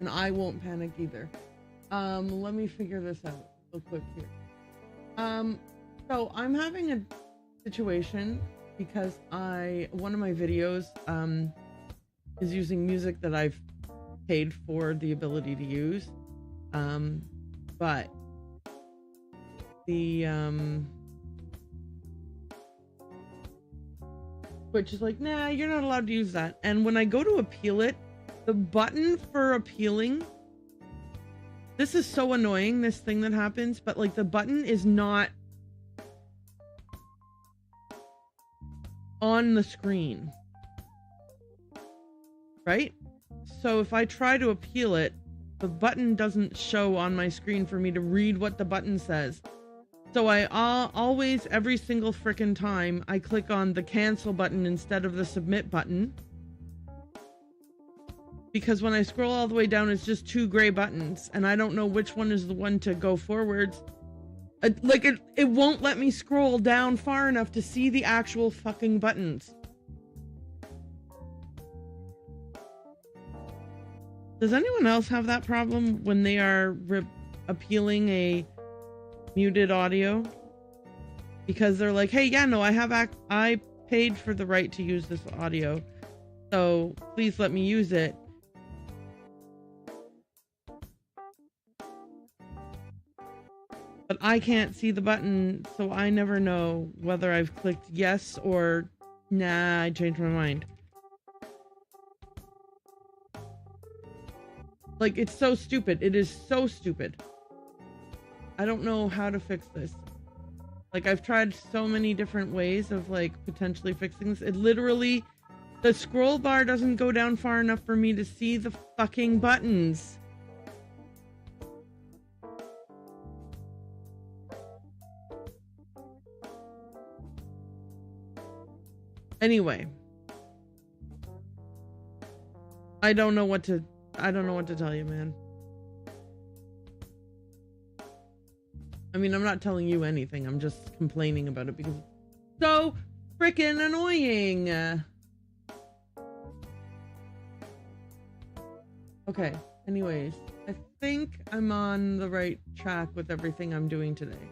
and I won't panic either. Let me figure this out real quick here. So I'm having a situation because one of my videos is using music that I've paid for the ability to use, but the Twitch is like, nah, you're not allowed to use that. And when I go to appeal it, the button for appealing, this is so annoying, this thing that happens, but like the button is not on the screen, right? So if I try to appeal it, the button doesn't show on my screen for me to read what the button says. So I always, every single frickin' time, I click on the cancel button instead of the submit button. Because when I scroll all the way down, it's just 2 gray buttons, and I don't know which one is the one to go forwards. It won't let me scroll down far enough to see the actual fucking buttons. Does anyone else have that problem when they are appealing a muted audio? Because they're like, hey, yeah, no, I paid for the right to use this audio, so please let me use it. But I can't see the button, so I never know whether I've clicked yes or nah, I changed my mind. Like, it's so stupid. It is so stupid. I don't know how to fix this. Like, I've tried so many different ways of, like, potentially fixing this. It literally, the scroll bar doesn't go down far enough for me to see the fucking buttons. Anyway. I don't know what to tell you, man. I mean, I'm not telling you anything. I'm just complaining about it because it's so freaking annoying. Okay. Anyways, I think I'm on the right track with everything I'm doing today.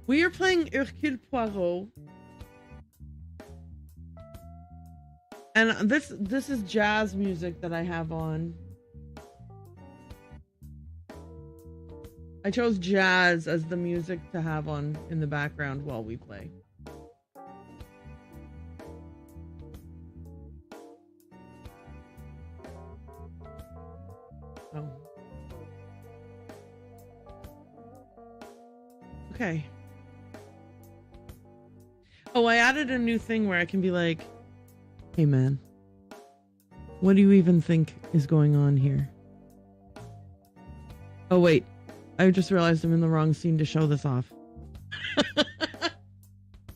We are playing Hercule Poirot. And this is jazz music that I have on. I chose jazz as the music to have on in the background while we play. Oh. Okay. Oh, I added a new thing where I can be like, hey man, what do you even think is going on here? Oh wait, I just realized I'm in the wrong scene to show this off.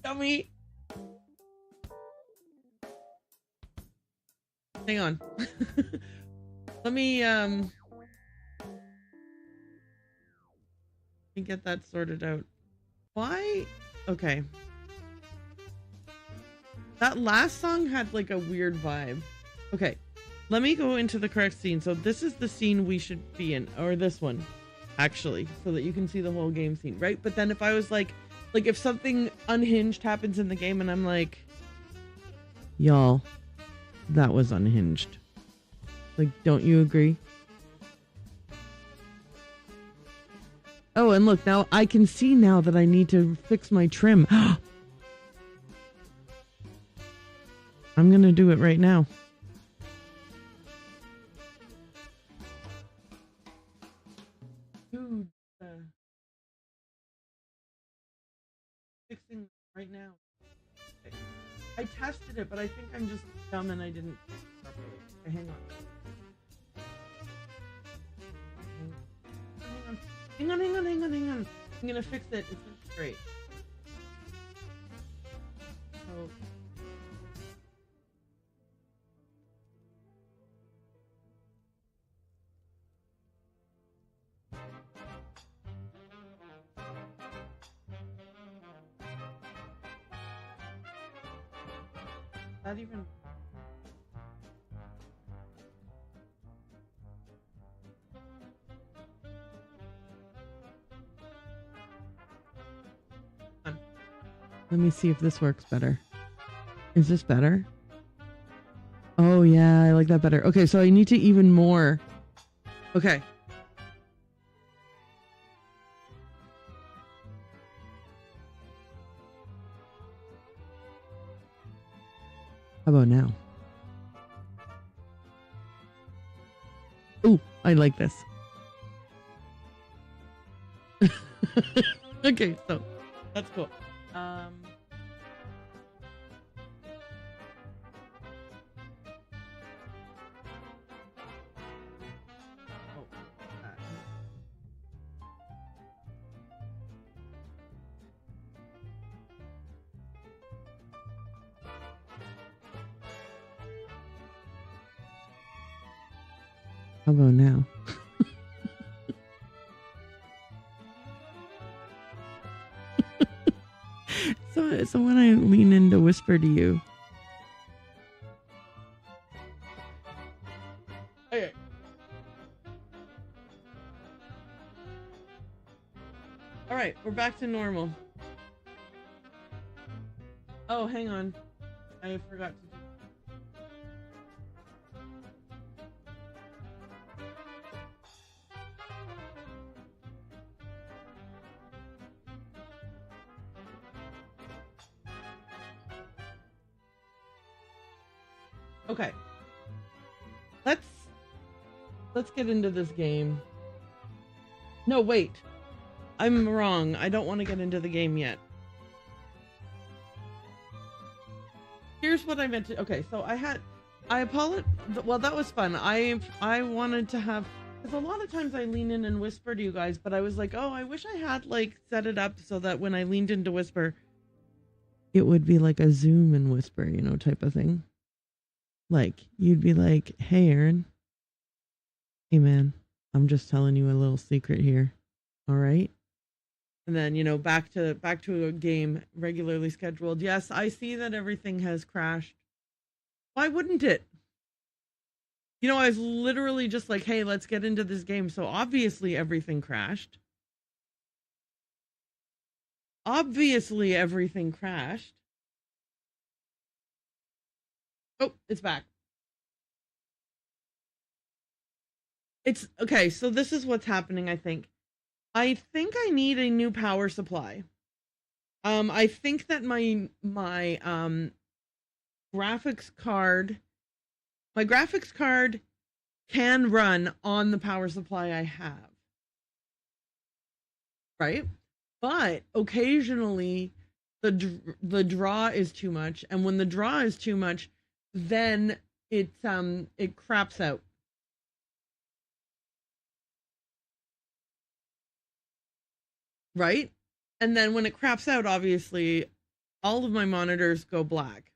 Dummy. Hang on. Let me get that sorted out. Why? Okay. That last song had like a weird vibe. Okay, let me go into the correct scene. So this is the scene we should be in, or this one, actually, so that you can see the whole game scene, right? But then if I was like if something unhinged happens in the game and I'm like, y'all, that was unhinged. Like, don't you agree? Oh, and look, now I can see now that I need to fix my trim. I'm gonna do it right now. Dude, fixing right now. Okay. I tested it, but I think I'm just dumb and I didn't properly. Okay, hang on. Hang on. I'm gonna fix it. It's gonna be great. So. Not even. Let me see if this works better. Is this better? Oh yeah, I like that better. Okay, so I need to even more. Okay. How about now? Ooh, I like this. Okay, so that's cool. Oh, how about now? So when I lean in to whisper to you. Okay. All right, we're back to normal. Oh, hang on. I forgot to do. Okay. Let's get into this game. No, wait. I'm wrong. I don't want to get into the game yet. Here's what I meant to. Okay, so I apologize. Well, that was fun. I wanted to have, because a lot of times I lean in and whisper to you guys, but I was like, oh, I wish I had like set it up so that when I leaned in to whisper, it would be like a zoom and whisper, you know, type of thing. Like you'd be like, hey, Erin. Hey, man. I'm just telling you a little secret here. All right. And then, you know, back to a game regularly scheduled. Yes, I see that everything has crashed. Why wouldn't it? You know, I was literally just like, hey, let's get into this game. So obviously everything crashed. Obviously everything crashed. Oh, it's back. It's okay. So this is what's happening, I think. I think I need a new power supply. I think that my graphics card can run on the power supply I have. Right? But occasionally the draw is too much, and when the draw is too much, then it craps out. Right? And then when it craps out, obviously, all of my monitors go black.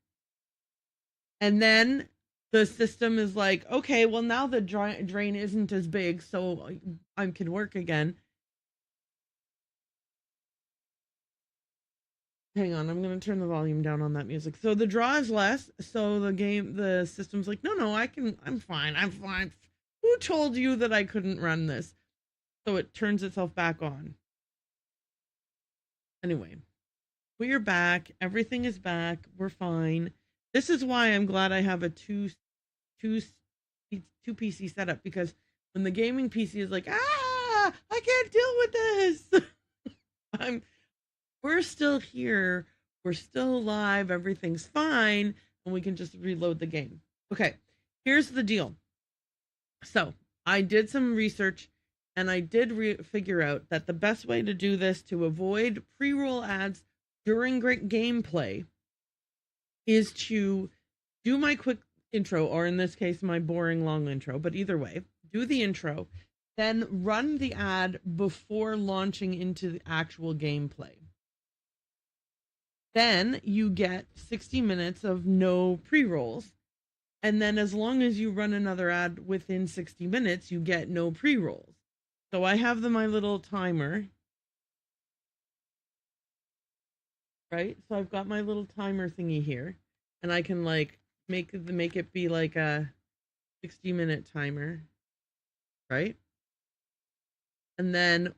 And then the system is like, okay, well, now the drain isn't as big, so I can work again. Hang on, I'm going to turn the volume down on that music. So the draw is less, so the system's like, no, I'm fine. Who told you that I couldn't run this? So it turns itself back on. Anyway, we are back. Everything is back. We're fine. This is why I'm glad I have a two PC setup, because when the gaming PC is like, I can't deal with this. We're still here. We're still alive. Everything's fine, and we can just reload the game. Okay, here's the deal. So I did some research, and I did figure out that the best way to do this to avoid pre-roll ads during great gameplay is to do my quick intro, or in this case, my boring long intro, but either way, do the intro, then run the ad before launching into the actual gameplay. Then you get 60 minutes of no pre-rolls. And then as long as you run another ad within 60 minutes, you get no pre-rolls. So I have my little timer. Right? So I've got my little timer thingy here. And I can like make it be like a 60-minute timer. Right? And then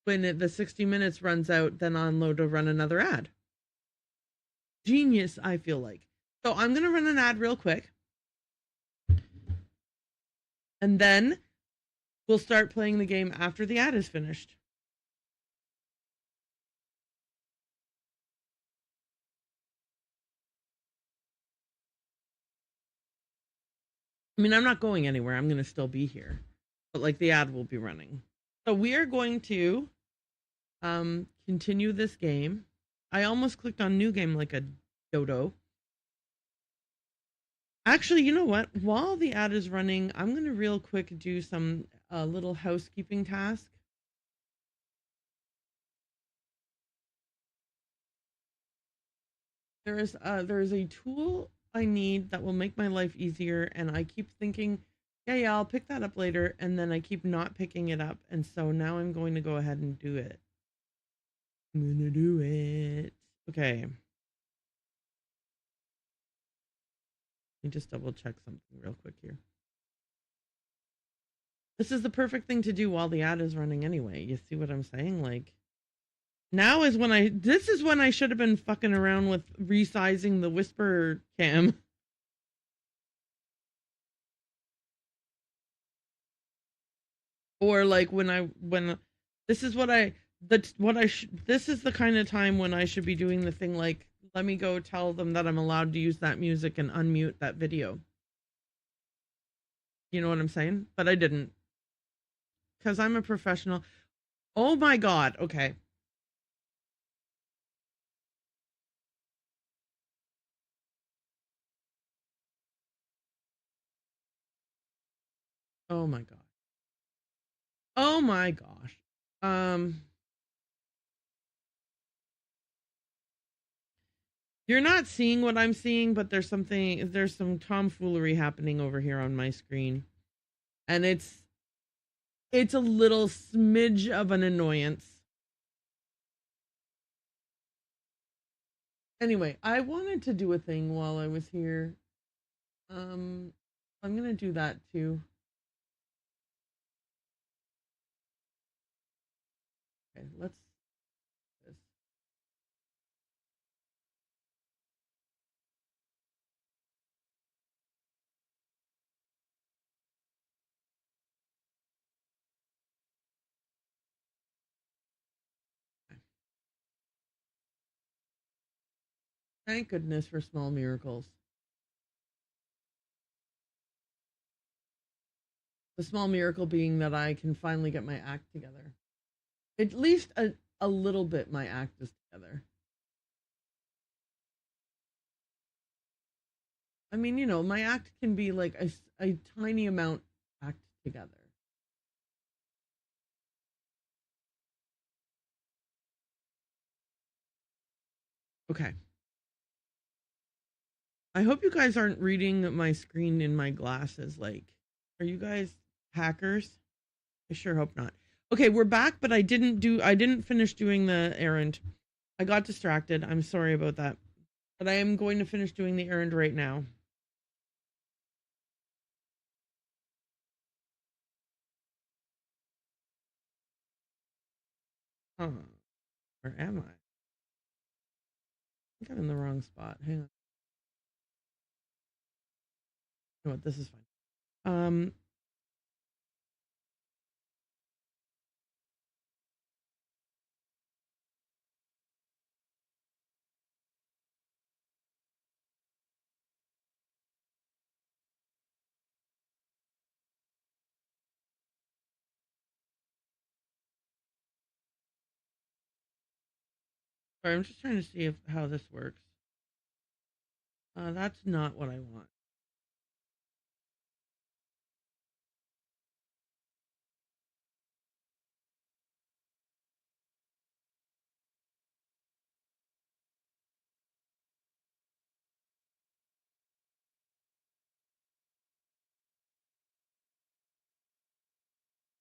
when the 60 minutes runs out, then I'll unload to run another ad. Genius, I feel like. So I'm going to run an ad real quick. And then we'll start playing the game after the ad is finished. I mean, I'm not going anywhere. I'm going to still be here. But like the ad will be running. So we are going to continue this game. I almost clicked on new game like a dodo. Actually, you know what? While the ad is running, I'm going to real quick do some little housekeeping task. There is a tool I need that will make my life easier, and I keep thinking, yeah, I'll pick that up later, and then I keep not picking it up, and so now I'm going to go ahead and do it. I'm gonna do it. Okay. Let me just double check something real quick here. This is the perfect thing to do while the ad is running anyway. You see what I'm saying? Like, now is when this is when I should have been fucking around with resizing the whisper cam. Or like this is this is the kind of time when I should be doing the thing like, let me go tell them that I'm allowed to use that music and unmute that video. You know what I'm saying? But I didn't. Because I'm a professional. Oh my God. Okay. Oh my God. Oh my gosh. You're not seeing what I'm seeing, but there's some tomfoolery happening over here on my screen. And it's a little smidge of an annoyance. Anyway, I wanted to do a thing while I was here. I'm gonna do that too. Okay, let's do this. Thank goodness for small miracles. The small miracle being that I can finally get my act together. At least a little bit my act is together. I mean, you know, my act can be like a tiny amount act together. Okay. I hope you guys aren't reading my screen in my glasses. Like, are you guys hackers? I sure hope not. Okay, we're back, but I didn't finish doing the errand. I got distracted. I'm sorry about that. But I am going to finish doing the errand right now. Huh. Where am I? I think I'm in the wrong spot. Hang on. You know what? This is fine. Sorry, I'm just trying to see how this works. That's not what I want.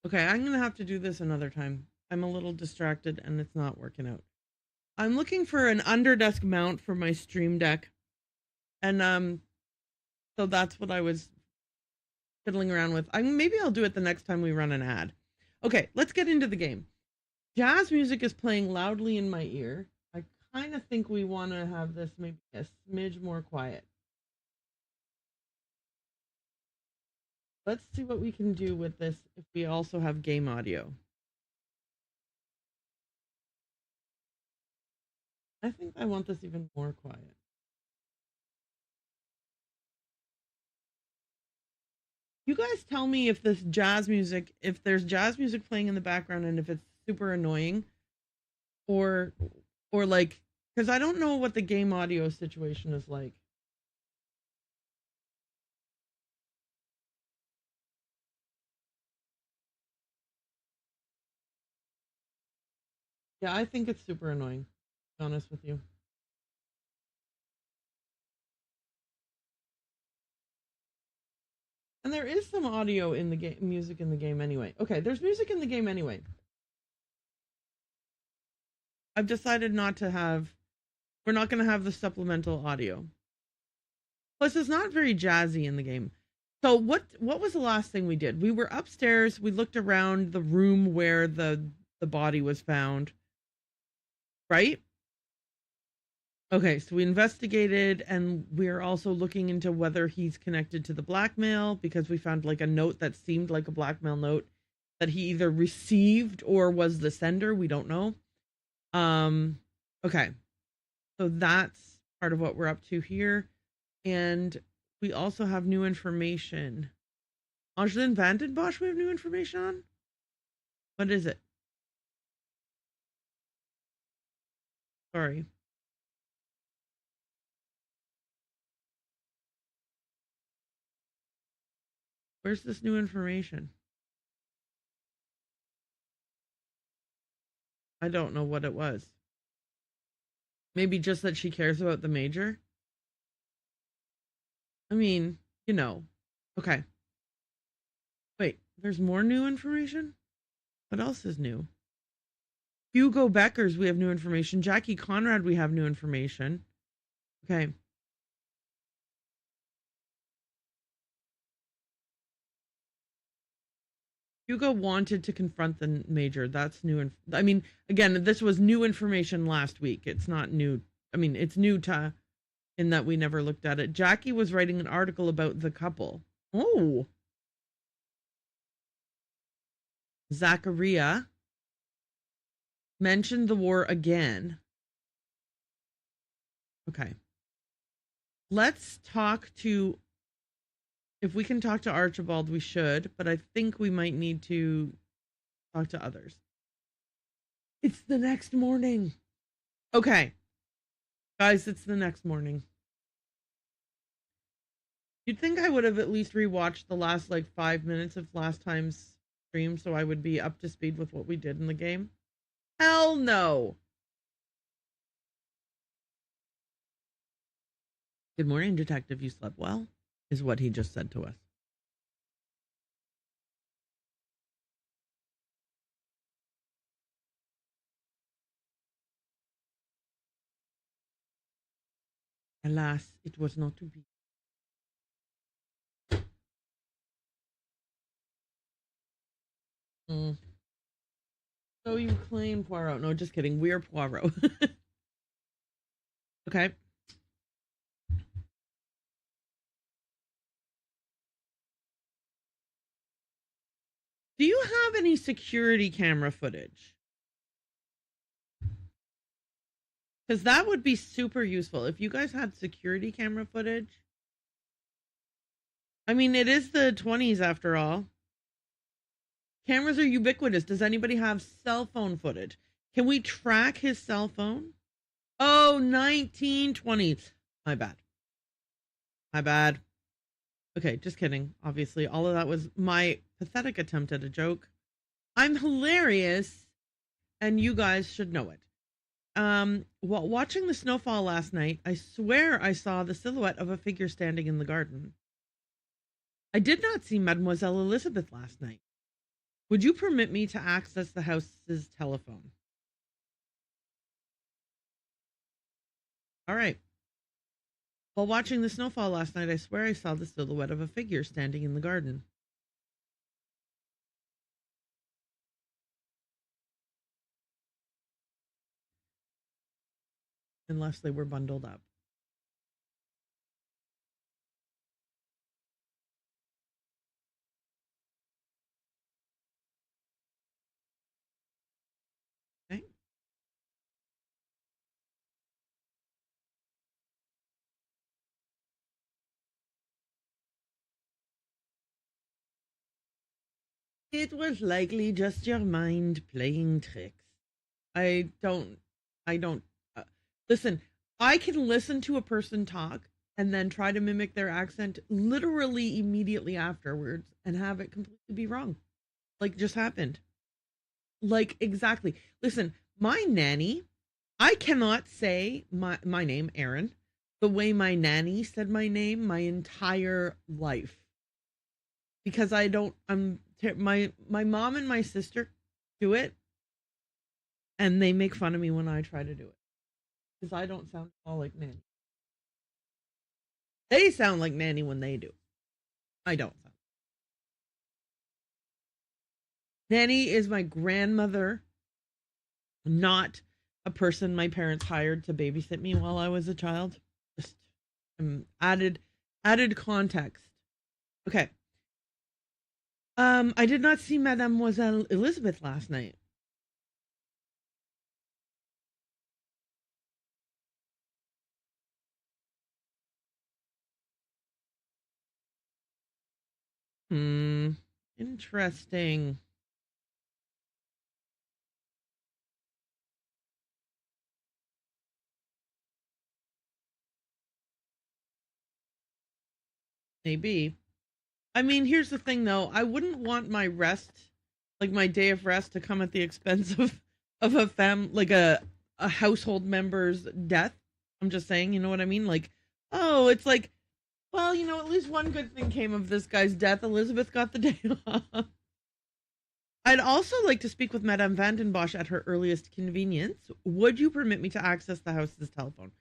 Okay, I'm gonna have to do this another time. I'm a little distracted and it's not working out. I'm looking for an underdesk mount for my stream deck. And so that's what I was fiddling around with. Maybe I'll do it the next time we run an ad. Okay, let's get into the game. Jazz music is playing loudly in my ear. I kind of think we want to have this maybe a smidge more quiet. Let's see what we can do with this if we also have game audio. I think I want this even more quiet. You guys tell me if this jazz music, if there's jazz music playing in the background and if it's super annoying or like, because I don't know what the game audio situation is like. Yeah, I think it's super annoying, to be honest with you. And there is some audio in the game, music in the game anyway. Okay, there's music in the game anyway. I've decided not to have, we're not going to have the supplemental audio. Plus, it's not very jazzy in the game. So what was the last thing we did? We were upstairs. We looked around the room where the body was found. Right? Okay, so we investigated, and we're also looking into whether he's connected to the blackmail because we found like a note that seemed like a blackmail note that he either received or was the sender. We don't know. Okay, so that's part of what we're up to here, and we also have new information. Angelin Van Den Bosch, we have new information on. What is it? Sorry. Where's this new information? I don't know what it was. Maybe just that she cares about the major? I mean, you know. Okay. Wait, there's more new information? What else is new? Hugo Beckers, we have new information. Jackie Conrad, we have new information. Okay. Hugo wanted to confront the major. That's new. I mean, again, this was new information last week. It's not new. I mean, it's new to in that we never looked at it. Jackie was writing an article about the couple. Oh. Zacharia mentioned the war again. Okay. Let's talk to, if we can talk to Archibald, we should, but I think we might need to talk to others. It's the next morning. Okay. Guys, it's the next morning. You'd think I would have at least rewatched the last like 5 minutes of last time's stream so I would be up to speed with what we did in the game. Hell no. Good morning, detective. You slept well, is what he just said to us. Alas, it was not to be. So you claim Poirot. No, just kidding. We're Poirot. Okay. Do you have any security camera footage? Because that would be super useful. If you guys had security camera footage. I mean, it is the 20s after all. Cameras are ubiquitous. Does anybody have cell phone footage? Can we track his cell phone? Oh, 1920s. My bad. My bad. Okay, just kidding. Obviously, all of that was my pathetic attempt at a joke. I'm hilarious, and you guys should know it. While watching the snowfall last night, I swear I saw the silhouette of a figure standing in the garden. I did not see Mademoiselle Elizabeth last night. Would you permit me to access the house's telephone? All right. While watching the snowfall last night, I swear I saw the silhouette of a figure standing in the garden. unless they were bundled up. Okay. It was likely just your mind playing tricks. I don't, I don't, uh, listen, I can listen to a person talk and then try to mimic their accent literally immediately afterwards and have it completely be wrong. Like just happened. Like exactly. Listen, my nanny, I cannot say my name, Erin, the way my nanny said my name my entire life. Because I don't my mom and my sister do it and they make fun of me when I try to do it. Because I don't sound at all like nanny. They sound like nanny when they do. I don't sound. Nanny is my grandmother, not a person my parents hired to babysit me while I was a child. Just added context. Okay. I did not see Mademoiselle Elizabeth last night. Interesting. Maybe. I mean, here's the thing though. I wouldn't want my rest, like my day of rest, to come at the expense of a household member's death. I'm just saying, you know what I mean? Like, oh, it's like, well, you know, at least one good thing came of this guy's death. Elizabeth got the day off. I'd also like to speak with Madame Vandenbosch at her earliest convenience. Would you permit me to access the house's telephone?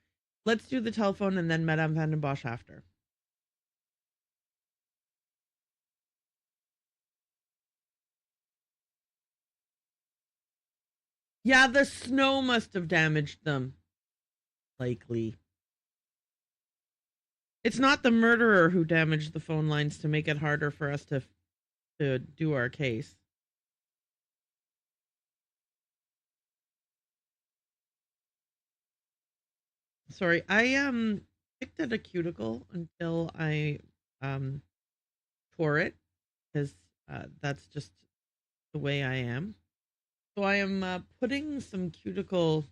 Let's do the telephone and then Madame Vandenbosch after. Yeah, the snow must have damaged them. Likely. It's not the murderer who damaged the phone lines to make it harder for us to do our case. Sorry, I picked at a cuticle until I um tore it because that's just the way I am. So I am putting some cuticle.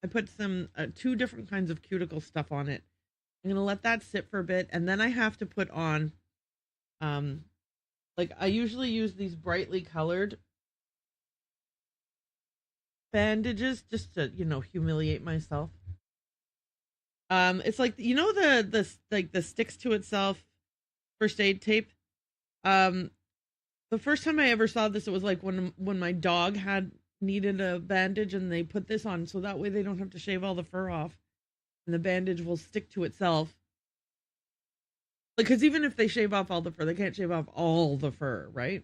I put some two different kinds of cuticle stuff on it. I'm gonna let that sit for a bit, and then I have to put on, um, like I usually use these brightly colored bandages just to humiliate myself. It's like the sticks to itself first aid tape. Um, the first time I ever saw this, it was like when my dog had needed a bandage, and they put this on so that way they don't have to shave all the fur off, and the bandage will stick to itself. Because even if they shave off all the fur, they can't shave off all the fur, right?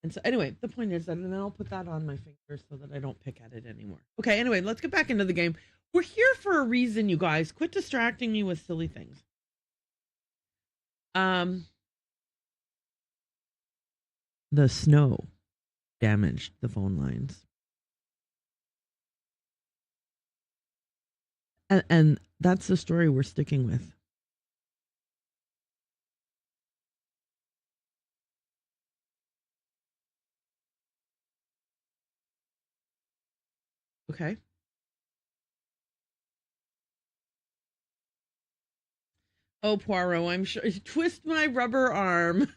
And so, anyway, the point is that, and then I'll put that on my fingers so that I don't pick at it anymore. Okay, anyway, let's get back into the game. We're here for a reason, you guys. Quit distracting me with silly things. The snow damaged the phone lines. And that's the story we're sticking with. Okay. Oh, Poirot, I'm sure. Twist my rubber arm.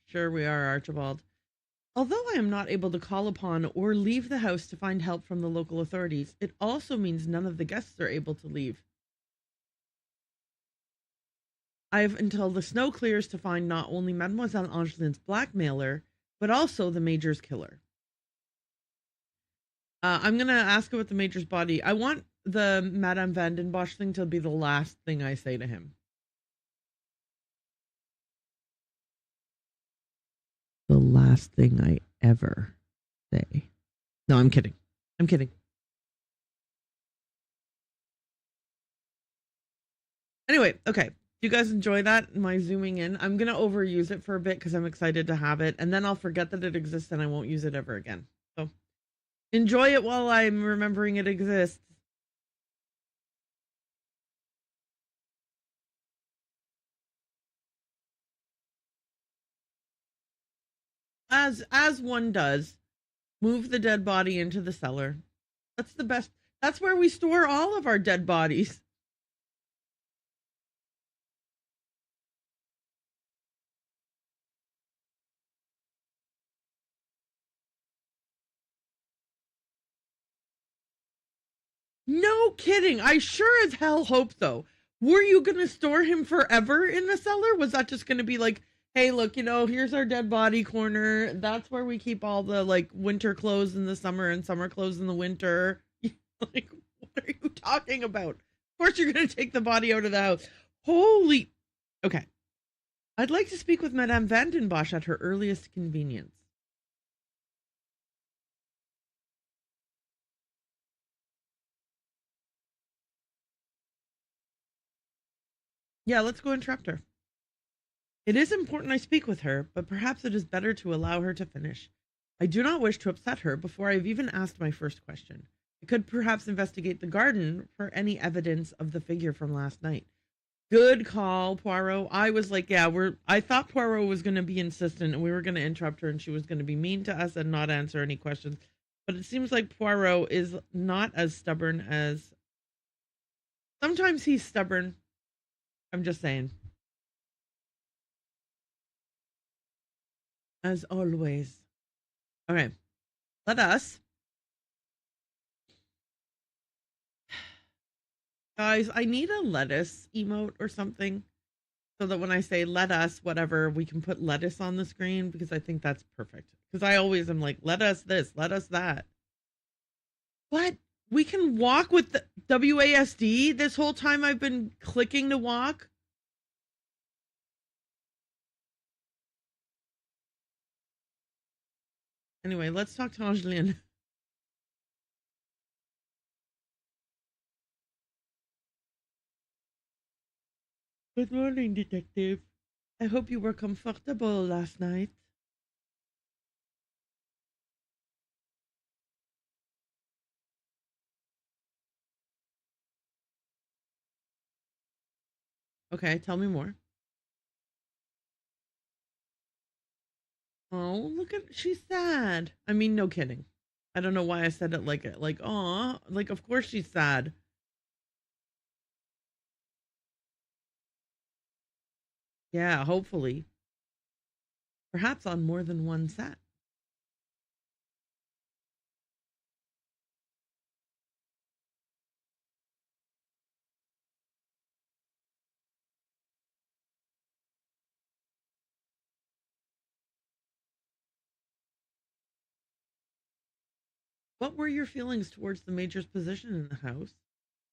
Sure we are, Archibald. Although I am not able to call upon or leave the house to find help from the local authorities, it also means none of the guests are able to leave. I have until the snow clears to find not only Mademoiselle Angeline's blackmailer, but also the Major's killer. I'm going to ask about the Major's body. I want the Madame Vandenbosch thing to be the last thing I say to him. last thing I ever say. No, I'm kidding. I'm kidding. Anyway, okay. Do you guys enjoy that? My zooming in? I'm going to overuse it for a bit because I'm excited to have it. And then I'll forget that it exists and I won't use it ever again. So enjoy it while I'm remembering it exists. As one does, move the dead body into the cellar. That's the best. That's where we store all of our dead bodies. No kidding. I sure as hell hope so. Were you going to store him forever in the cellar? Was that just going to be like, hey, look, here's our dead body corner. That's where we keep all the like winter clothes in the summer and summer clothes in the winter. Like, what are you talking about? Of course you're going to take the body out of the house. Holy. Okay. I'd like to speak with Madame Vandenbosch at her earliest convenience. Yeah, let's go interrupt her. It is important I speak with her, but perhaps it is better to allow her to finish. I do not wish to upset her before I have even asked my first question. I could perhaps investigate the garden for any evidence of the figure from last night. Good call, Poirot. I was like, yeah, I thought Poirot was going to be insistent and we were going to interrupt her and she was going to be mean to us and not answer any questions. But it seems like Poirot is not as stubborn as... Sometimes he's stubborn. I'm just saying. As always. Okay. Let us. Guys, I need a lettuce emote or something. So that when I say let us, whatever, we can put lettuce on the screen because I think that's perfect. Because I always am like, let us this, let us that. What? We can walk with the WASD this whole time I've been clicking to walk? Anyway, let's talk to Angeline. Good morning, detective. I hope you were comfortable last night. Okay, tell me more. Oh, look at, she's sad. I mean, no kidding. I don't know why I said it like, aw, like, of course she's sad. Yeah, hopefully. Perhaps on more than one set. What were your feelings towards the Major's position in the house?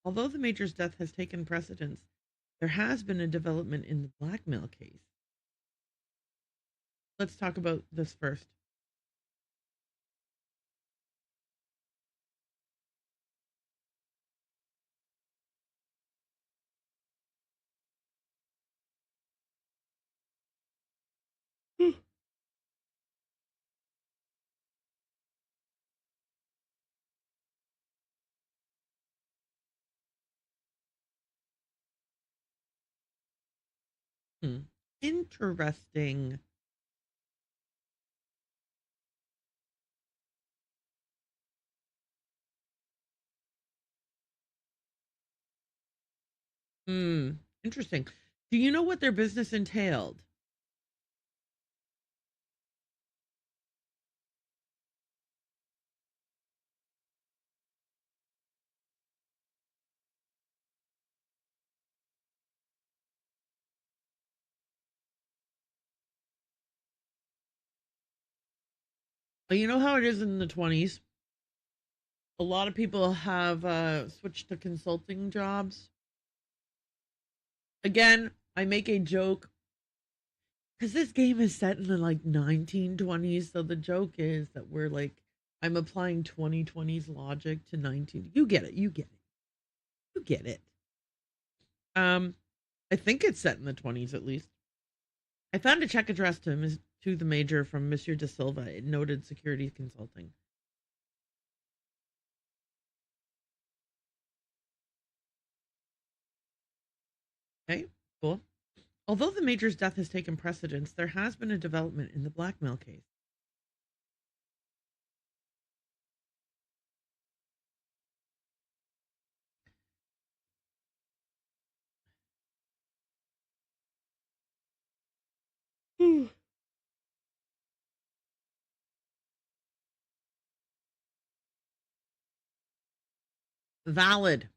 Although the Major's death has taken precedence, there has been a development in the blackmail case. Let's talk about this first. Interesting. Interesting. Do you know what their business entailed? Well, you know how it is in the 20s? A lot of people have switched to consulting jobs. Again, I make a joke Because this game is set in the like 1920s, so the joke is that we're like, I'm applying 2020s logic to 19. You get it. You get it. You get it. Um, I think it's set in the 20s at least. I found a check addressed to the major from Monsieur De Silva, noted security consulting. Okay, cool. Although the major's death has taken precedence, there has been a development in the blackmail case. Valid.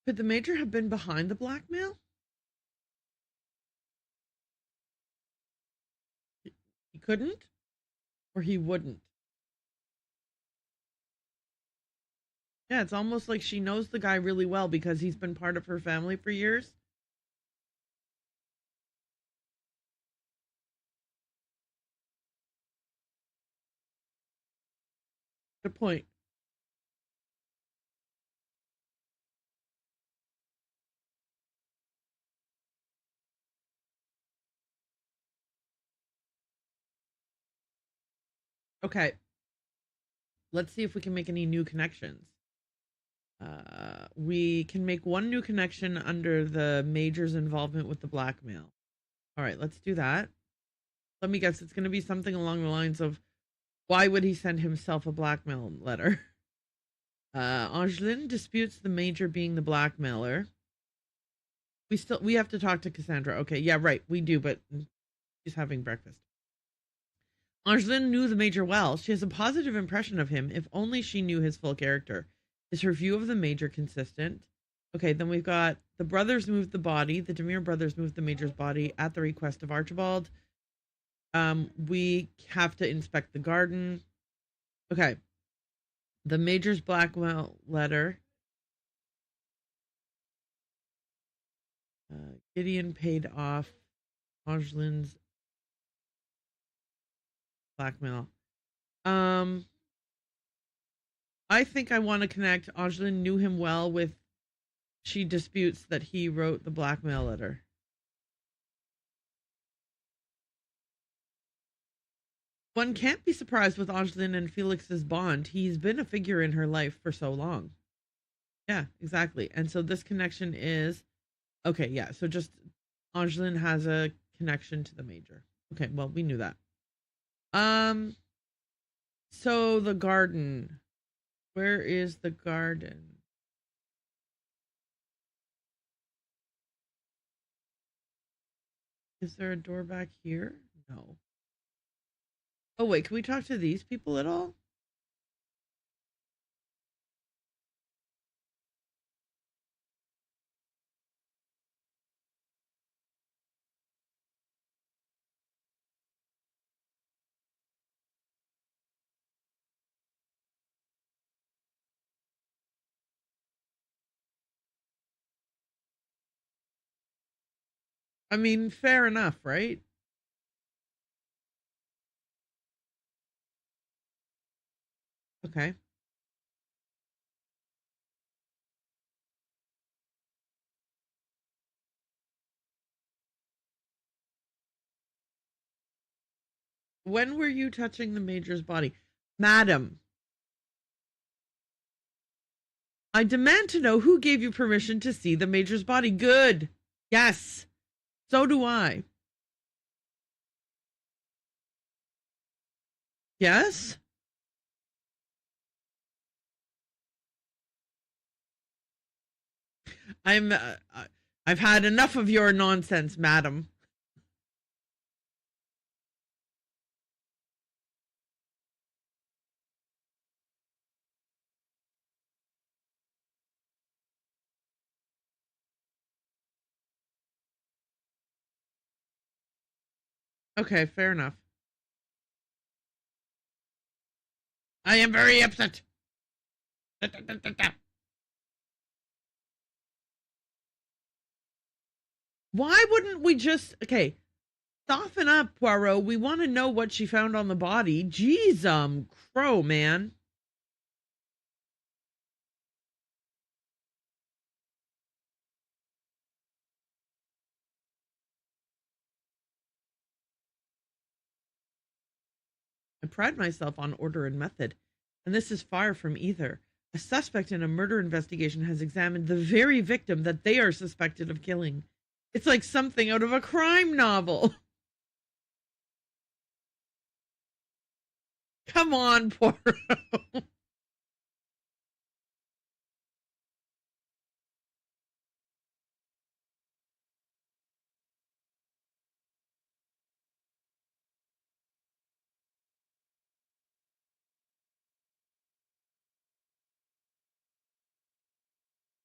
Could the major have been behind the blackmail? He couldn't, or he wouldn't. Yeah, it's almost like she knows the guy really well because he's been part of her family for years. Good point. Okay, let's see if we can make any new connections. We can make one new connection under the major's involvement with the blackmail. All right, let's do that. Let me guess, it's going to be something along the lines of, why would he send himself a blackmail letter? Angeline disputes the major being the blackmailer. We have to talk to Cassandra. Okay, yeah, right, we do, but she's having breakfast. Angeline knew the major well. She has a positive impression of him, if only she knew his full character. Is her view of the major consistent? Okay, then we've got the brothers moved the body. The Demir brothers moved the major's body at the request of Archibald. We have to inspect the garden. Okay. The major's blackmail letter. Gideon paid off Angeline's blackmail. I think I want to connect. Angeline knew him well with, she disputes that he wrote the blackmail letter. One can't be surprised with Angeline and Felix's bond. He's been a figure in her life for so long. Yeah, exactly. And so this connection is, okay, yeah. So just Angeline has a connection to the major. Okay, well, we knew that. So the garden. Where is the garden? Is there a door back here? No. Oh, wait, can we talk to these people at all? I mean, fair enough, right? Okay. When were you touching the major's body? Madam, I demand to know who gave you permission to see the major's body. Good. Yes. So do I. Yes? I'm I've had enough of your nonsense, madam. Okay, fair enough. I am very upset. Why wouldn't we just okay? Soften up, Poirot. We want to know what she found on the body. Jeez, crow, man. I pride myself on order and method, and this is far from either. A suspect in a murder investigation has examined the very victim that they are suspected of killing. It's like something out of a crime novel. Come on, Poirot.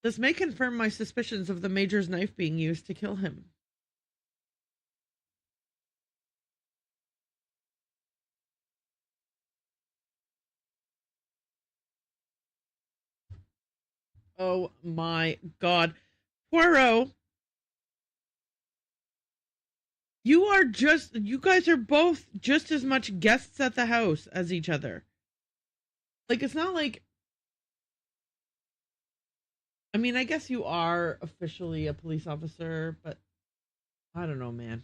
This may confirm my suspicions of the Major's knife being used to kill him. Oh my god. Poirot, you guys are both just as much guests at the house as each other. Like, it's not like, I mean, I guess you are officially a police officer, but I don't know, man.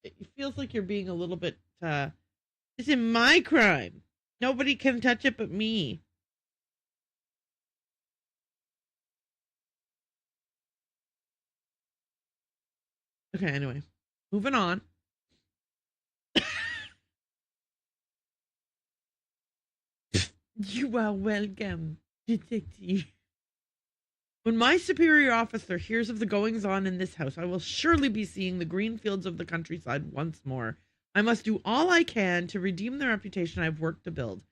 It feels like you're being a little bit, it's in my crime. Nobody can touch it but me. Okay, anyway, moving on. You are welcome, detective. When my superior officer hears of the goings on in this house, I will surely be seeing the green fields of the countryside once more. I must do all I can to redeem the reputation I've worked to build,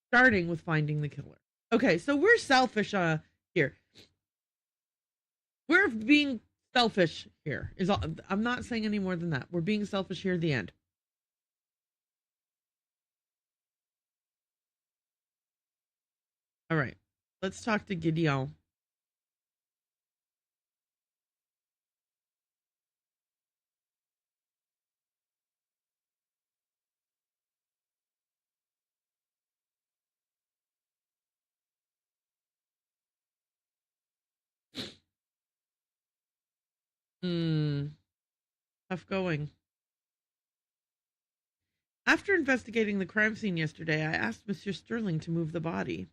starting with finding the killer. Okay, so we're selfish here. We're being selfish here. Is all, I'm not saying any more than that. We're being selfish here at the end. All right. Let's talk to Gideon. Tough going. After investigating the crime scene yesterday, I asked Monsieur Sterling to move the body.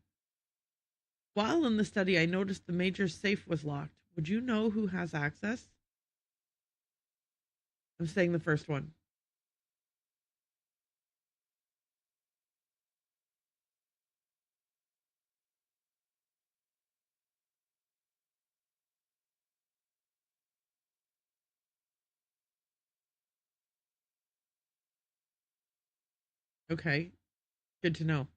While in the study, I noticed the Major's safe was locked. Would you know who has access? I'm saying the first one. Okay, good to know.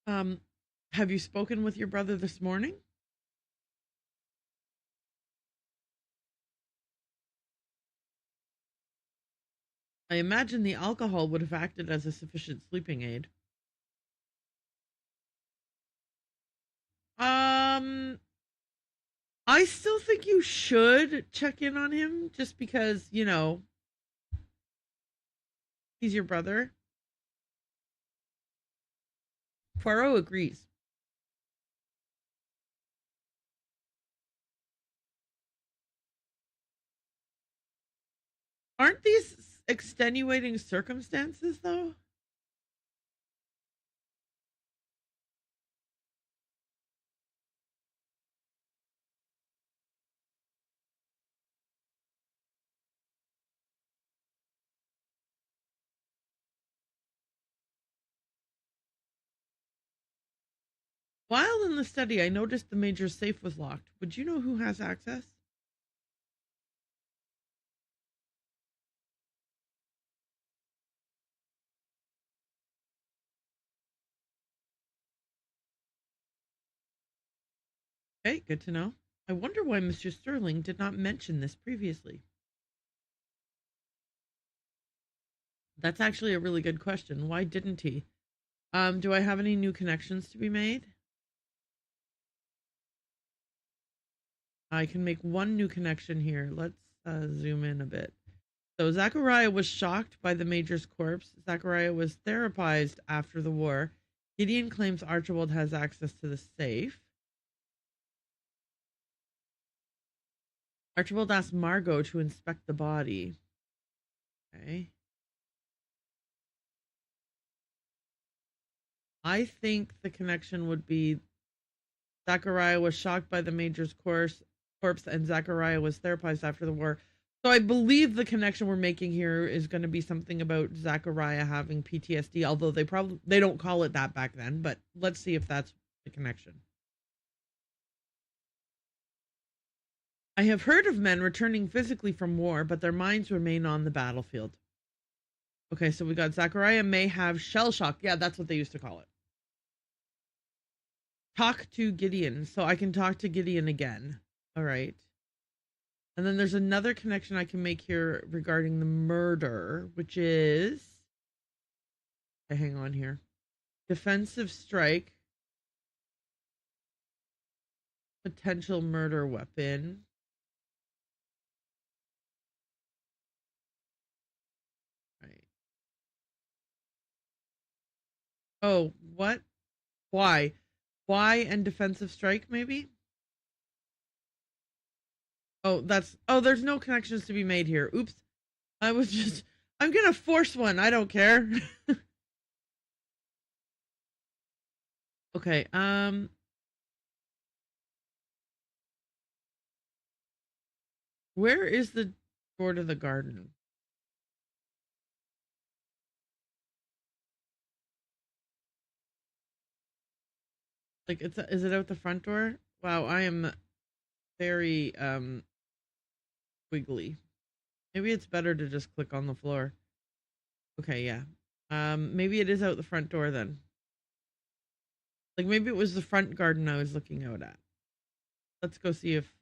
Um, have you spoken with your brother this morning? I imagine the alcohol would have acted as a sufficient sleeping aid. Um, I still think you should check in on him just because, he's your brother. Poirot agrees. Aren't these extenuating circumstances, though? While in the study, I noticed the major's safe was locked. Would you know who has access? Okay, good to know. I wonder why Mr. Sterling did not mention this previously. That's actually a really good question. Why didn't he? Do I have any new connections to be made? I can make one new connection here. Let's zoom in a bit. So Zachariah was shocked by the major's corpse. Zachariah was therapized after the war. Gideon claims Archibald has access to the safe. Archibald asked Margot to inspect the body. Okay. I think the connection would be Zachariah was shocked by the major's corpse and Zachariah was therapized after the war. So I believe the connection we're making here is going to be something about Zachariah having PTSD, although they don't call it that back then, but let's see if that's the connection. I have heard of men returning physically from war, but their minds remain on the battlefield. Okay, so we got Zachariah may have shell shock. Yeah, that's what they used to call it. Talk to Gideon. So I can talk to Gideon again. All right. And then there's another connection I can make here regarding the murder, which is... Okay, hang on here. Defensive strike. Potential murder weapon. Right. Oh, what? Why? Why and defensive strike, maybe? Oh, there's no connections to be made here. Oops. I'm gonna force one. I don't care. Okay, where is the door to the garden? Like, is it out the front door? Wow, I am very, wiggly. Maybe it's better to just click on the floor. Okay, yeah. Maybe it is out the front door then. Like, maybe it was the front garden I was looking out at. Let's go see if...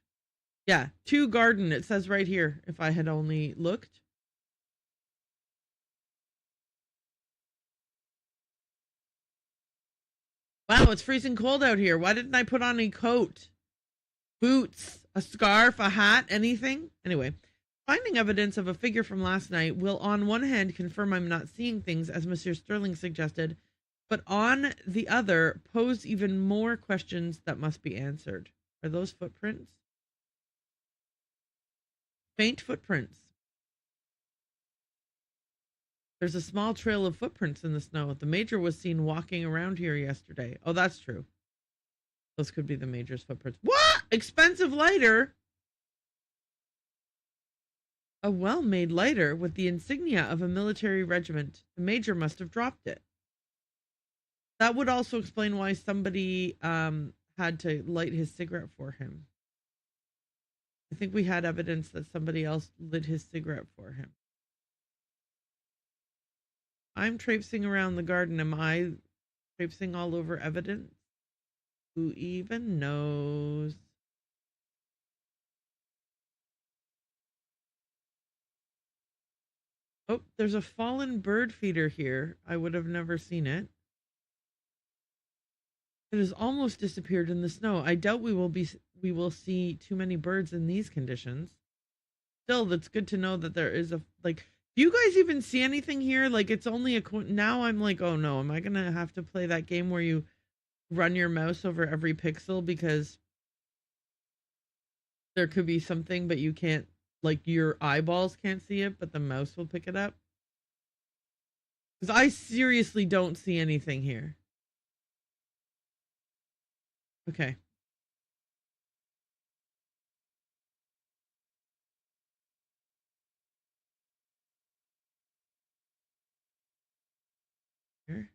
Yeah, to garden. It says right here, if I had only looked. Wow, it's freezing cold out here. Why didn't I put on a coat? Boots, a scarf, a hat, anything? Anyway, finding evidence of a figure from last night will on one hand confirm I'm not seeing things, as Monsieur Sterling suggested, but on the other pose even more questions that must be answered. Are those footprints? Faint footprints. There's a small trail of footprints in the snow. The major was seen walking around here yesterday. Oh, that's true. Those could be the major's footprints. What? Expensive lighter? A well-made lighter with the insignia of a military regiment. The major must have dropped it. That would also explain why somebody had to light his cigarette for him. I think we had evidence that somebody else lit his cigarette for him. I'm traipsing around the garden. Am I traipsing all over evidence? Who even knows? Oh, there's a fallen bird feeder here. I would have never seen it. It has almost disappeared in the snow. I doubt we will see too many birds in these conditions. Still, that's good to know that there is a, like, do you guys even see anything here? Like, it's only now I'm like, oh no, am I gonna have to play that game where you run your mouse over every pixel because there could be something, but you can't, like, your eyeballs can't see it, but the mouse will pick it up? Because I seriously don't see anything here. Okay. Here.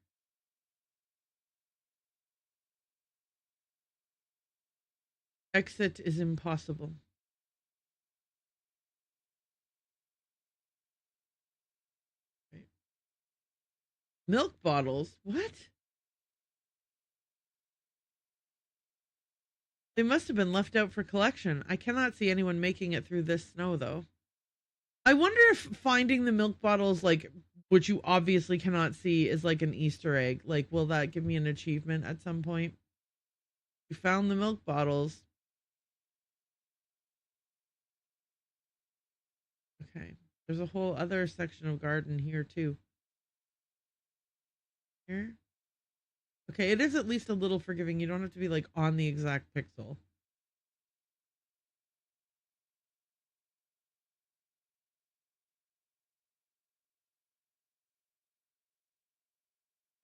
Exit is impossible. Right. Milk bottles? What? They must have been left out for collection. I cannot see anyone making it through this snow, though. I wonder if finding the milk bottles, like, which you obviously cannot see, is like an Easter egg. Like, will that give me an achievement at some point? You found the milk bottles. Okay. There's a whole other section of garden here, too. Here? Okay, it is at least a little forgiving. You don't have to be, like, on the exact pixel.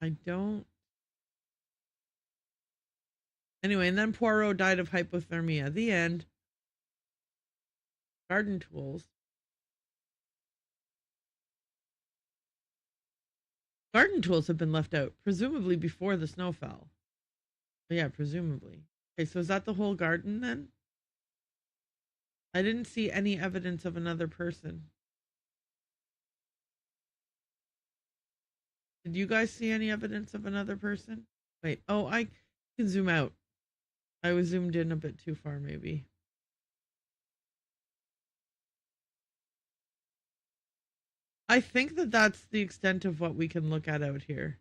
I don't. Anyway, and then Poirot died of hypothermia. The end. Garden tools. Garden tools have been left out, presumably before the snow fell. Yeah, presumably. Okay, so is that the whole garden then? I didn't see any evidence of another person. Did you guys see any evidence of another person? Wait, oh, I can zoom out. I was zoomed in a bit too far, maybe. I think that that's the extent of what we can look at out here.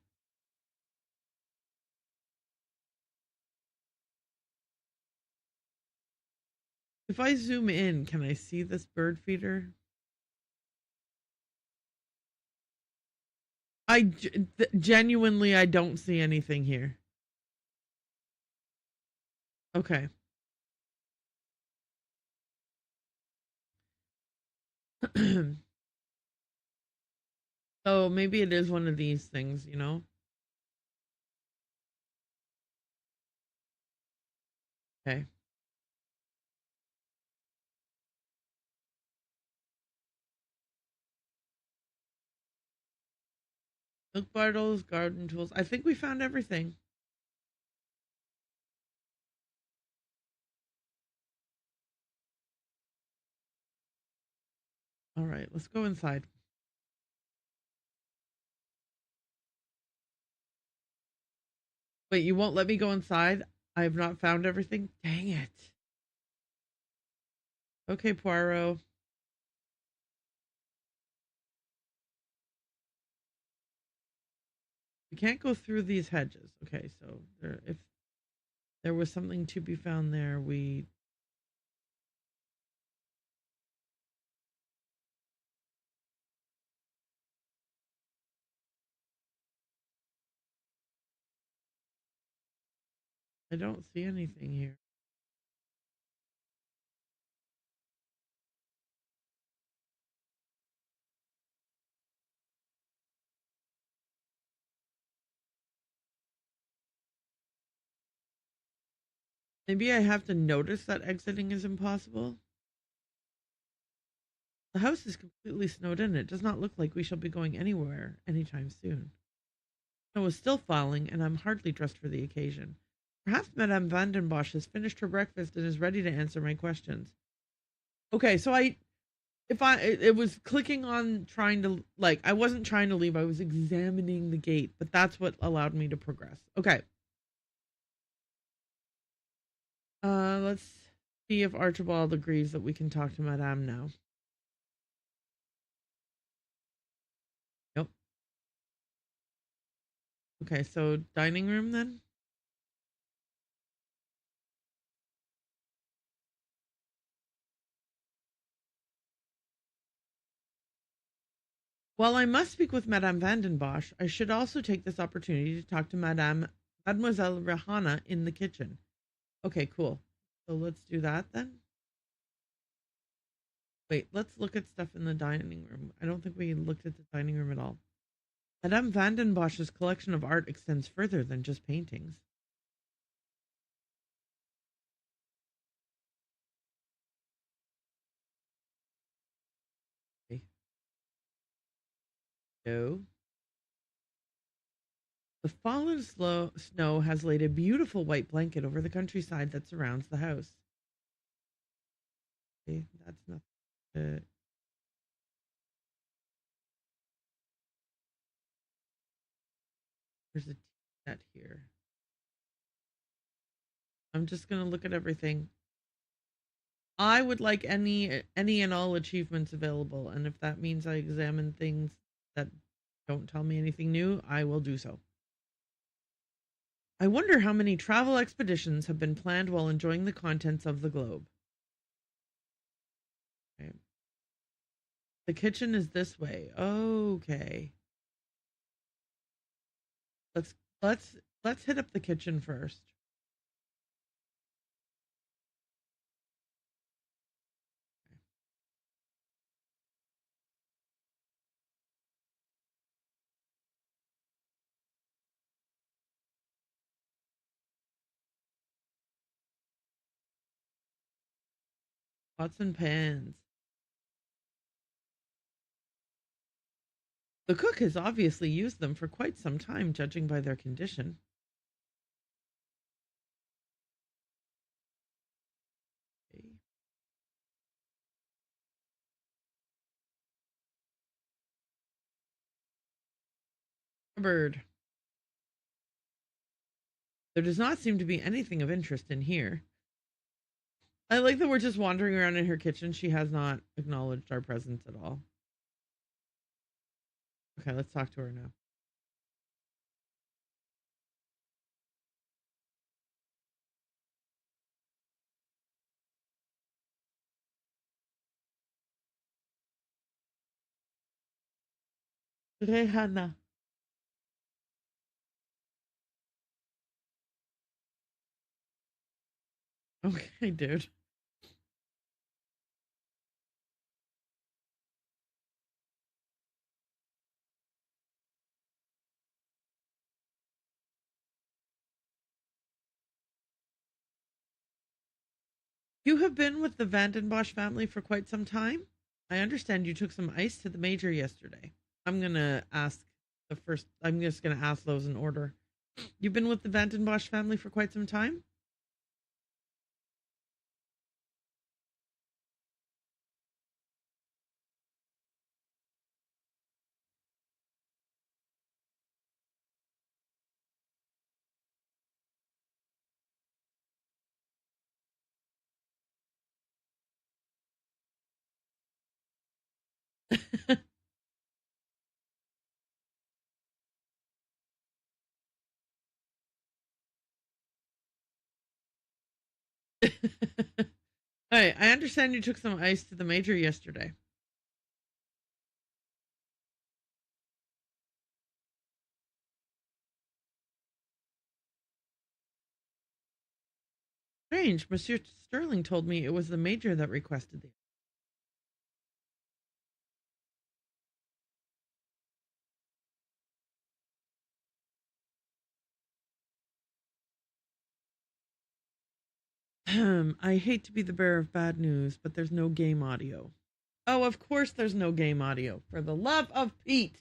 If I zoom in, can I see this bird feeder? Genuinely, I don't see anything here. Okay. So maybe it is one of these things, you know? Okay. Milk bottles, garden tools. I think we found everything. All right, let's go inside. Wait, you won't let me go inside? I have not found everything? Dang it. Okay, Poirot. We can't go through these hedges. Okay, so if there was something to be found there, I don't see anything here. Maybe I have to notice that exiting is impossible. The house is completely snowed in. It does not look like we shall be going anywhere anytime soon. Snow is still falling, and I'm hardly dressed for the occasion. Perhaps Madame Van den Bosch has finished her breakfast and is ready to answer my questions. Okay, so it was clicking on trying to, like, I wasn't trying to leave. I was examining the gate, but that's what allowed me to progress. Okay. Let's see if Archibald agrees that we can talk to Madame now. Nope. Okay, so dining room then? While I must speak with Madame Van den Bosch, I should also take this opportunity to talk to Mademoiselle Rihanna in the kitchen. Okay, cool. So let's do that then. Wait, let's look at stuff in the dining room. I don't think we looked at the dining room at all. Madame Van den Bosch's collection of art extends further than just paintings. Okay. No. The fallen snow has laid a beautiful white blanket over the countryside that surrounds the house. Okay, that's not it. There's a net here. I'm just gonna look at everything. I would like any and all achievements available, and if that means I examine things that don't tell me anything new, I will do so. I wonder how many travel expeditions have been planned while enjoying the contents of the globe. Okay. The kitchen is this way. Okay. Let's let's let's hit up the kitchen first. Pots and pans. The cook has obviously used them for quite some time, judging by their condition. Okay. Cupboard. There does not seem to be anything of interest in here. I like that we're just wandering around in her kitchen. She has not acknowledged our presence at all. Okay, let's talk to her now. Rehana. Okay, dude. You have been with the Vandenbosch family for quite some time? I understand you took some ice to the major yesterday. I'm gonna ask I'm just gonna ask those in order. You've been with the Vandenbosch family for quite some time? Alright, I understand you took some ice to the major yesterday. Strange, Monsieur Sterling told me it was the major that requested the I hate to be the bearer of bad news, but there's no game audio. Oh, of course there's no game audio. For the love of Pete.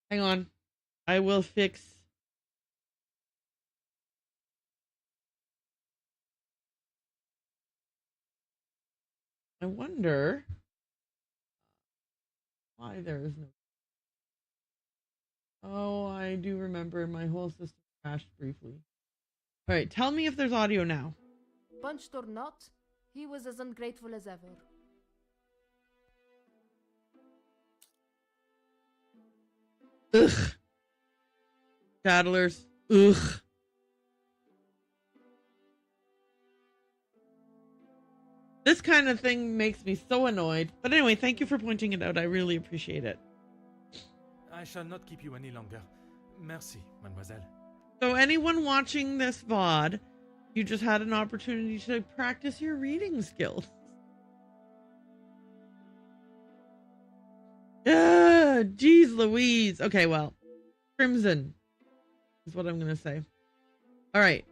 Hang on. I will fix. I wonder why there is no. Oh, I do remember my whole system crashed briefly. All right, tell me if there's audio now. Punched or not, he was as ungrateful as ever. Ugh. Tattlers. Ugh. This kind of thing makes me so annoyed. But anyway, thank you for pointing it out. I really appreciate it. I shall not keep you any longer. Merci, mademoiselle. So anyone watching this VOD, you just had an opportunity to practice your reading skills. Jeez Louise. Okay, well, Crimson is what I'm going to say. All right.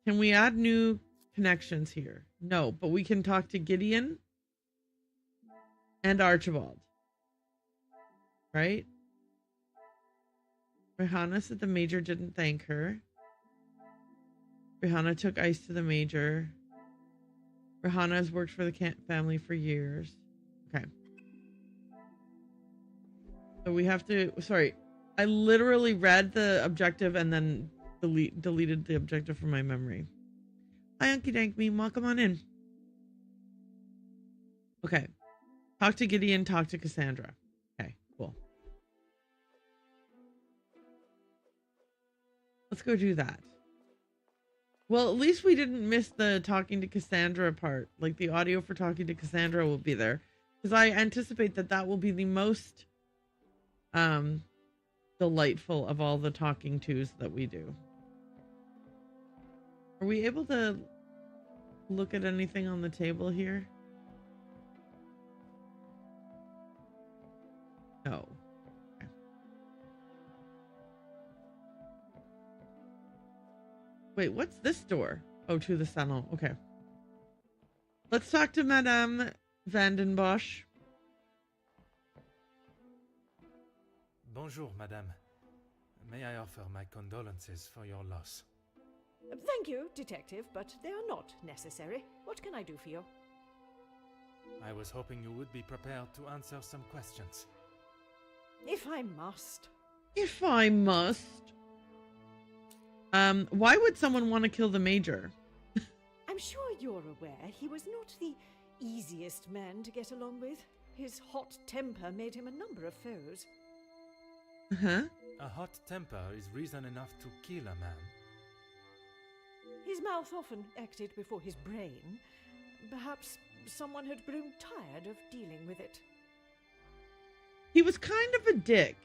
Can we add new connections here? No, but we can talk to Gideon and Archibald. Right? Rihanna said the major didn't thank her. Rihanna took ice to the major. Rihanna has worked for the family for years. Okay. So we have to... Sorry. I literally read the objective and then deleted the objective from my memory. Hi, Unky Dank Meme. Come on in. Okay. Talk to Gideon. Talk to Cassandra. Okay, cool. Let's go do that. Well, at least we didn't miss the talking to Cassandra part. Like, the audio for talking to Cassandra will be there. Because I anticipate that that will be the most delightful of all the talking tos that we do. Are we able to look at anything on the table here? No. Okay. Wait, what's this door? Oh, to the salon. Okay. Let's talk to Madame Vandenbosch. Bonjour, madame. May I offer my condolences for your loss? Thank you, Detective, but they are not necessary. What can I do for you? I was hoping you would be prepared to answer some questions. If I must. If I must. Why would someone want to kill the Major? I'm sure you're aware he was not the easiest man to get along with. His hot temper made him a number of foes. Huh? A hot temper is reason enough to kill a man. His mouth often acted before his brain. Perhaps someone had grown tired of dealing with it. He was kind of a dick.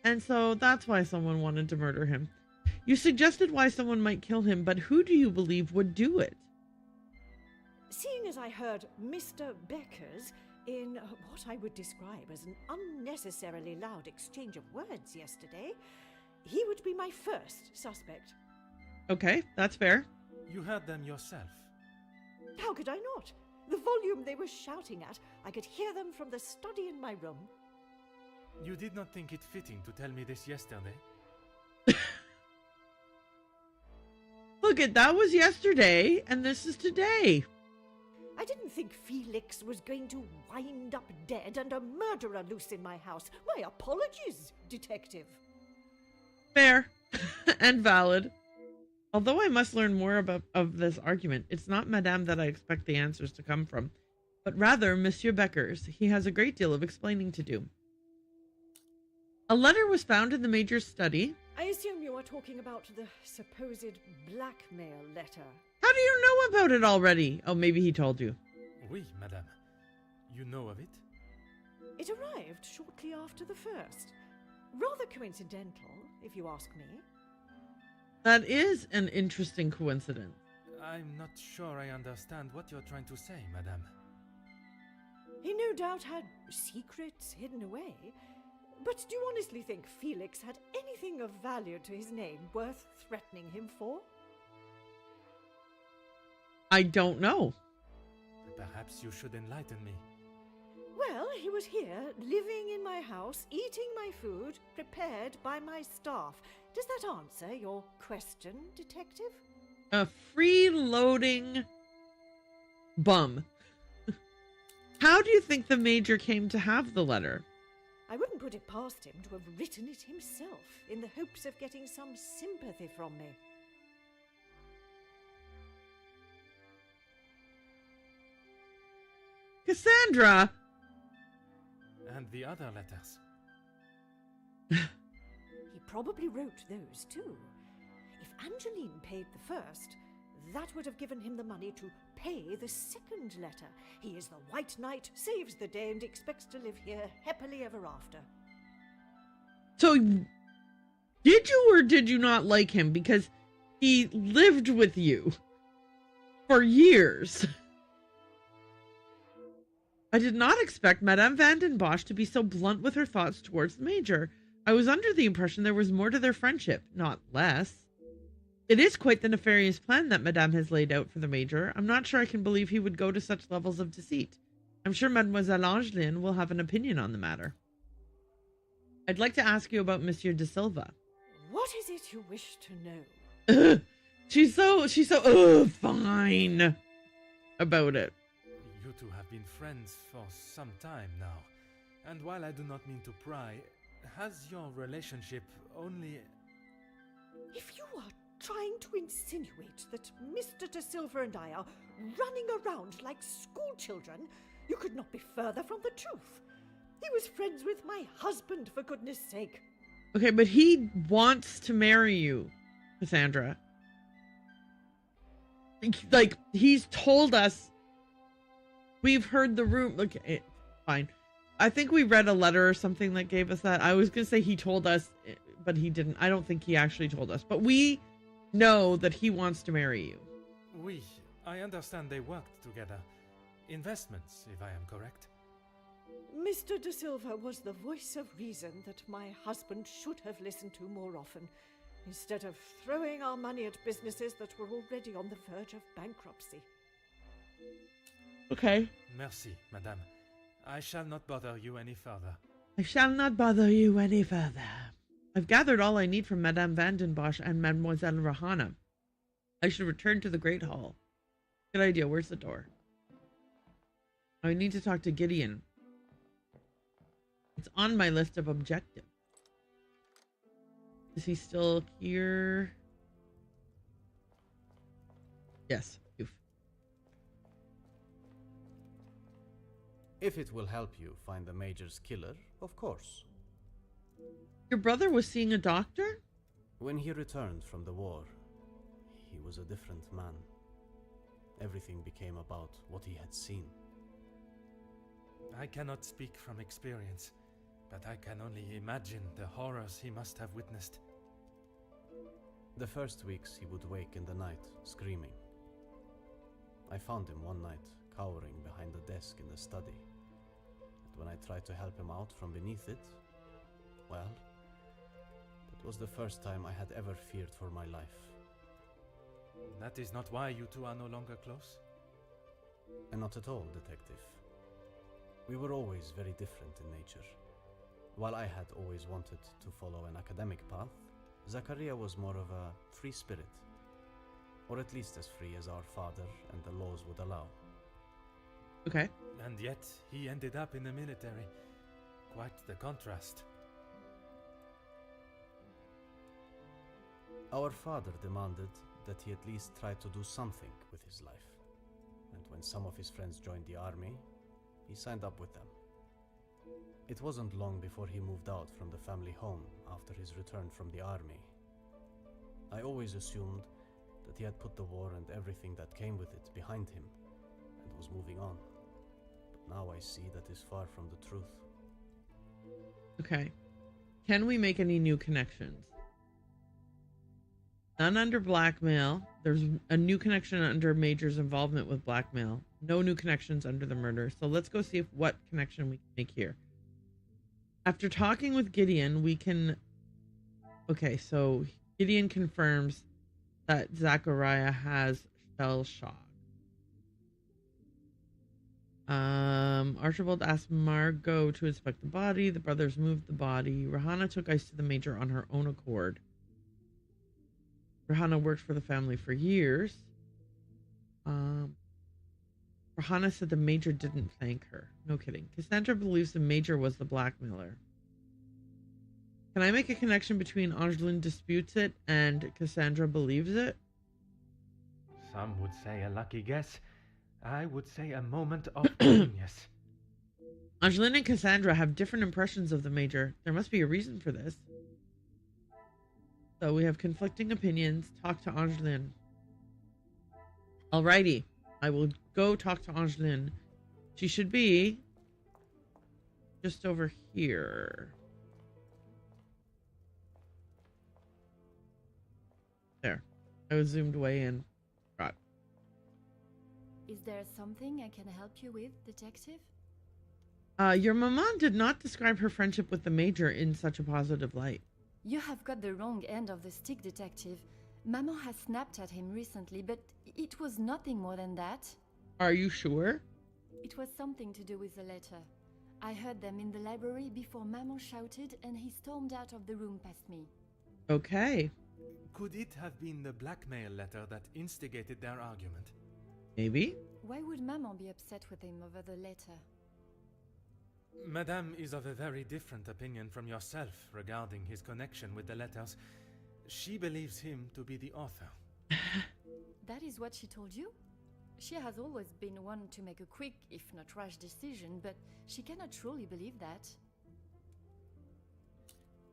And so that's why someone wanted to murder him. You suggested why someone might kill him, but who do you believe would do it? Seeing as I heard Mr. Becker's in what I would describe as an unnecessarily loud exchange of words yesterday, he would be my first suspect. Okay, that's fair. You heard them yourself. How could I not? The volume they were shouting at, I could hear them from the study in my room. You did not think it fitting to tell me this yesterday? Look, that was yesterday, and this is today. I didn't think Felix was going to wind up dead and a murderer loose in my house. My apologies, Detective. Fair and valid. Although I must learn more of this argument, it's not Madame that I expect the answers to come from, but rather Monsieur Becker's. He has a great deal of explaining to do. A letter was found in the Major's study. I assume you are talking about the supposed blackmail letter. How do you know about it already? Oh, maybe he told you. Oui, madame. You know of it? It arrived shortly after the first. Rather coincidental, if you ask me. That is an interesting coincidence. I'm not sure I understand what you're trying to say, madame. He no doubt had secrets hidden away. But do you honestly think Felix had anything of value to his name worth threatening him for? I don't know. Perhaps you should enlighten me. Well, he was here, living in my house, eating my food, prepared by my staff. Does that answer your question, Detective? A freeloading bum. How do you think the Major came to have the letter? I wouldn't put it past him to have written it himself, in the hopes of getting some sympathy from me. Cassandra! And the other letters? He probably wrote those too. If Angeline paid the first, that would have given him the money to pay the second letter. He is the White Knight, saves the day, and expects to live here happily ever after. So, did you or did you not like him? Because he lived with you for years. I did not expect Madame Vandenbosch to be so blunt with her thoughts towards the Major. I was under the impression there was more to their friendship, not less. It is quite the nefarious plan that Madame has laid out for the Major. I'm not sure I can believe he would go to such levels of deceit. I'm sure Mademoiselle Angeline will have an opinion on the matter. I'd like to ask you about Monsieur de Silva. What is it you wish to know? She's so, fine. about it. You two have been friends for some time now, and while I do not mean to pry, has your relationship only... If you are trying to insinuate that Mr. De Silva and I are running around like schoolchildren, you could not be further from the truth. He was friends with my husband, for goodness sake. Okay, but he wants to marry you, Cassandra. Like, he's told us. We've heard the room. Look, fine. I think we read a letter or something that gave us that. I was going to say he told us, but he didn't. I don't think he actually told us. But we know that he wants to marry you. Oui, I understand they worked together. Investments, if I am correct. Mr. De Silva was the voice of reason that my husband should have listened to more often, instead of throwing our money at businesses that were already on the verge of bankruptcy. Okay. Merci, madame. I shall not bother you any further. I shall not bother you any further. I've gathered all I need from Madame Vandenbosch and Mademoiselle Rahana. I should return to the Great Hall. Good idea. Where's the door? I need to talk to Gideon. It's on my list of objectives. Is he still here? Yes. Oof. If it will help you find the Major's killer, of course. Your brother was seeing a doctor? When he returned from the war, he was a different man. Everything became about what he had seen. I cannot speak from experience, but I can only imagine the horrors he must have witnessed. The first weeks he would wake in the night, screaming. I found him one night, cowering behind the desk in the study. And when I tried to help him out from beneath it, well, that was the first time I had ever feared for my life. That is not why you two are no longer close? And not at all, Detective. We were always very different in nature. While I had always wanted to follow an academic path, Zachariah was more of a free spirit. Or at least as free as our father and the laws would allow. Okay. And yet, he ended up in the military. Quite the contrast. Our father demanded that he at least try to do something with his life. And when some of his friends joined the army, he signed up with them. It wasn't long before he moved out from the family home after his return from the army. I always assumed that he had put the war and everything that came with it behind him and was moving on. But now I see that is far from the truth. Okay. Can we make any new connections? None under blackmail. There's a new connection under Major's involvement with blackmail. No new connections under the murder. So let's go see what connection we can make here. After talking with Gideon, we can... Okay, so Gideon confirms that Zachariah has shell shock. Archibald asked Margot to inspect the body. The brothers moved the body. Rahana took ice to the Major on her own accord. Rahana worked for the family for years. Rahana said the Major didn't thank her. No kidding. Cassandra believes the Major was the blackmailer. Can I make a connection between Angeline disputes it and Cassandra believes it? Some would say a lucky guess. I would say a moment of genius. Angeline and Cassandra have different impressions of the Major. There must be a reason for this. So we have conflicting opinions. Talk to Angeline. Alrighty. I will go talk to Angeline. She should be just over here. There. I was zoomed way in. Right. Is there something I can help you with, Detective? Your maman did not describe her friendship with the Major in such a positive light. You have got the wrong end of the stick, Detective. Maman has snapped at him recently, but it was nothing more than that. Are you sure? It was something to do with the letter. I heard them in the library before Maman shouted and he stormed out of the room past me. Okay. Could it have been the blackmail letter that instigated their argument? Maybe. Why would Maman be upset with him over the letter? Madame is of a very different opinion from yourself regarding his connection with the letters. She believes him to be the author. That is what she told you? She has always been one to make a quick, if not rash decision, but she cannot truly believe that.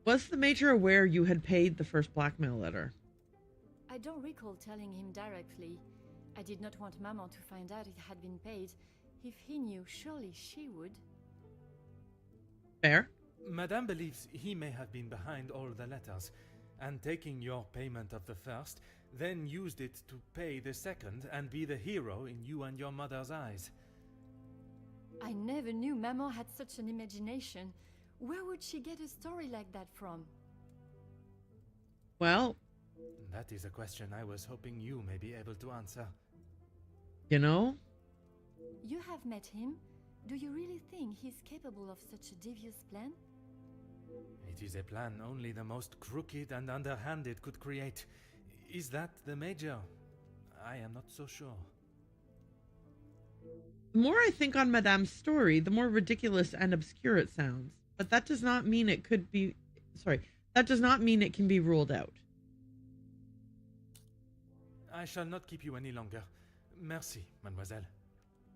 Was the Major aware you had paid the first blackmail letter? I don't recall telling him directly. I did not want Maman to find out it had been paid. If he knew, surely she would. Fair. Madame believes he may have been behind all the letters, and taking your payment of the first, then used it to pay the second and be the hero in you and your mother's eyes. I never knew Maman had such an imagination. Where would she get a story like that from? Well, That is a question I was hoping you may be able to answer. you know, You have met him. Do you really think he's capable of such a devious plan? It is a plan only the most crooked and underhanded could create. Is that the Major? I am not so sure. the more I think on Madame's story, the more ridiculous and obscure it sounds. But that does not mean it could be... Sorry. That does not mean it can be ruled out. I shall not keep you any longer. Merci, mademoiselle.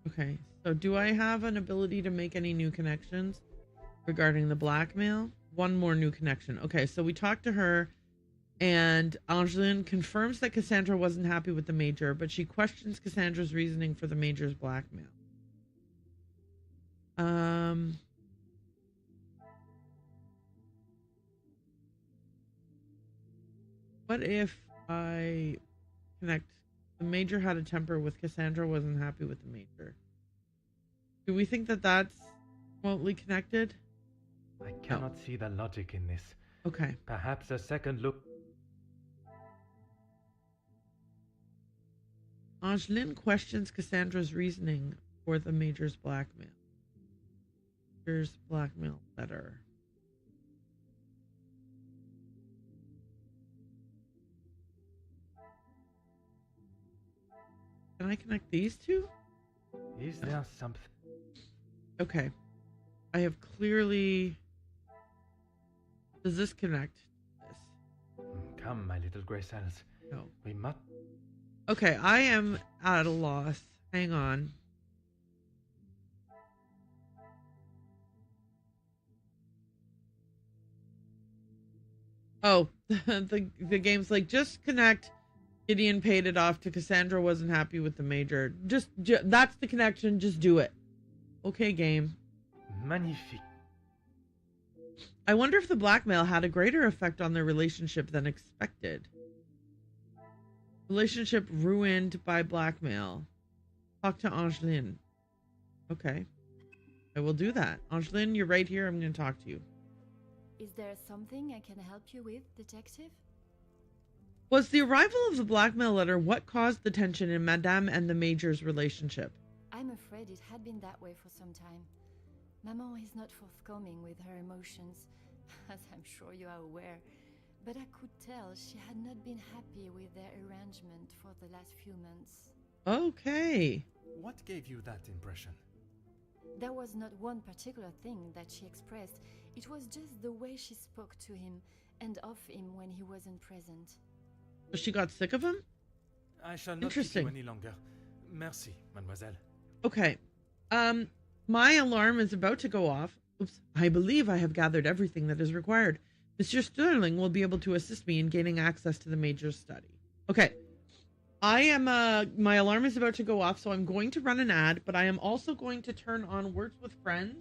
Okay, so do I have an ability to make any new connections regarding the blackmail? One more new connection. Okay, so we talked to her, and Angeline confirms that Cassandra wasn't happy with the Major, but she questions Cassandra's reasoning for the Major's blackmail. What if I connect? The Major had a temper with Cassandra, wasn't happy with the Major. Do we think that that's remotely connected? I cannot see the logic in this. Okay. Perhaps a second look... Angeline questions Cassandra's reasoning for the Major's blackmail. Major's blackmail letter. Can I connect these two? Is there something... Okay. I have clearly... Does this connect this? Come, my little grey cells. No. We must... Okay, I am at a loss. Hang on. Oh, the game's like, just connect. Gideon paid it off to Cassandra, wasn't happy with the Major. That's the connection, just do it. Okay, game. Magnifique. I wonder if the blackmail had a greater effect on their relationship than expected. Relationship ruined by blackmail. Talk to Angeline. Okay. I will do that. Angeline, you're right here. I'm going to talk to you. Is there something I can help you with, detective? Was the arrival of the blackmail letter what caused the tension in Madame and the Major's relationship? I'm afraid it had been that way for some time. Maman is not forthcoming with her emotions, as I'm sure you are aware, but I could tell she had not been happy with their arrangement for the last few months. Okay. What gave you that impression? There was not one particular thing that she expressed. It was just the way she spoke to him and of him when he wasn't present. So she got sick of him? I shall not keep you any longer. Merci, mademoiselle. Okay. My alarm is about to go off. Oops. I believe I have gathered everything that is required. Monsieur Sterling will be able to assist me in gaining access to the Major's study. Okay. I am, my alarm is about to go off, so I'm going to run an ad, but I am also going to turn on Words with Friends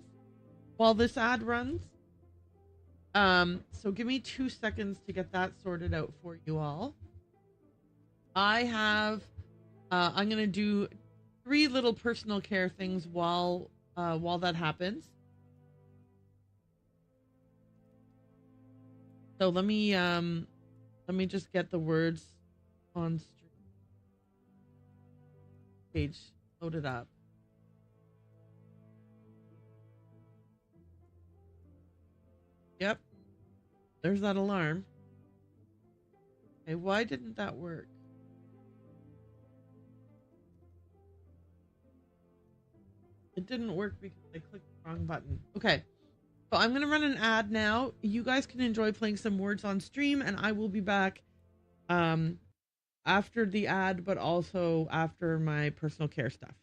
while this ad runs. So give me 2 seconds to get that sorted out for you all. I have, I'm going to do 3 little personal care things while that happens. So let me just get the words on stream page loaded up. Yep. There's that alarm. Okay, why didn't that work? It didn't work because I clicked the wrong button. Okay. So I'm going to run an ad now. You guys can enjoy playing some words on stream, and I will be back um, after the ad, but also after my personal care stuff.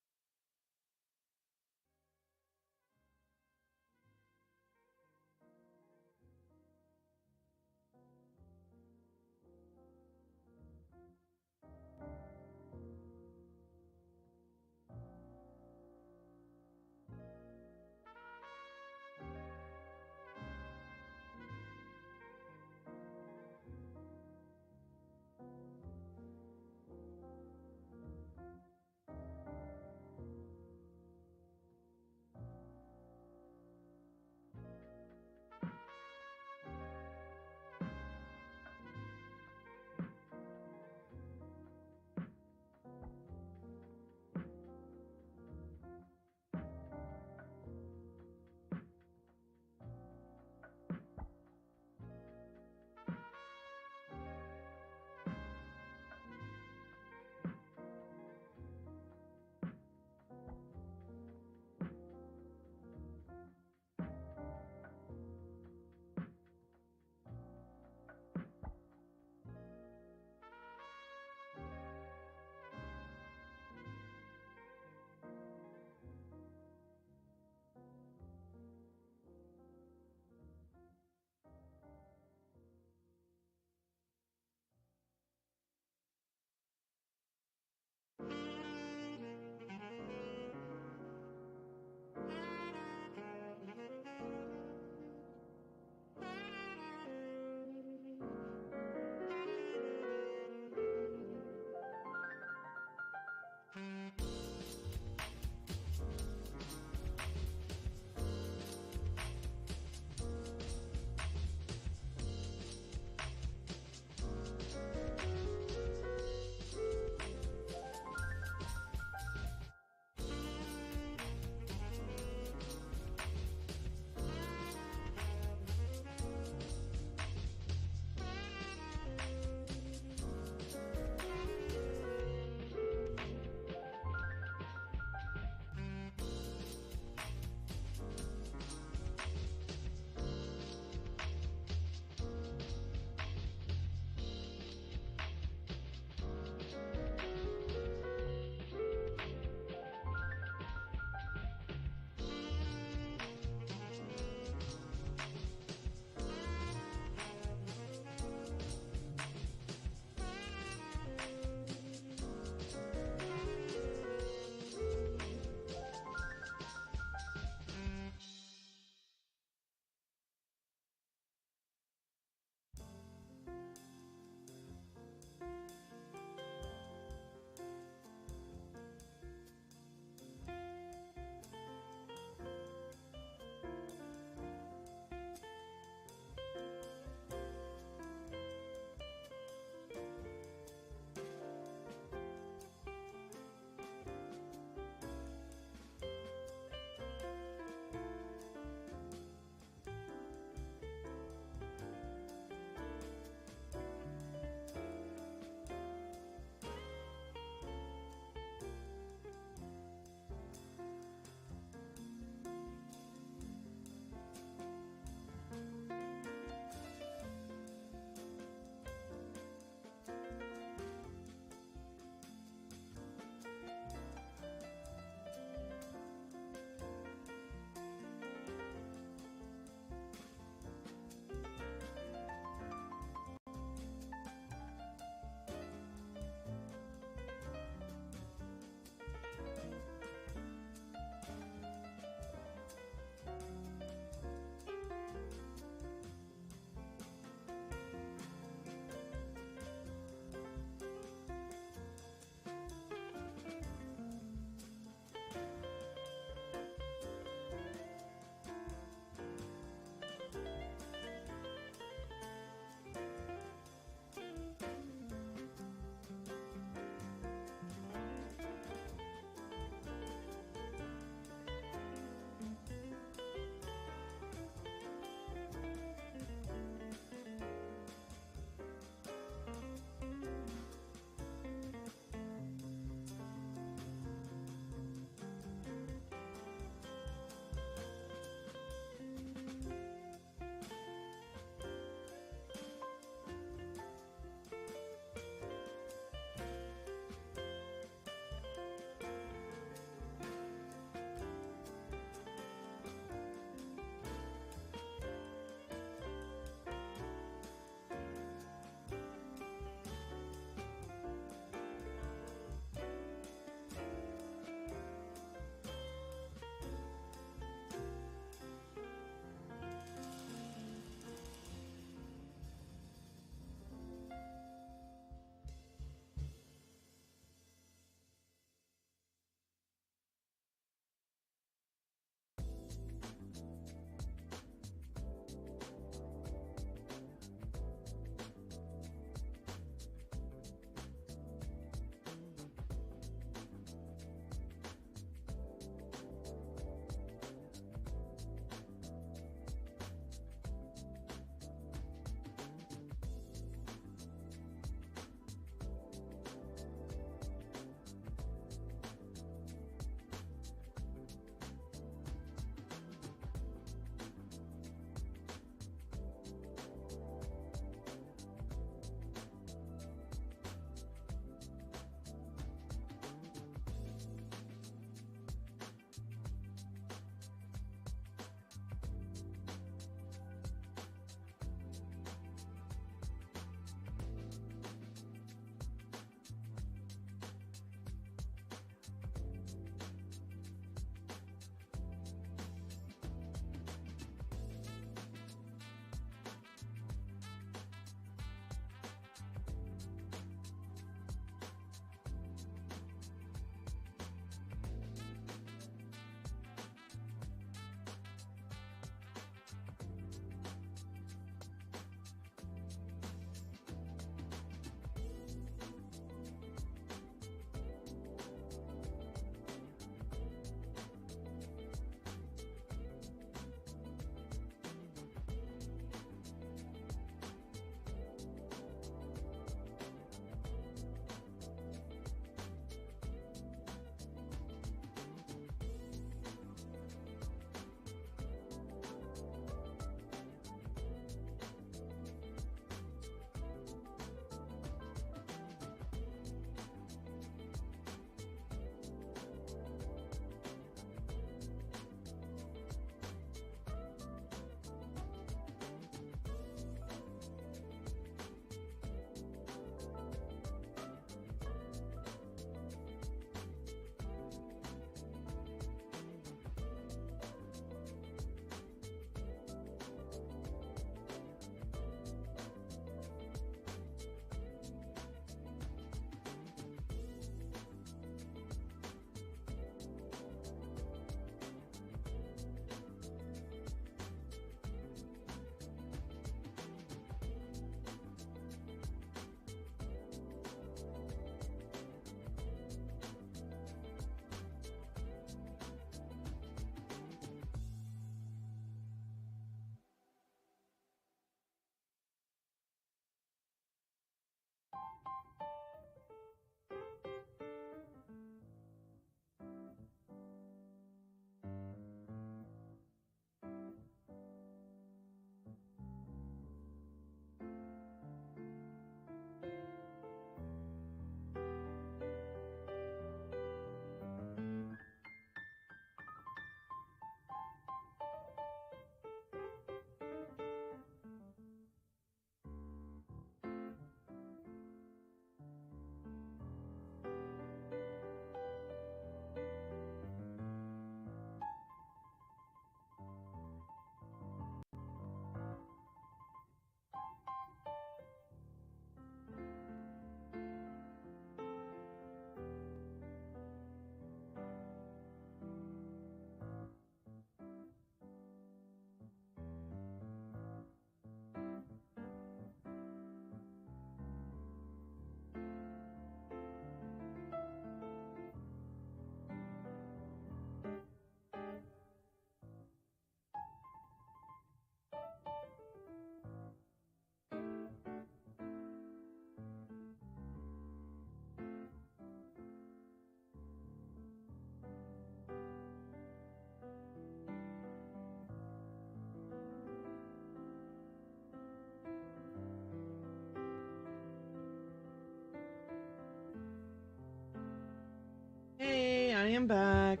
am back.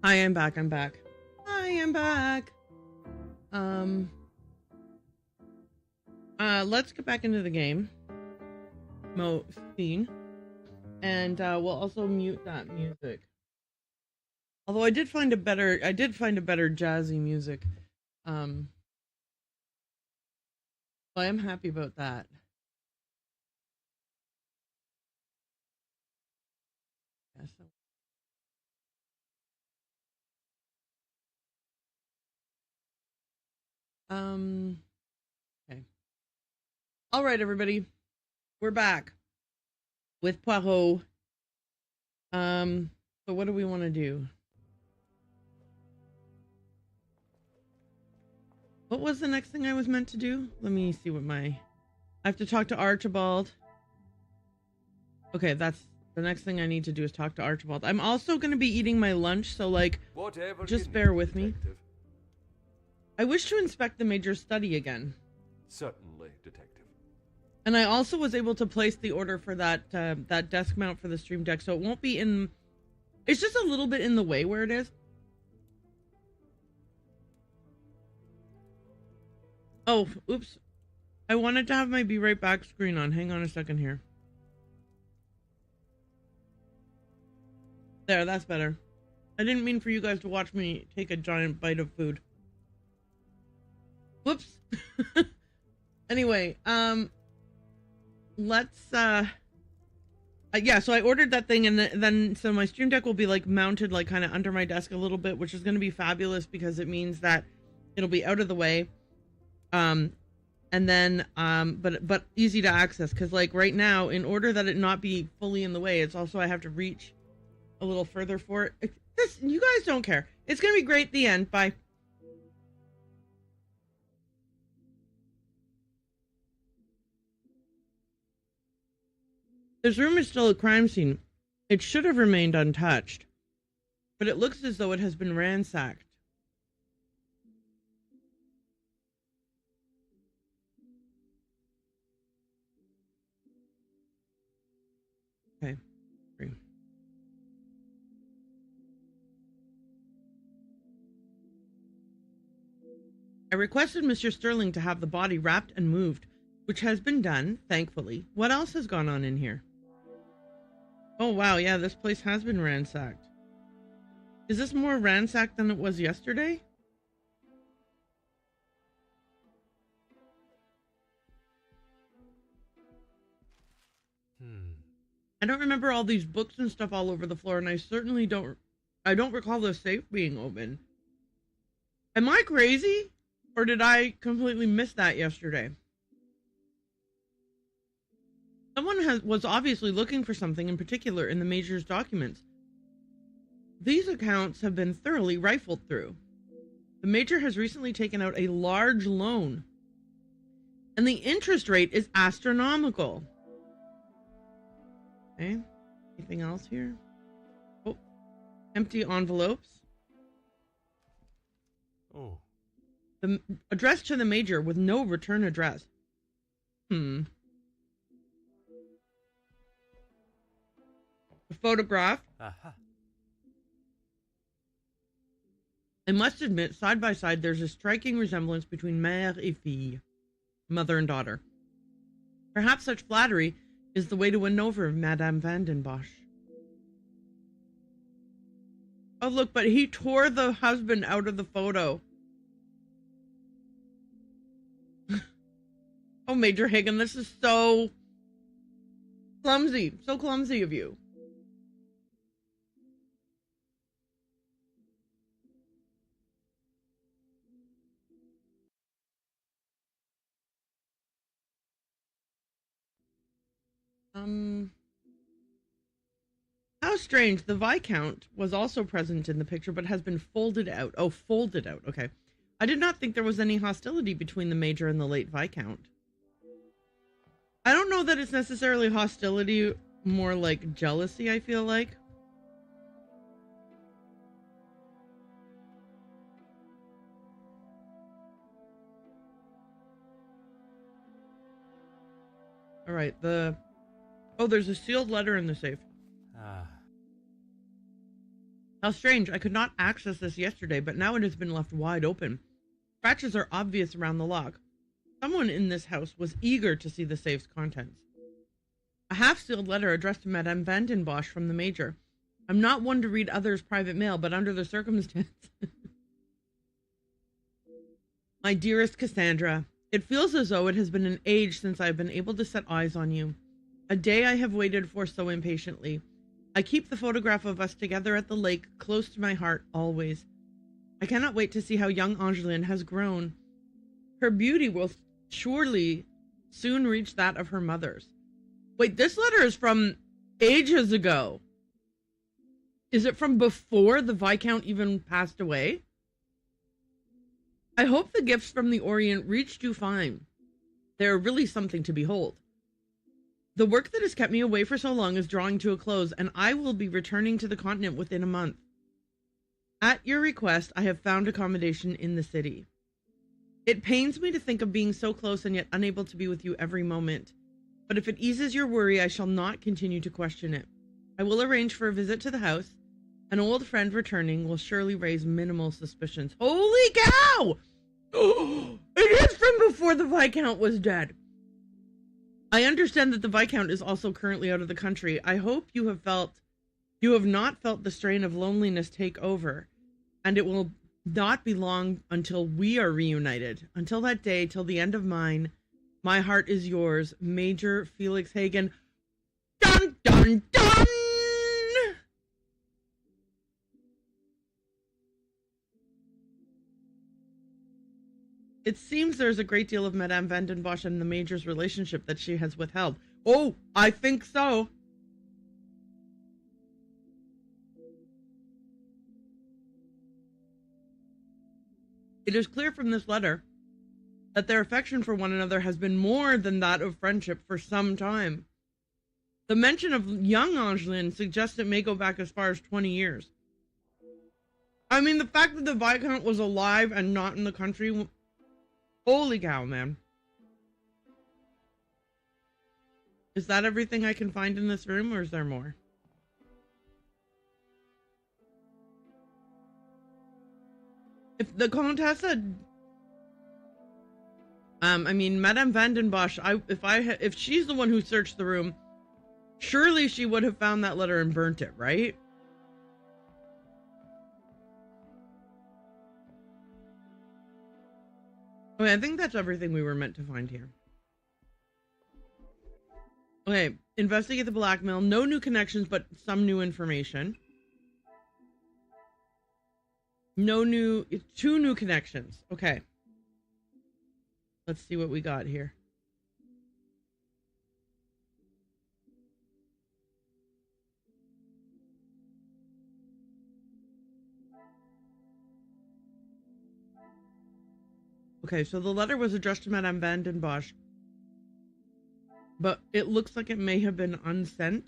I am back. I'm back. I am back. Let's get back into the game. Scene. And we'll also mute that music. Although I did find a better jazzy music. So I am happy about that. Yeah, so. Okay. All right, everybody. We're back with Poirot. So what do we want to do? What was the next thing I was meant to do? Let me see what I have to talk to Archibald. Okay, that's the next thing I need to do is talk to Archibald. I'm also going to be eating my lunch, so like, Whatever just you bear need, with me. detective. I wish to inspect the Major's study again. Certainly, detective. And I also was able to place the order for that desk mount for the stream deck, so it won't be in... It's just a little bit in the way where it is. Oh, oops. I wanted to have my Be Right Back screen on. Hang on a second here. There, that's better. I didn't mean for you guys to watch me take a giant bite of food. Whoops. Anyway, let's yeah, so I ordered that thing, and then so my stream deck will be like mounted like kind of under my desk a little bit, which is going to be fabulous because it means that it'll be out of the way, and then but easy to access, because like right now, in order that it not be fully in the way, it's also I have to reach a little further for it. This, you guys don't care. It's gonna be great. The end. Bye. This room is still a crime scene. It should have remained untouched, but it looks as though it has been ransacked. Okay. I requested Mr. Sterling to have the body wrapped and moved, which has been done, thankfully. What else has gone on in here? Oh, wow, yeah, this place has been ransacked. Is this more ransacked than it was yesterday? I don't remember all these books and stuff all over the floor, and I certainly don't recall the safe being open. Am I crazy? Or did I completely miss that yesterday? Someone was obviously looking for something in particular in the Major's documents. These accounts have been thoroughly rifled through. The Major has recently taken out a large loan, and the interest rate is astronomical. Okay, anything else here? Oh, empty envelopes. Oh. The address to the Major with no return address. A photograph. Aha. I must admit, side by side, there's a striking resemblance between mère et fille, mother and daughter. Perhaps such flattery is the way to win over Madame Van den Bosch. Oh, look, but he tore the husband out of the photo. Oh, Major Hagen, this is so clumsy. So clumsy of you. How strange. The Viscount was also present in the picture, but has been folded out. Oh, folded out. Okay. I did not think there was any hostility between the Major and the late Viscount. I don't know that it's necessarily hostility, more like jealousy, I feel like. All right, oh, there's a sealed letter in the safe. Ah. How strange. I could not access this yesterday, but now it has been left wide open. Scratches are obvious around the lock. Someone in this house was eager to see the safe's contents. A half-sealed letter addressed to Madame Van den Bosch from the Major. I'm not one to read others' private mail, but under the circumstances... My dearest Cassandra, it feels as though it has been an age since I have been able to set eyes on you. A day I have waited for so impatiently. I keep the photograph of us together at the lake close to my heart always. I cannot wait to see how young Angeline has grown. Her beauty will surely soon reach that of her mother's. Wait, this letter is from ages ago. Is it from before the Viscount even passed away? I hope the gifts from the Orient reached you fine. They are really something to behold. The work that has kept me away for so long is drawing to a close, and I will be returning to the continent within a month. At your request, I have found accommodation in the city. It pains me to think of being so close and yet unable to be with you every moment. But if it eases your worry, I shall not continue to question it. I will arrange for a visit to the house. An old friend returning will surely raise minimal suspicions. Holy cow! It is from before the Viscount was dead. I understand that the Viscount is also currently out of the country. I hope you have not felt the strain of loneliness take over, and it will not be long until we are reunited. Until that day, till the end of mine, my heart is yours, Major Felix Hagen. Dun, dun, dun! It seems there's a great deal of Madame Van den Bosch and the Major's relationship that she has withheld. Oh, I think so. It is clear from this letter that their affection for one another has been more than that of friendship for some time. The mention of young Angeline suggests it may go back as far as 20 years. I mean, the fact that the Viscount was alive and not in the country... Holy cow, man. Is that everything I can find in this room, or is there more? If the Contessa... Madame Van den Bosch, if she's the one who searched the room, surely she would have found that letter and burnt it, right? Okay, I think that's everything we were meant to find here. Okay, investigate the blackmail. No new connections, but some new information. Two new connections. Okay. Let's see what we got here. Okay, so the letter was addressed to Madame Van den Bosch, but it looks like it may have been unsent.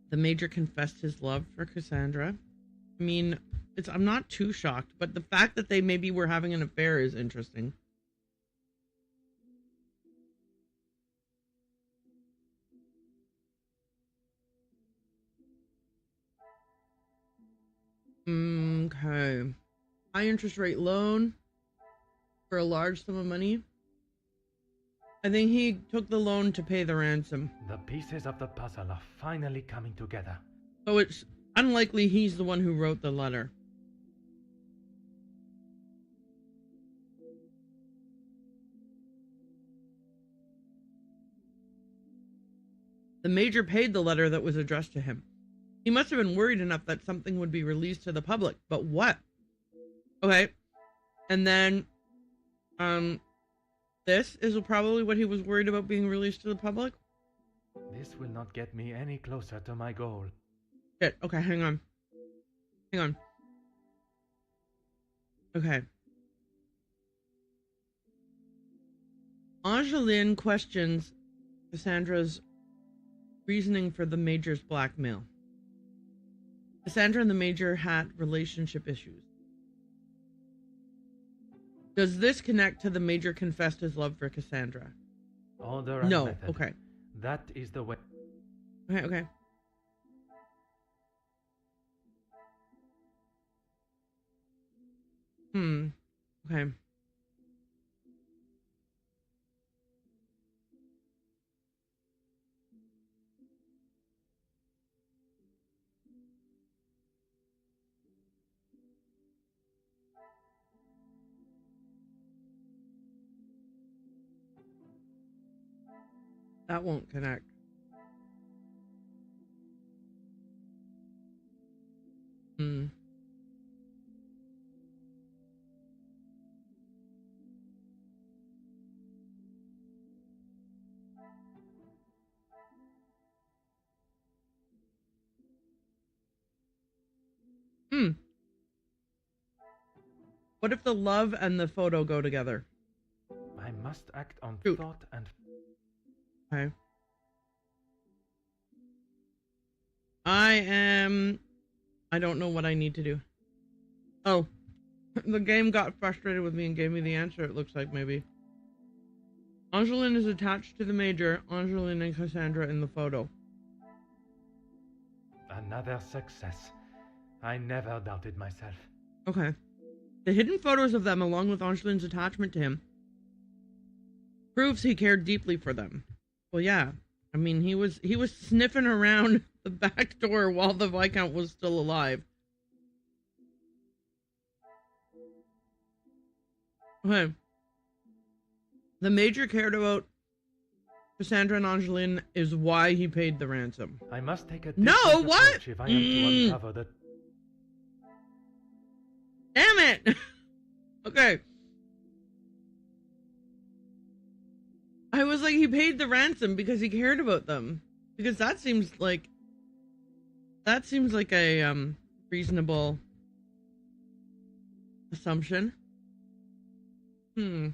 The Major confessed his love for Cassandra. I mean, I'm not too shocked, but the fact that they maybe were having an affair is interesting. Okay. High interest rate loan for a large sum of money. I think he took the loan to pay the ransom. The pieces of the puzzle are finally coming together. So it's unlikely he's the one who wrote the letter. The Major paid the letter that was addressed to him. He must have been worried enough that something would be released to the public. But what? Okay. And then, this is probably what he was worried about being released to the public. This will not get me any closer to my goal. Shit. Okay, hang on. Okay. Angeline questions Cassandra's reasoning for the Major's blackmail. Cassandra and the Major had relationship issues. Does this connect to the Major confessed his love for Cassandra? Order and no. method. Okay. That is the way. Okay. Okay. That won't connect. Hmm. Hmm. What if the love and the photo go together? I must act on Shoot. thought and... Okay. I don't know what I need to do. Oh. The game got frustrated with me and gave me the answer, it looks like, maybe. Angeline is attached to the Major, Angeline and Cassandra in the photo. Another success. I never doubted myself. Okay. The hidden photos of them, along with Angeline's attachment to him, proves he cared deeply for them. Well, yeah. I mean, he was sniffing around the back door while the Viscount was still alive. Okay. The Major cared about Cassandra and Angeline is why he paid the ransom. I must take a No, different what? approach if I am to uncover the... Damn it! Okay. I was like, he paid the ransom because he cared about them. Because that seems like a reasonable assumption. Hmm.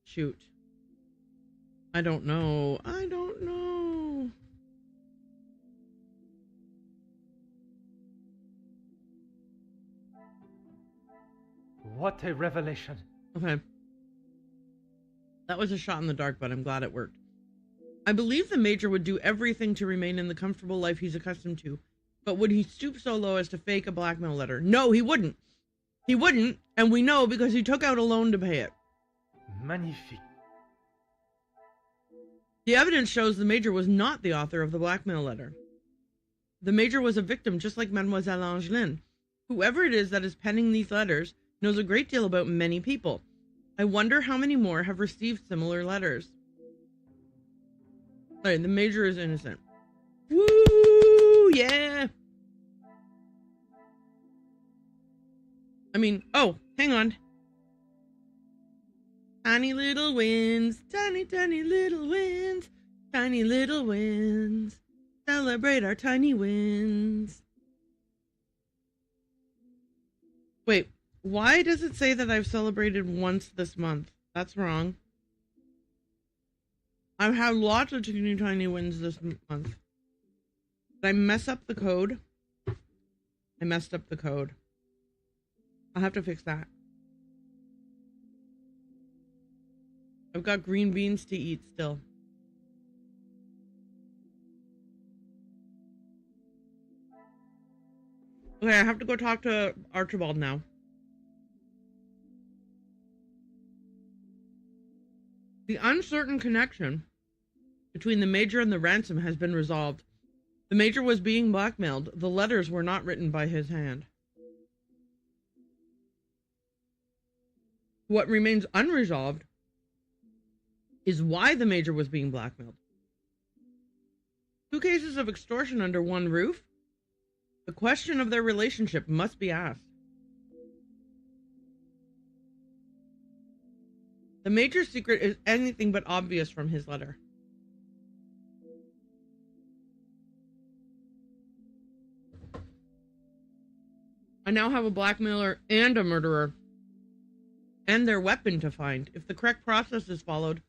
Shoot. I don't know. What a revelation. Okay. That was a shot in the dark, but I'm glad it worked. I believe the Major would do everything to remain in the comfortable life he's accustomed to, but would he stoop so low as to fake a blackmail letter? No, he wouldn't. He wouldn't, and we know because he took out a loan to pay it. Magnifique. The evidence shows the Major was not the author of the blackmail letter. The Major was a victim just like Mademoiselle Angeline. Whoever it is that is penning these letters knows a great deal about many people. I wonder how many more have received similar letters. Sorry, the Major is innocent. Woo! Yeah! I mean, oh, hang on. Tiny little wins, tiny, tiny little wins, tiny little wins. Celebrate our tiny wins. Wait, why does it say that I've celebrated once this month? That's wrong. I've had lots of teeny tiny wins this month. Did I mess up the code? I messed up the code. I'll have to fix that. I've got green beans to eat still. Okay, I have to go talk to Archibald now. The uncertain connection between the Major and the ransom has been resolved. The Major was being blackmailed. The letters were not written by his hand. What remains unresolved is why the Major was being blackmailed. 2 cases of extortion under one roof? The question of their relationship must be asked. The Major's secret is anything but obvious from his letter. I now have a blackmailer and a murderer, and their weapon to find. If the correct process is followed,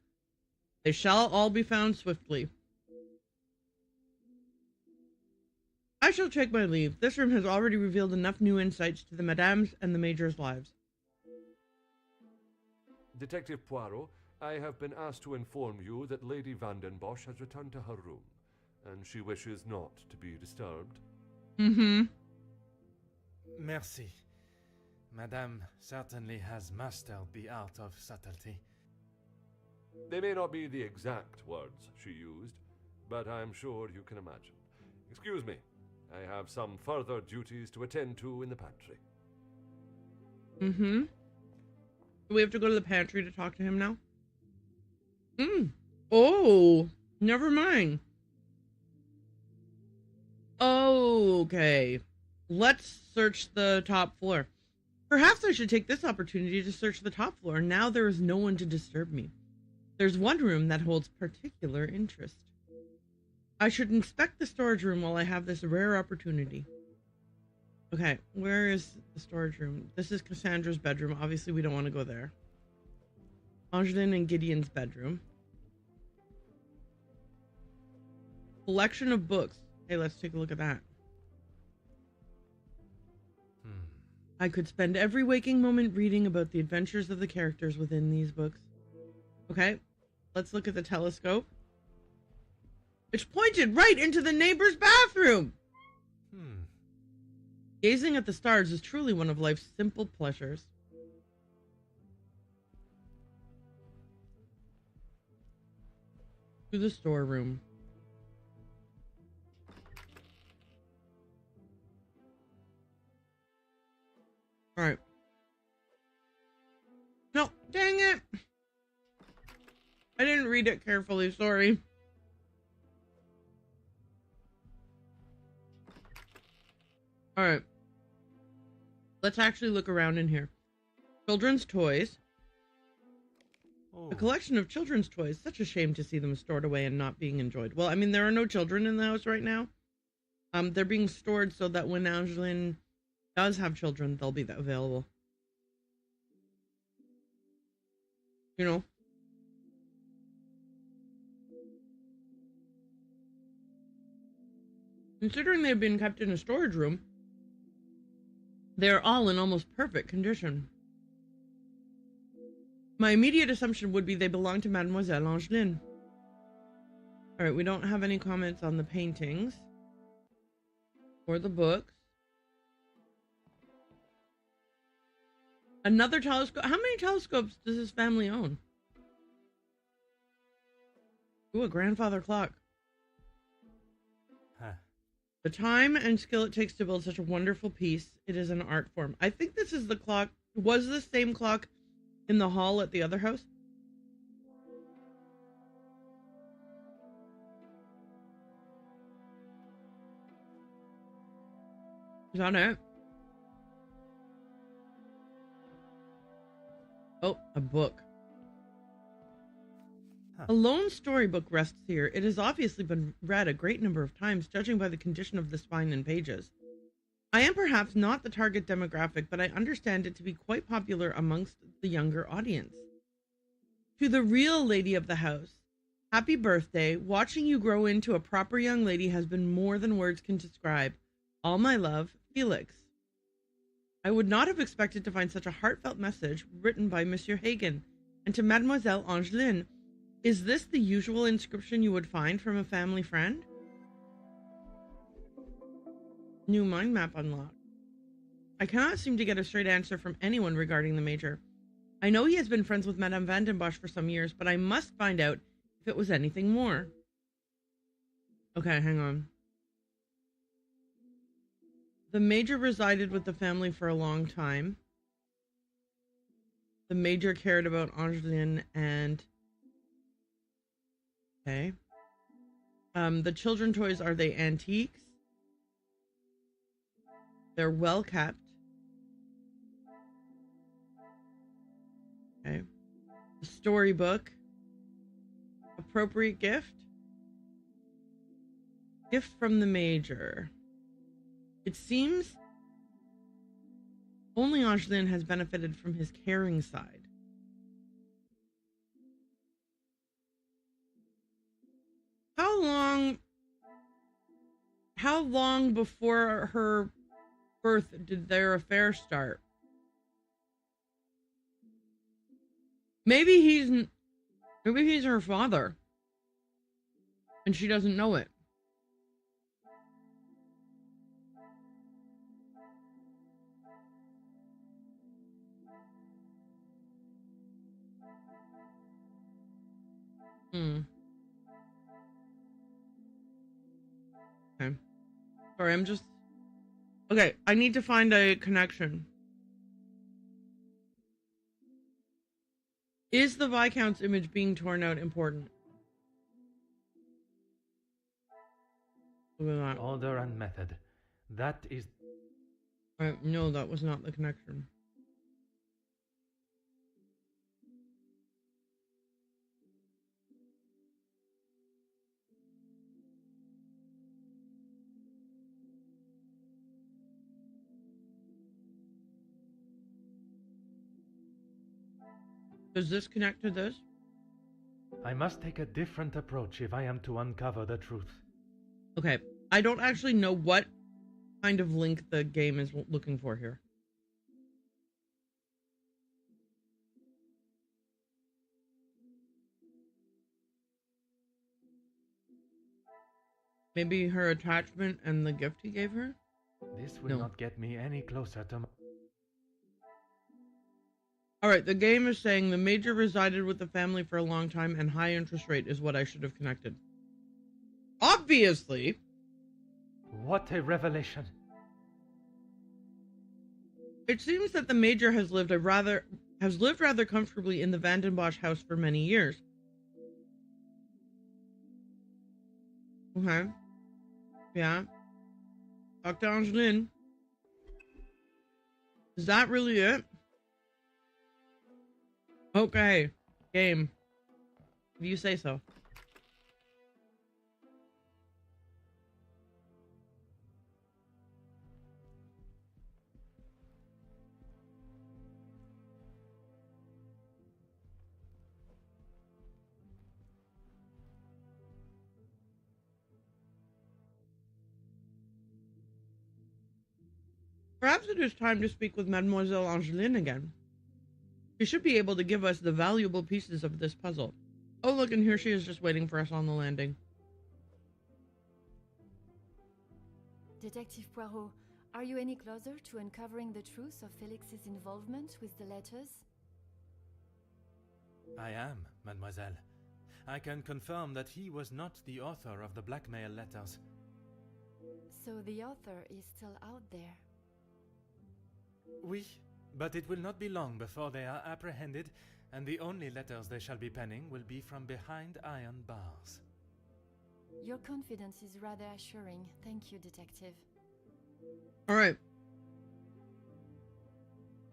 they shall all be found swiftly. I shall take my leave. This room has already revealed enough new insights to the Madame's and the Major's lives. Detective Poirot, I have been asked to inform you that Lady Vandenbosch has returned to her room, and she wishes not to be disturbed. Mm-hmm. Merci. Madame certainly has mastered the art of subtlety. They may not be the exact words she used, but I'm sure you can imagine. Excuse me, I have some further duties to attend to in the pantry. Mm-hmm. Do we have to go to the pantry to talk to him now? Oh, never mind. Okay. Let's search the top floor. Perhaps I should take this opportunity to search the top floor. Now there is no one to disturb me. There's one room that holds particular interest. I should inspect the storage room while I have this rare opportunity. Okay, where is the storage room? This is Cassandra's bedroom. Obviously, we don't want to go there. Angeline and Gideon's bedroom. Collection of books. Hey, let's take a look at that. I could spend every waking moment reading about the adventures of the characters within these books. Okay, let's look at the telescope. It's pointed right into the neighbor's bathroom! Gazing at the stars is truly one of life's simple pleasures. To the storeroom. Alright. No, dang it! I didn't read it carefully, sorry. Alright. Let's actually look around in here. Children's toys. A collection of children's toys. Such a shame to see them stored away and not being enjoyed. Well, I mean, there are no children in the house right now. They're being stored so that when Angeline does have children, they'll be available. You know? Considering they've been kept in a storage room, they're all in almost perfect condition. My immediate assumption would be they belong to Mademoiselle Angeline. Alright, we don't have any comments on the paintings. Or the books. Another telescope. How many telescopes does this family own? Ooh, a grandfather clock. Huh. The time and skill it takes to build such a wonderful piece. It is an art form. I think this is the clock. Was this same clock in the hall at the other house? Is that it? Oh, a book. Huh. A lone storybook rests here. It has obviously been read a great number of times, judging by the condition of the spine and pages. I am perhaps not the target demographic, but I understand it to be quite popular amongst the younger audience. To the real lady of the house, happy birthday. Watching you grow into a proper young lady has been more than words can describe. All my love, Felix. I would not have expected to find such a heartfelt message written by Monsieur Hagen. And to Mademoiselle Angeline, is this the usual inscription you would find from a family friend? New mind map unlocked. I cannot seem to get a straight answer from anyone regarding the Major. I know he has been friends with Madame Vandenbosch for some years, but I must find out if it was anything more. Okay, hang on. The Major resided with the family for a long time. The Major cared about Angeline and... Okay. The children toys, are they antiques? They're well kept. Okay. A storybook. Appropriate gift. Gift from the Major. It seems only Angeline has benefited from his caring side. how long before her birth did their affair start? Maybe he's her father, and she doesn't know it. Okay. Sorry, I'm just... Okay, I need to find a connection. Is the Viscount's image being torn out important? Look at that. Order and method. That is... No, that was not the connection. Does this connect to this? I must take a different approach if I am to uncover the truth. Okay, I don't actually know what kind of link the game is looking for here. Maybe her attachment and the gift he gave her? This will not get me any closer to... Alright, the game is saying the major resided with the family for a long time and high interest rate is what I should have connected. Obviously! What a revelation! It seems that the major has lived rather comfortably in the Vandenbosch house for many years. Okay. Yeah. Talk to Angeline. Is that really it? Okay. Game. If you say so. Perhaps it is time to speak with Mademoiselle Angeline again. She should be able to give us the valuable pieces of this puzzle. Oh, look, and here she is just waiting for us on the landing. Detective Poirot, are you any closer to uncovering the truth of Felix's involvement with the letters? I am, mademoiselle. I can confirm that he was not the author of the blackmail letters. So the author is still out there? Oui, but it will not be long before they are apprehended, and the only letters they shall be penning will be from behind iron bars. Your confidence is rather assuring. Thank you, Detective. Alright.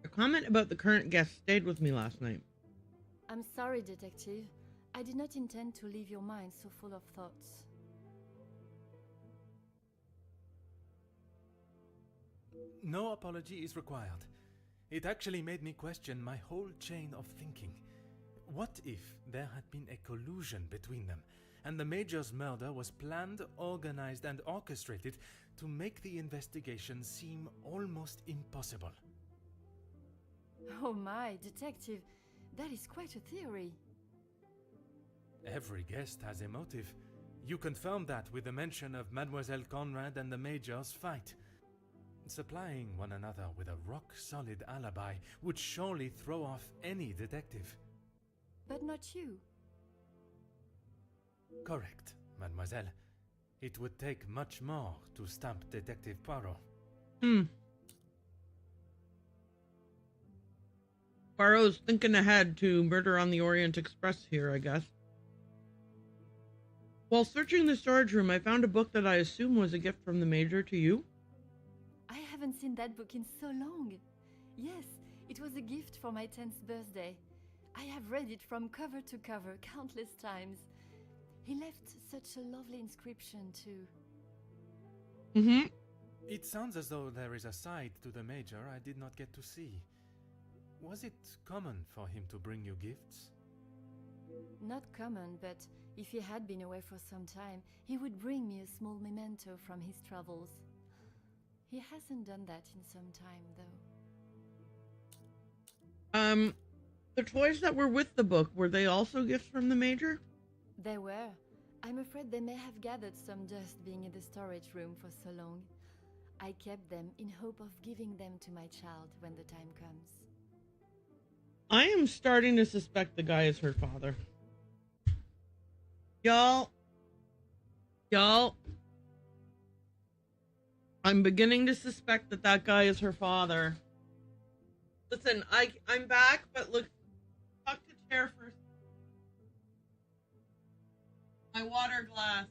Your comment about the current guest stayed with me last night. I'm sorry, Detective. I did not intend to leave your mind so full of thoughts. No apology is required. It actually made me question my whole chain of thinking. What if there had been a collusion between them, and the Major's murder was planned, organized, and orchestrated to make the investigation seem almost impossible? Oh my, Detective, that is quite a theory. Every guest has a motive. You confirmed that with the mention of Mademoiselle Conrad and the Major's fight. Supplying one another with a rock-solid alibi would surely throw off any detective. But not you. Correct, mademoiselle. It would take much more to stamp Detective Poirot. Poirot's thinking ahead to Murder on the Orient Express here, I guess. While searching the storage room, I found a book that I assume was a gift from the Major to you. I haven't seen that book in so long. Yes, it was a gift for my 10th birthday. I have read it from cover to cover countless times. He left such a lovely inscription too. It sounds as though there is a side to the Major I did not get to see. Was it common for him to bring you gifts? Not common, but If he had been away for some time, he would bring me a small memento from his travels. He hasn't done that in some time, though. The toys that were with the book, were they also gifts from the Major? They were. I'm afraid they may have gathered some dust being in the storage room for so long. I kept them in hope of giving them to my child when the time comes. I am starting to suspect the guy is her father. Y'all, I'm beginning to suspect that guy is her father. Listen, I'm back, but look, talk to chair first. My water glass.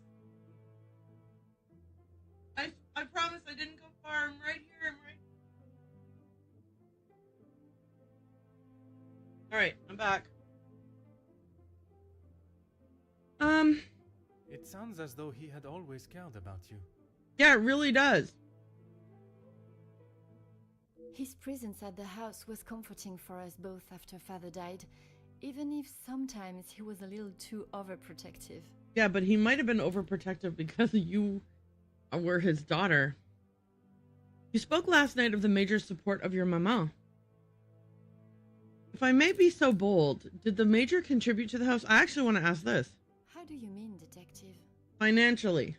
I promise I didn't go far. I'm right here. All right, I'm back. It sounds as though he had always cared about you. Yeah, it really does. His presence at the house was comforting for us both after Father died, even if sometimes he was a little too overprotective. Yeah, but he might have been overprotective because you were his daughter. You spoke last night of the Major's support of your mama. If I may be so bold, did the Major contribute to the house? I actually want to ask this. How do you mean, detective? Financially.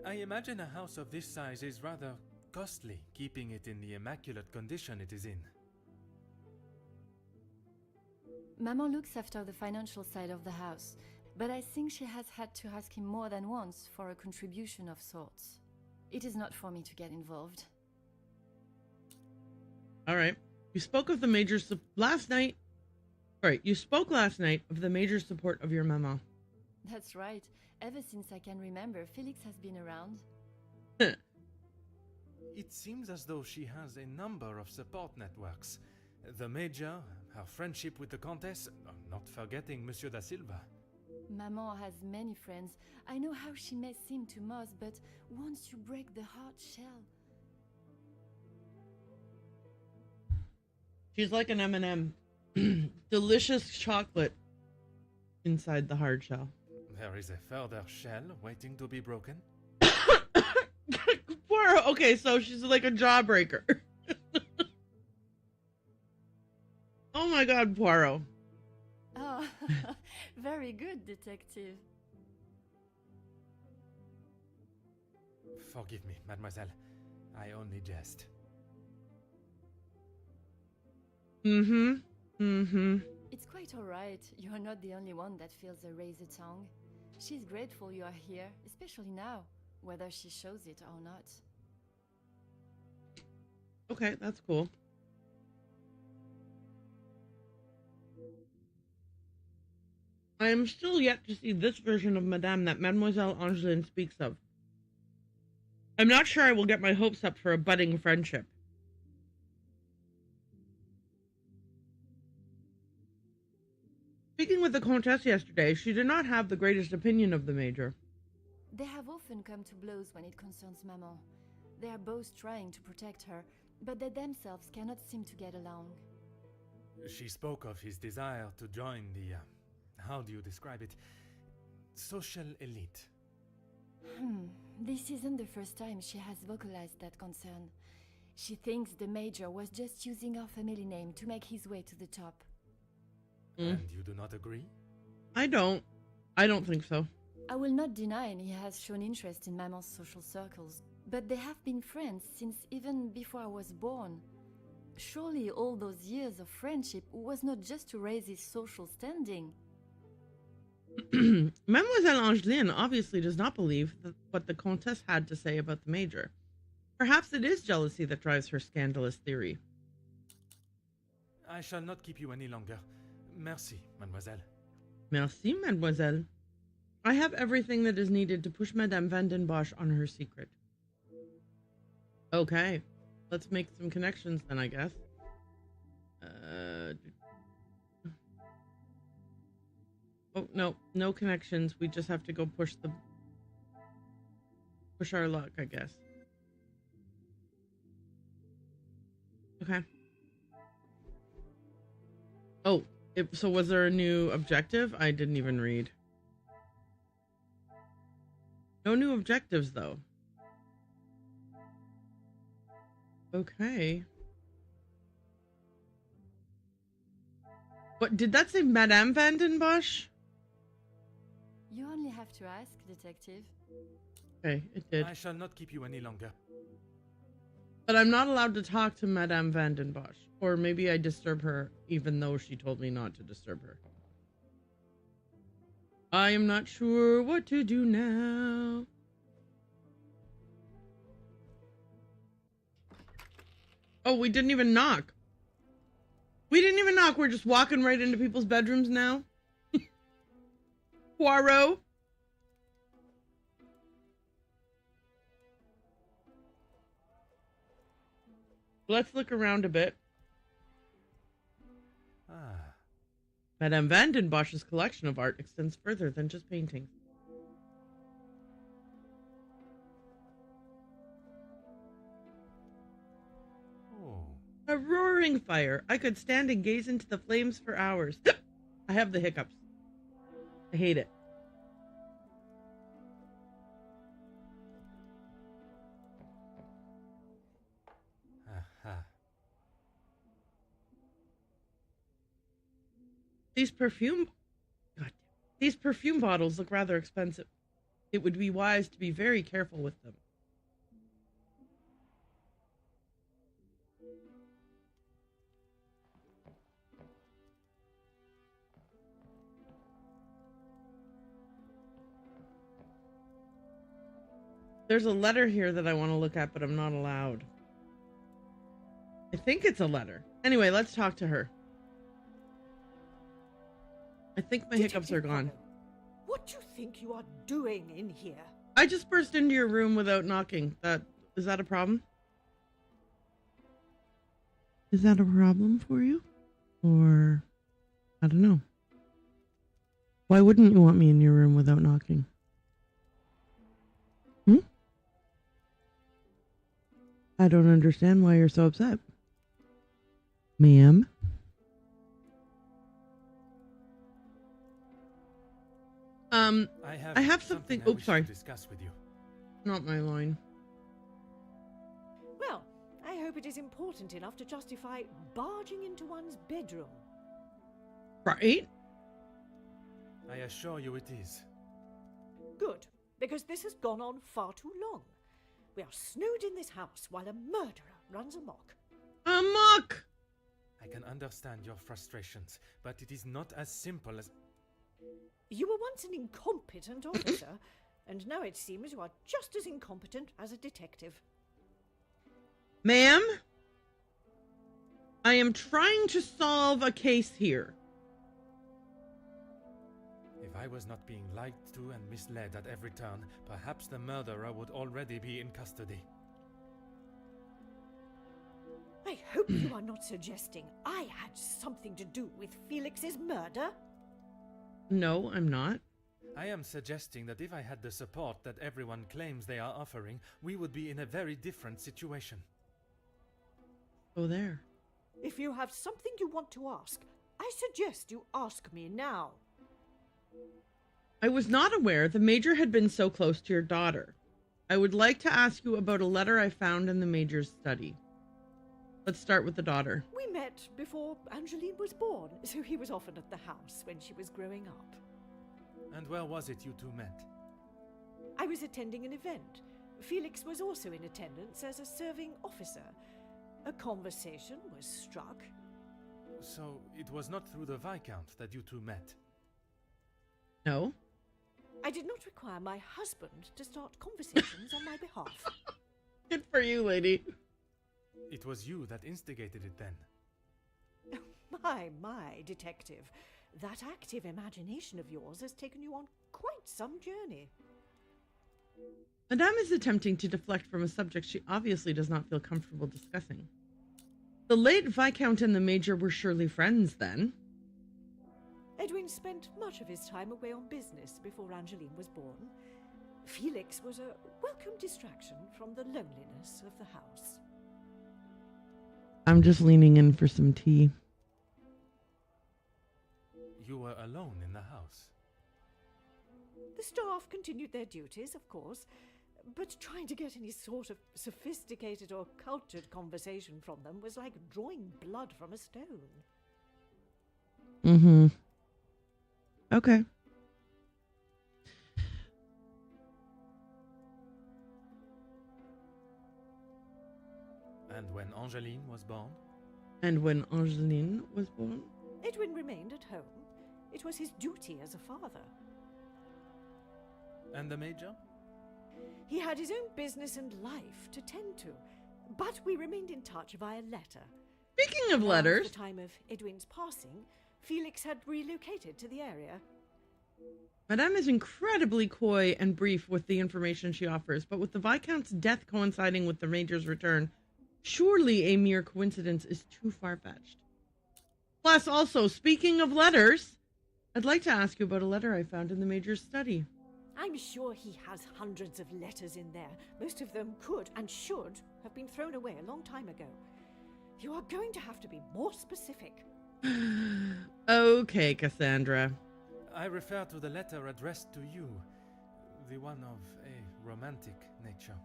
I imagine a house of this size is rather costly, keeping it in the immaculate condition it is in. Maman looks after the financial side of the house, but I think she has had to ask him more than once for a contribution of sorts. It is not for me to get involved. All right. You spoke of the Major's last night. All right. You spoke last night of the Major's support of your mama. That's right. Ever since I can remember, Felix has been around. It seems as though she has a number of support networks. The Major, her friendship with the Countess, not forgetting Monsieur da Silva. Maman has many friends. I know how she may seem to most, but once you break the hard shell... She's like an M&M. Delicious chocolate inside the hard shell. There is a further shell waiting to be broken. Poirot. Okay, so she's like a jawbreaker. Oh my God, Poirot. Oh, very good, detective. Forgive me, mademoiselle. I only jest. It's quite all right. You're not the only one that feels a razor tongue. She's grateful you are here, especially now, whether she shows it or not. Okay, that's cool. I am still yet to see this version of Madame that Mademoiselle Angeline speaks of. I'm not sure I will get my hopes up for a budding friendship. Speaking with the Countess yesterday, she did not have the greatest opinion of the Major. They have often come to blows when it concerns Maman. They are both trying to protect her, but they themselves cannot seem to get along. She spoke of his desire to join the, how do you describe it? Social elite. This isn't the first time she has vocalized that concern. She thinks the Major was just using our family name to make his way to the top. And you do not agree? I don't think so. I will not deny he has shown interest in Maman's social circles, but they have been friends since even before I was born. Surely all those years of friendship was not just to raise his social standing. Mademoiselle Angeline obviously does not believe what the Countess had to say about the Major. Perhaps it is jealousy that drives her scandalous theory. I shall not keep you any longer. Merci, mademoiselle. Merci, mademoiselle. I have everything that is needed to push Madame Van den Bosch on her secret. Okay, let's make some connections then, I guess. Oh, no connections. We just have to go push our luck, I guess. Okay. Oh, so was there a new objective? I didn't even read. No new objectives, though. Okay. What, did that say Madame Van Den Bosch? You only have to ask, Detective. Okay, it did. I shall not keep you any longer. But I'm not allowed to talk to Madame Van Den Bosch. Or maybe I disturb her, even though she told me not to disturb her. I am not sure what to do now. Oh, we didn't even knock. We didn't even knock. We're just walking right into people's bedrooms now. Poirot. Let's look around a bit. Ah. Madame Van Den Bosch's collection of art extends further than just paintings. Oh. A roaring fire. I could stand and gaze into the flames for hours. I have the hiccups. I hate it. Aha. These perfume bottles look rather expensive. It would be wise to be very careful with them. There's a letter here that I want to look at, but I'm not allowed. I think it's a letter. Anyway, let's talk to her. I think my hiccups are gone. What do you think you are doing in here? I just burst into your room without knocking. Is that a problem? Is that a problem for you? Or, I don't know. Why wouldn't you want me in your room without knocking? I don't understand why you're so upset. Ma'am? I have something. I Oh, wish sorry. to discuss with you. Not my line. Well, I hope it is important enough to justify barging into one's bedroom. Right? I assure you it is. Good, because this has gone on far too long. We are snowed in this house while a murderer runs amok. Amok! I can understand your frustrations, but it is not as simple as... You were once an incompetent officer, and now it seems you are just as incompetent as a detective. Ma'am? I am trying to solve a case here. If I was not being lied to and misled at every turn, perhaps the murderer would already be in custody. I hope you are not suggesting I had something to do with Felix's murder. No, I'm not. I am suggesting that if I had the support that everyone claims they are offering, we would be in a very different situation. Go there. If you have something you want to ask, I suggest you ask me now. I was not aware the Major had been so close to your daughter. I would like to ask you about a letter I found in the Major's study. Let's start with the daughter. We met before Angeline was born, so he was often at the house when she was growing up. And where was it you two met? I was attending an event. Felix was also in attendance as a serving officer. A conversation was struck. So it was not through the Viscount that you two met? No? I did not require my husband to start conversations on my behalf. Good for you, lady. It was you that instigated it then. My, detective. That active imagination of yours has taken you on quite some journey. Madame is attempting to deflect from a subject she obviously does not feel comfortable discussing. The late Viscount and the Major were surely friends then. Edwin spent much of his time away on business before Angeline was born. Felix was a welcome distraction from the loneliness of the house. I'm just leaning in for some tea. You were alone in the house. The The staff continued their duties, of course, but trying to get any sort of sophisticated or cultured conversation from them was like drawing blood from a stone. Mm-hmm. Okay. And when Angeline was born? And when Angeline was born? Edwin remained at home. It was his duty as a father. And the Major? He had his own business and life to tend to, but we remained in touch via letter. Speaking of Around letters... the time of Edwin's passing, Felix had relocated to the area. Madame is incredibly coy and brief with the information she offers, but with the Viscount's death coinciding with the Major's return, surely a mere coincidence is too far-fetched. Plus, also, speaking of letters, I'd like to ask you about a letter I found in the Major's study. I'm sure he has hundreds of letters in there. Most of them could and should have been thrown away a long time ago. You are going to have to be more specific. Okay, Cassandra. I refer to the letter addressed to you, the one of a romantic nature.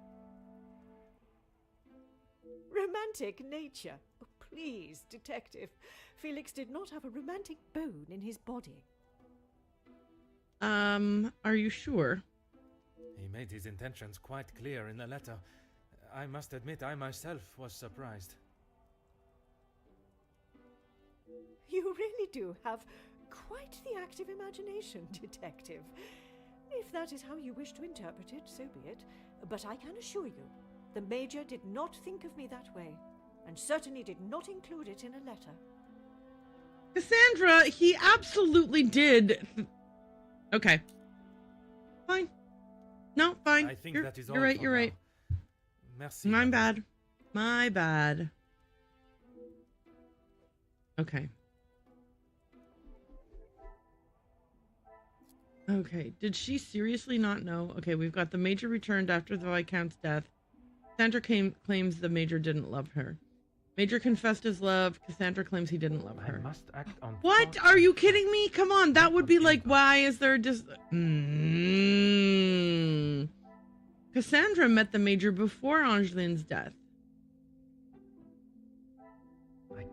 Romantic nature? Oh, please, Detective. Felix did not have a romantic bone in his body. Are you sure? He made his intentions quite clear in the letter. I must admit I myself was surprised. You really do have quite the active imagination, Detective. If that is how you wish to interpret it, so be it. But I can assure you, the Major did not think of me that way, and certainly did not include it in a letter. Cassandra, he absolutely did. Okay. Fine. No, fine. I think you're, that is all you're right, for you're now. right. Merci. My madame. bad. My bad. Okay. Okay, did she seriously not know? Okay, we've got the Major returned after the Viscount's death. Cassandra claims the Major didn't love her. Major confessed his love. Cassandra claims he didn't love her. I must act on What? thought Are you and kidding me? Come on, that would be like, impulse. why is there just... Cassandra met the Major before Angeline's death.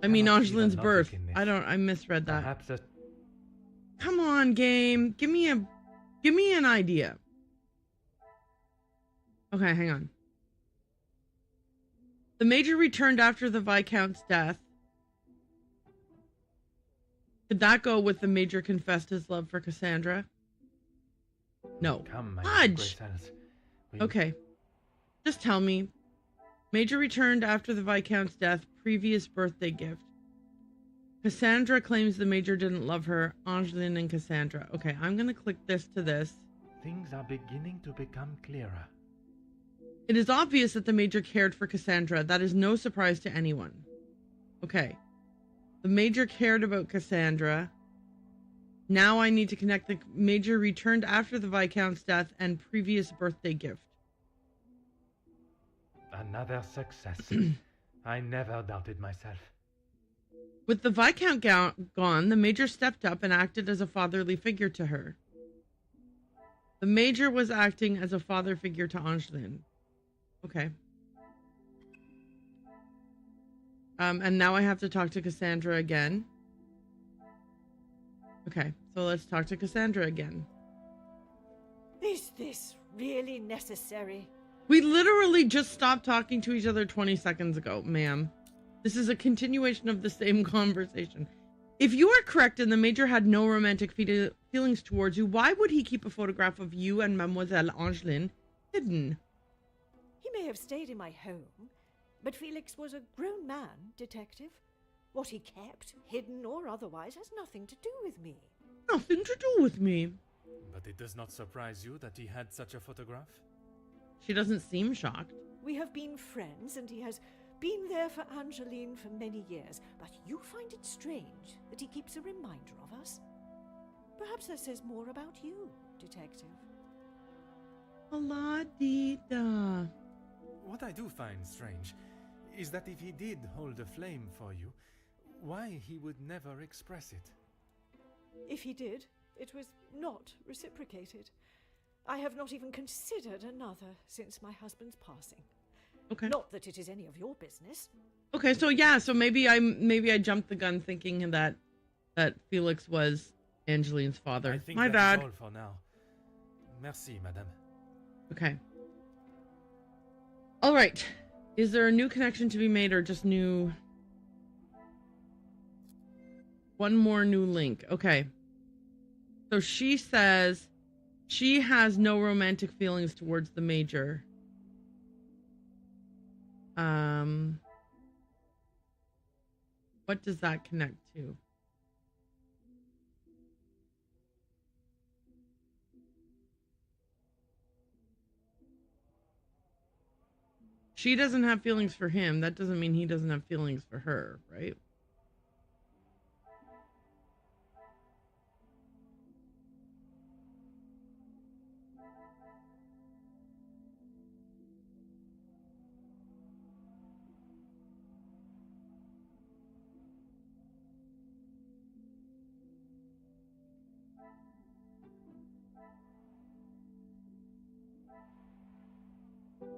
I mean, cannot see the Angeline's logic birth. in this. I misread that. Perhaps a Come on, game. Give me an idea. Okay, hang on. The Major returned after the Viscount's death. Could that go with the Major confessed his love for Cassandra? No. Come, my Fudge. Grace. Okay. Just tell me. Major returned after the Viscount's death. Previous birthday gift. Cassandra claims the Major didn't love her. Angeline and Cassandra. Okay, I'm going to click this to this. Things are beginning to become clearer. It is obvious that the Major cared for Cassandra. That is no surprise to anyone. Okay. The Major cared about Cassandra. Now I need to connect the Major returned after the Viscount's death and previous birthday gift. Another success. I never doubted myself. With the Viscount gone, the Major stepped up and acted as a fatherly figure to her. The Major was acting as a father figure to Angeline. Okay. And now I have to talk to Cassandra again. Okay, so let's talk to Cassandra again. Is this really necessary? We literally just stopped talking to each other 20 seconds ago, ma'am. This is a continuation of the same conversation. If you are correct and the Major had no romantic feelings towards you, why would he keep a photograph of you and Mademoiselle Angeline hidden? He may have stayed in my home, but Felix was a grown man, Detective. What he kept, hidden or otherwise, has nothing to do with me. Nothing to do with me. But it does not surprise you that he had such a photograph? She doesn't seem shocked. We have been friends, and he has been there for Angeline for many years, but you find it strange that he keeps a reminder of us? Perhaps that says more about you, Detective. La-dee-da. What I do find strange is that if he did hold a flame for you, why he would never express it. If he did, it was not reciprocated. I have not even considered another since my husband's passing. Okay. Not that it is any of your business. Okay, so yeah, so maybe I jumped the gun thinking that Felix was Angeline's father. I think My that bad. is all for now. Merci, madame. Okay. All right. Is there a new connection to be made or just new? One more new link. Okay. So she says she has no romantic feelings towards the Major. What does that connect to? She doesn't have feelings for him. That doesn't mean he doesn't have feelings for her, right?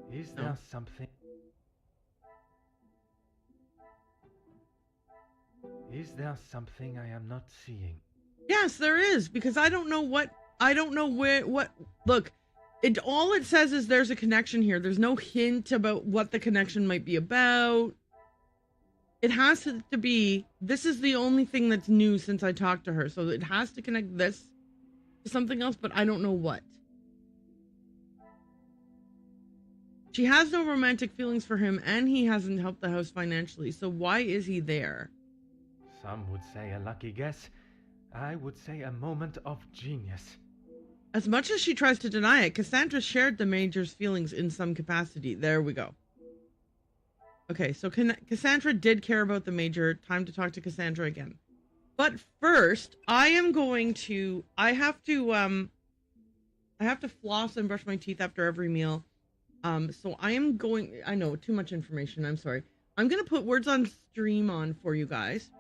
Is No. there something? Is there something I am not seeing? Yes, there is, because I don't know what look, all it says is there's a connection here. There's no hint about what the connection might be about. It has to be, this is the only thing that's new since I talked to her. So it has to connect this to something else, but I don't know what. She has no romantic feelings for him, and he hasn't helped the house financially. So why is he there? Some would say a lucky guess. I would say a moment of genius. As much as she tries to deny it, Cassandra shared the Major's feelings in some capacity. There we go. Okay, so Cassandra did care about the Major. Time to talk to Cassandra again. But first, I have to floss and brush my teeth after every meal. So I know, too much information, I'm sorry. I'm going to put words on stream on for you guys.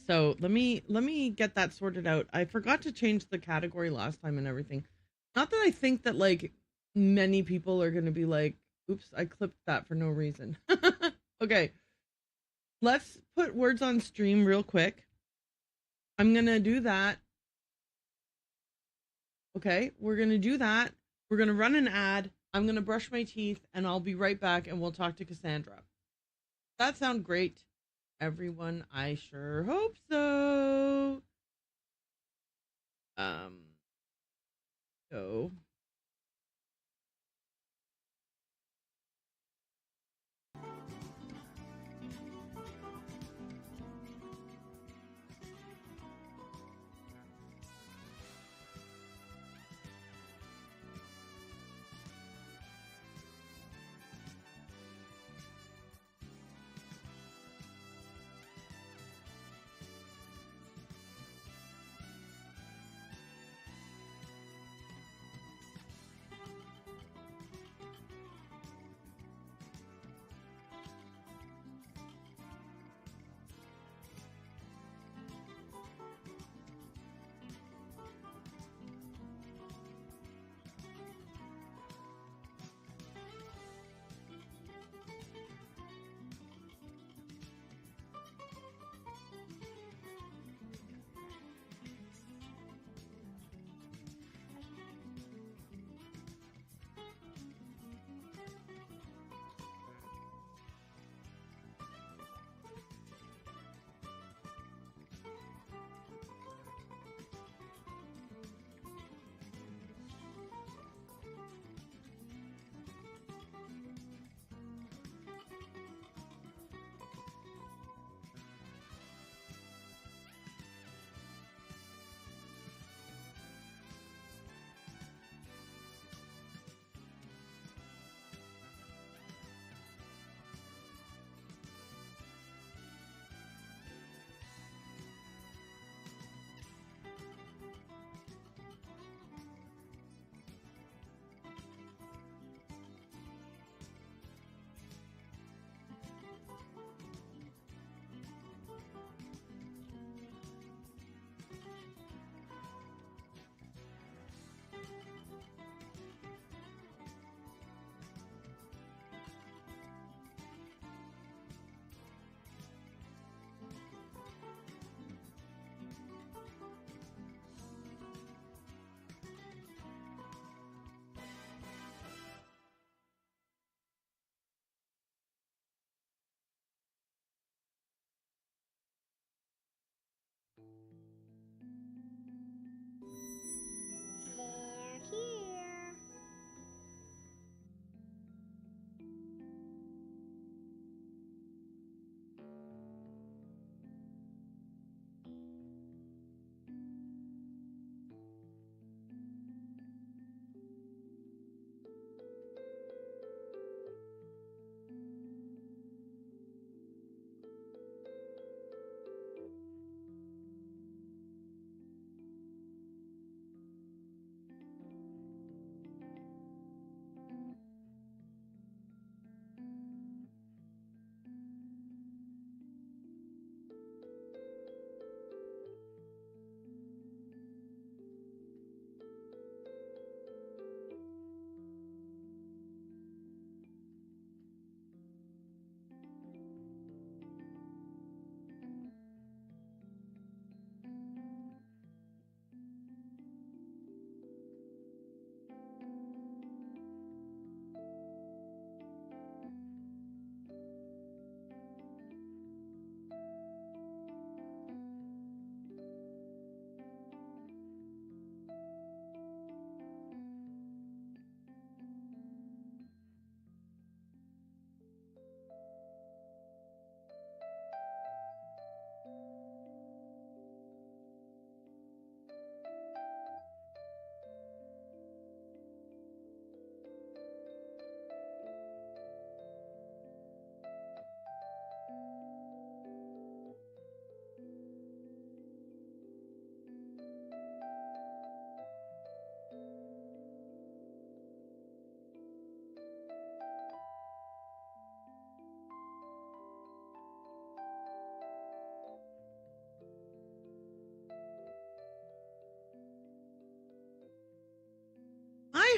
So let me get that sorted out. I forgot to change the category last time and everything. Not that I think that like many people are going to be like, oops, I clipped that for no reason. Okay. Let's put words on stream real quick. I'm going to do that. Okay. We're going to do that. We're going to run an ad. I'm going to brush my teeth and I'll be right back and we'll talk to Cassandra. That sound great, everyone? I sure hope so. So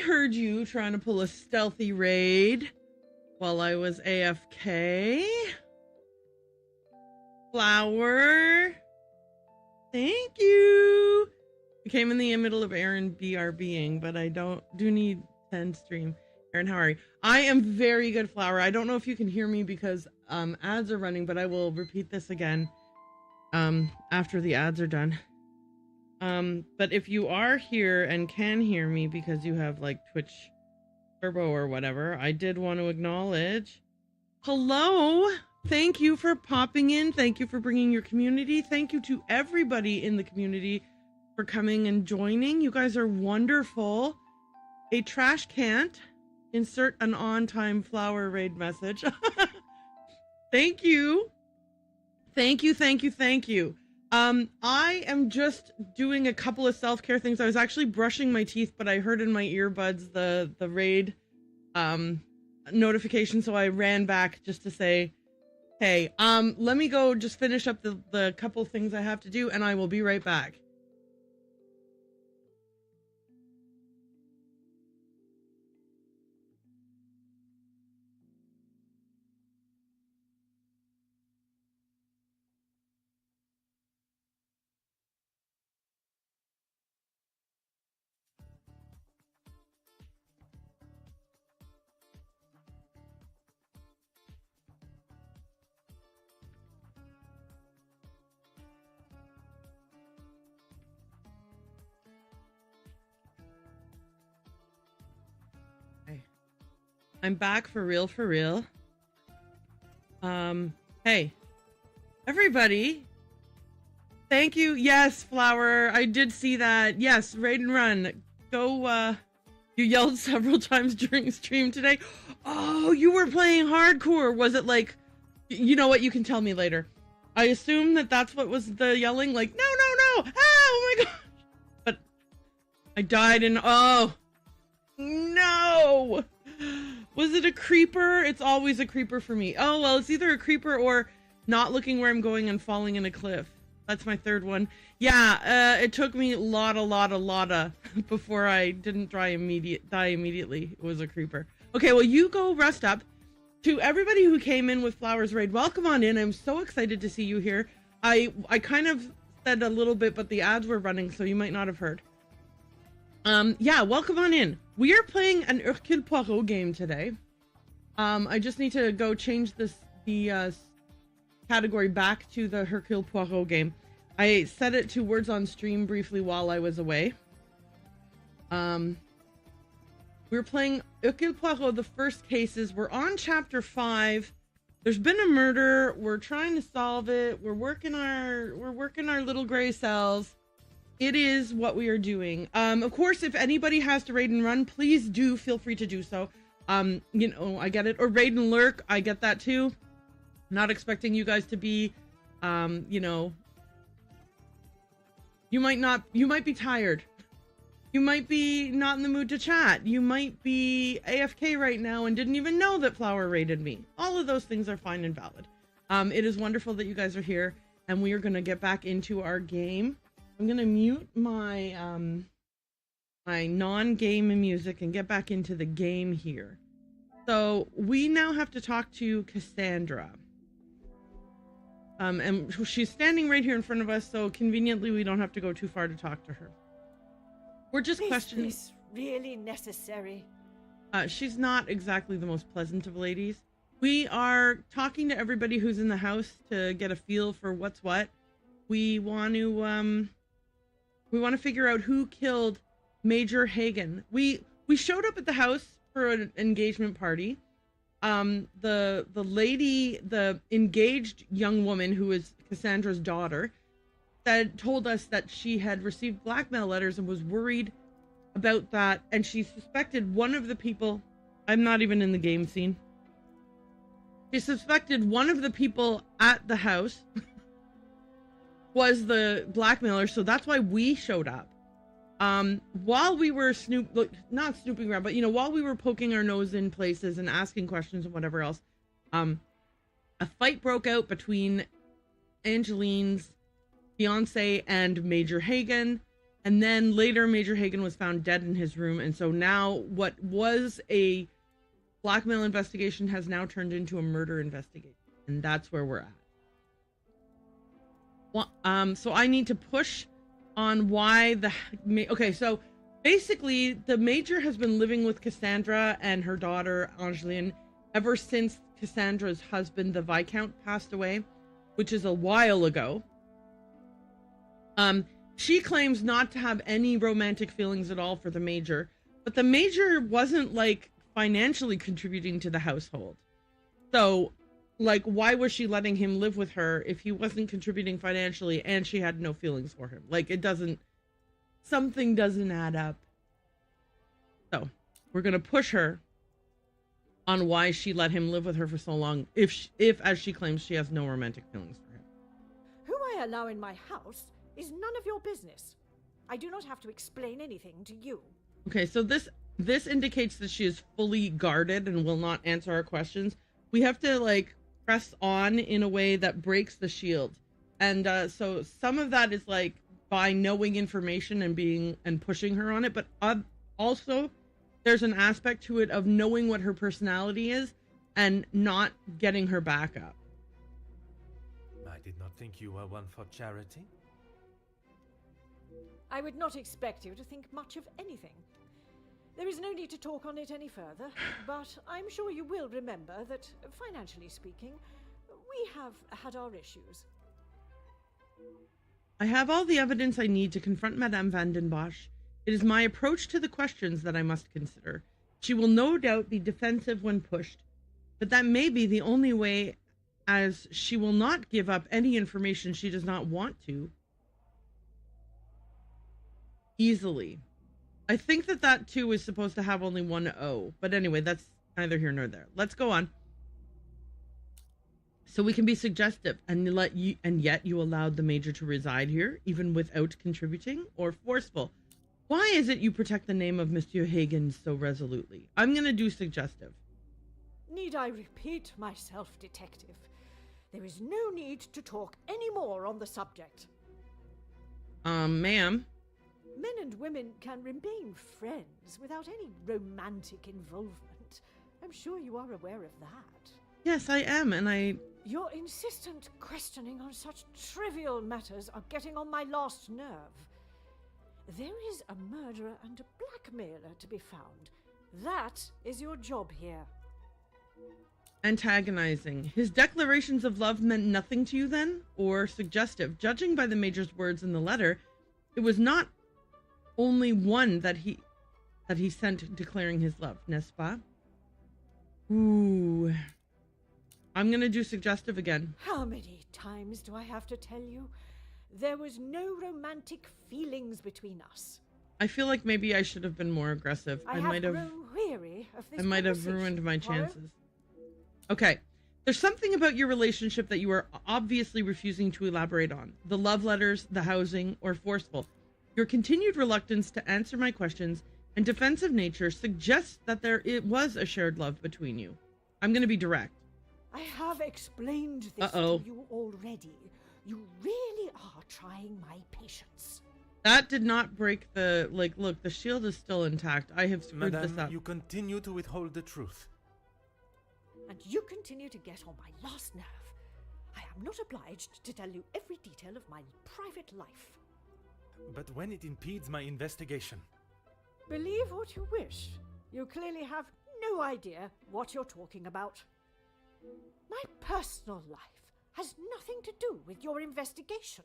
I heard you trying to pull a stealthy raid while I was AFK. Flower. Thank you. I came in the middle of Erin BRBing, but I do need 10 stream. Erin, how are you? I am very good, Flower. I don't know if you can hear me because ads are running, but I will repeat this again after the ads are done. But if you are here and can hear me because you have like Twitch Turbo or whatever, I did want to acknowledge. Hello. Thank you for popping in. Thank you for bringing your community. Thank you to everybody in the community for coming and joining. You guys are wonderful. A trash can't insert an on-time flower raid message. Thank you. Thank you, thank you, thank you. I am just doing a couple of self-care things. I was actually brushing my teeth, but I heard in my earbuds the raid notification, so I ran back just to say, hey, let me go just finish up the couple things I have to do, and I will be right back. I'm back for real, for real. Hey, everybody. Thank you. Yes, Flower. I did see that. Yes, raid and run. Go, you yelled several times during stream today. Oh, you were playing hardcore. Was it like, you know what? You can tell me later. I assume that that's what was the yelling. Like, no, no, no. Ah, oh my gosh. But I died in, oh, no. Was it a creeper? It's always a creeper for me. Oh, well, it's either a creeper or not looking where I'm going and falling in a cliff. That's my third one. Yeah, it took me a lot before I didn't die immediately. It was a creeper. Okay, well, you go rest up. To everybody who came in with Flowers Raid, welcome on in. I'm so excited to see you here. I kind of said a little bit, but the ads were running, so you might not have heard. Yeah, welcome on in. We are playing an Hercule Poirot game today. I just need to go change the category back to the Hercule Poirot game. I set it to words on stream briefly while I was away. We're playing Hercule Poirot, the first cases. We're on chapter 5. There's been a murder. We're trying to solve it. We're working our little gray cells. It is what we are doing. Of course, if anybody has to raid and run, please do feel free to do so. You know, I get it. Or raid and lurk, I get that too. Not expecting you guys to be, you know, you might be tired. You might be not in the mood to chat. You might be AFK right now and didn't even know that Flower raided me. All of those things are fine and valid. It is wonderful that you guys are here, and we are going to get back into our game. I'm going to mute my my non-game music and get back into the game here. So we now have to talk to Cassandra. And she's standing right here in front of us, so conveniently we don't have to go too far to talk to her. We're just questioning. Is this really necessary? She's not exactly the most pleasant of ladies. We are talking to everybody who's in the house to get a feel for what's what. We want to figure out who killed Major Hagen. We showed up at the house for an engagement party. The lady, the engaged young woman who is Cassandra's daughter, told us that she had received blackmail letters and was worried about that, and she suspected one of the people. I'm not even in the game scene. She suspected one of the people at the house was the blackmailer, so that's why we showed up. While we were not snooping around, but, you know, while we were poking our nose in places and asking questions and whatever else, a fight broke out between Angeline's fiance and Major Hagen. And then later, Major Hagen was found dead in his room. And so now what was a blackmail investigation has now turned into a murder investigation. And that's where we're at. Well, so I need to push on why okay, so basically the Major has been living with Cassandra and her daughter Angeline ever since Cassandra's husband, the Viscount, passed away, which is a while ago. She claims not to have any romantic feelings at all for the Major, but the Major wasn't like financially contributing to the household. So, like, why was she letting him live with her if he wasn't contributing financially and she had no feelings for him? Like, something doesn't add up. So, we're going to push her on why she let him live with her for so long, if as she claims, she has no romantic feelings for him. Who I allow in my house is none of your business. I do not have to explain anything to you. Okay, so this indicates that she is fully guarded and will not answer our questions. We have to, like, press on in a way that breaks the shield. And so some of that is, like, by knowing information and pushing her on it, but also there's an aspect to it of knowing what her personality is and not getting her back up. I did not think you were one for charity. I would not expect you to think much of anything. There is no need to talk on it any further, but I'm sure you will remember that, financially speaking, we have had our issues. I have all the evidence I need to confront Madame Van den Bosch. It is my approach to the questions that I must consider. She will no doubt be defensive when pushed, but that may be the only way, as she will not give up any information she does not want to easily. I think that too is supposed to have only one O, but anyway, that's neither here nor there. Let's go on. So we can be suggestive and yet you allowed the Major to reside here, even without contributing, or forceful. Why is it you protect the name of Monsieur Hagen so resolutely? I'm going to do suggestive. Need I repeat myself, detective? There is no need to talk any more on the subject. Ma'am. Men and women can remain friends without any romantic involvement. I'm sure you are aware of that. Yes, I am, and Your insistent questioning on such trivial matters are getting on my last nerve. There is a murderer and a blackmailer to be found. That is your job here. Antagonizing. His declarations of love meant nothing to you then? Or suggestive? Judging by the Major's words in the letter, it was not only one that he sent declaring his love, n'est-ce pas? Ooh. I'm going to do suggestive again. How many times do I have to tell you? There was no romantic feelings between us. I feel like maybe I should have been more aggressive. I might have grown weary of this. I might have ruined my chances. Okay. There's something about your relationship that you are obviously refusing to elaborate on. The love letters, the housing, or forceful. Your continued reluctance to answer my questions and defensive nature suggests that it was a shared love between you. I'm going to be direct. I have explained this to you already. You really are trying my patience. That did not break the... look, the shield is still intact. I have screwed this up. You continue to withhold the truth. And you continue to get on my last nerve. I am not obliged to tell you every detail of my private life. But when it impedes my investigation... Believe what you wish. You clearly have no idea what you're talking about. My personal life has nothing to do with your investigation.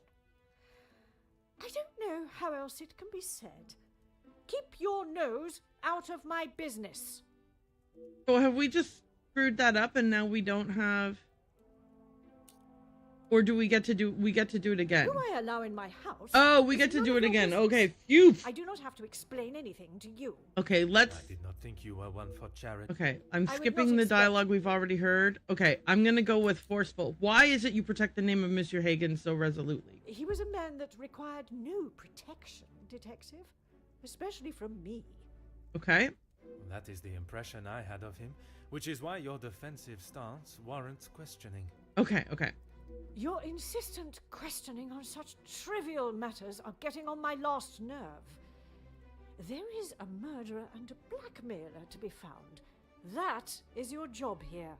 I don't know how else it can be said. Keep your nose out of my business. So have we just screwed that up and now we don't have... Or do we get to do it again? Who I allow in my house... Oh, we get to do it again. Okay, phew. I do not have to explain anything to you. Okay, let's... I did not think you were one for charity. Okay, I'm skipping the dialogue we've already heard. Okay, I'm going to go with forceful. Why is it you protect the name of Monsieur Hagen so resolutely? He was a man that required no protection, detective. Especially from me. Okay. That is the impression I had of him, which is why your defensive stance warrants questioning. Okay. Your insistent questioning on such trivial matters are getting on my last nerve. There is a murderer and a blackmailer to be found. That is your job here.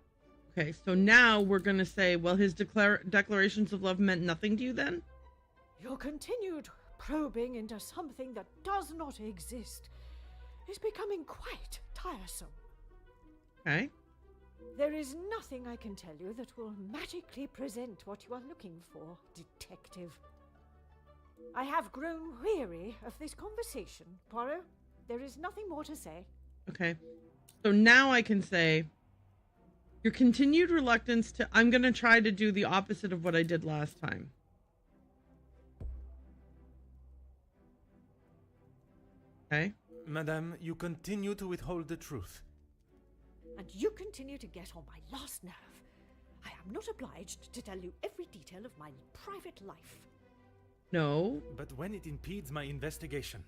Okay, so now we're going to say, well, his declarations of love meant nothing to you then? Your continued probing into something that does not exist is becoming quite tiresome. Okay. There is nothing I can tell you that will magically present what you are looking for, detective. I have grown weary of this conversation, Poirot. There is nothing more to say. Okay. So now I can say, your continued reluctance to... I'm going to try to do the opposite of what I did last time. Okay. Madame, you continue to withhold the truth. And you continue to get on my last nerve. I am not obliged to tell you every detail of my private life. No. But when it impedes my investigation...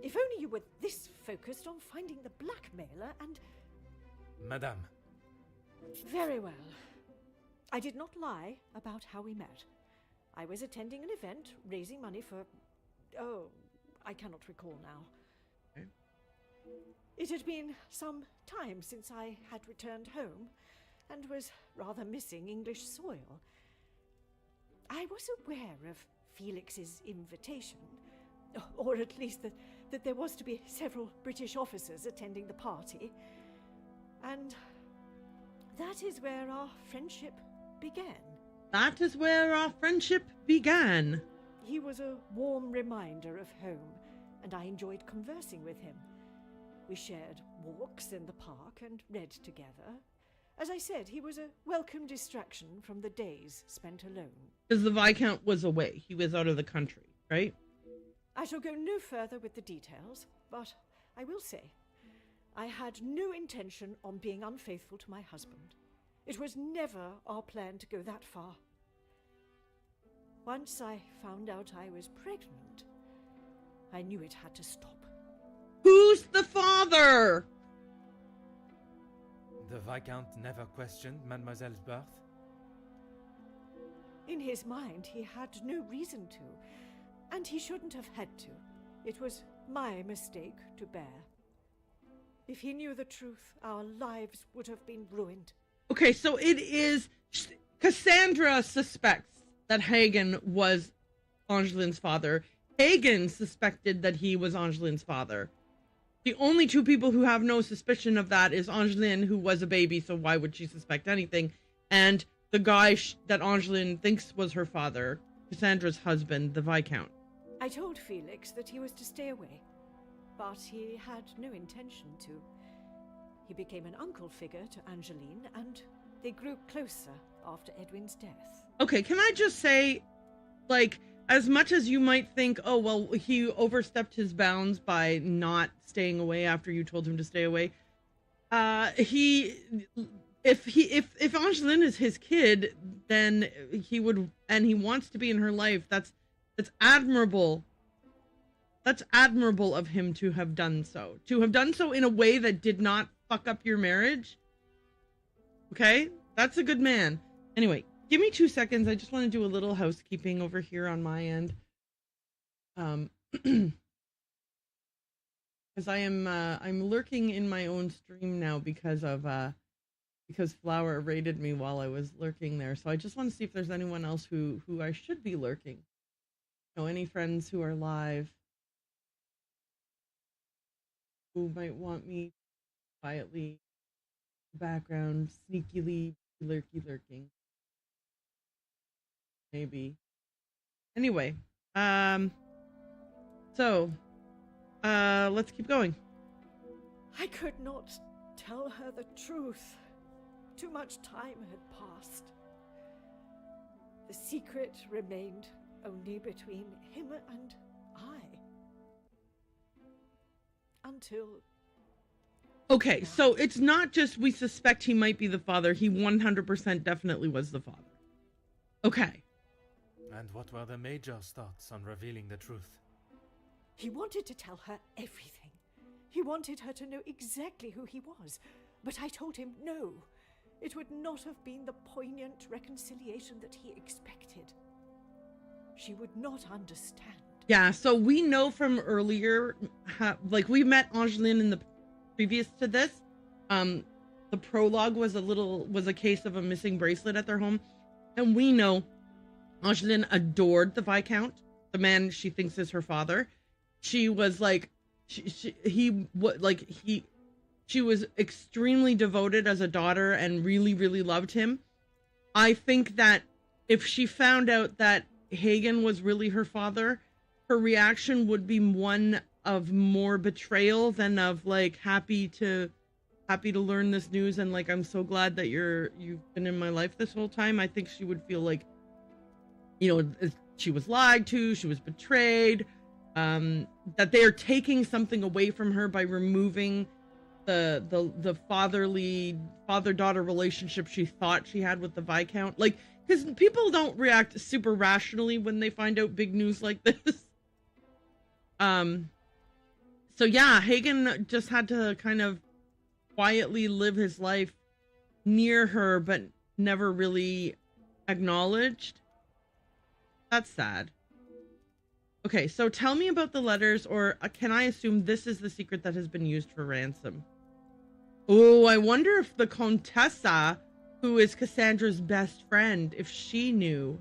If only you were this focused on finding the blackmailer and... Madame. Very well. I did not lie about how we met. I was attending an event, raising money for... Oh, I cannot recall now. Okay. It had been some time since I had returned home, and was rather missing English soil. I was aware of Felix's invitation, or at least that there was to be several British officers attending the party, and that is where our friendship began. That is where our friendship began. He was a warm reminder of home, and I enjoyed conversing with him. We shared walks in the park and read together. As I said, he was a welcome distraction from the days spent alone. Because the Viscount was away. He was out of the country, right? I shall go no further with the details, but I will say, I had no intention on being unfaithful to my husband. It was never our plan to go that far. Once I found out I was pregnant, I knew it had to stop. Who's the father? The Viscount never questioned Mademoiselle's birth? In his mind, he had no reason to, and he shouldn't have had to. It was my mistake to bear. If he knew the truth, our lives would have been ruined. Okay, so it is... Cassandra suspects that Hagen was Angeline's father. Hagen suspected that he was Angeline's father. The only two people who have no suspicion of that is Angeline, who was a baby, so why would she suspect anything? And the guy that Angeline thinks was her father, Cassandra's husband, the Viscount. I told Felix that he was to stay away, but he had no intention to. He became an uncle figure to Angeline, and they grew closer after Edwin's death. Okay, can I just say, like, as much as you might think, oh, well, he overstepped his bounds by not staying away after you told him to stay away. If Angeline is his kid, then he would, and he wants to be in her life. That's admirable. That's admirable of him to have done so. To have done so in a way that did not fuck up your marriage. Okay? That's a good man. Anyway, give me 2 seconds. I just want to do a little housekeeping over here on my end. Because I'm lurking in my own stream now because Flower raided me while I was lurking there. So I just want to see if there's anyone else who I should be lurking. You know, any friends who are live who might want me quietly, background, sneakily lurking. Maybe. Anyway, so let's keep going. I could not tell her the truth. Too much time had passed. The secret remained only between him and I. Until... Okay, so it's not just we suspect he might be the father. He 100% definitely was the father. Okay. And what were the Major's thoughts on revealing the truth? He wanted to tell her everything. He wanted her to know exactly who he was. But I told him no. it would not have been the poignant reconciliation that he expected. She would not understand. Yeah, so we know from earlier, we met Angeline in the previous to this. The prologue was a case of a missing bracelet at their home, and we know Angeline adored the Viscount, the man she thinks is her father. She was like, she was extremely devoted as a daughter and really, really loved him. I think that if she found out that Hagen was really her father, her reaction would be one of more betrayal than of like happy to learn this news and like, I'm so glad that you've been in my life this whole time. I think she would feel like, she was lied to, she was betrayed, that they are taking something away from her by removing the father-daughter relationship she thought she had with the Viscount. Like, because people don't react super rationally when they find out big news like this. So yeah, Hagen just had to kind of quietly live his life near her, but never really acknowledged. That's sad. Okay, so tell me about the letters, or can I assume this is the secret that has been used for ransom? Oh, I wonder if the Contessa, who is Cassandra's best friend, if she knew.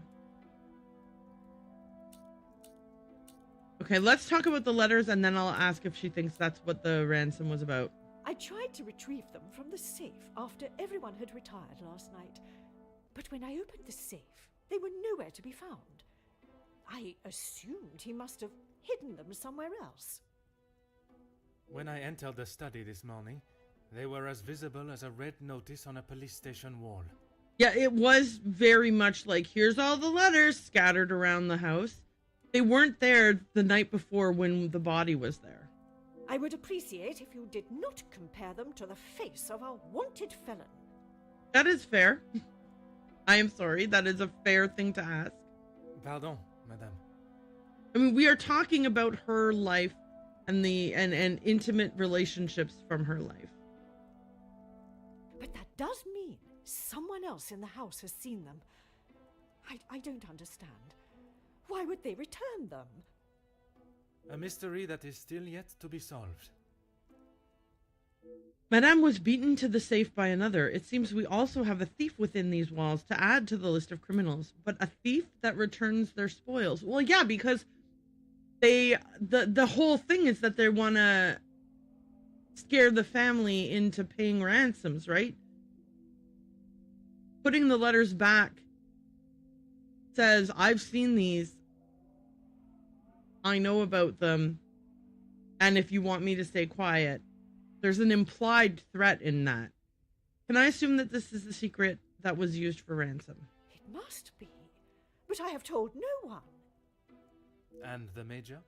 Okay, let's talk about the letters, and then I'll ask if she thinks that's what the ransom was about. I tried to retrieve them from the safe after everyone had retired last night. But when I opened the safe, they were nowhere to be found. I assumed he must have hidden them somewhere else. When I entered the study this morning, they were as visible as a red notice on a police station wall. Yeah, it was very much like, here's all the letters scattered around the house. They weren't there the night before when the body was there. I would appreciate if you did not compare them to the face of a wanted felon. That is fair. I am sorry. That is a fair thing to ask. Pardon, madame. I mean, we are talking about her life and and intimate relationships from her life. But that does mean someone else in the house has seen them. I don't understand. Why would they return them? A mystery that is still yet to be solved. Madame was beaten to the safe by another. It seems we also have a thief within these walls to add to the list of criminals, but a thief that returns their spoils. Well, yeah, because the whole thing is that they want to scare the family into paying ransoms, right? Putting the letters back says, I've seen these. I know about them. And if you want me to stay quiet, there's an implied threat in that. Can I assume that this is the secret that was used for ransom? It must be. But I have told no one. And the Major?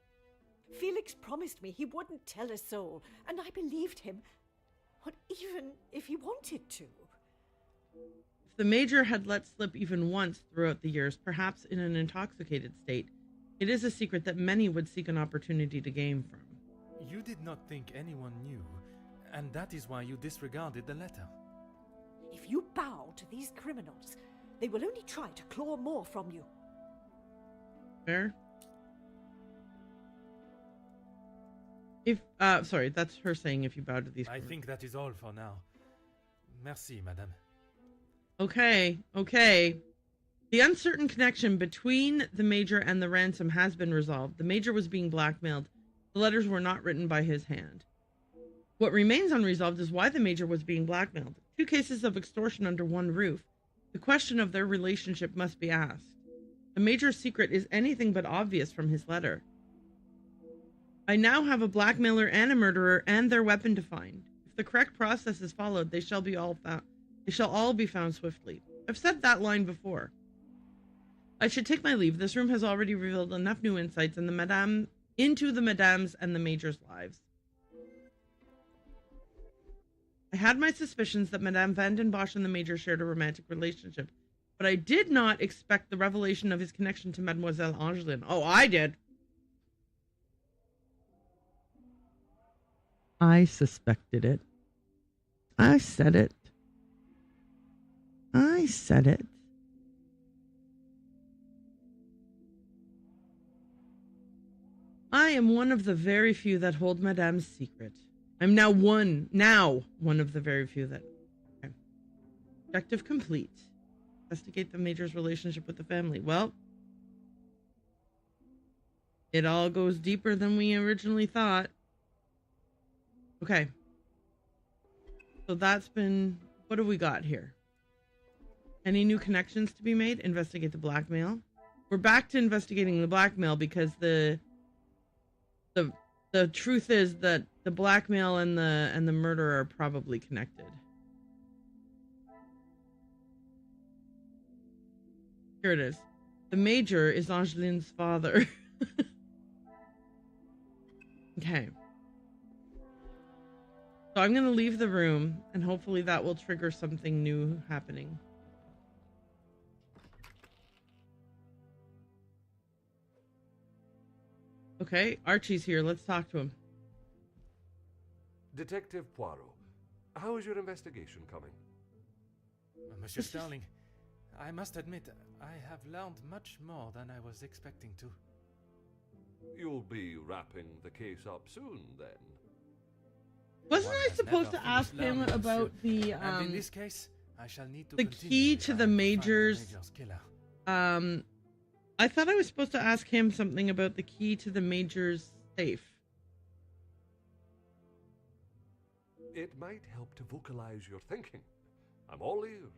Felix promised me he wouldn't tell a soul, and I believed him. What, even if he wanted to? If the Major had let slip even once throughout the years, perhaps in an intoxicated state, it is a secret that many would seek an opportunity to gain from. You did not think anyone knew, and that is why you disregarded the letter. If you bow to these criminals, they will only try to claw more from you. Fair? Sorry, that's her saying if you bow to these criminals. I think that is all for now. Merci, madame. Okay. The uncertain connection between the Major and the ransom has been resolved. The Major was being blackmailed. The letters were not written by his hand. What remains unresolved is why the Major was being blackmailed. 2 cases of extortion under one roof. The question of their relationship must be asked. The Major's secret is anything but obvious from his letter. I now have a blackmailer and a murderer and their weapon to find. If the correct process is followed, they shall all be found swiftly. I've said that line before. I should take my leave. This room has already revealed enough new insights into the Madame's and the Major's lives. I had my suspicions that Madame Van den Bosch and the Major shared a romantic relationship, but I did not expect the revelation of his connection to Mademoiselle Angeline. Oh, I did. I suspected it. I said it. I said it. I am one of the very few that hold Madame's secret. I'm now one of the very few that... Okay. Objective complete. Investigate the Major's relationship with the family. Well, it all goes deeper than we originally thought. Okay. So that's been... What have we got here? Any new connections to be made? Investigate the blackmail. We're back to investigating the blackmail because the truth is that the blackmail and the murder are probably connected. Here it is. The Major is Angeline's father. Okay. So I'm going to leave the room and hopefully that will trigger something new happening. Okay, Archie's here. Let's talk to him. Detective Poirot, how is your investigation coming? Monsieur Sterling, I must admit, I have learned much more than I was expecting to. You'll be wrapping the case up soon, then. Wasn't I supposed to ask him about the and in this case, I shall need to the key to the Major's killer. I thought I was supposed to ask him something about the key to the Major's safe. It might help to vocalize your thinking. I'm all ears.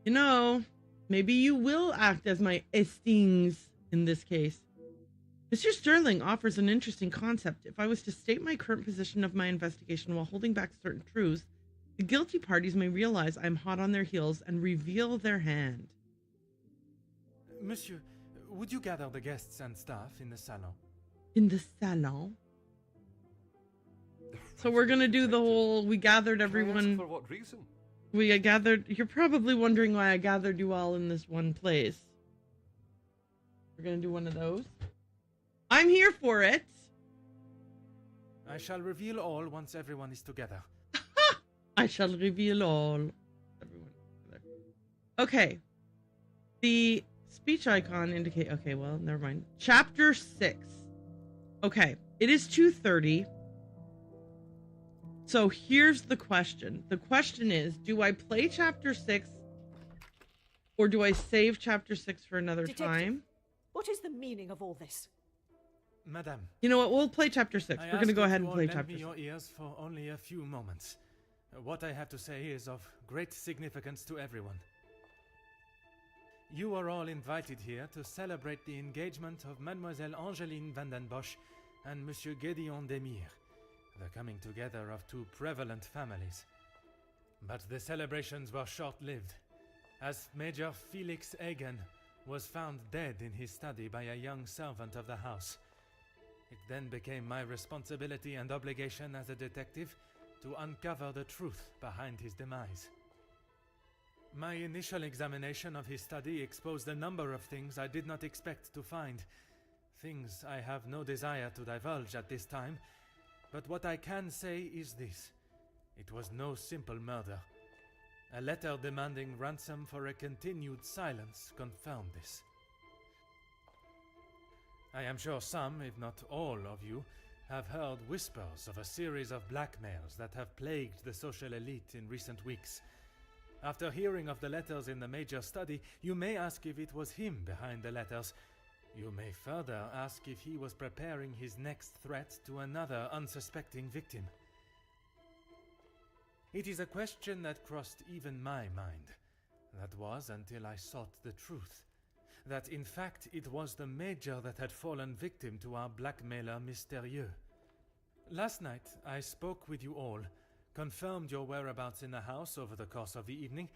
You know, maybe you will act as my Estings in this case. Mr. Sterling offers an interesting concept. If I was to state my current position of my investigation while holding back certain truths, the guilty parties may realize I'm hot on their heels and reveal their hand. Monsieur, would you gather the guests and staff in the salon? In the salon? So we're gonna do the whole, we gathered everyone. For what reason? We gathered, you're probably wondering why I gathered you all in this one place. We're gonna do one of those. I'm here for it. I shall reveal all once everyone is together. I shall reveal all. Everyone together. Okay. The speech icon indicate, okay, well, never mind. Chapter 6. Okay. It is 2:30. So here's the question. The question is, do I play chapter 6 or do I save chapter 6 for another time? What is the meaning of all this? Madame. You know what? We'll play chapter 6. We're going to go ahead and play chapter 6. Your ears for only a few moments. What I have to say is of great significance to everyone. You are all invited here to celebrate the engagement of Mademoiselle Angeline Vandenbosch and Monsieur Gédéon Demire, the coming together of two prevalent families. But the celebrations were short-lived, as Major Felix Hagen was found dead in his study by a young servant of the house. It then became my responsibility and obligation as a detective to uncover the truth behind his demise. My initial examination of his study exposed a number of things I did not expect to find, things I have no desire to divulge at this time, but what I can say is this: it was no simple murder. A letter demanding ransom for a continued silence confirmed this. I am sure some, if not all of you, have heard whispers of a series of blackmails that have plagued the social elite in recent weeks. After hearing of the letters in the Major's study, you may ask if it was him behind the letters. You may further ask if he was preparing his next threat to another unsuspecting victim. It is a question that crossed even my mind. That was until I sought the truth. That in fact it was the Major that had fallen victim to our blackmailer Mystérieux. Last night I spoke with you all, confirmed your whereabouts in the house over the course of the evening,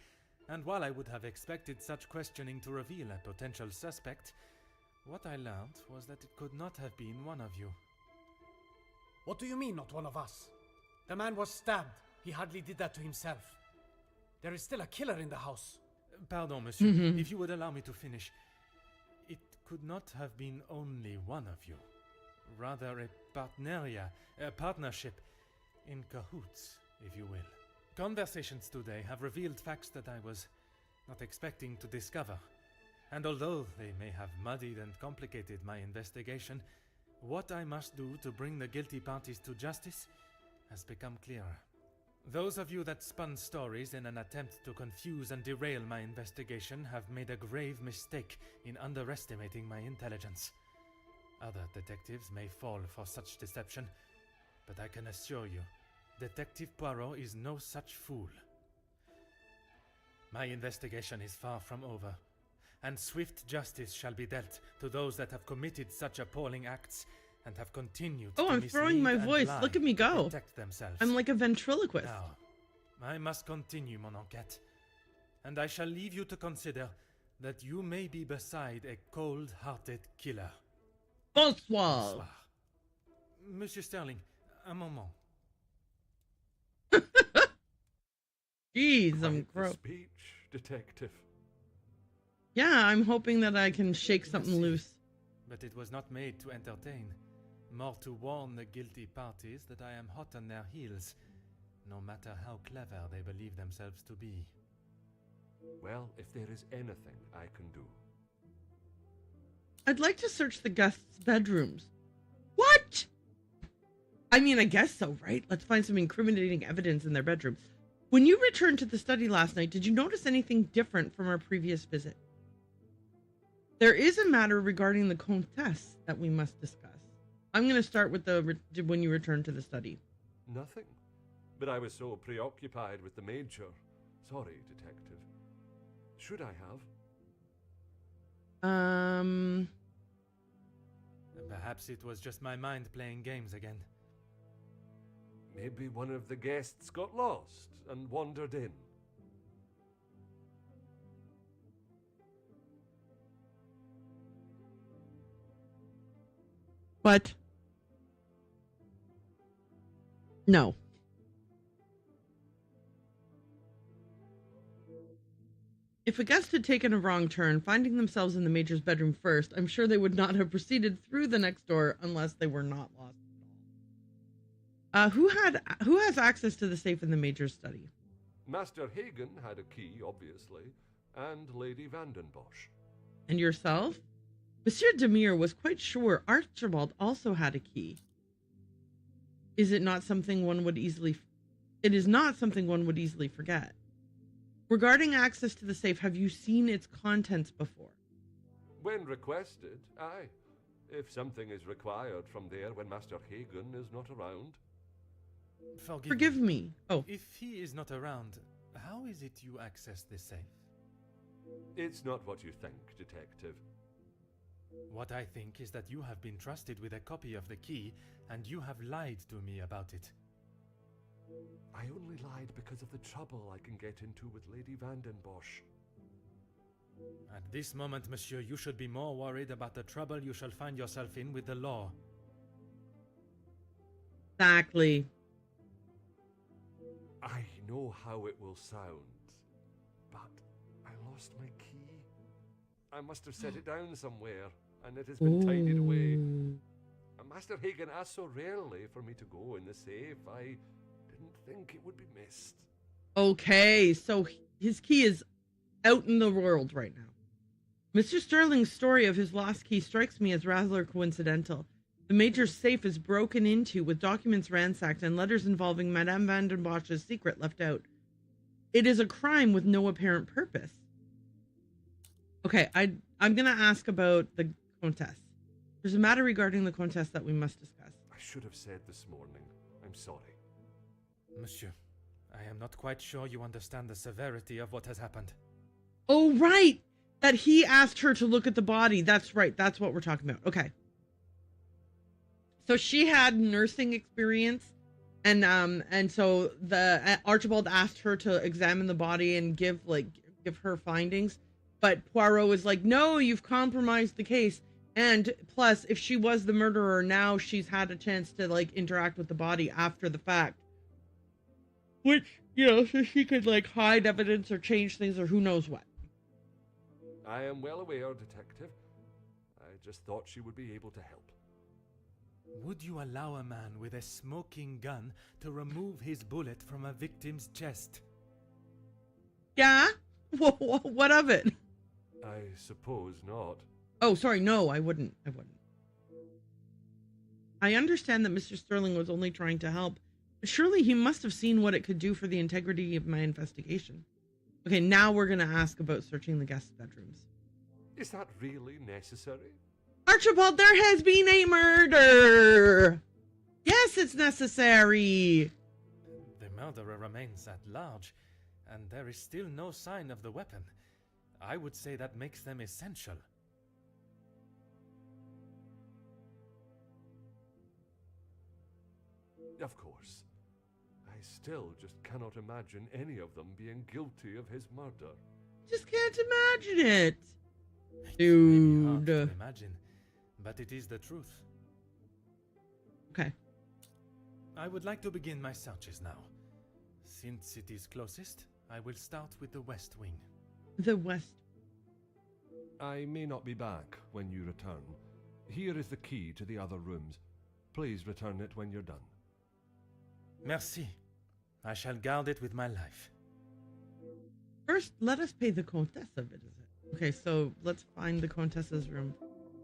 and while I would have expected such questioning to reveal a potential suspect, what I learned was that it could not have been one of you. What do you mean, not one of us? The man was stabbed. He hardly did that to himself. There is still a killer in the house. Pardon, monsieur, if you would allow me to finish. It could not have been only one of you. Rather a partnership, in cahoots, if you will. Conversations today have revealed facts that I was not expecting to discover. And although they may have muddied and complicated my investigation, what I must do to bring the guilty parties to justice has become clearer. Those of you that spun stories in an attempt to confuse and derail my investigation have made a grave mistake in underestimating my intelligence. Other detectives may fall for such deception, but I can assure you, Detective Poirot is no such fool. My investigation is far from over, and swift justice shall be dealt to those that have committed such appalling acts and have continued to I'm throwing my voice. lie Look at me to go. protect themselves. I'm like a ventriloquist. Now, I must continue mon enquête, and I shall leave you to consider that you may be beside a cold-hearted killer. Bonsoir. Monsieur Sterling, un moment. Jeez, I'm Quite the gross. speech, detective. Yeah, I'm hoping that I can shake something Merci. loose. But it was not made to entertain, more to warn the guilty parties that I am hot on their heels, no matter how clever they believe themselves to be. Well, if there is anything I can do. I'd like to search the guests' bedrooms. What? I mean, I guess so, right? Let's find some incriminating evidence in their bedrooms. When you returned to the study last night, did you notice anything different from our previous visit? There is a matter regarding the Comtesse that we must discuss. I'm going to start with when you returned to the study. Nothing. But I was so preoccupied with the Major. Sorry, detective. Should I have? Perhaps it was just my mind playing games again. Maybe one of the guests got lost and wandered in. What? No. If a guest had taken a wrong turn, finding themselves in the Major's bedroom first, I'm sure they would not have proceeded through the next door unless they were not lost at all. Who has access to the safe in the Major's study? Master Hagen had a key, obviously, and Lady Vandenbosch. And yourself? Monsieur Demire was quite sure Archibald also had a key. It is not something one would easily forget. Regarding access to the safe, have you seen its contents before? When requested, aye. If something is required from there when Master Hagen is not around. Forgive me. Oh. If he is not around, how is it you access this safe? It's not what you think, detective. What I think is that you have been trusted with a copy of the key, and you have lied to me about it. I only lied because of the trouble I can get into with Lady Vandenbosch. At this moment, monsieur, you should be more worried about the trouble you shall find yourself in with the law. Exactly. I know how it will sound, but I lost my key. I must have set it down somewhere, and it has been tidied away. And Master Hagen asked so rarely for me to go in the safe, I didn't think it would be missed. Okay, so his key is out in the world right now. Mr. Sterling's story of his lost key strikes me as rather coincidental. The Major's safe is broken into with documents ransacked and letters involving Madame Vandenbosch's secret left out. It is a crime with no apparent purpose. Okay, I'm going to ask about the Comtesse. There's a matter regarding the Comtesse that we must discuss. I should have said this morning. I'm sorry. Monsieur, I am not quite sure you understand the severity of what has happened. Oh, right! That he asked her to look at the body. That's right. That's what we're talking about. Okay. So she had nursing experience, and so the Archibald asked her to examine the body and give her findings, but Poirot was like, "No, you've compromised the case." And plus, if she was the murderer, now she's had a chance to interact with the body after the fact, which so she could hide evidence or change things or who knows what. I am well aware, detective. I just thought she would be able to help. Would you allow a man with a smoking gun to remove his bullet from a victim's chest? Yeah? What of it? I suppose not. Oh, sorry. No, I wouldn't. I understand that Mr. Sterling was only trying to help. Surely he must have seen what it could do for the integrity of my investigation. Okay, now we're going to ask about searching the guest bedrooms. Is that really necessary? Archibald, there has been a murder! Yes, it's necessary! The murderer remains at large, and there is still no sign of the weapon. I would say that makes them essential. Of course. I still just cannot imagine any of them being guilty of his murder. Just can't imagine it. It's really hard Dude. to imagine, but it is the truth. Okay. I would like to begin my searches now. Since it is closest, I will start with the West Wing. The West. I may not be back when you return. Here is the key to the other rooms. Please return it when you're done. Merci. I shall guard it with my life. First, let us pay the Comtesse a visit. Okay, so let's find the Comtesse's room.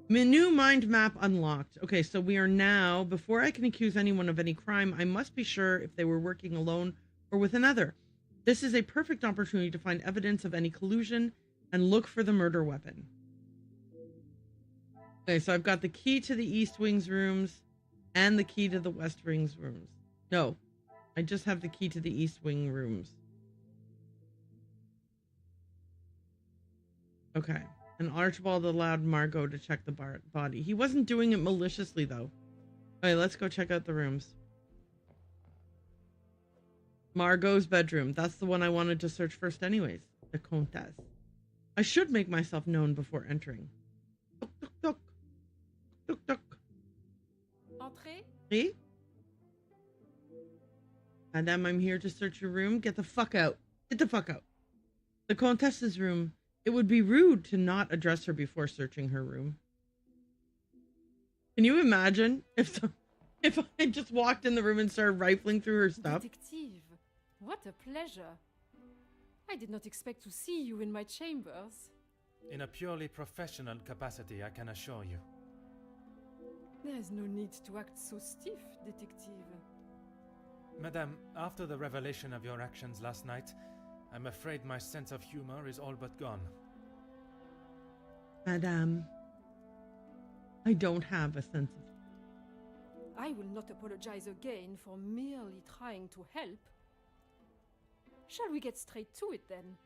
Menu mind map unlocked. Okay, so we are now, before I can accuse anyone of any crime, I must be sure if they were working alone or with another. This is a perfect opportunity to find evidence of any collusion and look for the murder weapon. Okay, so I've got the key to the East Wing's rooms and the key to the West Wing's rooms. No, I just have the key to the East Wing rooms. Okay, and Archibald allowed Margot to check the body. He wasn't doing it maliciously, though. Okay, let's go check out the rooms. Margot's bedroom. That's the one I wanted to search first anyways. The Comtesse. I should make myself known before entering. Tuk, tuk, tuk. Tuk, tuk. Entrez. See? Madame, I'm here to search your room. Get the fuck out. Get the fuck out. The Comtesse's room. It would be rude to not address her before searching her room. Can you imagine if I just walked in the room and started rifling through her stuff? Detective, what a pleasure. I did not expect to see you in my chambers. In a purely professional capacity, I can assure you. There is no need to act so stiff, detective. Madame, after the revelation of your actions last night, I'm afraid my sense of humor is all but gone. Madame, I don't have a sense of... I will not apologize again for merely trying to help. Shall we get straight to it then?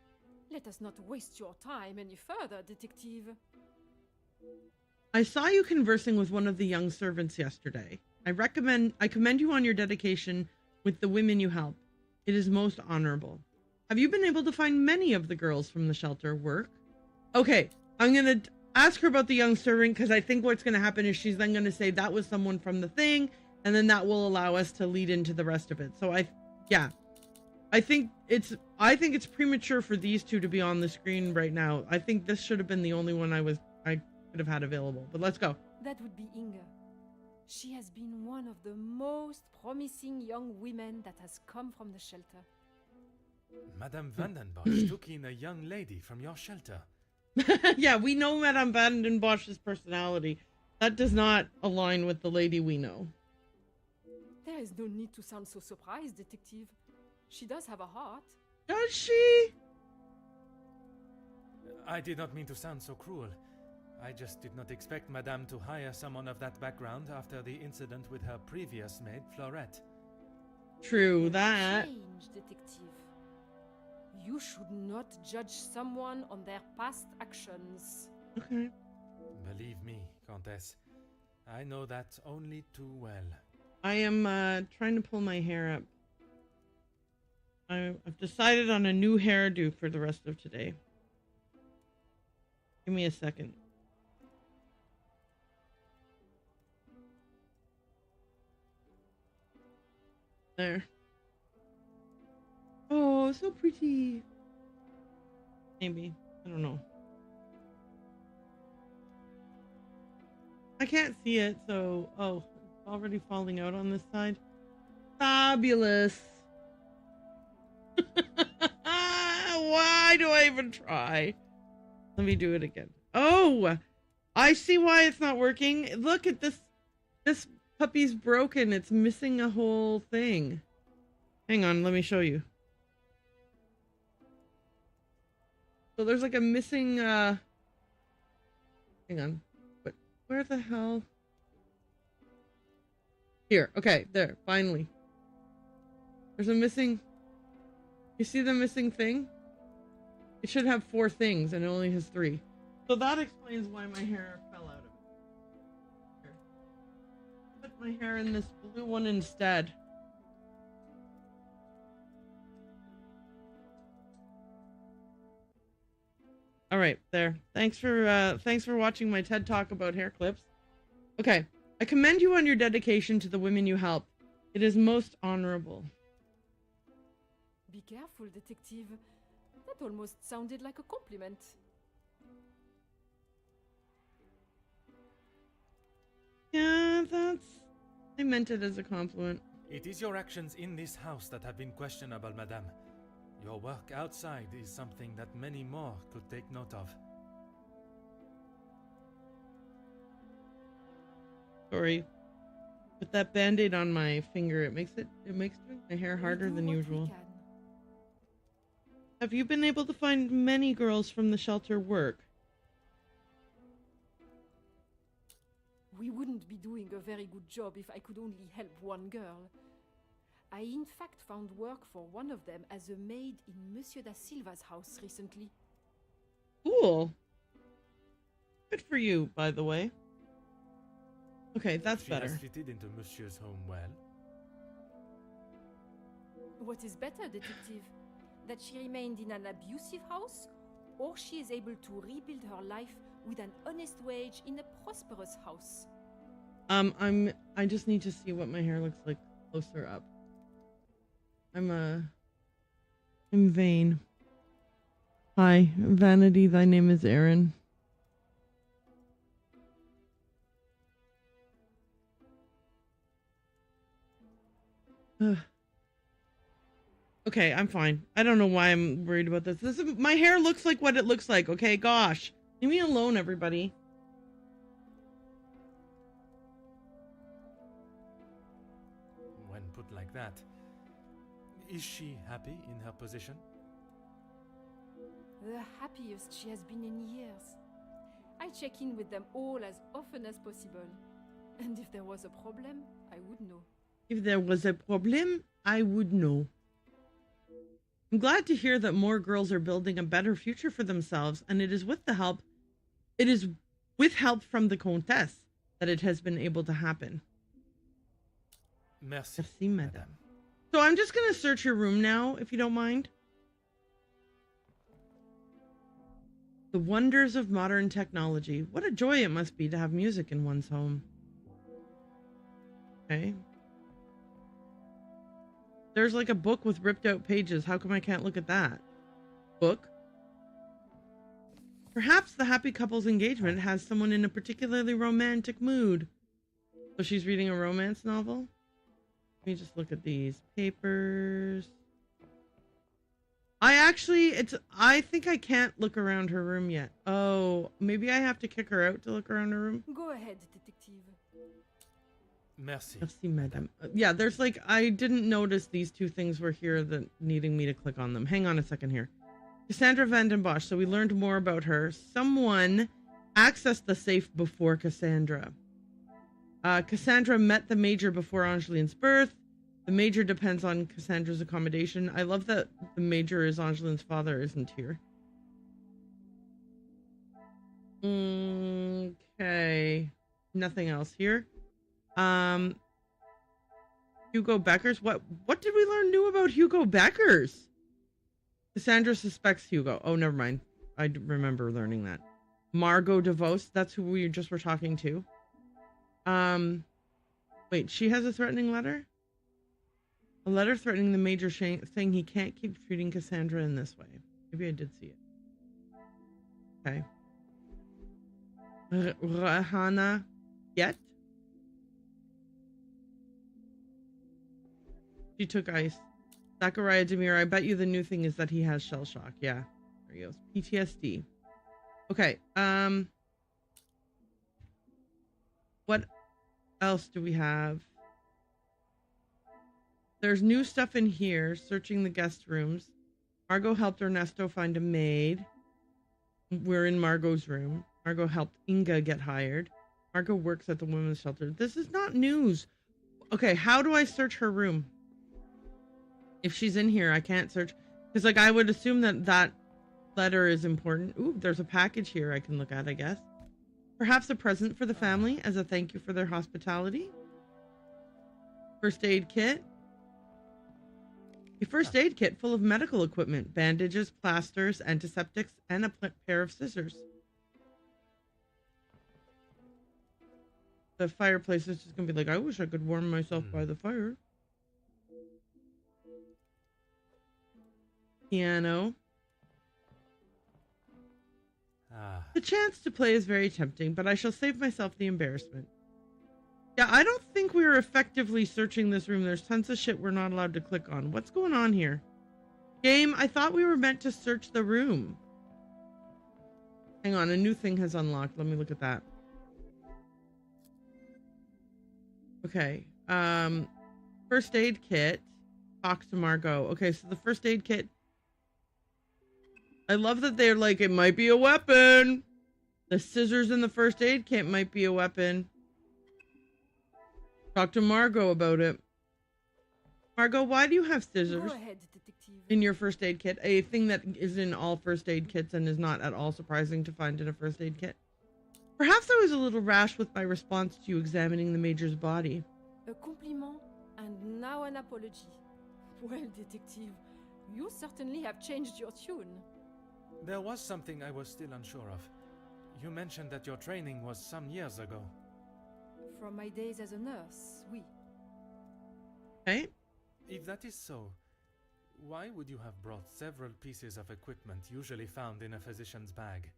Let us not waste your time any further, detective. I saw you conversing with one of the young servants yesterday. I commend you on your dedication with the women you help. It is most honorable. Have you been able to find many of the girls from the shelter work? Okay, I'm going to ask her about the young servant because I think what's going to happen is she's then going to say that was someone from the thing, and then that will allow us to lead into the rest of it. So I think it's premature for these two to be on the screen right now. I think this should have been the only one I could have had available. But let's go. That would be Inga. She has been one of the most promising young women that has come from the shelter. Madame Vandenbosch took in a young lady from your shelter. Yeah, we know Madame Vandenbosch's personality. That does not align with the lady we know. There is no need to sound so surprised, detective. She does have a heart. Does she? I did not mean to sound so cruel. I just did not expect Madame to hire someone of that background after the incident with her previous maid, Florette. True that. Change, detective. You should not judge someone on their past actions. Okay. Believe me, Countess, I know that only too well. I am trying to pull my hair up. I've decided on a new hairdo for the rest of today. Give me a second. There. Oh, so pretty. Maybe. I don't know. I can't see it, so... Oh, already falling out on this side. Fabulous. Why do I even try? Let me do it again. Oh, I see why it's not working. Look at this. This puppy's broken. It's missing a whole thing. Hang on, let me show you. So there's like a missing, hang on. But where the hell? Here, okay, there, finally. There's a missing, you see the missing thing? It should have 4 things and it only has 3. So that explains why my hair fell out of it. Here. Put my hair in this blue one instead. All right, there. Thanks for watching my TED Talk about hair clips. Okay, I commend you on your dedication to the women you help. It is most honorable. Be careful, detective. That almost sounded like a compliment. Yeah, I meant it as a compliment. It is your actions in this house that have been questionable, madame. Your work outside is something that many more could take note of. Sorry. With that band-aid on my finger, it makes my hair harder than usual. Have you been able to find many girls from the shelter work? We wouldn't be doing a very good job if I could only help one girl. I in fact found work for one of them as a maid in Monsieur da Silva's house recently. Cool. Good for you, by the way. Okay, that's better. She has fitted into Monsieur's home well. What is better, detective? That she remained in an abusive house, or she is able to rebuild her life with an honest wage in a prosperous house? I just need to see what my hair looks like closer up. I'm vain. Hi, Vanity, thy name is Erin. Okay, I'm fine. I don't know why I'm worried about this. My hair looks like what it looks like, okay? Gosh. Leave me alone, everybody. When put like that, is she happy in her position? The happiest she has been in years. I check in with them all as often as possible. And if there was a problem, I would know. If there was a problem, I would know. I'm glad to hear that more girls are building a better future for themselves, and it is with help from the Comtesse that it has been able to happen. Merci, madame. So I'm just going to search your room now, if you don't mind. The wonders of modern technology. What a joy it must be to have music in one's home. Okay. There's like a book with ripped out pages. How come I can't look at that? Book? Perhaps the happy couple's engagement has someone in a particularly romantic mood. So she's reading a romance novel? Let me just look at these papers. I think I can't look around her room yet. Oh, maybe I have to kick her out to look around her room? Go ahead, detective. Merci. Merci, madame. Yeah, there's like, I didn't notice these 2 things were here that needing me to click on them. Hang on a second here. Cassandra van den Bosch. So we learned more about her. Someone accessed the safe before Cassandra. Cassandra met the Major before Angeline's birth. The Major depends on Cassandra's accommodation. I love that the Major is Angeline's father, isn't here. Okay. Nothing else here. Hugo Beckers. What did we learn new about Hugo Beckers? Cassandra suspects Hugo. Oh, never mind. I remember learning that. Margot DeVos. That's who we just were talking to. Wait, she has a threatening letter? A letter threatening the Major, saying he can't keep treating Cassandra in this way. Maybe I did see it. Okay. Rahana Yet? She took ice. Zachariah Demir, I bet you the new thing is that he has shell shock. Yeah. There he goes. PTSD. Okay. What else do we have? There's new stuff in here. Searching the guest rooms. Margot helped Ernesto find a maid. We're in Margot's room. Margot helped Inga get hired. Margot works at the women's shelter. This is not news. Okay, how do I search her room? If she's in here, I can't search. Because, like, I would assume that that letter is important. Ooh, there's a package here I can look at, I guess. Perhaps a present for the family as a thank you for their hospitality. First aid kit. A first aid kit full of medical equipment, bandages, plasters, antiseptics, and a pair of scissors. The fireplace is just going to be like, I wish I could warm myself by the fire. Piano. The chance to play is very tempting, but I shall save myself the embarrassment. Yeah, I don't think we are effectively searching this room. There's tons of shit we're not allowed to click on. What's going on here? Game, I thought we were meant to search the room. Hang on, a new thing has unlocked. Let me look at that. Okay. First aid kit. Talk to Margot. Okay, so the first aid kit. I love that they're like, it might be a weapon. The scissors in the first aid kit might be a weapon. Talk to Margot about it. Margot, why do you have scissors Go ahead, detective. in your first aid kit? A thing that is in all first aid kits and is not at all surprising to find in a first aid kit. Perhaps I was a little rash with my response to you examining the Major's body. A compliment and now an apology. Well, detective, you certainly have changed your tune. There was something I was still unsure of. You mentioned that your training was some years ago. From my days as a nurse, oui. Okay. If that is so, why would you have brought several pieces of equipment usually found in a physician's bag?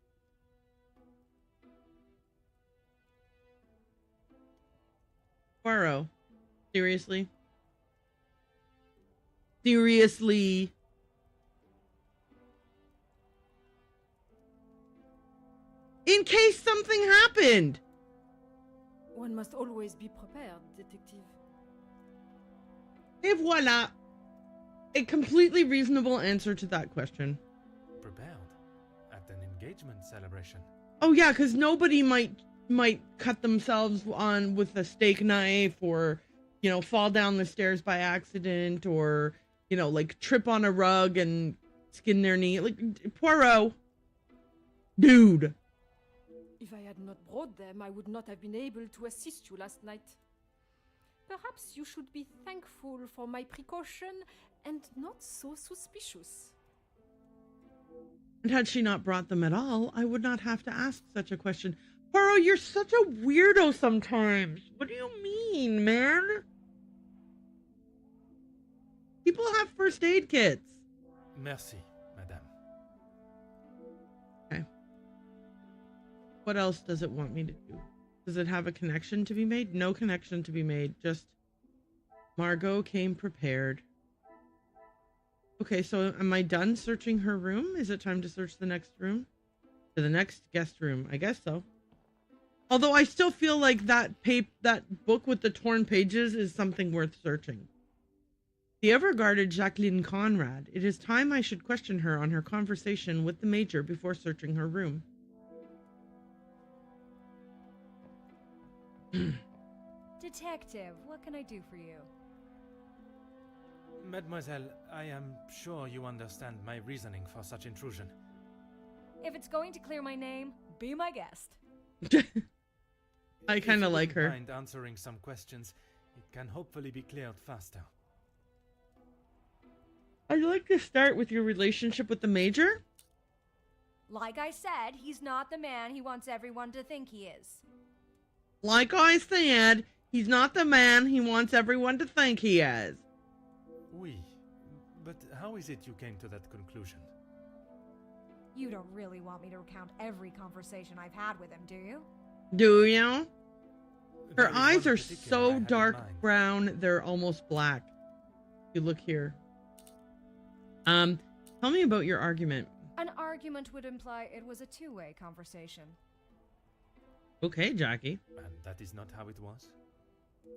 Poirot. Seriously? Seriously? In case something happened! One must always be prepared, detective. Et voila! A completely reasonable answer to that question. Prepared? At an engagement celebration? Oh yeah, because nobody might cut themselves on with a steak knife or, you know, fall down the stairs by accident or, you know, like trip on a rug and skin their knee. Like, Poirot. Dude. If I had not brought them, I would not have been able to assist you last night. Perhaps you should be thankful for my precaution and not so suspicious. And had she not brought them at all, I would not have to ask such a question. Poirot, you're such a weirdo sometimes. What do you mean, man? People have first aid kits. Merci, madame. Okay. What else does it want me to do? Does it have a connection to be made? No connection to be made. Just Margot came prepared. Okay, so am I done searching her room? Is it time to search the next room? To the next guest room? I guess so. Although I still feel like that book with the torn pages is something worth searching. The ever-guarded Jacqueline Conrad. It is time I should question her on her conversation with the Major before searching her room. Detective, what can I do for you? Mademoiselle, I am sure you understand my reasoning for such intrusion. If it's going to clear my name, be my guest. I kind of like her. If you mind answering some questions, it can hopefully be cleared faster. I'd like to start with your relationship with the Major. Like I said, he's not the man he wants everyone to think he is. Like I said, he's not the man he wants everyone to think he is. Oui, but how is it you came to that conclusion? You don't really want me to recount every conversation I've had with him, do you? Do you? Her There is eyes one are particular I so have in dark mind. brown, they're almost black. you look here. Tell me about your argument. An argument would imply it was a two-way conversation. Okay, Jackie. And that is not how it was?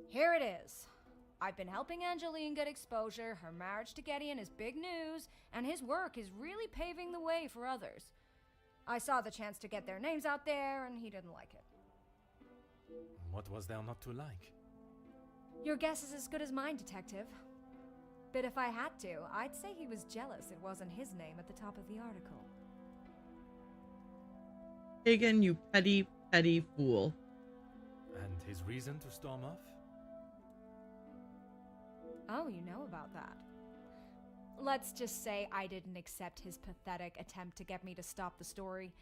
Here it is. I've been helping Angeline get exposure, her marriage to Gideon is big news, and his work is really paving the way for others. I saw the chance to get their names out there, and he didn't like it. What was there not to like? Your guess is as good as mine, Detective. But if I had to, I'd say he was jealous it wasn't his name at the top of the article. Hagen, you petty, petty fool. And his reason to storm off? Oh, you know about that. Let's just say I didn't accept his pathetic attempt to get me to stop the story.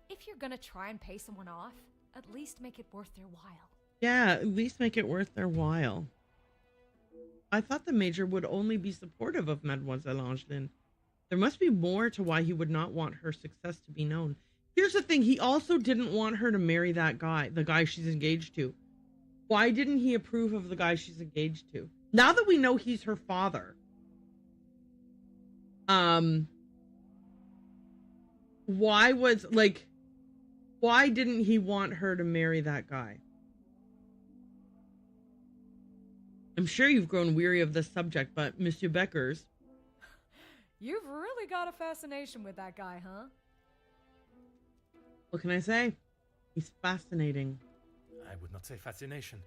If you're gonna try and pay someone off, at least make it worth their while. Yeah, at least make it worth their while. I thought the Major would only be supportive of Mademoiselle Angeline. There must be more to why he would not want her success to be known. Here's the thing, he also didn't want her to marry that guy, the guy she's engaged to. Why didn't he approve of the guy she's engaged to? Now that we know he's her father, why didn't he want her to marry that guy? I'm sure you've grown weary of this subject, but Monsieur Beckers... You've really got a fascination with that guy, huh? What can I say? He's fascinating. I would not say fascination.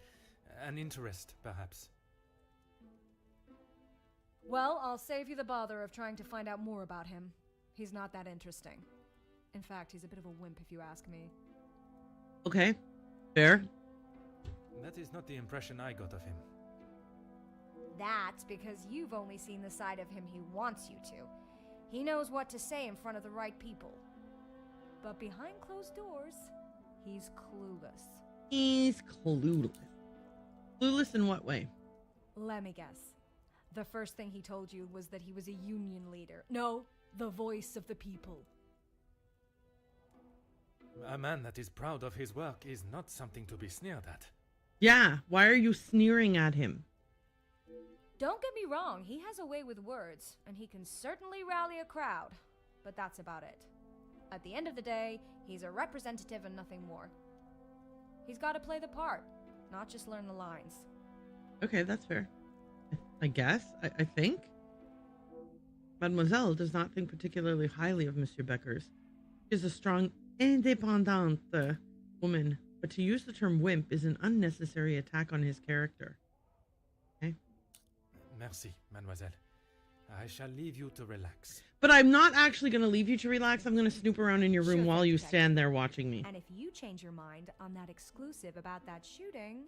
An interest, perhaps. Well, I'll save you the bother of trying to find out more about him. He's not that interesting. In fact, he's a bit of a wimp if you ask me. Okay, fair. That is not the impression I got of him. That's because you've only seen the side of him he wants you to. He knows what to say in front of the right people. But behind closed doors, he's clueless. He's clueless. Clueless in what way? Let me guess. The first thing he told you was that he was a union leader. No, the voice of the people. A man that is proud of his work is not something to be sneered at. Yeah, why are you sneering at him? Don't get me wrong, he has a way with words, and he can certainly rally a crowd. But that's about it. At the end of the day, he's a representative and nothing more. He's got to play the part, not just learn the lines. Okay, that's fair. I guess. I think. Mademoiselle does not think particularly highly of Monsieur Beckers. She is a strong, independent woman, but to use the term wimp is an unnecessary attack on his character. Okay? Merci, mademoiselle. I shall leave you to relax. But I'm not actually going to leave you to relax. I'm going to snoop around in your room while you stand there watching me. And if you change your mind on that exclusive about that shooting...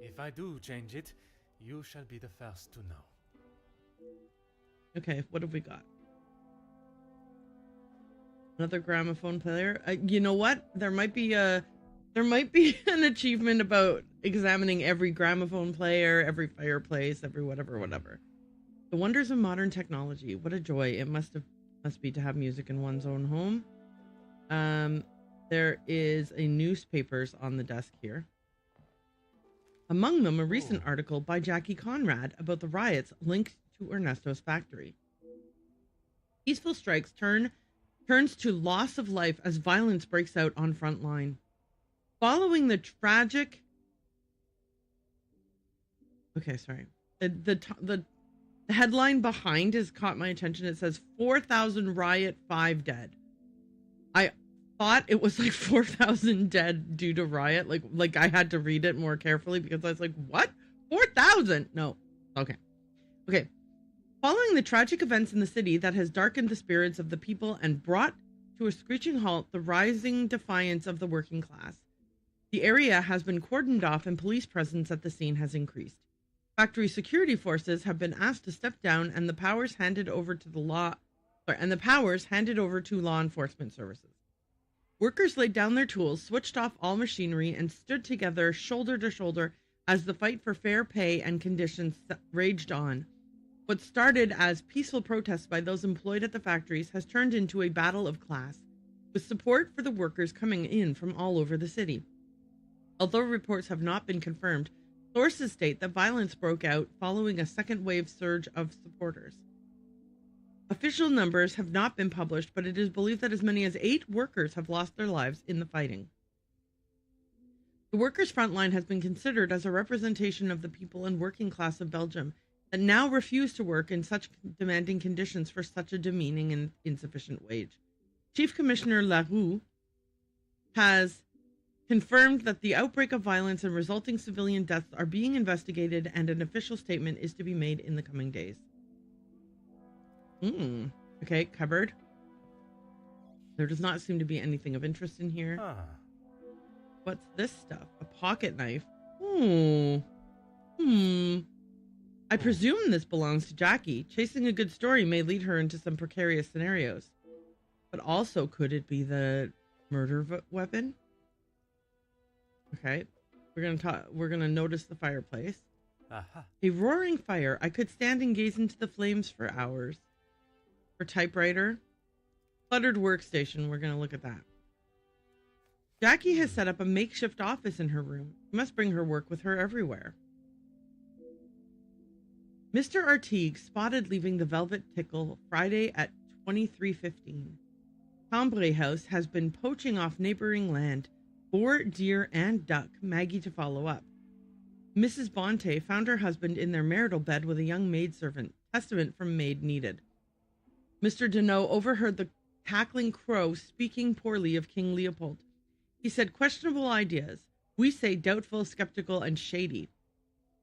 If I do change it, you shall be the first to know. Okay, what have we got? Another gramophone player. You know what? There might be an achievement about examining every gramophone player, every fireplace, every whatever. The wonders of modern technology. What a joy it must be to have music in one's own home. There is a newspapers on the desk here. Among them, a recent article by Jackie Conrad about the riots linked to Ernesto's factory. Peaceful strikes turns to loss of life as violence breaks out on front line. Following the tragic... Okay, sorry. The headline behind has caught my attention. It says 4,000 riot, 5 dead. I thought it was like 4,000 dead due to riot. Like I had to read it more carefully because I was like, what? 4,000? No. Okay. Following the tragic events in the city that has darkened the spirits of the people and brought to a screeching halt the rising defiance of the working class, the area has been cordoned off and police presence at the scene has increased. Factory security forces have been asked to step down and the powers handed over to law enforcement services. Workers laid down their tools, switched off all machinery, and stood together shoulder to shoulder as the fight for fair pay and conditions raged on. What started as peaceful protests by those employed at the factories has turned into a battle of class, with support for the workers coming in from all over the city. Although reports have not been confirmed, Sources state that violence broke out following a second wave surge of supporters. Official numbers have not been published, but it is believed that as many as 8 workers have lost their lives in the fighting. The workers' front line has been considered as a representation of the people and working class of Belgium that now refuse to work in such demanding conditions for such a demeaning and insufficient wage. Chief Commissioner Laroux has confirmed that the outbreak of violence and resulting civilian deaths are being investigated, and an official statement is to be made in the coming days. Okay, cupboard. There does not seem to be anything of interest in here. What's this stuff? A pocket knife. I presume this belongs to Jackie. Chasing a good story may lead her into some precarious scenarios. But also, could it be the murder weapon? Okay. We're gonna notice the fireplace. A roaring fire. I could stand and gaze into the flames for hours. Her typewriter. Cluttered workstation. We're gonna look at that. Jackie has set up a makeshift office in her room. She must bring her work with her everywhere. Mr. Artigue spotted leaving the Velvet Tickle Friday at 23:15. Cambrai House has been poaching off neighboring land, boar, deer, and duck, Maggie to follow up. Mrs. Bonte found her husband in their marital bed with a young maidservant, testament from maid needed. Mr. Deneau overheard the cackling crow speaking poorly of King Leopold. He said questionable ideas. We say doubtful, skeptical, and shady.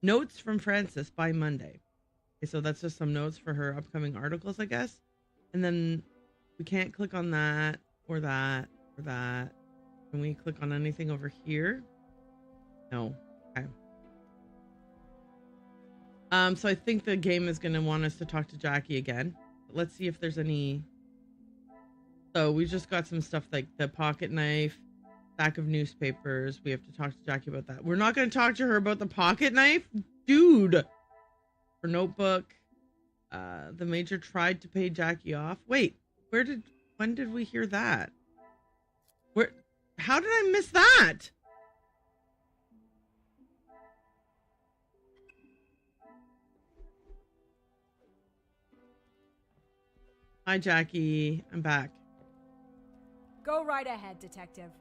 Notes from Frances by Monday. Okay, so that's just some notes for her upcoming articles, I guess. And then we can't click on that or that or that. Can we click on anything over here? No. Okay. So I think the game is going to want us to talk to Jackie again. Let's see if there's any. So we just got some stuff like the pocket knife, stack of newspapers. We have to talk to Jackie about that. We're not going to talk to her about the pocket knife? Dude! Her notebook. The major tried to pay Jackie off. Wait, when did we hear that? How did I miss that? Hi, Jackie. I'm back. Go right ahead, Detective.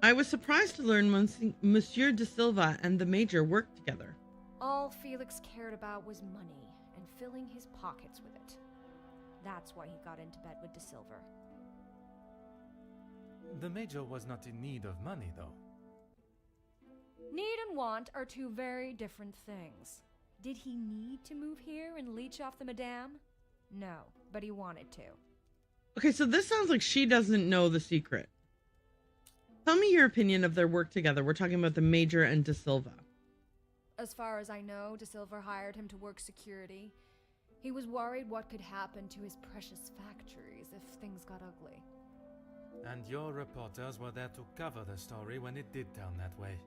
I was surprised to learn Monsieur de Silva and the Major worked together. All Felix cared about was money and filling his pockets with it. That's why he got into bed with de Silva. The Major was not in need of money, though. Need and want are two very different things. Did he need to move here and leech off the Madame? No, but he wanted to. Okay, so this sounds like she doesn't know the secret. Tell me your opinion of their work together. We're talking about the Major and de Silva. As far as I know, de Silva hired him to work security. He was worried what could happen to his precious factories if things got ugly. And your reporters were there to cover the story when it did turn that way.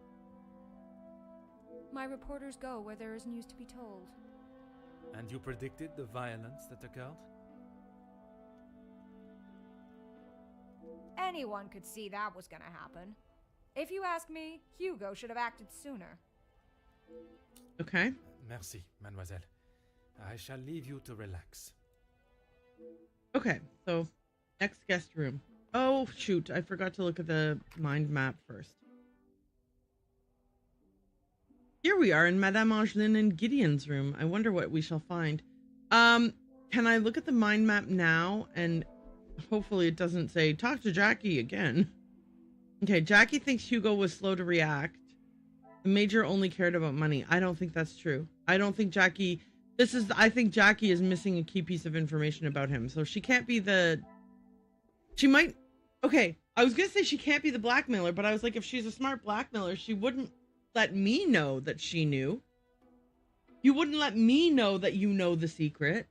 My reporters go where there is news to be told. And you predicted the violence that occurred? Anyone could see that was gonna happen. If you ask me, Hugo should have acted sooner. Okay. Merci, mademoiselle. I shall leave you to relax. Okay, so next guest room. Oh, shoot. I forgot to look at the mind map first. Here we are in Madame Angeline and Gideon's room. I wonder what we shall find. Can I look at the mind map now? And hopefully it doesn't say, talk to Jackie again. Okay, Jackie thinks Hugo was slow to react. The Major only cared about money. I don't think that's true. I don't think Jackie... I think Jackie is missing a key piece of information about him. So she can't be the... She might... Okay, I was going to say she can't be the blackmailer, but I was like, if she's a smart blackmailer, she wouldn't let me know that she knew. You wouldn't let me know that you know the secret.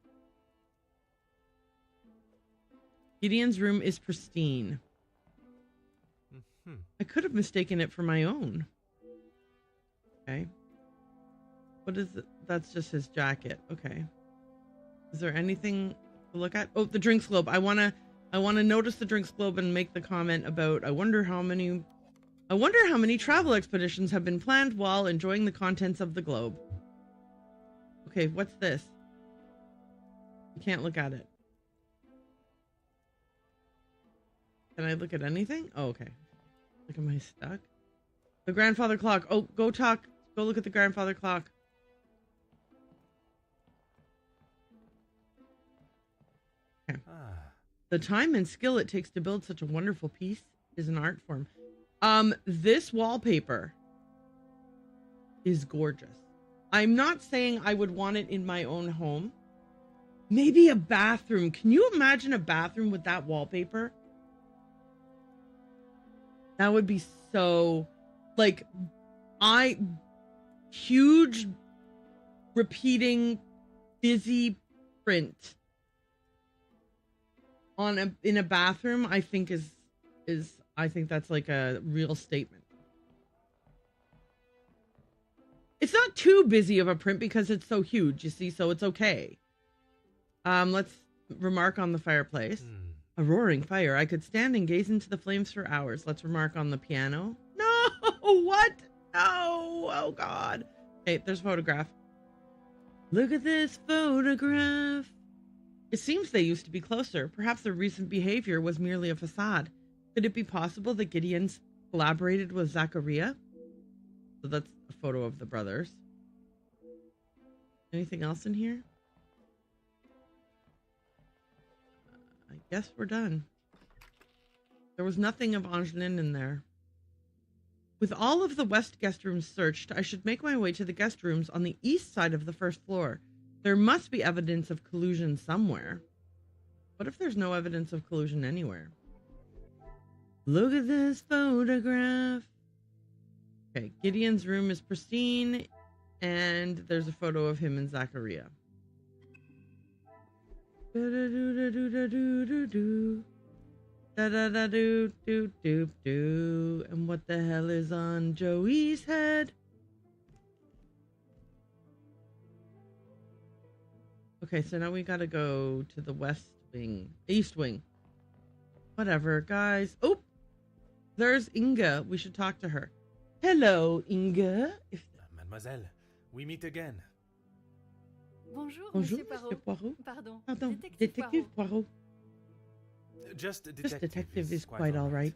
Gideon's room is pristine. I could have mistaken it for my own. Okay. What is it? That's just his jacket. Okay. Is there anything to look at? Oh, the drinks globe. I want to notice the drinks globe and make the comment about, I wonder how many I wonder how many travel expeditions have been planned while enjoying the contents of the globe. Okay, what's this? You can't look at it. Can I look at anything? Oh, okay. Look, am I stuck? The grandfather clock. Oh, go look at the grandfather clock. Okay. The time and skill it takes to build such a wonderful piece is an art form. This wallpaper is gorgeous. I'm not saying I would want it in my own home. Maybe a bathroom. Can you imagine a bathroom with that wallpaper? That would be so, like, huge, repeating, busy print in a bathroom. I think I think that's like a real statement. It's not too busy of a print because it's so huge, you see, so it's okay. Let's remark on the fireplace. A roaring fire. I could stand and gaze into the flames for hours. Let's remark on the piano. No, what? No, oh God. Okay, there's a photograph. Look at this photograph. It seems they used to be closer. Perhaps their recent behavior was merely a facade. Could it be possible that Gideon's collaborated with Zachariah? So that's a photo of the brothers. Anything else in here? I guess we're done. There was nothing of Angeline in there. With all of the west guest rooms searched, I should make my way to the guest rooms on the east side of the first floor. There must be evidence of collusion somewhere. What if there's no evidence of collusion anywhere? Look at this photograph. Okay, Gideon's room is pristine, and there's a photo of him and Zachariah. Da-da-do-da-do-da-do-da-do. Da-da-da-do-do-do-do. And what the hell is on Joey's head? Okay, so now we gotta go to the east wing. Whatever, guys. Oh, there's Inga. We should talk to her. Hello, Inga. Mademoiselle, we meet again. Bonjour, Bonjour, Monsieur Poirot. Pardon, Pardon, Detective Poirot. Just detective is quite all right.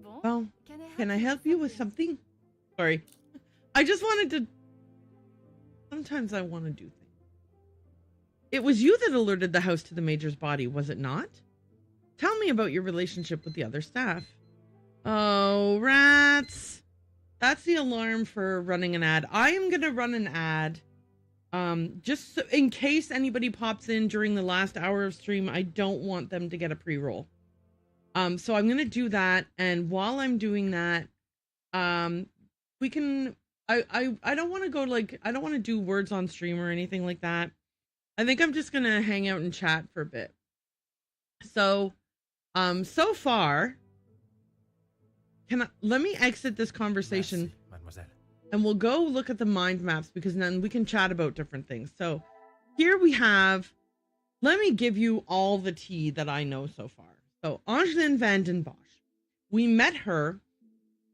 Bon, Well, can I help you with something? Sorry. I just wanted to... Sometimes I want to do things. It was you that alerted the house to the Major's body, was it not? Tell me about your relationship with the other staff. Oh, rats. That's the alarm for running an ad. I am going to run an ad. Just so, in case anybody pops in during the last hour of stream, I don't want them to get a pre-roll. So I'm going to do that. And while I'm doing that, we can, I don't want to go I don't want to do words on stream or anything like that. I think I'm just going to hang out and chat for a bit. So, so far, let me exit this conversation. Merci, mademoiselle. And we'll go look at the mind maps because then we can chat about different things. So here we have, let me give you all the tea that I know so far. So Angeline van den Bosch, we met her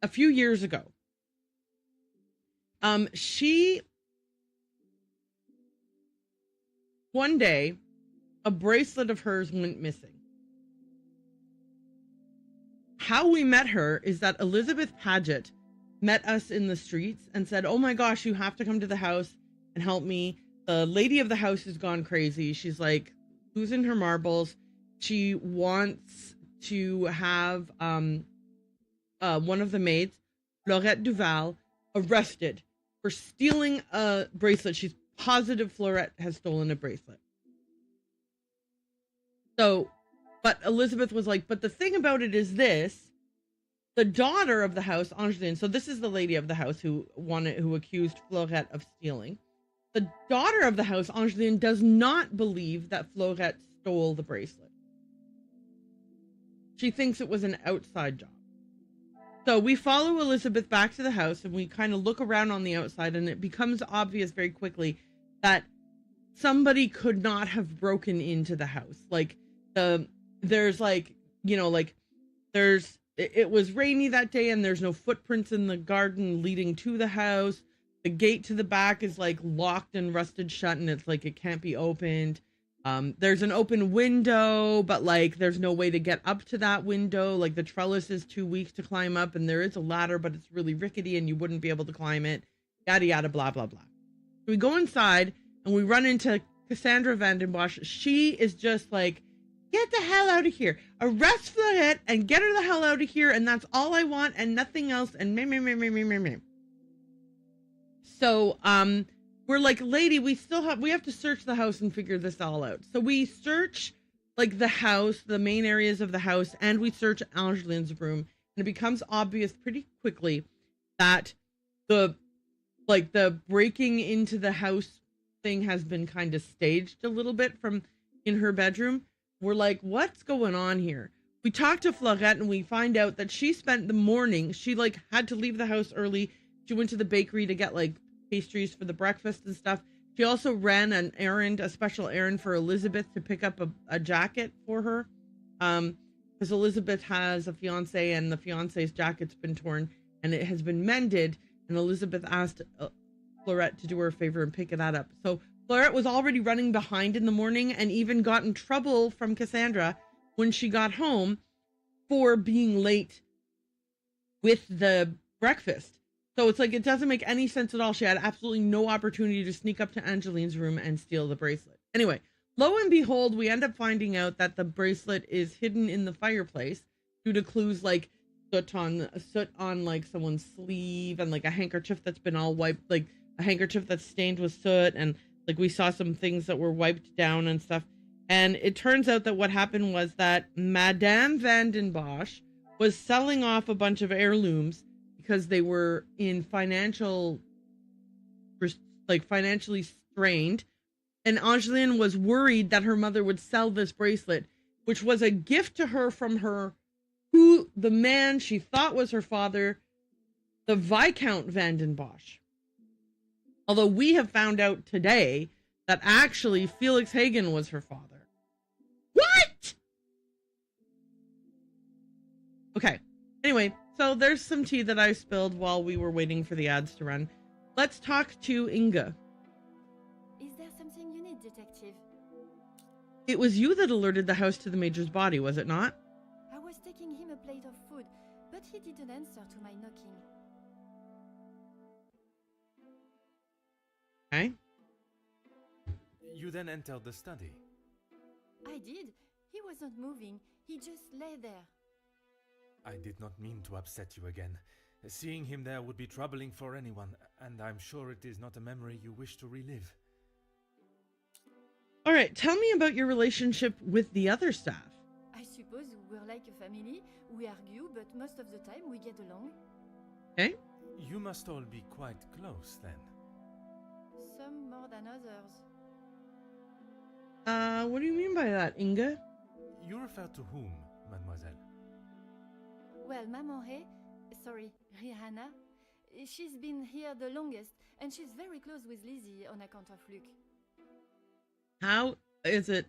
a few years ago. One day, a bracelet of hers went missing. How we met her is that Elizabeth Paget met us in the streets and said, oh my gosh, you have to come to the house and help me. The lady of the house has gone crazy. She's like losing her marbles. She wants to have one of the maids, Florette Duval, arrested for stealing a bracelet. She's positive Florette has stolen a bracelet. So, but Elizabeth was like, but the thing about it is this. The daughter of the house, Angeline, so this is the lady of the house who accused Florette of stealing. The daughter of the house, Angeline, does not believe that Florette stole the bracelet. She thinks it was an outside job. So we follow Elizabeth back to the house and we kind of look around on the outside, and it becomes obvious very quickly that somebody could not have broken into the house. Like there's it was rainy that day and there's no footprints in the garden leading to the house. The gate to the back is like locked and rusted shut and it's like it can't be opened. There's an open window, but like there's no way to get up to that window. Like the trellis is too weak to climb up and there is a ladder, but it's really rickety and you wouldn't be able to climb it. Yada, yada, blah, blah, blah. So we go inside and we run into Cassandra Vanden Bosch. She is just like, get the hell out of here. Arrest Fleurette and get her the hell out of here. And that's all I want and nothing else. And me. So, we're like, lady, we have to search the house and figure this all out. So we search like the house, the main areas of the house, and we search Angeline's room. And it becomes obvious pretty quickly that the breaking into the house thing has been kind of staged a little bit from in her bedroom. We're like, what's going on here? We talk to Fleurette and we find out that she spent the morning, she like had to leave the house early. She went to the bakery to get like pastries for the breakfast and stuff. She also ran an errand, a special errand for Elizabeth to pick up a jacket for her. Because Elizabeth has a fiance and the fiance's jacket's been torn and it has been mended. And Elizabeth asked Fleurette to do her a favor and pick that up. So Fleurette was already running behind in the morning and even got in trouble from Cassandra when she got home for being late with the breakfast. So it's like, it doesn't make any sense at all. She had absolutely no opportunity to sneak up to Angeline's room and steal the bracelet. Anyway, lo and behold, we end up finding out that the bracelet is hidden in the fireplace due to clues like soot on like someone's sleeve and like a handkerchief that's been all wiped, like a handkerchief that's stained with soot. And like we saw some things that were wiped down and stuff. And it turns out that what happened was that Madame Vanden Bosch was selling off a bunch of heirlooms because they were in financially strained. And Angeline was worried that her mother would sell this bracelet, which was a gift to her from the man she thought was her father, the Viscount Vanden Bosch. Although we have found out today that actually Felix Hagen was her father. What? Okay. Anyway, so there's some tea that I spilled while we were waiting for the ads to run. Let's talk to Inga. Is there something you need, detective? It was you that alerted the house to the Major's body, was it not? I was taking him a plate of food, but he didn't answer to my knocking. Okay. You then entered the study. I did. He wasn't moving. He just lay there. I did not mean to upset you again. Seeing him there would be troubling for anyone, and I'm sure it is not a memory you wish to relive. All right, tell me about your relationship with the other staff. I suppose we're like a family. We argue, but most of the time we get along. Okay. You must all be quite close then. Some more than others. What do you mean by that, Inga? You refer to whom, mademoiselle? Well, Maman Rihanna, she's been here the longest, and she's very close with Lizzie on account of Luc. How is it?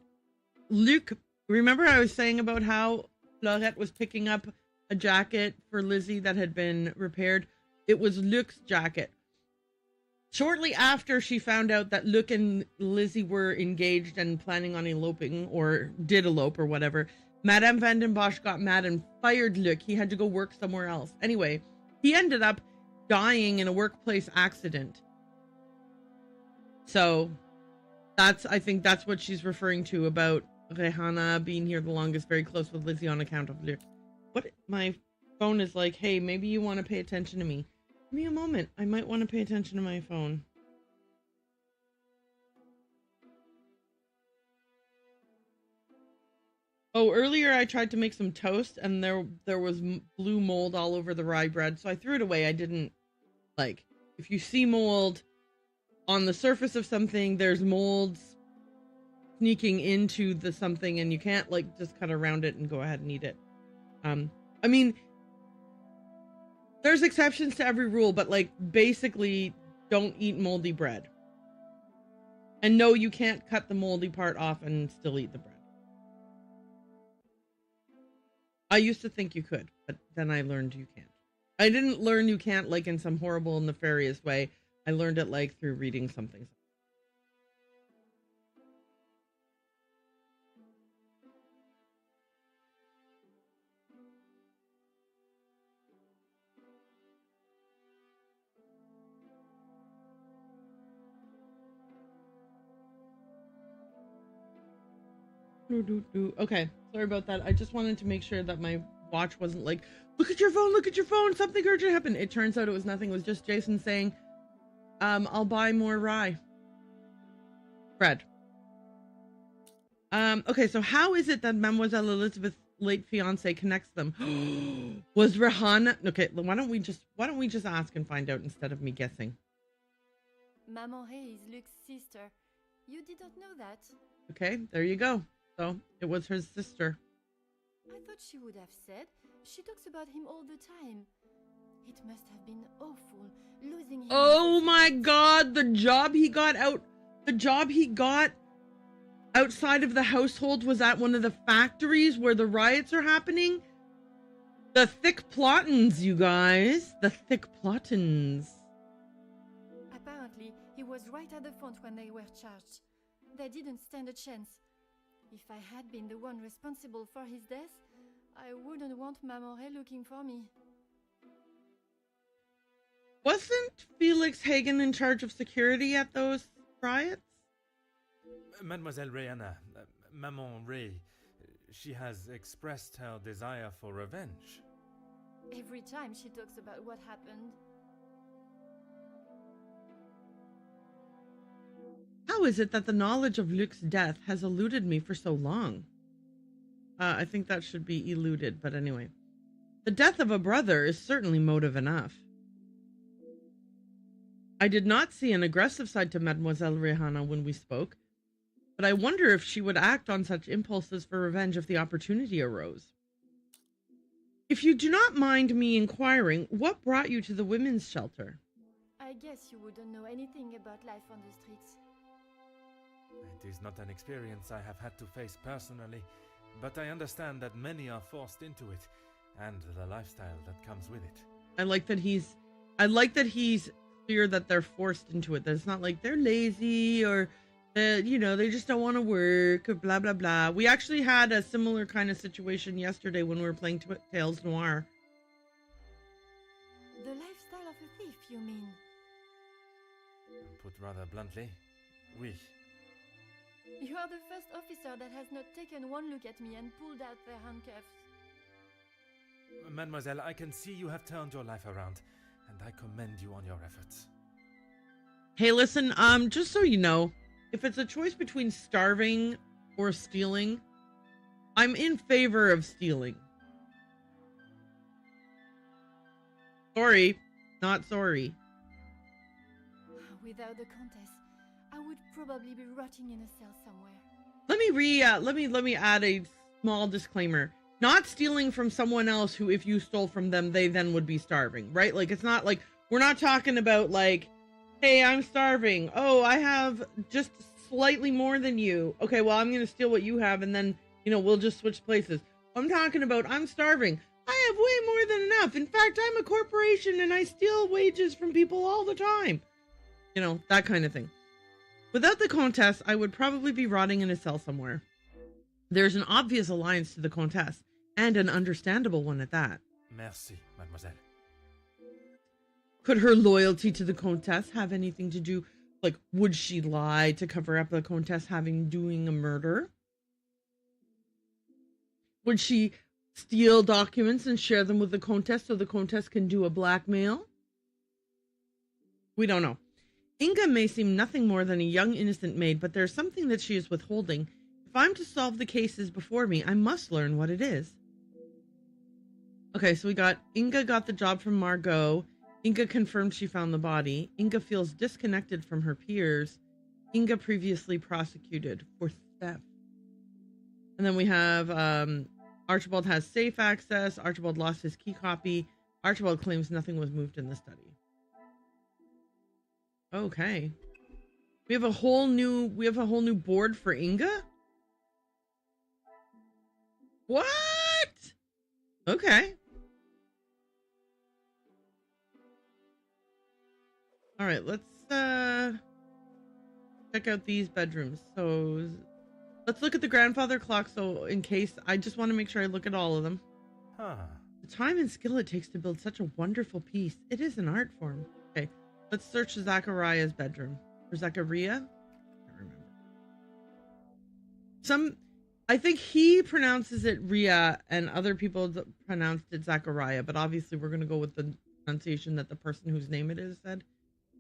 Luc, remember I was saying about how Fleurette was picking up a jacket for Lizzie that had been repaired? It was Luc's jacket. Shortly after she found out that Luc and Lizzie were engaged and planning on eloping, or did elope or whatever, Madame Vanden Bosch got mad and fired Luc. He had to go work somewhere else. Anyway, he ended up dying in a workplace accident. So I think that's what she's referring to about Rihanna being here the longest, very close with Lizzie on account of Luc. What? My phone is like, hey, maybe you want to pay attention to me. Give me a moment. I might want to pay attention to my phone. Oh, earlier I tried to make some toast and there was blue mold all over the rye bread, so I threw it away. I didn't, like, if you see mold on the surface of something, there's molds sneaking into the something and you can't, like, just cut around it and go ahead and eat it. I mean, there's exceptions to every rule, but, like, basically don't eat moldy bread. And no, you can't cut the moldy part off and still eat the bread. I used to think you could, but then I learned you can't. I didn't learn you can't like in some horrible, nefarious way. I learned it like through reading something. Okay, sorry about that. I just wanted to make sure that my watch wasn't like, look at your phone, something urgent happened. It turns out it was nothing. It was just Jason saying, I'll buy more rye bread. Okay, so how is it that Mademoiselle Elizabeth's late fiance connects them? Was Rihanna okay? Why don't we just ask and find out instead of me guessing? Maman Ray is Luke's sister. You didn't know that? Okay, there you go. So it was her sister. I thought she would have said. She talks about him all the time. It must have been awful, losing him. Oh my God, the job he got outside of the household was at one of the factories where the riots are happening. The thick plottins, you guys. The thick plottins. Apparently, he was right at the front when they were charged. They didn't stand a chance. If I had been the one responsible for his death, I wouldn't want Maman Ray looking for me. Wasn't Felix Hagen in charge of security at those riots? Mademoiselle Rihanna, Maman Ray, she has expressed her desire for revenge. Every time she talks about what happened. How is it that the knowledge of Luke's death has eluded me for so long? I think that should be eluded, but anyway. The death of a brother is certainly motive enough. I did not see an aggressive side to Mademoiselle Rihanna when we spoke, but I wonder if she would act on such impulses for revenge if the opportunity arose. If you do not mind me inquiring, what brought you to the women's shelter? I guess you wouldn't know anything about life on the streets. It is not an experience I have had to face personally, but I understand that many are forced into it, and the lifestyle that comes with it. I like that he's clear that they're forced into it. That it's not like they're lazy or that, they just don't want to work or blah, blah, blah. We actually had a similar kind of situation yesterday when we were playing Tales Noir. The lifestyle of a thief, you mean? Put rather bluntly, oui. You are the first officer that has not taken one look at me and pulled out their handcuffs. Mademoiselle, I can see you have turned your life around, and I commend you on your efforts. Hey, listen, just so you know, if it's a choice between starving or stealing, I'm in favor of stealing. Sorry, not sorry. Without the contest, I would probably be rotting in a cell somewhere. Let me add a small disclaimer. Not stealing from someone else who, if you stole from them, they then would be starving, right? Like, it's not like, we're not talking about like, hey, I'm starving. Oh, I have just slightly more than you. Okay, well, I'm going to steal what you have, and then, we'll just switch places. I'm talking about, I'm starving. I have way more than enough. In fact, I'm a corporation, and I steal wages from people all the time. That kind of thing. Without the Comtesse, I would probably be rotting in a cell somewhere. There's an obvious alliance to the Comtesse, and an understandable one at that. Merci, mademoiselle. Could her loyalty to the Comtesse have anything to do, like, would she lie to cover up the Comtesse doing a murder? Would she steal documents and share them with the Comtesse so the Comtesse can do a blackmail? We don't know. Inga may seem nothing more than a young innocent maid, but there's something that she is withholding. If I'm to solve the cases before me, I must learn what it is. Okay, so we got Inga got the job from Margot. Inga confirmed she found the body. Inga feels disconnected from her peers. Inga previously prosecuted for theft. And then we have Archibald has safe access. Archibald lost his key copy. Archibald claims nothing was moved in the study. Okay. We have a whole new board for Inga? What? Okay. All right, let's check out these bedrooms. So let's look at the grandfather clock. So in case, I just want to make sure I look at all of them. Huh. The time and skill it takes to build such a wonderful piece. It is an art form. Okay, let's search Zachariah's bedroom. Or Zachariah? I can't remember. I think he pronounces it Ria and other people pronounced it Zachariah, but obviously we're going to go with the pronunciation that the person whose name it is said.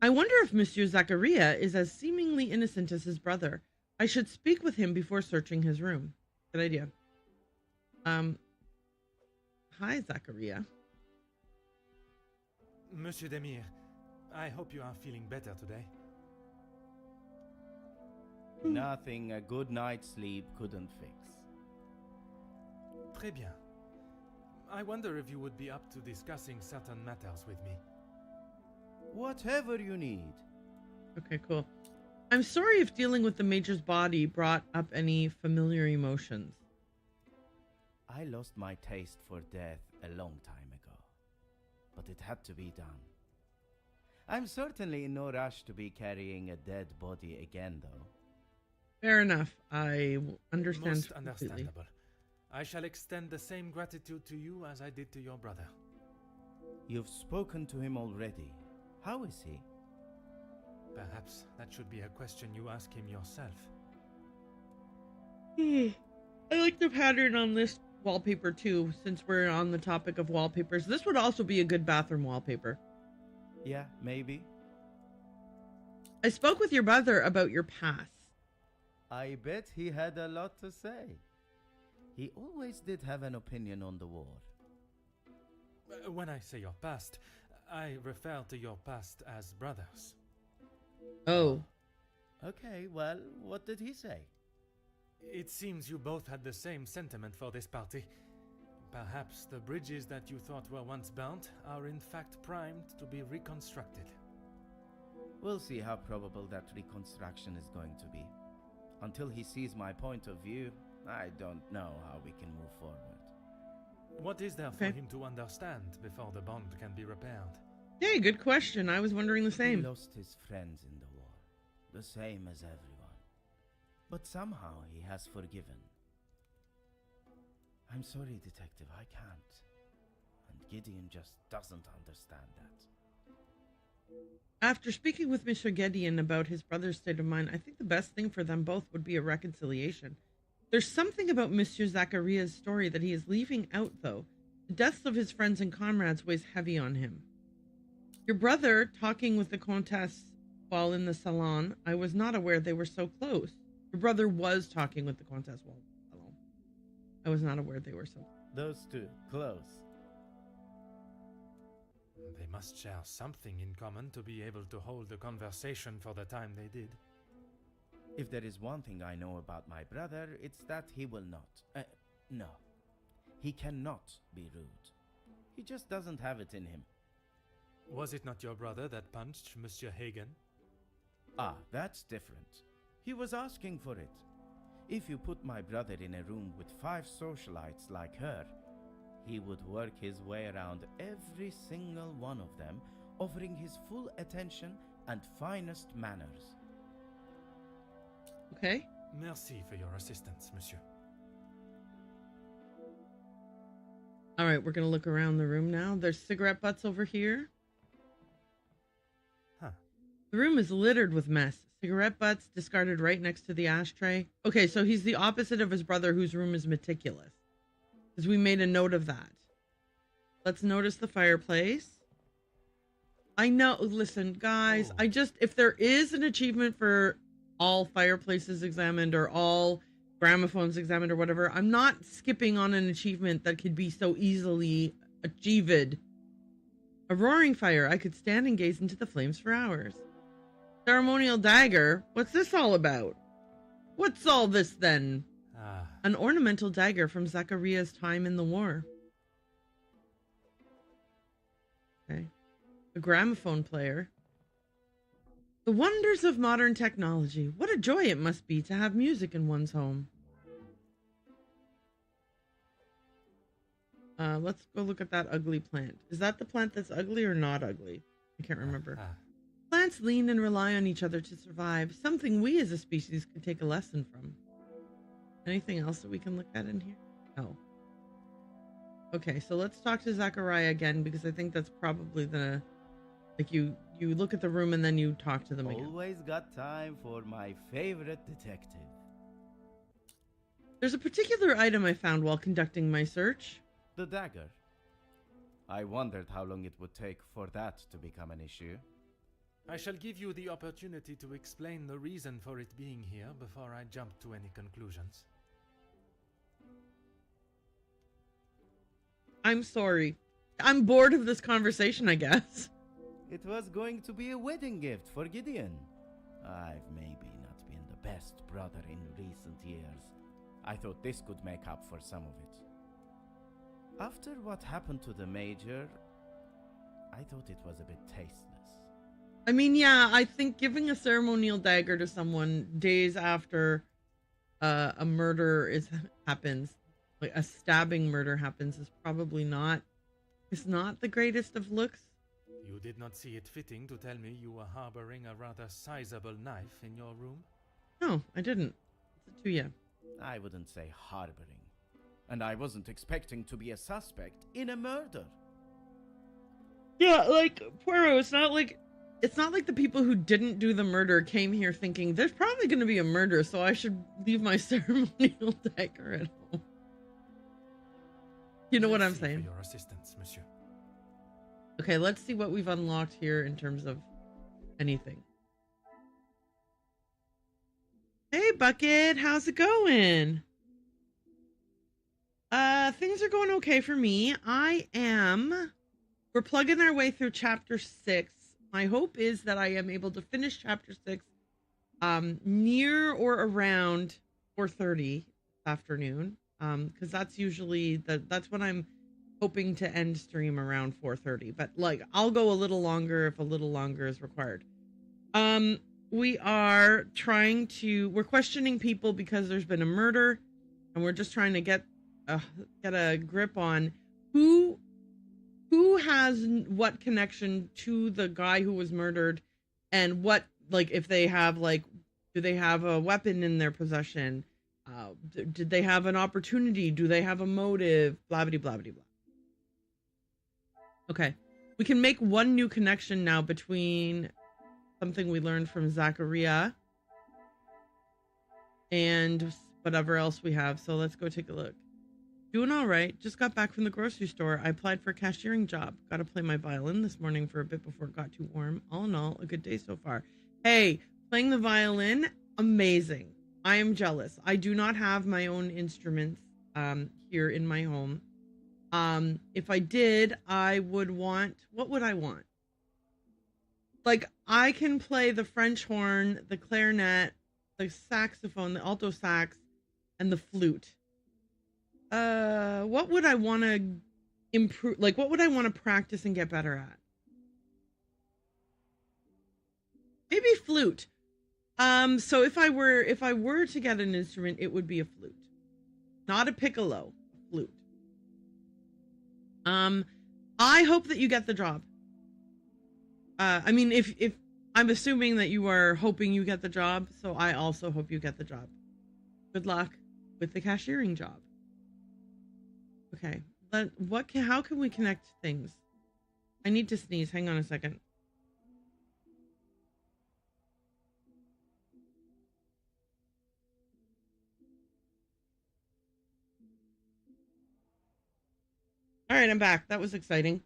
I wonder if Monsieur Zachariah is as seemingly innocent as his brother. I should speak with him before searching his room. Good idea. Hi, Zachariah. Monsieur Demir, I hope you are feeling better today. Nothing a good night's sleep couldn't fix. Très bien. I wonder if you would be up to discussing certain matters with me. Whatever you need. Okay, cool. I'm sorry if dealing with the Major's body brought up any familiar emotions. I lost my taste for death a long time ago, but it had to be done. I'm certainly in no rush to be carrying a dead body again, though. Fair enough. I understand Most completely. understandable. I shall extend the same gratitude to you as I did to your brother. You've spoken to him already. How is he? Perhaps that should be a question you ask him yourself. I like the pattern on this wallpaper too, since we're on the topic of wallpapers. This would also be a good bathroom wallpaper. Yeah, maybe. I spoke with your brother about your past. I bet he had a lot to say. He always did have an opinion on the war. When I say your past, I refer to your past as brothers. Oh. Okay, well, what did he say? It seems you both had the same sentiment for this party. Perhaps the bridges that you thought were once burnt are in fact primed to be reconstructed. We'll see how probable that reconstruction is going to be. Until he sees my point of view, I don't know how we can move forward. What is there for him to understand before the bond can be repaired? Hey, good question. I was wondering the same. He lost his friends in the war, the same as everyone. But somehow he has forgiven. I'm sorry, Detective, I can't. And Gideon just doesn't understand that. After speaking with Mr. Gideon about his brother's state of mind, I think the best thing for them both would be a reconciliation. There's something about Monsieur Zachariah's story that he is leaving out, though. The deaths of his friends and comrades weighs heavy on him. Your brother talking with the Countess while in the salon, I was not aware they were so close. Your brother was talking with the Countess while in the salon. I was not aware they were so close. Those two, close. They must share something in common to be able to hold a conversation for the time they did. If there is one thing I know about my brother, it's that he will not. No. He cannot be rude. He just doesn't have it in him. Was it not your brother that punched Monsieur Hagen? Ah, that's different. He was asking for it. If you put my brother in a room with 5 socialites like her, he would work his way around every single one of them, offering his full attention and finest manners. Okay. Merci for your assistance, monsieur. All right, we're going to look around the room now. There's cigarette butts over here. Huh. The room is littered with mess. Cigarette butts discarded right next to the ashtray. Okay, so he's the opposite of his brother, whose room is meticulous. Because we made a note of that. Let's notice the fireplace. I know, listen, guys, if there is an achievement for all fireplaces examined or all gramophones examined or whatever, I'm not skipping on an achievement that could be so easily achieved. A roaring fire. I could stand and gaze into the flames for hours. Ceremonial dagger. What's this all about? What's all this then? An ornamental dagger from Zachariah's time in the war. Okay. A gramophone player. The wonders of modern technology. What a joy it must be to have music in one's home. Let's go look at that ugly plant. Is that the plant that's ugly or not ugly? I can't remember. Plants lean and rely on each other to survive, something we as a species could take a lesson from. Anything else that we can look at in here? No. Okay, so let's talk to Zachariah again, because I think that's probably the... Like, you look at the room and then you talk to them again. Always got time for my favorite detective. There's a particular item I found while conducting my search. The dagger. I wondered how long it would take for that to become an issue. I shall give you the opportunity to explain the reason for it being here before I jump to any conclusions. I'm sorry. I'm bored of this conversation, I guess. It was going to be a wedding gift for Gideon. I've maybe not been the best brother in recent years. I thought this could make up for some of it. After what happened to the Major, I thought it was a bit tasteless. I mean, yeah, I think giving a ceremonial dagger to someone days after a murder happens, like a stabbing murder happens, is probably not the greatest of looks. You did not see it fitting to tell me you were harboring a rather sizable knife in your room? No, I didn't. It's to you. I wouldn't say harboring. And I wasn't expecting to be a suspect in a murder. Yeah, like, Poirot, it's not like the people who didn't do the murder came here thinking, there's probably going to be a murder, so I should leave my ceremonial dagger at home. You know what I'm saying? For your assistance, monsieur. Okay, let's see what we've unlocked here in terms of anything. Hey, Bucket, how's it going? Things are going okay for me. We're plugging our way through chapter 6. My hope is that I am able to finish chapter 6 near or around 4:30 this afternoon. Because that's usually that's when I'm hoping to end stream, around 4:30. But like, I'll go a little longer if a little longer is required. We are we're questioning people because there's been a murder, and we're just trying to get a grip on who has what connection to the guy who was murdered, and what, like, if they have, like, do they have a weapon in their possession? Did they have an opportunity? Do they have a motive? Blah, blah, blah, blah, blah. Okay. We can make one new connection now between something we learned from Zachariah and whatever else we have. So let's go take a look. Doing all right. Just got back from the grocery store. I applied for a cashiering job. Got to play my violin this morning for a bit before it got too warm. All in all, a good day so far. Hey, playing the violin, amazing. I am jealous. I do not have my own instruments here in my home. If I did, I would want... What would I want? Like, I can play the French horn, the clarinet, the saxophone, the alto sax, and the flute. What would I want to improve? Like, what would I want to practice and get better at? Maybe flute. So if I were to get an instrument, it would be a flute, not a piccolo, a flute. I hope that you get the job. I mean, if I'm assuming that you are hoping you get the job, so I also hope you get the job. Good luck with the cashiering job. Okay, but how can we connect things? I need to sneeze. Hang on a second. All right, I'm back. That was exciting.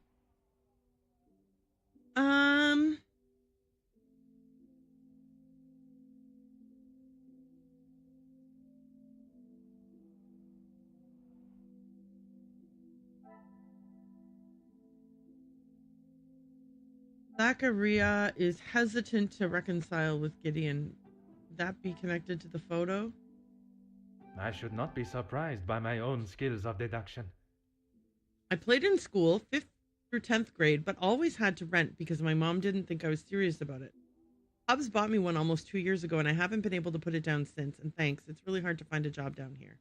Zachariah is hesitant to reconcile with Gideon. Would that be connected to the photo? I should not be surprised by my own skills of deduction. I played in school, 5th through 10th grade, but always had to rent because my mom didn't think I was serious about it. Hubs bought me one almost 2 years ago, and I haven't been able to put it down since. And thanks. It's really hard to find a job down here.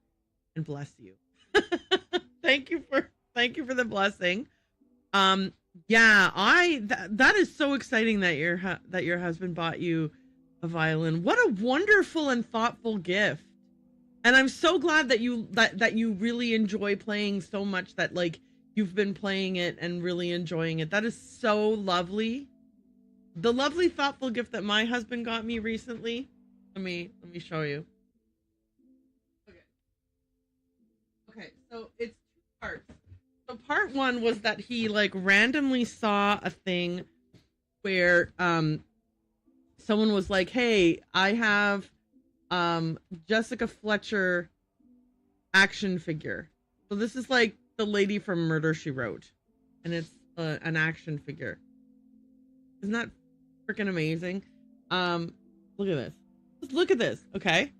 And bless you. Thank you for Thank you for the blessing. Yeah, that is so exciting that your husband bought you a violin. What a wonderful and thoughtful gift. And I'm so glad that you really enjoy playing so much that like you've been playing it and really enjoying it. That is so lovely. The lovely thoughtful gift that my husband got me recently. Let me show you. Okay, so it's two parts. So part one was that he like randomly saw a thing where someone was like, "Hey, I have Jessica Fletcher action figure." So this is like the lady from Murder, She Wrote, and it's an action figure. Isn't that freaking amazing? Look at this. Just look at this, okay?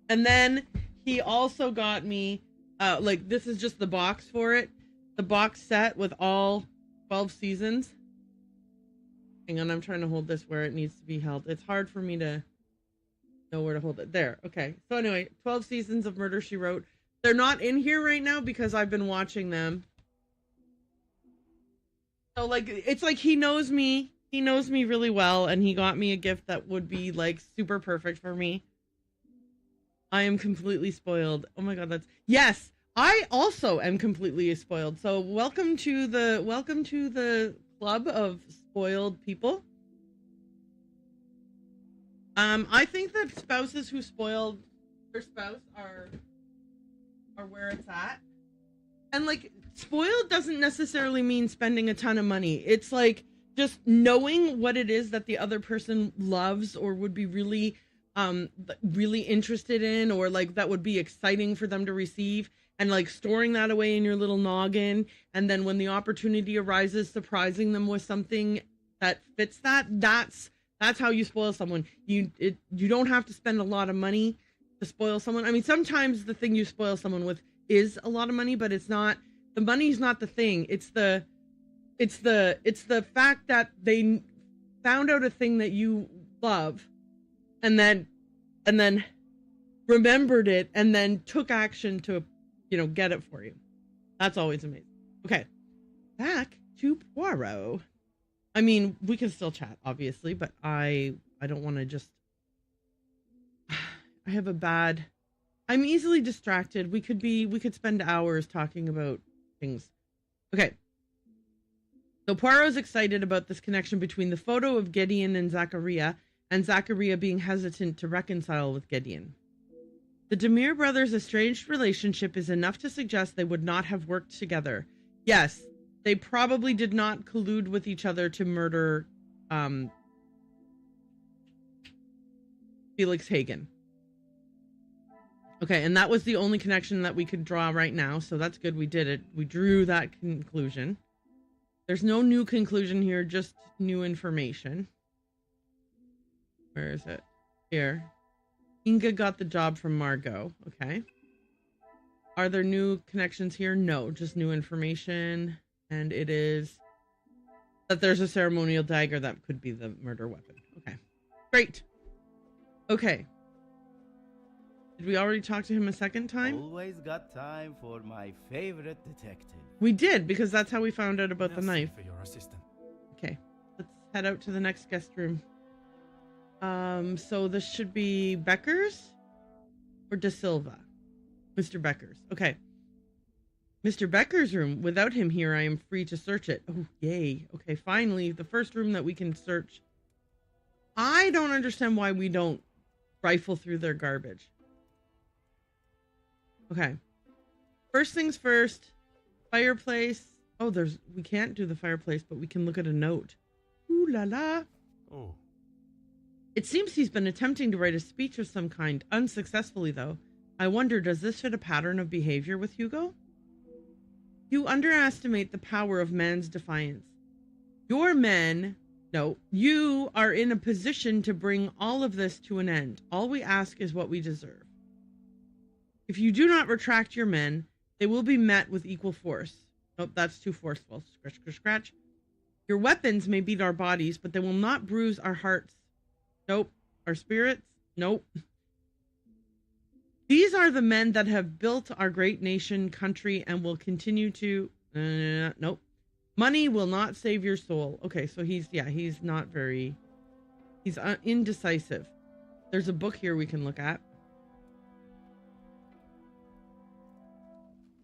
And then he also got me like this is just the box for it. The box set with all 12 seasons. Hang on, I'm trying to hold this where it needs to be held. It's hard for me to know where to hold it. There, okay. So anyway, 12 seasons of Murder, She Wrote. They're not in here right now because I've been watching them. So like, it's like he knows me. He knows me really well, and he got me a gift that would be like super perfect for me. I am completely spoiled. Oh my god, yes. I also am completely spoiled. So welcome to the club of spoiled people. I think that spouses who spoiled their spouse are where it's at. And like spoiled doesn't necessarily mean spending a ton of money. It's like just knowing what it is that the other person loves or would be really interested in, or like that would be exciting for them to receive, and like storing that away in your little noggin, and then when the opportunity arises, surprising them with something that fits that. That's how you spoil someone. You don't have to spend a lot of money to spoil someone. I mean, sometimes the thing you spoil someone with is a lot of money, but it's not. The money's not the thing. It's the fact that they found out a thing that you love, and then remembered it, and then took action to, get it for you. That's always amazing. Okay, back to Poirot. I mean, we can still chat, obviously, but I don't want to just. I'm easily distracted. We could spend hours talking about things. Okay. So Poirot's excited about this connection between the photo of Gideon and Zachariah being hesitant to reconcile with Gideon. The Demir brothers' estranged relationship is enough to suggest they would not have worked together. Yes, they probably did not collude with each other to murder Felix Hagen. Okay, and that was the only connection that we could draw right now, so that's good. We did it. We drew that conclusion. There's no new conclusion here, just new information. Where is it? Here. Inga got the job from Margot. Okay. Are there new connections here? No, just new information. And it is that there's a ceremonial dagger that could be the murder weapon. Okay. Great. Okay. Did we already talk to him a second time? Always got time for my favorite detective. We did, because that's how we found out about the knife. For your assistant. Okay. Let's head out to the next guest room. So this should be Becker's or De Silva? Mr. Becker's. Okay. Mr. Becker's room. Without him here, I am free to search it. Oh, yay. Okay, finally, the first room that we can search. I don't understand why we don't rifle through their garbage. Okay. First things first. Fireplace. Oh, we can't do the fireplace, but we can look at a note. Ooh la la. Oh. It seems he's been attempting to write a speech of some kind, unsuccessfully though. I wonder, does this fit a pattern of behavior with Hugo? You underestimate the power of man's defiance. You are in a position to bring all of this to an end. All we ask is what we deserve. If you do not retract your men, they will be met with equal force. Nope, that's too forceful. Scratch, scratch, scratch. Your weapons may beat our bodies, but they will not bruise our hearts. Nope. Our spirits? Nope. These are the men that have built our great nation, country, and will continue to Nope. Money will not save your soul. Okay, so he's not very... He's indecisive. There's a book here we can look at.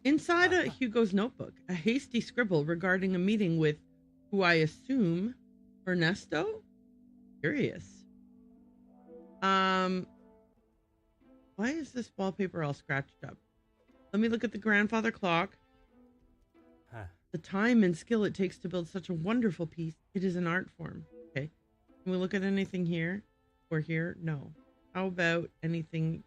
Inside Hugo's notebook, a hasty scribble regarding a meeting with, who I assume, Ernesto? Curious. Why is this wallpaper all scratched up? Let me look at the grandfather clock. Huh. The time and skill it takes to build such a wonderful piece. It is an art form. Okay. Can we look at anything here? Or here? No. How about anything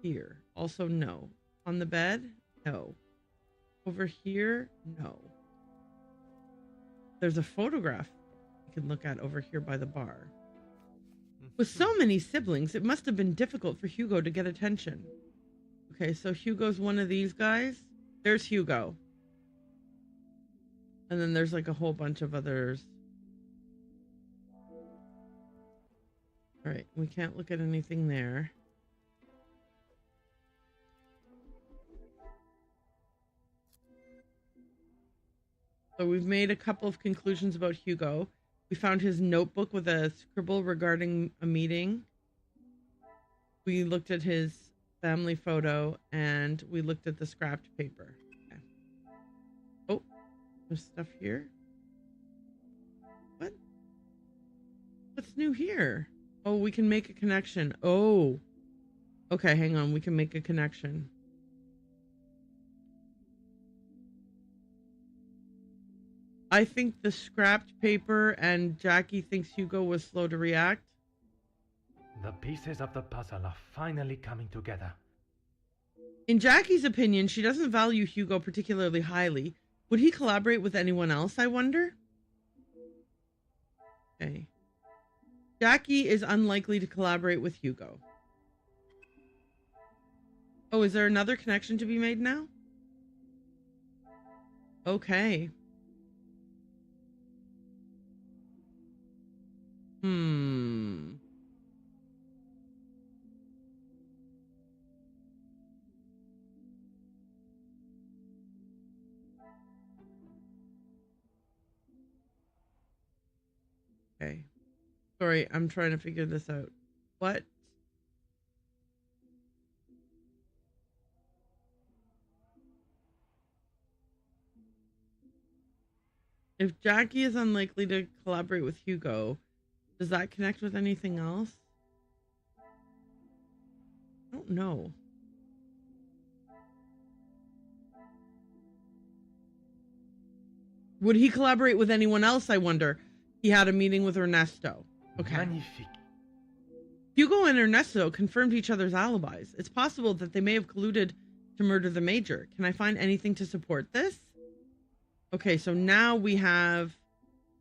here? Also, no. On the bed? No. Over here? No. There's a photograph you can look at over here by the bar. With so many siblings, it must have been difficult for Hugo to get attention. Okay, so Hugo's one of these guys. There's Hugo. And then there's like a whole bunch of others. All right, we can't look at anything there. So we've made a couple of conclusions about Hugo. We found his notebook with a scribble regarding a meeting. We looked at his family photo and we looked at the scrapped paper. Okay. Oh, there's stuff here. What? What's new here? Oh, we can make a connection. Oh. Okay, hang on. We can make a connection. I think the scrapped paper and Jackie thinks Hugo was slow to react. The pieces of the puzzle are finally coming together. In Jackie's opinion, she doesn't value Hugo particularly highly. Would he collaborate with anyone else, I wonder? Okay. Jackie is unlikely to collaborate with Hugo. Oh, is there another connection to be made now? Okay. Okay. Sorry, I'm trying to figure this out. What? If Jackie is unlikely to collaborate with Hugo, does that connect with anything else? I don't know. Would he collaborate with anyone else, I wonder? He had a meeting with Ernesto. Okay. Magnifique. Hugo and Ernesto confirmed each other's alibis. It's possible that they may have colluded to murder the Major. Can I find anything to support this? Okay, so now we're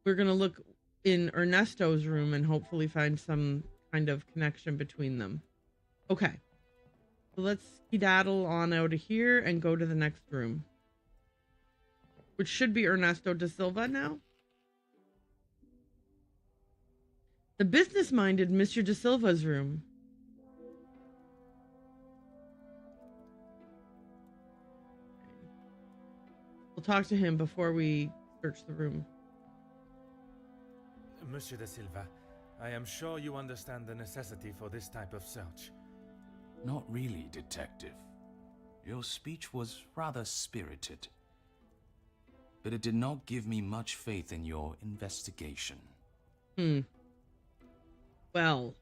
going to look in Ernesto's room and hopefully find some kind of connection between them. Okay. So let's skedaddle on out of here and go to the next room. Which should be Ernesto da Silva now. The business-minded Mr. da Silva's room. We'll talk to him before we search the room. Monsieur da Silva, I am sure you understand the necessity for this type of search. Not really, Detective. Your speech was rather spirited. But it did not give me much faith in your investigation. Well.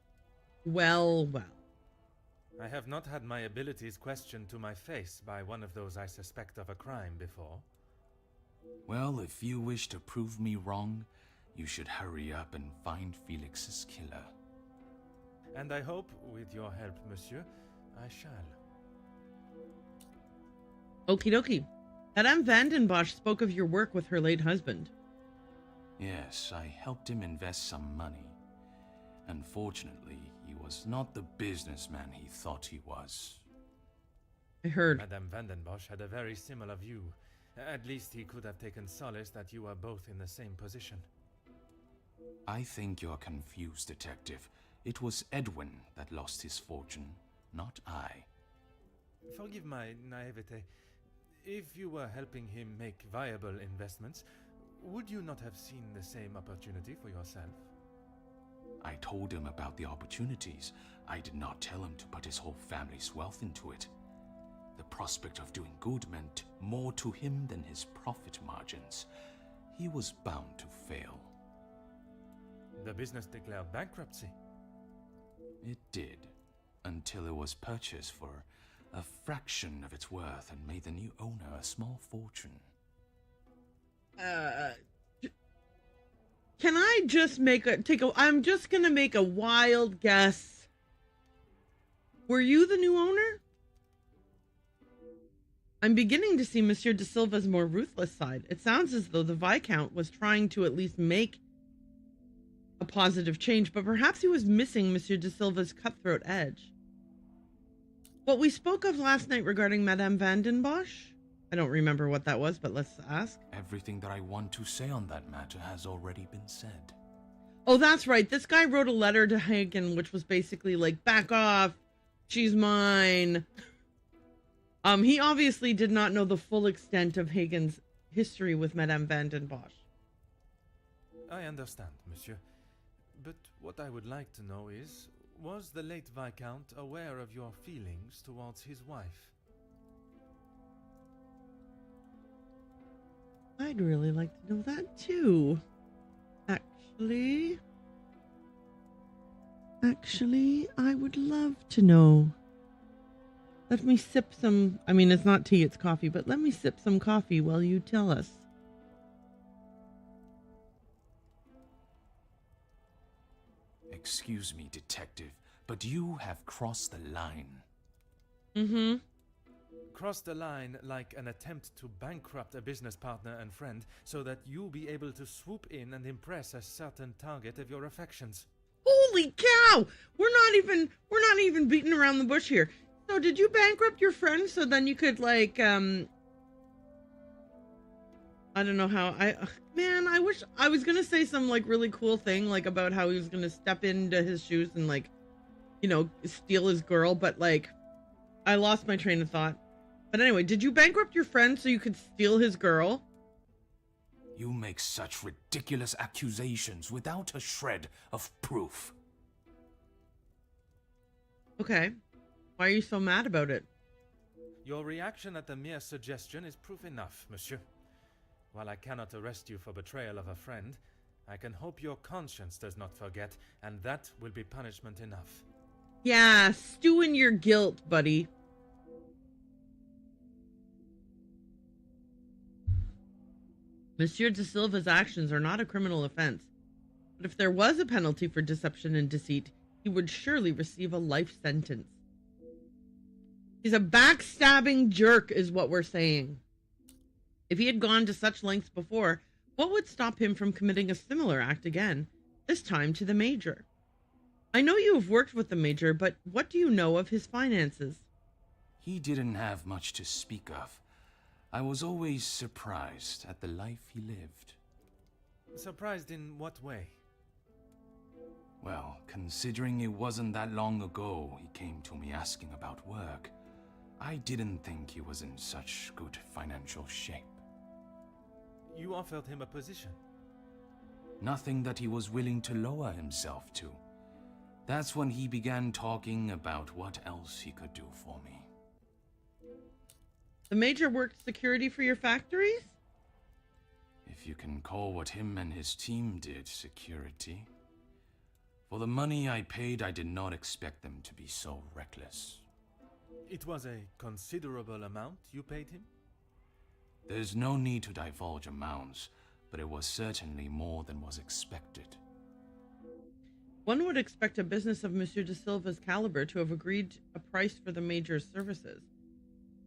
I have not had my abilities questioned to my face by one of those I suspect of a crime before. Well, if you wish to prove me wrong, you should hurry up and find Felix's killer. And I hope, with your help, monsieur, I shall. Okie dokie. Madame Vandenbosch spoke of your work with her late husband. Yes, I helped him invest some money. Unfortunately, he was not the businessman he thought he was. I heard. Madame Vandenbosch had a very similar view. At least he could have taken solace that you are both in the same position. I think you're confused, Detective. It was Edwin that lost his fortune, not I. Forgive my naivete. If you were helping him make viable investments, would you not have seen the same opportunity for yourself? I told him about the opportunities. I did not tell him to put his whole family's wealth into it. The prospect of doing good meant more to him than his profit margins. He was bound to fail. The business declared bankruptcy. It did, until it was purchased for a fraction of its worth and made the new owner a small fortune. Can I just I'm just gonna make a wild guess. Were you the new owner? I'm beginning to see Monsieur de Silva's more ruthless side. It sounds as though the Viscount was trying to at least make a positive change, but perhaps he was missing Monsieur de Silva's cutthroat edge. What we spoke of last night regarding Madame van den Bosch? I don't remember what that was, but let's ask. Everything that I want to say on that matter has already been said. Oh, that's right. This guy wrote a letter to Hagen, which was basically like, back off, she's mine. He obviously did not know the full extent of Hagen's history with Madame van den Bosch. I understand, monsieur. But what I would like to know is, was the late Viscount aware of your feelings towards his wife? I'd really like to know that too. Actually, I would love to know. Let me sip some, I mean, it's not tea, it's coffee, but let me sip some coffee while you tell us. Excuse me, detective, but you have crossed the line. Mm-hmm. Cross the line like an attempt to bankrupt a business partner and friend so that you'll be able to swoop in and impress a certain target of your affections. Holy cow! We're not even beating around the bush here. So did you bankrupt your friend so then you could like I don't know how I wish I was gonna say some like really cool thing like about how he was gonna step into his shoes and like, you know, steal his girl, but like I lost my train of thought. But anyway, did you bankrupt your friend so you could steal his girl? You make such ridiculous accusations without a shred of proof. Okay. Why are you so mad about it? Your reaction at the mere suggestion is proof enough, monsieur. While I cannot arrest you for betrayal of a friend, I can hope your conscience does not forget, and that will be punishment enough. Yeah, stew in your guilt, buddy. Monsieur de Silva's actions are not a criminal offense, but if there was a penalty for deception and deceit, he would surely receive a life sentence. He's a backstabbing jerk, is what we're saying. If he had gone to such lengths before, what would stop him from committing a similar act again, this time to the Major? I know you have worked with the Major, but what do you know of his finances? He didn't have much to speak of. I was always surprised at the life he lived. Surprised in what way? Well, considering it wasn't that long ago he came to me asking about work, I didn't think he was in such good financial shape. You offered him a position? Nothing that he was willing to lower himself to. That's when he began talking about what else he could do for me. The Major worked security for your factories? If you can call what him and his team did security. For the money I paid, I did not expect them to be so reckless. It was a considerable amount you paid him? There's no need to divulge amounts, but it was certainly more than was expected. One would expect a business of Monsieur de Silva's caliber to have agreed a price for the Major's services.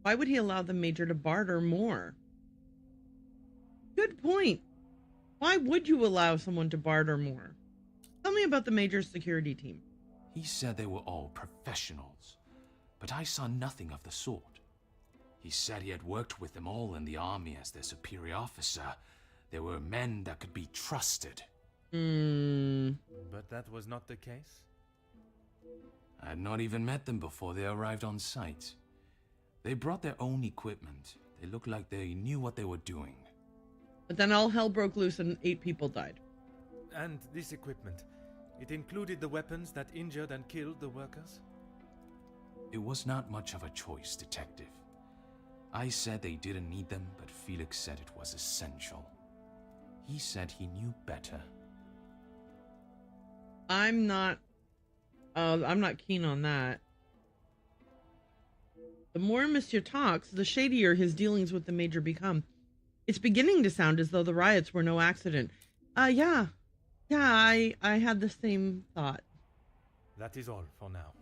Why would he allow the Major to barter more? Good point. Why would you allow someone to barter more? Tell me about the Major's security team. He said they were all professionals, but I saw nothing of the sort. He said he had worked with them all in the army as their superior officer. They were men that could be trusted. But that was not the case? I had not even met them before they arrived on site. They brought their own equipment, They looked like they knew what they were doing. But then all hell broke loose and 8 people died. And this equipment, it included the weapons that injured and killed the workers? It was not much of a choice, Detective. I said they didn't need them, but Felix said it was essential. He said he knew better. I'm not keen on that. The more Monsieur talks, the shadier his dealings with the Major become. It's beginning to sound as though the riots were no accident. Yeah, I had the same thought. That is all for now.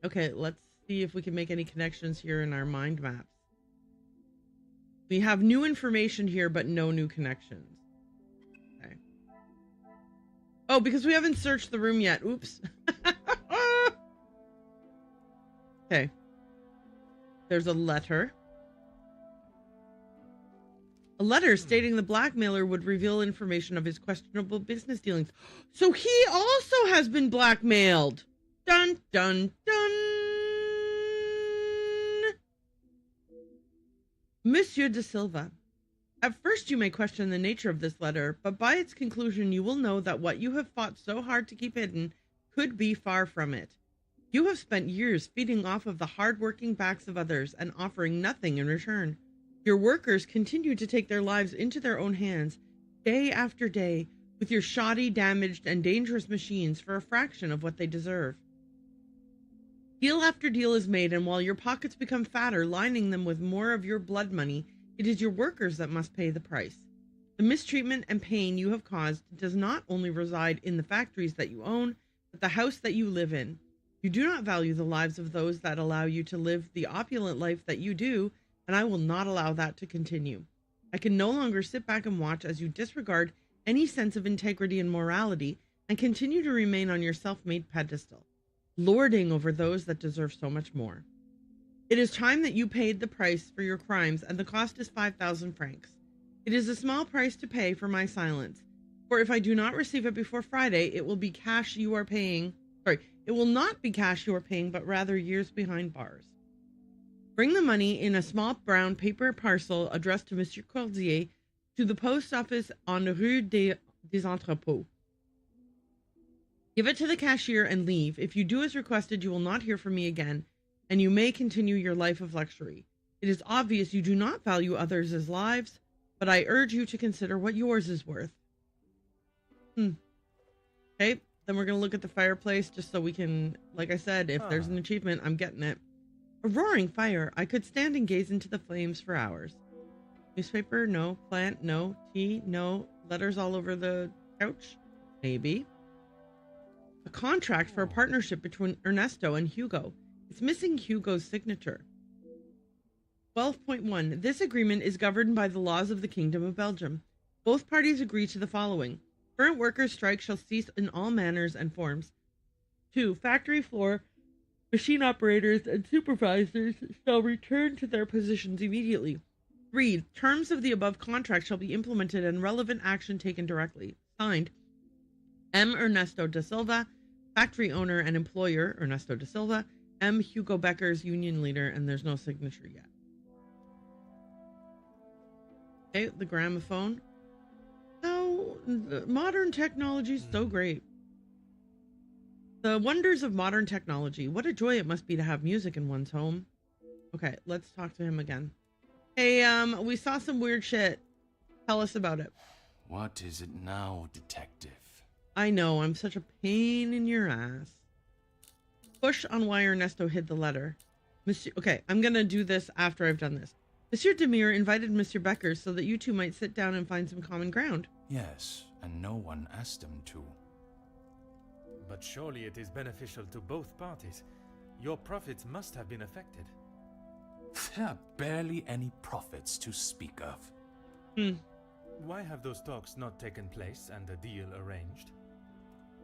Okay, let's see if we can make any connections here in our mind maps. We have new information here, but no new connections. Okay. Oh, because we haven't searched the room yet. Oops. Okay. There's a letter. A letter stating the blackmailer would reveal information of his questionable business dealings. So he also has been blackmailed. Dun, dun, dun. Monsieur de Silva, at first you may question the nature of this letter, but by its conclusion you will know that what you have fought so hard to keep hidden could be far from it. You have spent years feeding off of the hard-working backs of others and offering nothing in return. Your workers continue to take their lives into their own hands, day after day, with your shoddy, damaged, and dangerous machines for a fraction of what they deserve. Deal after deal is made, and while your pockets become fatter, lining them with more of your blood money, it is your workers that must pay the price. The mistreatment and pain you have caused does not only reside in the factories that you own, but the house that you live in. You do not value the lives of those that allow you to live the opulent life that you do, and I will not allow that to continue. I can no longer sit back and watch as you disregard any sense of integrity and morality and continue to remain on your self-made pedestal, lording over those that deserve so much more. It is time that you paid the price for your crimes, and the cost is 5,000 francs. It is a small price to pay for my silence, for if I do not receive it before Friday, it will be cash you are paying. It will not be cash you are paying, but rather years behind bars. Bring the money in a small brown paper parcel addressed to Monsieur Cordier to the post office on Rue des Entrepôts. Give it to the cashier and leave. If you do as requested, you will not hear from me again, and you may continue your life of luxury. It is obvious you do not value others' lives, but I urge you to consider what yours is worth. Okay, then we're going to look at the fireplace just so we can, like I said, if there's an achievement, I'm getting it. A roaring fire. I could stand and gaze into the flames for hours. Newspaper? No. Plant? No. Tea? No. Letters all over the couch? Maybe. A contract for a partnership between Ernesto and Hugo. It's missing Hugo's signature. 12.1. This agreement is governed by the laws of the Kingdom of Belgium. Both parties agree to the following. Current workers' strike shall cease in all manners and forms. 2. Factory floor machine operators and supervisors shall return to their positions immediately. 3. Terms of the above contract shall be implemented and relevant action taken directly. Signed, M. Ernesto da Silva, factory owner and employer, Ernesto da Silva, M. Hugo Becker's union leader, and there's no signature yet. Okay, the gramophone. Oh, modern technology is so great. The wonders of modern technology. What a joy it must be to have music in one's home. Okay, let's talk to him again. Hey, we saw some weird shit. Tell us about it. What is it now, detective? I know, I'm such a pain in your ass. Push on why Ernesto hid the letter. Monsieur, okay, I'm gonna do this after I've done this. Monsieur Demire invited Monsieur Becker so that you two might sit down and find some common ground. Yes, and no one asked him to. But surely it is beneficial to both parties. Your profits must have been affected. There are barely any profits to speak of. Why have those talks not taken place and a deal arranged?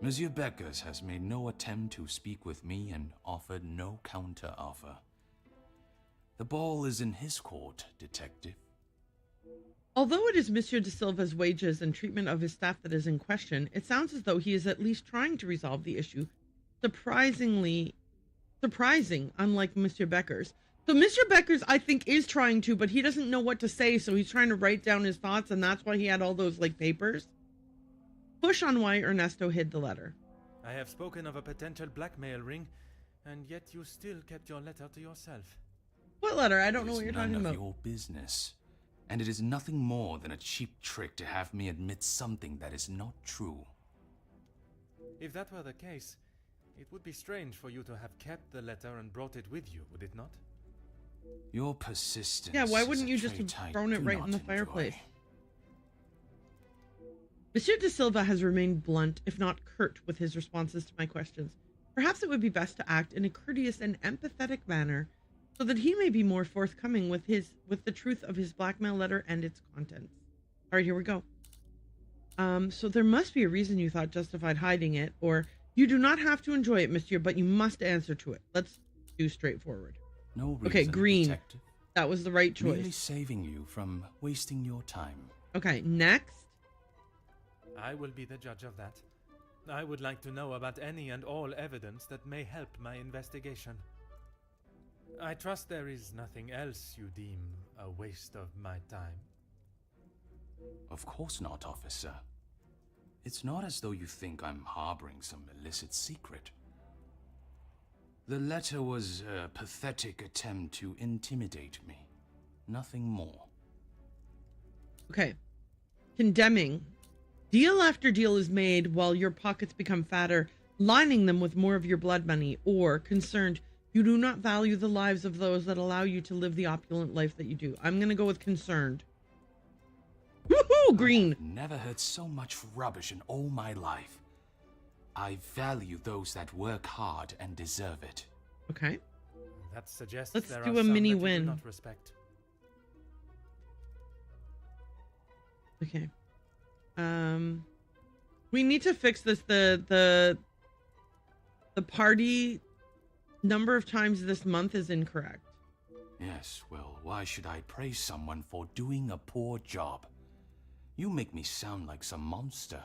Monsieur Beckers has made no attempt to speak with me and offered no counter-offer. The ball is in his court, detective. Although it is Monsieur de Silva's wages and treatment of his staff that is in question, it sounds as though he is at least trying to resolve the issue. Surprising, unlike Monsieur Becker's. So Mr. Beckers, I think, is trying to, but he doesn't know what to say, so he's trying to write down his thoughts, and that's why he had all those, like, papers. Push on why Ernesto hid the letter. I have spoken of a potential blackmail ring, and yet you still kept your letter to yourself. What letter? I don't know what you're talking about. None of your business. And it is nothing more than a cheap trick to have me admit something that is not true. If that were the case, it would be strange for you to have kept the letter and brought it with you, would it not? Your persistence. Yeah, why wouldn't you is a just have trait I thrown it do right not in the enjoy. fireplace? Monsieur de Silva has remained blunt, if not curt, with his responses to my questions. Perhaps it would be best to act in a courteous and empathetic manner, so that he may be more forthcoming with the truth of his blackmail letter and its contents. All right, here we go. So there must be a reason you thought justified hiding it, or you do not have to enjoy it, monsieur, but you must answer to it. Let's do straightforward. No reason, Okay, green. detective. That was the right choice. Merely saving you from wasting your time. Okay, next. I will be the judge of that. I would like to know about any and all evidence that may help my investigation. I trust there is nothing else you deem a waste of my time. Of course not, officer. It's not as though you think I'm harboring some illicit secret. The letter was a pathetic attempt to intimidate me. Nothing more. Okay. Condemning. Deal after deal is made while your pockets become fatter, lining them with more of your blood money, or concerned, you do not value the lives of those that allow you to live the opulent life that you do. I'm going to go with concerned. Woohoo! Green. I've never heard so much rubbish in all my life. I value those that work hard and deserve it. Okay. That suggests Let's there do are a some mini that you win. do not respect. Okay. We need to fix this. The party number of times this month is incorrect. Yes, well, why should I praise someone for doing a poor job? You make me sound like some monster.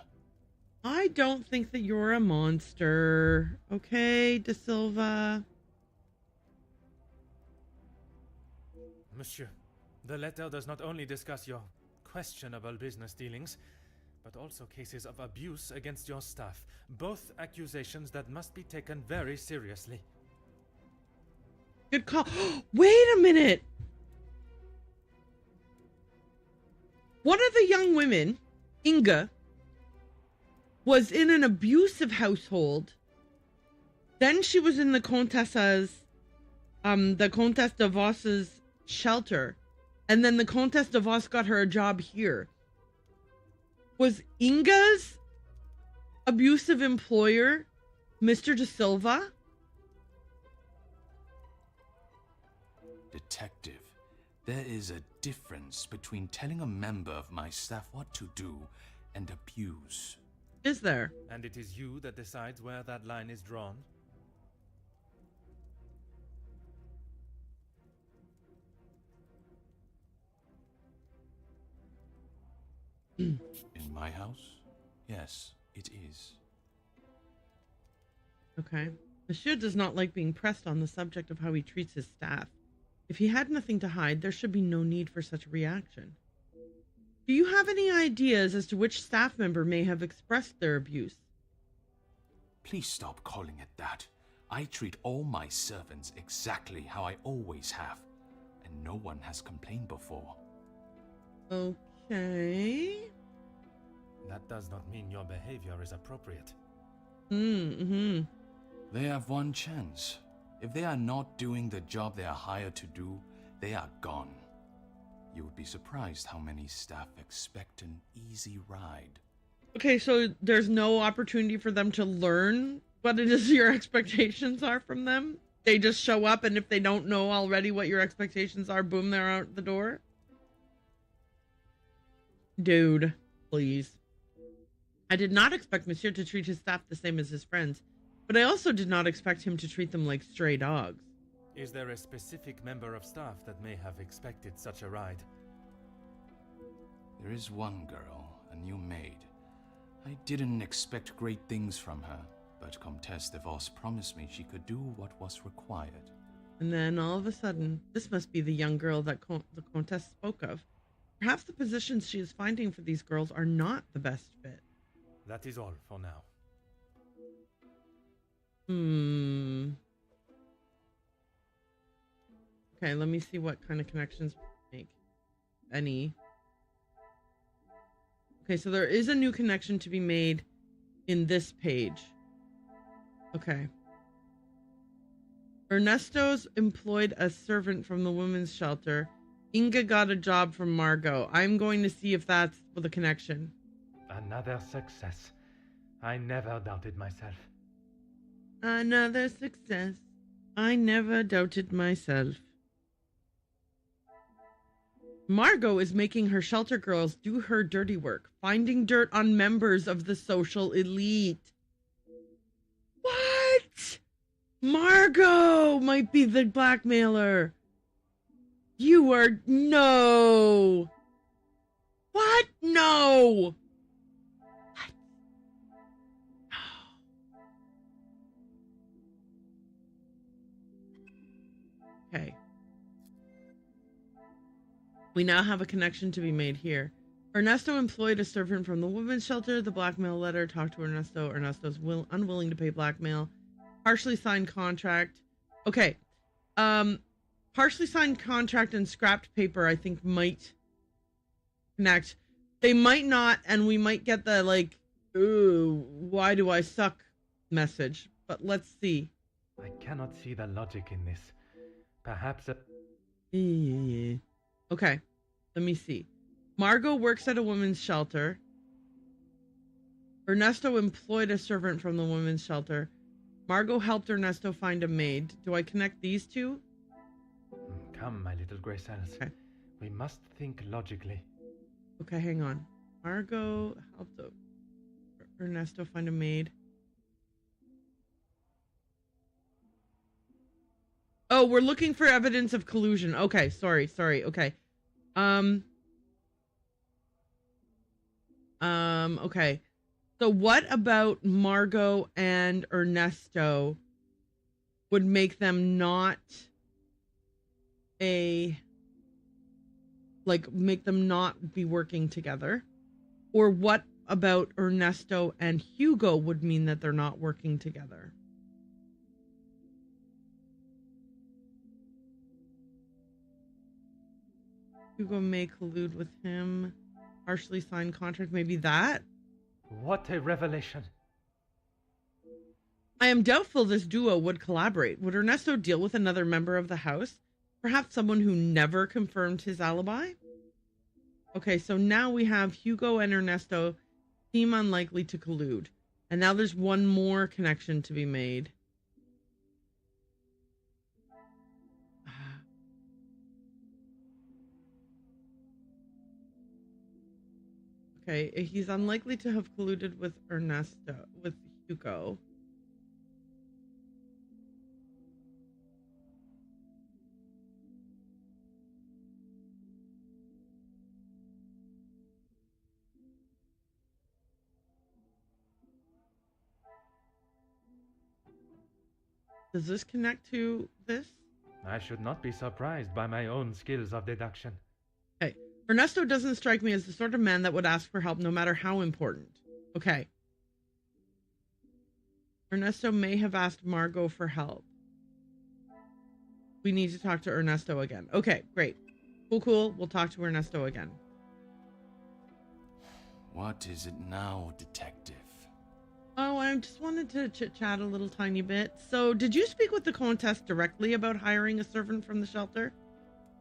I don't think that you're a monster. Okay, De Silva. Monsieur, the letter does not only discuss your questionable business dealings, but also cases of abuse against your staff. Both accusations that must be taken very seriously. Good call. Wait a minute. One of the young women, Inga, was in an abusive household. Then she was in the Comtesse de Vos's shelter. And then the Comtesse de Vos got her a job here. Was Inga's abusive employer Mr. De Silva? Detective, there is a difference between telling a member of my staff what to do and abuse. Is there? And it is you that decides where that line is drawn? In my house? Yes, it is. Okay. Monsieur does not like being pressed on the subject of how he treats his staff. If he had nothing to hide, there should be no need for such a reaction. Do you have any ideas as to which staff member may have expressed their abuse? Please stop calling it that. I treat all my servants exactly how I always have, and no one has complained before. Okay. That does not mean your behavior is appropriate. Mm-hmm. They have one chance. If they are not doing the job they are hired to do, they are gone. You would be surprised how many staff expect an easy ride. Okay, so there's no opportunity for them to learn what it is your expectations are from them? They just show up, and if they don't know already what your expectations are, boom, they're out the door? Dude, please. I did not expect Monsieur to treat his staff the same as his friends, but I also did not expect him to treat them like stray dogs. Is there a specific member of staff that may have expected such a ride? There is one girl, a new maid. I didn't expect great things from her, but Comtesse de Vos promised me she could do what was required. And then all of a sudden, this must be the young girl that the Countess spoke of. Perhaps the positions she is finding for these girls are not the best fit. That is all for now. Okay, let me see what kind of connections we make. Any. Okay, so there is a new connection to be made in this page. Okay. Ernesto's employed a servant from the women's shelter. Inga got a job from Margot. I'm going to see if that's the connection. Another success. I never doubted myself. Another success. I never doubted myself. Margot is making her shelter girls do her dirty work, finding dirt on members of the social elite. What? Margot might be the blackmailer. You are... No. What? No. What? No. Okay. We now have a connection to be made here. Ernesto employed a servant from the women's shelter. The blackmail letter talked to Ernesto. Ernesto's unwilling to pay blackmail. Partially signed contract. Okay. Partially signed contract and scrapped paper, I think, might connect. They might not, and we might get the, like, ooh, why do I suck message. But let's see. I cannot see the logic in this. Perhaps a... Okay, let me see. Margot works at a women's shelter. Ernesto employed a servant from the women's shelter. Margot helped Ernesto find a maid. Do I connect these two? Come, my little grey cells. Okay. We must think logically. Okay, hang on. Margot helped Ernesto find a maid. Oh, we're looking for evidence of collusion. Okay, sorry. Okay. Okay. So what about Margot and Ernesto would make them not make them not be working together? Or what about Ernesto and Hugo would mean that they're not working together? Hugo may collude with him. Partially signed contract, maybe that? What a revelation. I am doubtful this duo would collaborate. Would Ernesto deal with another member of the house? Perhaps someone who never confirmed his alibi? Okay, so now we have Hugo and Ernesto seem unlikely to collude. And now there's one more connection to be made. Okay, he's unlikely to have colluded with Hugo. Does this connect to this? I should not be surprised by my own skills of deduction. Okay. Ernesto doesn't strike me as the sort of man that would ask for help no matter how important. Okay. Ernesto may have asked Margot for help. We need to talk to Ernesto again. Okay, great. Cool. We'll talk to Ernesto again. What is it now, detective? Oh, I just wanted to chit-chat a little tiny bit. So, did you speak with the Countess directly about hiring a servant from the shelter?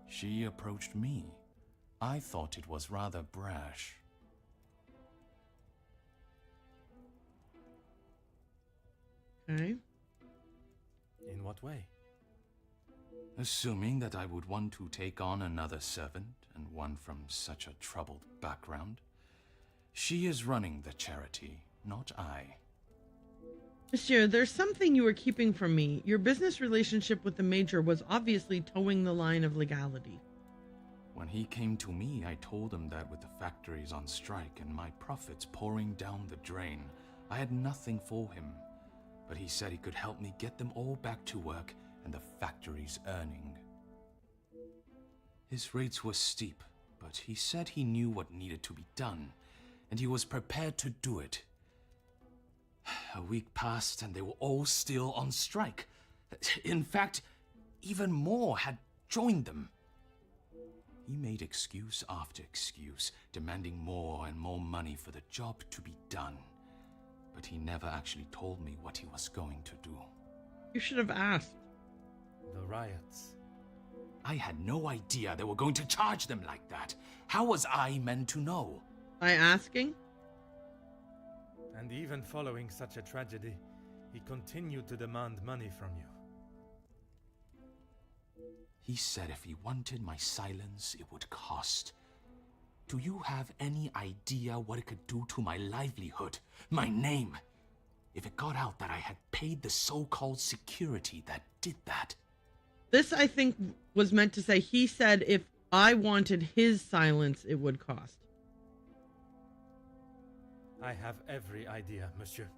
She approached me. I thought it was rather brash. Okay. In what way? Assuming that I would want to take on another servant, and one from such a troubled background. She is running the charity, not I. Monsieur, there's something you were keeping from me. Your business relationship with the Major was obviously towing the line of legality. When he came to me, I told him that with the factories on strike and my profits pouring down the drain, I had nothing for him. But he said he could help me get them all back to work and the factory's earning. His rates were steep, but he said he knew what needed to be done, and he was prepared to do it. A week passed, and they were all still on strike. In fact, even more had joined them. He made excuse after excuse, demanding more and more money for the job to be done. But he never actually told me what he was going to do. You should have asked. The riots. I had no idea they were going to charge them like that. How was I meant to know? By asking? And even following such a tragedy, he continued to demand money from you. He said if he wanted my silence, it would cost. Do you have any idea what it could do to my livelihood, my name? If it got out that I had paid the so-called security that did that. This, I think, was meant to say he said if I wanted his silence, it would cost. I have every idea, monsieur.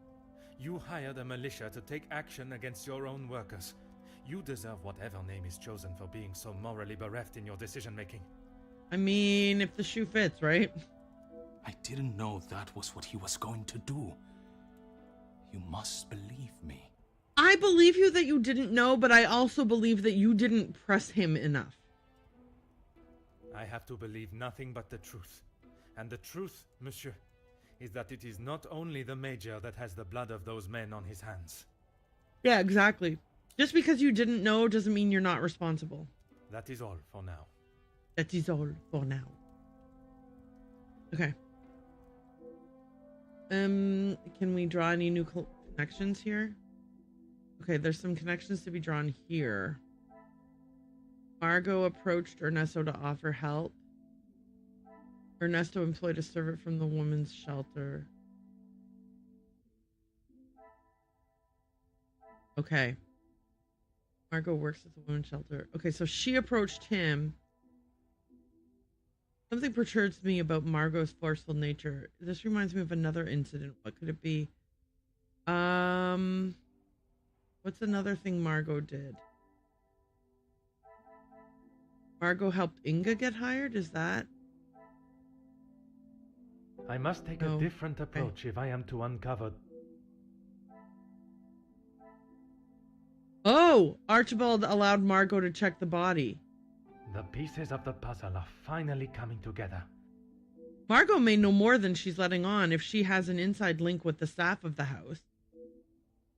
You hired a militia to take action against your own workers. You deserve whatever name is chosen for being so morally bereft in your decision-making. I mean, if the shoe fits, right? I didn't know that was what he was going to do. You must believe me. I believe you that you didn't know, but I also believe that you didn't press him enough. I have to believe nothing but the truth. And the truth, monsieur, is that it is not only the Major that has the blood of those men on his hands. Yeah, exactly. Just because you didn't know doesn't mean you're not responsible. That is all for now. That is all for now. Okay. Can we draw any new connections here? Okay, there's some connections to be drawn here. Margot approached Ernesto to offer help. Ernesto employed a servant from the women's shelter. Okay. Margot works at the women's shelter. Okay, so she approached him. Something perturbs me about Margot's forceful nature. This reminds me of another incident. What could it be? What's another thing Margot did? Margot helped Inga get hired? Is that? I must take a different approach if I am to uncover... Oh! Archibald allowed Margot to check the body. The pieces of the puzzle are finally coming together. Margot may know more than she's letting on if she has an inside link with the staff of the house.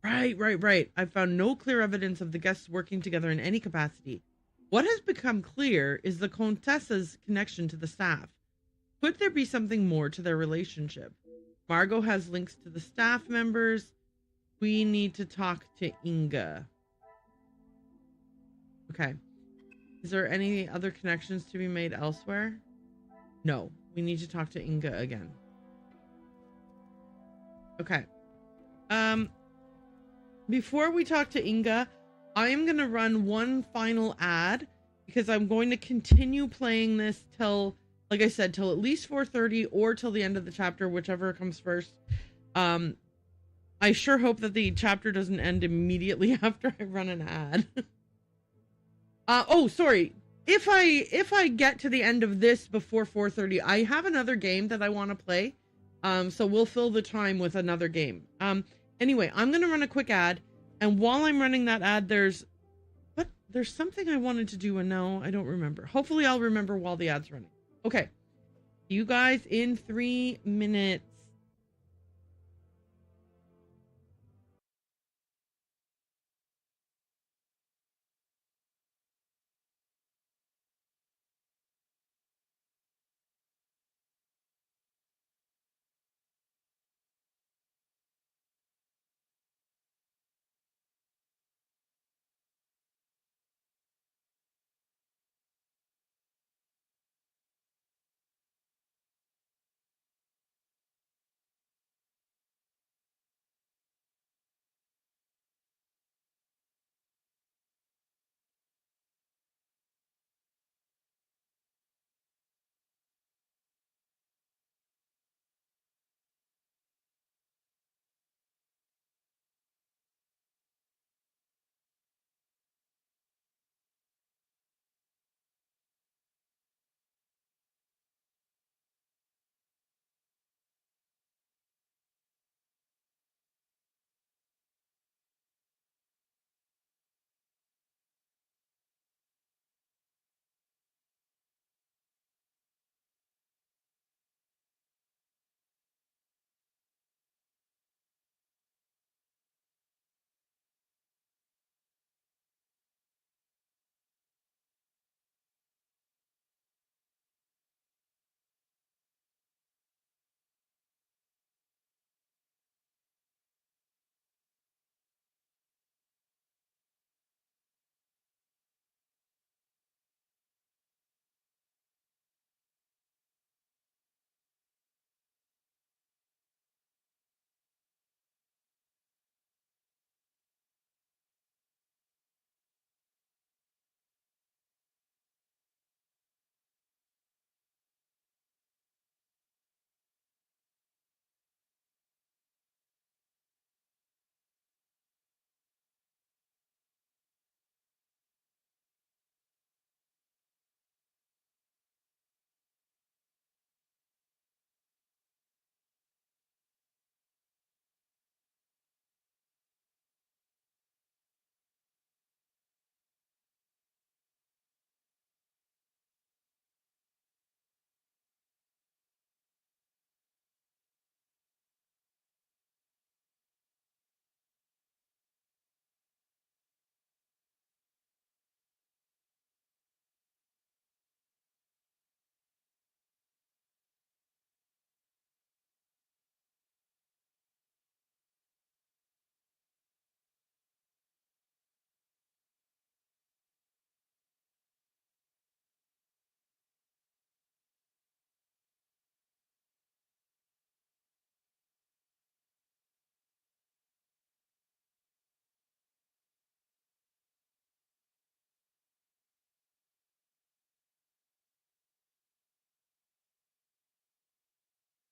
Right. I found no clear evidence of the guests working together in any capacity. What has become clear is the Contessa's connection to the staff. Could there be something more to their relationship? Margot has links to the staff members. We need to talk to Inga. Okay. Is there any other connections to be made elsewhere? No. We need to talk to Inga again. Okay. Before we talk to Inga, I am going to run one final ad because I'm going to continue playing this till, like I said, till at least 4:30 or till the end of the chapter, whichever comes first. I sure hope that the chapter doesn't end immediately after I run an ad. Sorry. If I get to the end of this before 4:30, I have another game that I want to play. So we'll fill the time with another game. Anyway, I'm going to run a quick ad. And while I'm running that ad, there's something I wanted to do. And no, I don't remember. Hopefully I'll remember while the ad's running. Okay. You guys in 3 minutes.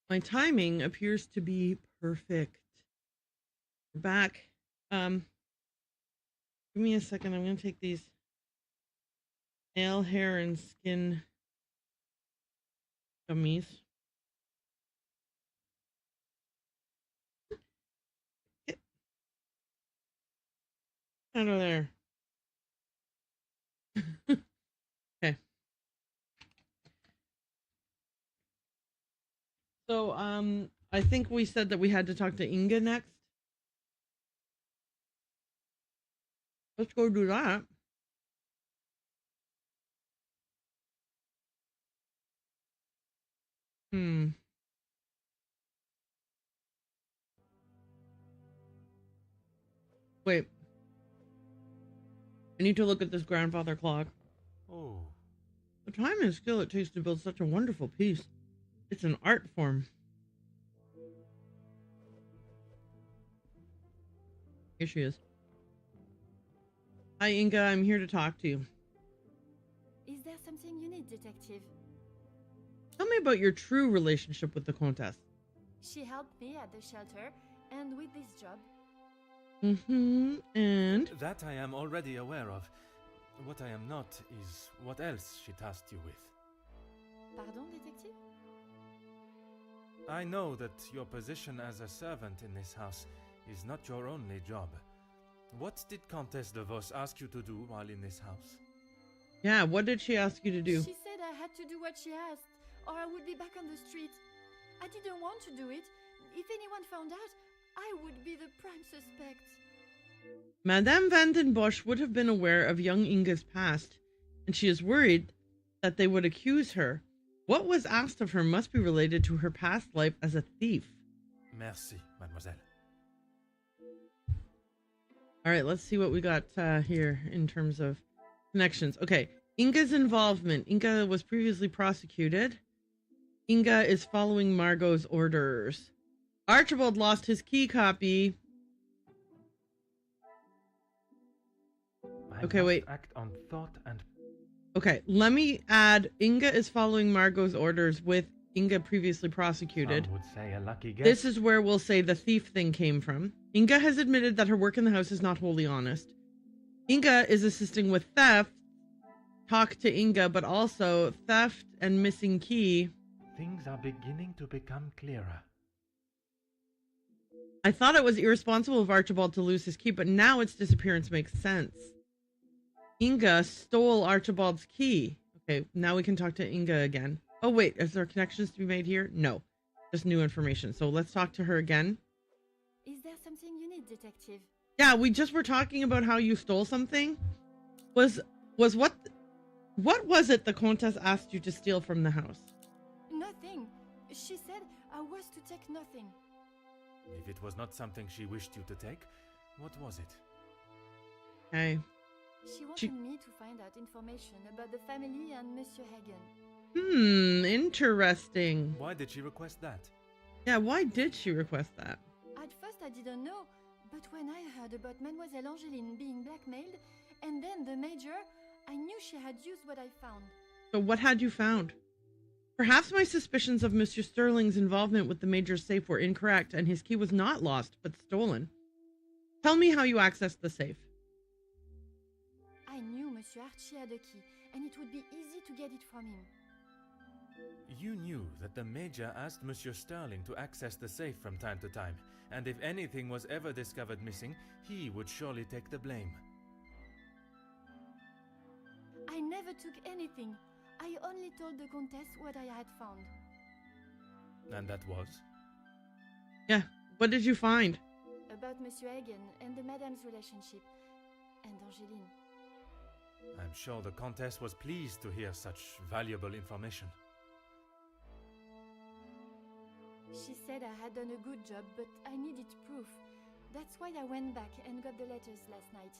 My timing appears to be perfect. We're back. Give me a second. I'm going to take these nail, hair, and skin gummies. Get out of there. Okay. So, I think we said that we had to talk to Inga next. Let's go do that. Wait. I need to look at this grandfather clock. Oh. The time and skill it takes to build such a wonderful piece. It's an art form. Here she is. Hi, Inga. I'm here to talk to you. Is there something you need, detective? Tell me about your true relationship with the Countess. She helped me at the shelter and with this job. And? That I am already aware of. What I am not is what else she tasked you with. Pardon, detective? I know that your position as a servant in this house is not your only job. What did Countess de Vos ask you to do while in this house? Yeah, what did she ask you to do? She said I had to do what she asked, or I would be back on the street. I didn't want to do it. If anyone found out, I would be the prime suspect. Madame van den Bosch would have been aware of young Inga's past, and she is worried that they would accuse her. What was asked of her must be related to her past life as a thief. Merci, mademoiselle. All right, let's see what we got here in terms of connections. Okay, Inga's involvement. Inga was previously prosecuted. Inga is following Margot's orders. Archibald lost his key copy. Okay, wait. Act on thought and... Okay, let me add Inga is following Margot's orders with Inga previously prosecuted. Some would say a lucky guess. This is where we'll say the thief thing came from. Inga has admitted that her work in the house is not wholly honest. Inga is assisting with theft. Talk to Inga, but also theft and missing key. Things are beginning to become clearer. I thought it was irresponsible of Archibald to lose his key, but now its disappearance makes sense. Inga stole Archibald's key. Okay, now we can talk to Inga again. Oh wait, is there connections to be made here? No, just new information. So let's talk to her again. Is there something you need, detective? Yeah, we just were talking about how you stole something. Was what was it the Countess asked you to steal from the house? Nothing. She said I was to take nothing. If it was not something she wished you to take, what was it? Okay. She wanted me to find out information about the family and Monsieur Hagen. Interesting. Why did she request that? Yeah, why did she request that? At first I didn't know, but when I heard about Mademoiselle Angeline being blackmailed, and then the Major, I knew she had used what I found. So what had you found? Perhaps my suspicions of Monsieur Sterling's involvement with the Major's safe were incorrect, and his key was not lost, but stolen. Tell me how you accessed the safe. I knew Monsieur Archie had a key, and it would be easy to get it from him. You knew that the Major asked Monsieur Sterling to access the safe from time to time, and if anything was ever discovered missing, he would surely take the blame. I never took anything. I only told the Countess what I had found. And that was? Yeah, what did you find? About Monsieur Hagen and the Madame's relationship, and Angeline. I'm sure the Countess was pleased to hear such valuable information. She said I had done a good job, but I needed proof. That's why I went back and got the letters last night.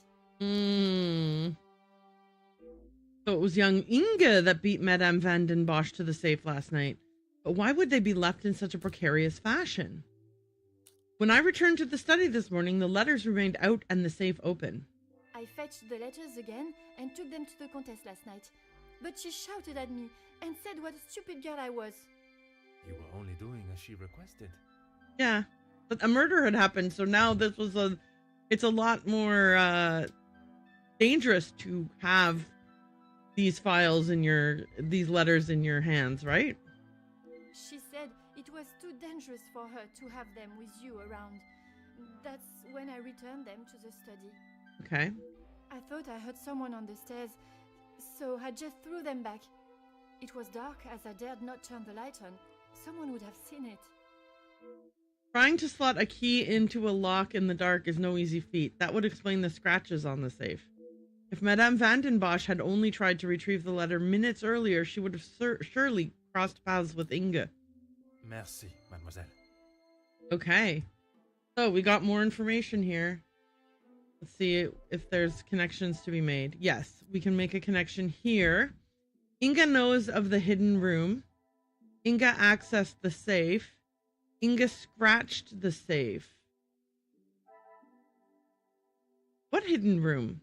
So it was young Inga that beat Madame van den Bosch to the safe last night. But why would they be left in such a precarious fashion? When I returned to the study this morning, the letters remained out and the safe open. I fetched the letters again and took them to the Countess last night. But she shouted at me and said what a stupid girl I was. You were only doing as she requested. Yeah, but a murder had happened, so now it's a lot more dangerous to have these these letters in your hands, right? She said it was too dangerous for her to have them with you around. That's when I returned them to the study. Okay. I thought I heard someone on the stairs, so I just threw them back. It was dark, as I dared not turn the light on. Someone would have seen it. Trying to slot a key into a lock in the dark is no easy feat. That would explain the scratches on the safe. If Madame van den Bosch had only tried to retrieve the letter minutes earlier, she would have surely crossed paths with Inga. Merci, mademoiselle. Okay. So we got more information here. Let's see if there's connections to be made. Yes, we can make a connection here. Inga knows of the hidden room. Inga accessed the safe. Inga scratched the safe. What hidden room?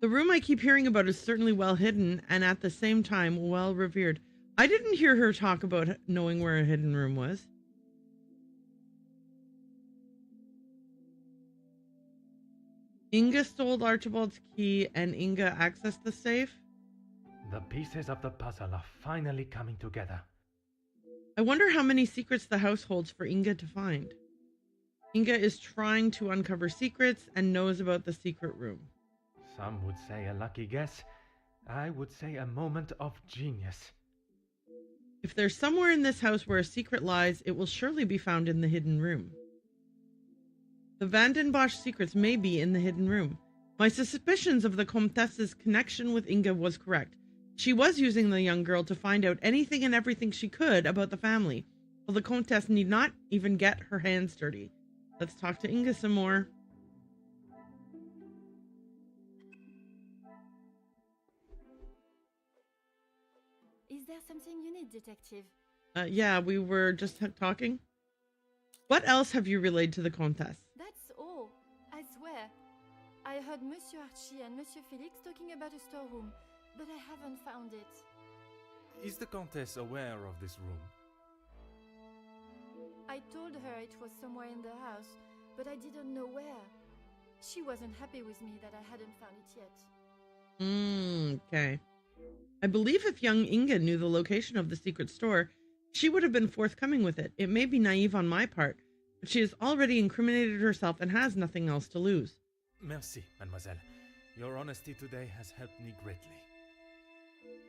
The room I keep hearing about is certainly well hidden and at the same time well revered. I didn't hear her talk about knowing where a hidden room was. Inga stole Archibald's key and Inga accessed the safe? The pieces of the puzzle are finally coming together. I wonder how many secrets the house holds for Inga to find. Inga is trying to uncover secrets and knows about the secret room. Some would say a lucky guess. I would say a moment of genius. If there's somewhere in this house where a secret lies, it will surely be found in the hidden room. The Van den Bosch secrets may be in the hidden room. My suspicions of the Comtesse's connection with Inga was correct. She was using the young girl to find out anything and everything she could about the family, while the Comtesse need not even get her hands dirty. Let's talk to Inga some more. Is there something you need, Detective? Yeah, we were just talking. What else have you relayed to the Comtesse? That's all. I swear. I heard Monsieur Archie and Monsieur Felix talking about a storeroom, but I haven't found it. Is the Countess aware of this room? I told her it was somewhere in the house, but I didn't know where. She wasn't happy with me that I hadn't found it yet. Okay. I believe if young Inga knew the location of the secret store, she would have been forthcoming with it. It may be naive on my part, but she has already incriminated herself and has nothing else to lose. Merci, mademoiselle. Your honesty today has helped me greatly.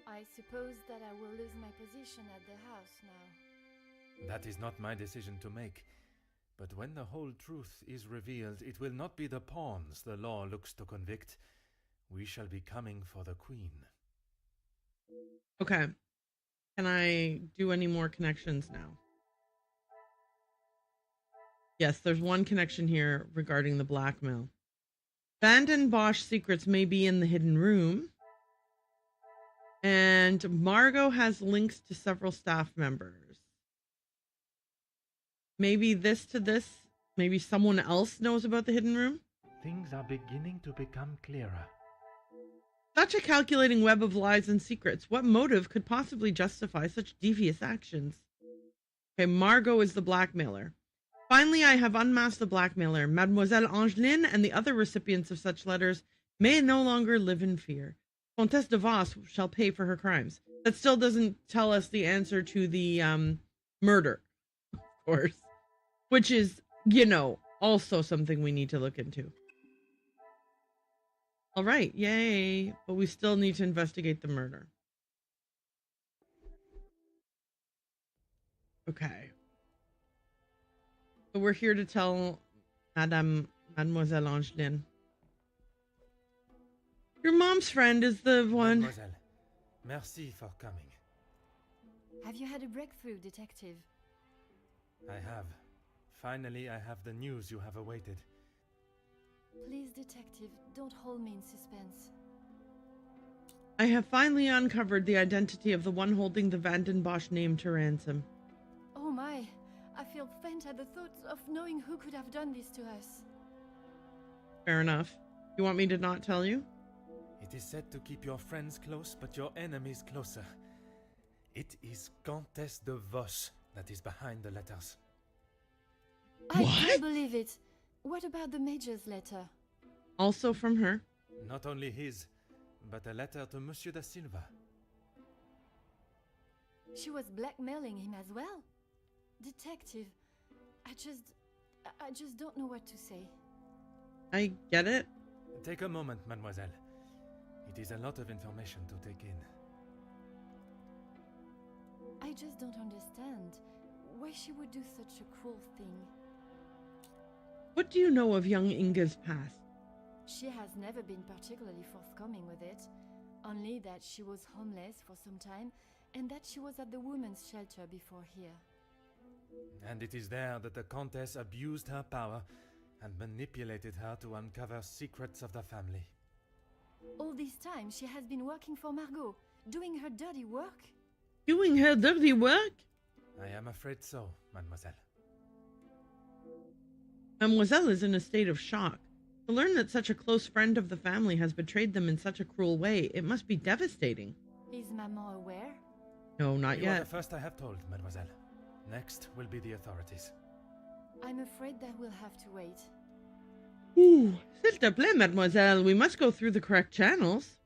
I suppose that I will lose my position at the house now. That is not my decision to make. But when the whole truth is revealed, it will not be the pawns the law looks to convict. We shall be coming for the queen. Okay. Can I do any more connections now? Yes, there's one connection here regarding the blackmail. Van den Bosch secrets may be in the hidden room. And Margot has links to several staff members. Maybe this to this. Maybe someone else knows about the hidden room. Things are beginning to become clearer. Such a calculating web of lies and secrets. What motive could possibly justify such devious actions? Okay, Margot is the blackmailer. Finally, I have unmasked the blackmailer. Mademoiselle Angeline and the other recipients of such letters may no longer live in fear. Comtesse de Vos shall pay for her crimes. That still doesn't tell us the answer to the murder, of course. Which is, also something we need to look into. All right, yay. But we still need to investigate the murder. Okay. So we're here to tell Mademoiselle Angeline. Your mom's friend is the one. Mademoiselle, merci for coming. Have you had a breakthrough, Detective? I have. Finally, I have the news you have awaited. Please, Detective, don't hold me in suspense. I have finally uncovered the identity of the one holding the Van den Bosch name to ransom. Oh my, I feel faint at the thought of knowing who could have done this to us. Fair enough. You want me to not tell you? It is said to keep your friends close, but your enemies closer. It is Countess de Vos that is behind the letters. I can't believe it. What about the Major's letter? Also from her. Not only his, but a letter to Monsieur da Silva. She was blackmailing him as well. Detective, I just don't know what to say. I get it. Take a moment, mademoiselle. It is a lot of information to take in. I just don't understand why she would do such a cruel thing. What do you know of young Inga's past? She has never been particularly forthcoming with it, only that she was homeless for some time and that she was at the women's shelter before here. And it is there that the Countess abused her power and manipulated her to uncover secrets of the family. All this time she has been working for Margot, doing her dirty work? Doing her dirty work? I am afraid so, mademoiselle. Mademoiselle is in a state of shock. To learn that such a close friend of the family has betrayed them in such a cruel way, it must be devastating. Is Maman aware? No, not You yet. are the first I have told, mademoiselle. Next will be the authorities. I'm afraid that we'll have to wait. Ooh, s'il te plaît, mademoiselle. We must go through the correct channels.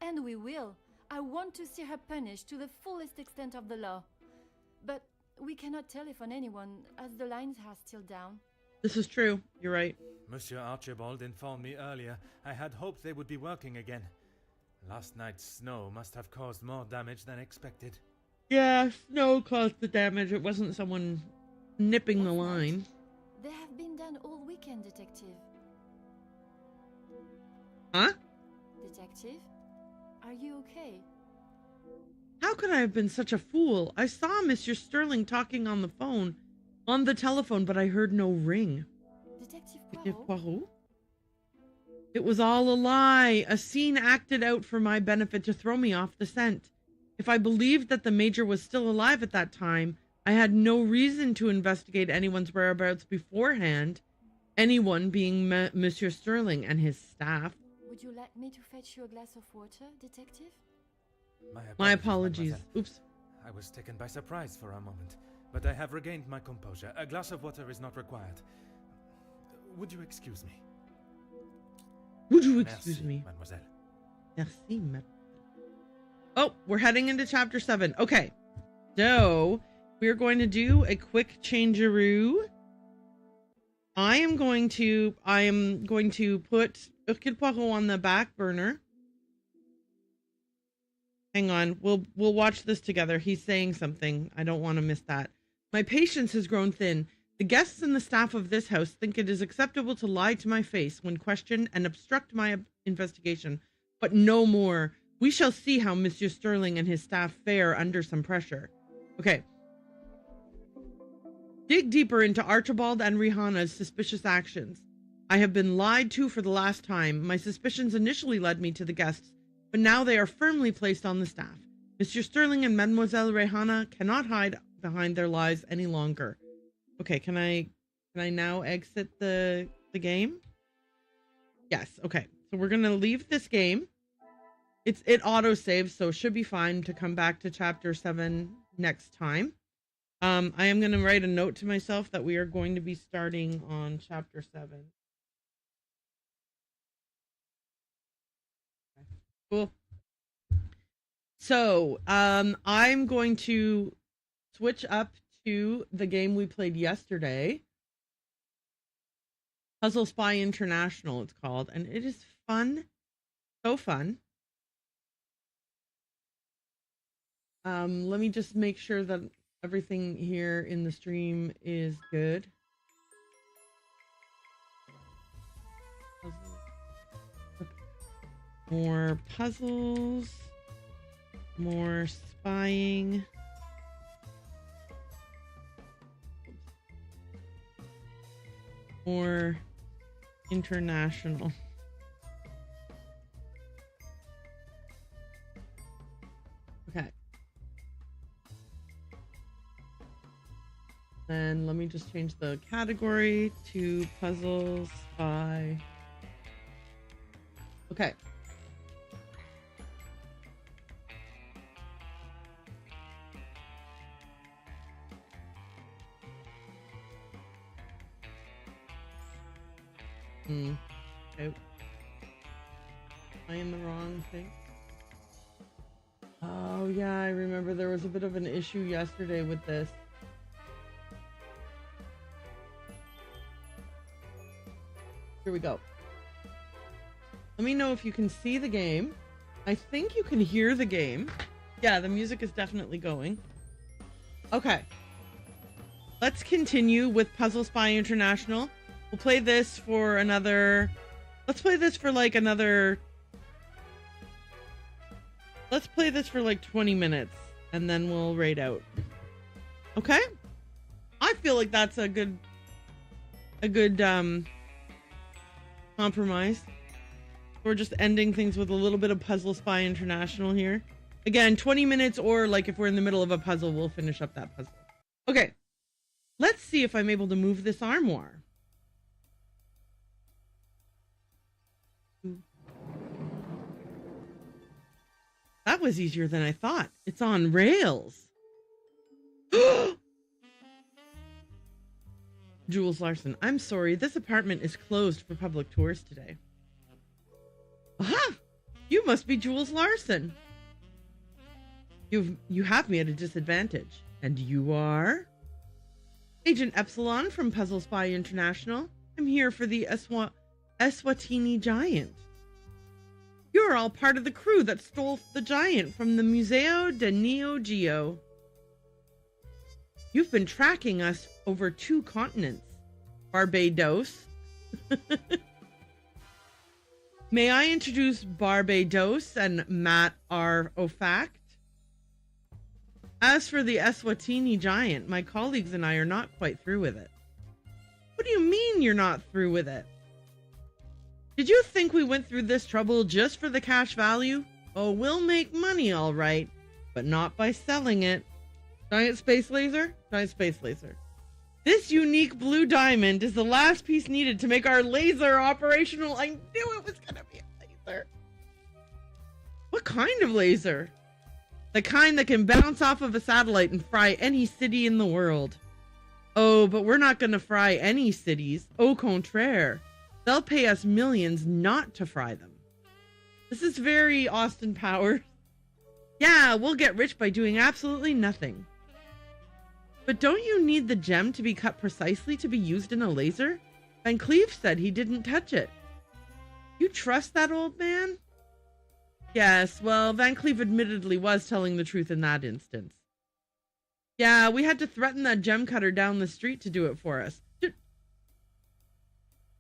And we will. I want to see her punished to the fullest extent of the law. But we cannot telephone anyone, as the lines are still down. This is true. You're right. Monsieur Archibald informed me earlier. I had hoped they would be working again. Last night's snow must have caused more damage than expected. Yeah, snow caused the damage. It wasn't someone nipping the line. They have been done all weekend, Detective. Huh? Detective? Are you okay? How could I have been such a fool? I saw Monsieur Sterling talking on the telephone, but I heard no ring. Detective Poirot? It was all a lie, a scene acted out for my benefit to throw me off the scent. If I believed that the Major was still alive at that time, I had no reason to investigate anyone's whereabouts beforehand, anyone being Monsieur Sterling and his staff. Would you like me to fetch you a glass of water, Detective? My apologies. Oops. I was taken by surprise for a moment, but I have regained my composure. A glass of water is not required. Would you excuse me? Would you excuse me? Mademoiselle. Merci, mademoiselle. Oh, we're heading into chapter 7. Okay. So, we're going to do a quick changearoo. I am going to put Hercule Poirot on the back burner. Hang on. We'll watch this together. He's saying something. I don't want to miss that. My patience has grown thin. The guests and the staff of this house think it is acceptable to lie to my face when questioned and obstruct my investigation, but no more. We shall see how Monsieur Sterling and his staff fare under some pressure. Okay. Dig deeper into Archibald and Rihanna's suspicious actions. I have been lied to for the last time. My suspicions initially led me to the guests, but now they are firmly placed on the staff. Monsieur Sterling and Mademoiselle Rihanna cannot hide behind their lies any longer. Okay, can I now exit the game? Yes, okay. So we're gonna leave this game. It auto saves, so it should be fine to come back to chapter 7 next time. I am gonna write a note to myself that we are going to be starting on chapter 7. Okay, cool. So I'm going to switch up to the game we played yesterday. Puzzle Spy International, it's called, and it is fun. So fun. Let me just make sure that everything here in the stream is good. More puzzles. More spying. More international. Okay. Then let me just change the category to puzzles by... Okay. Oh. Am I in the wrong thing? Oh, yeah, I remember there was a bit of an issue yesterday with this. Here we go. Let me know if you can see the game. I think you can hear the game. Yeah, the music is definitely going. Okay. Let's continue with Puzzle Spy International. We'll play this for another... Let's play this for like another... Let's play this for like 20 minutes. And then we'll raid out. Okay? I feel like that's a good compromise. We're just ending things with a little bit of Puzzle Spy International here. Again, 20 minutes, or like if we're in the middle of a puzzle, we'll finish up that puzzle. Okay. Let's see if I'm able to move this armoire. That was easier than I thought. It's on rails. Jules Larson, I'm sorry. This apartment is closed for public tours today. Aha! You must be Jules Larson. You have me at a disadvantage. And you are? Agent Epsilon from Puzzle Spy International. I'm here for the Eswatini Giant. You're all part of the crew that stole the giant from the Museo de Neo Geo. You've been tracking us over 2 continents. Barbados. May I introduce Barbados and Matt R. Ofact? As for the Eswatini Giant, my colleagues and I are not quite through with it. What do you mean you're not through with it? Did you think we went through this trouble just for the cash value? Oh, we'll make money all right, but not by selling it. Giant space laser? Giant space laser. This unique blue diamond is the last piece needed to make our laser operational. I knew it was going to be a laser. What kind of laser? The kind that can bounce off of a satellite and fry any city in the world. Oh, but we're not going to fry any cities. Au contraire. They'll pay us millions not to fry them. This is very Austin Powers. Yeah, we'll get rich by doing absolutely nothing. But don't you need the gem to be cut precisely to be used in a laser? Van Cleef said he didn't touch it. You trust that old man? Yes, well, Van Cleef admittedly was telling the truth in that instance. Yeah, we had to threaten that gem cutter down the street to do it for us.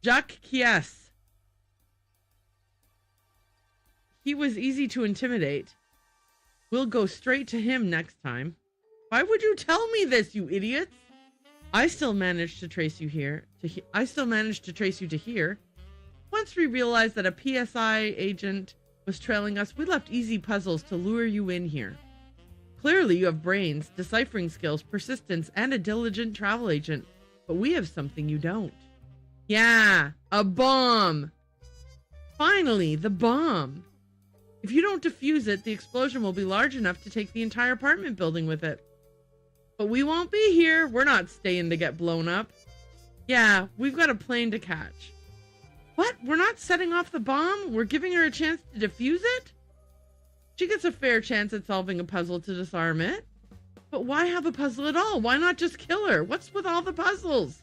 Jacques Kies. He was easy to intimidate. We'll go straight to him next time. Why would you tell me this, you idiots? I still managed to trace you here. I still managed to trace you to here. Once we realized that a PSI agent was trailing us, we left easy puzzles to lure you in here. Clearly you have brains, deciphering skills, persistence, and a diligent travel agent. But we have something you don't. Yeah, a bomb. Finally, the bomb. If you don't defuse it, the explosion will be large enough to take the entire apartment building with it. But we won't be here. We're not staying to get blown up. Yeah, we've got a plane to catch. What? We're not setting off the bomb? We're giving her a chance to defuse it? She gets a fair chance at solving a puzzle to disarm it. But why have a puzzle at all? Why not just kill her? What's with all the puzzles?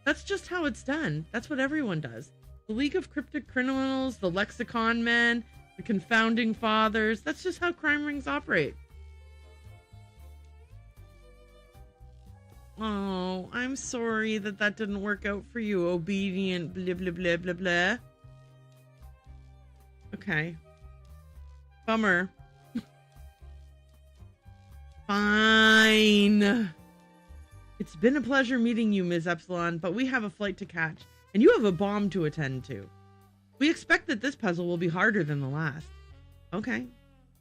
That's just how it's done. That's what everyone does. The League of Cryptic Criminals, the Lexicon Men, the Confounding Fathers. That's just how crime rings operate. Oh, I'm sorry that didn't work out for you, obedient blah blah blah blah blah. Okay. Bummer. Fine. It's been a pleasure meeting you, Ms. Epsilon, but we have a flight to catch, and you have a bomb to attend to. We expect that this puzzle will be harder than the last. Okay.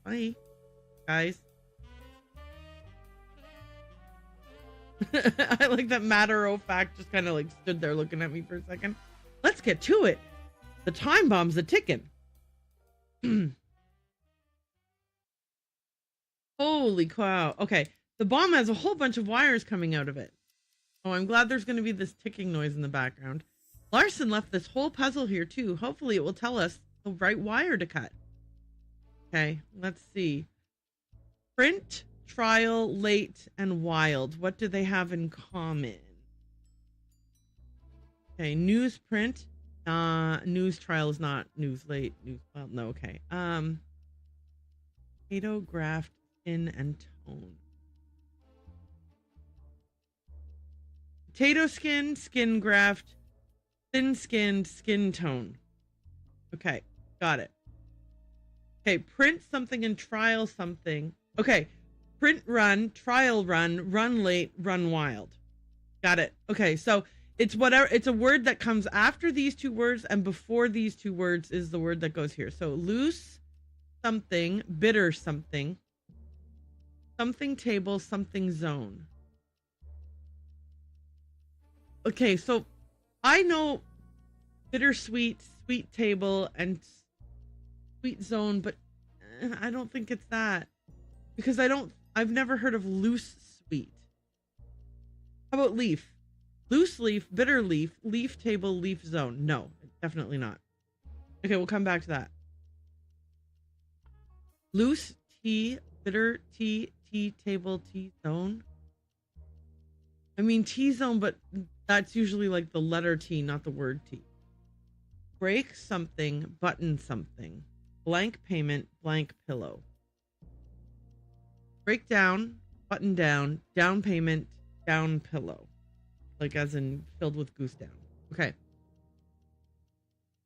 Bye, guys. I like that matter-of-fact just kind of like stood there looking at me for a second. Let's get to it. The time bomb's a-ticking. Holy cow. Okay. The bomb has a whole bunch of wires coming out of it. Oh, I'm glad there's going to be this ticking noise in the background. Larson left this whole puzzle here too. Hopefully it will tell us the right wire to cut. Okay, let's see. Print, trial, late, and wild. What do they have in common? Okay, newsprint. News trial is not news late. News wild. No, okay. Potato, graft, skin, and tone. Potato skin, skin graft, thin-skinned, skin tone. Okay, got it. Okay, print something and trial something. Okay, print run, trial run, run late, run wild. Got it. Okay, so it's whatever. It's a word that comes after these two words and before these two words is the word that goes here. So loose something, bitter something, something table, something zone. Okay, so I know bittersweet, sweet table, and sweet zone, but I don't think it's that. Because I've never heard of loose sweet. How about leaf? Loose leaf, bitter leaf, leaf table, leaf zone. No, definitely not. Okay, we'll come back to that. Loose tea, bitter tea, tea table, tea zone. I mean T zone, but that's usually like the letter T, not the word T. Break something, button something. Blank payment, blank pillow. Break down, button down, down payment, down pillow. Like as in filled with goose down. Okay.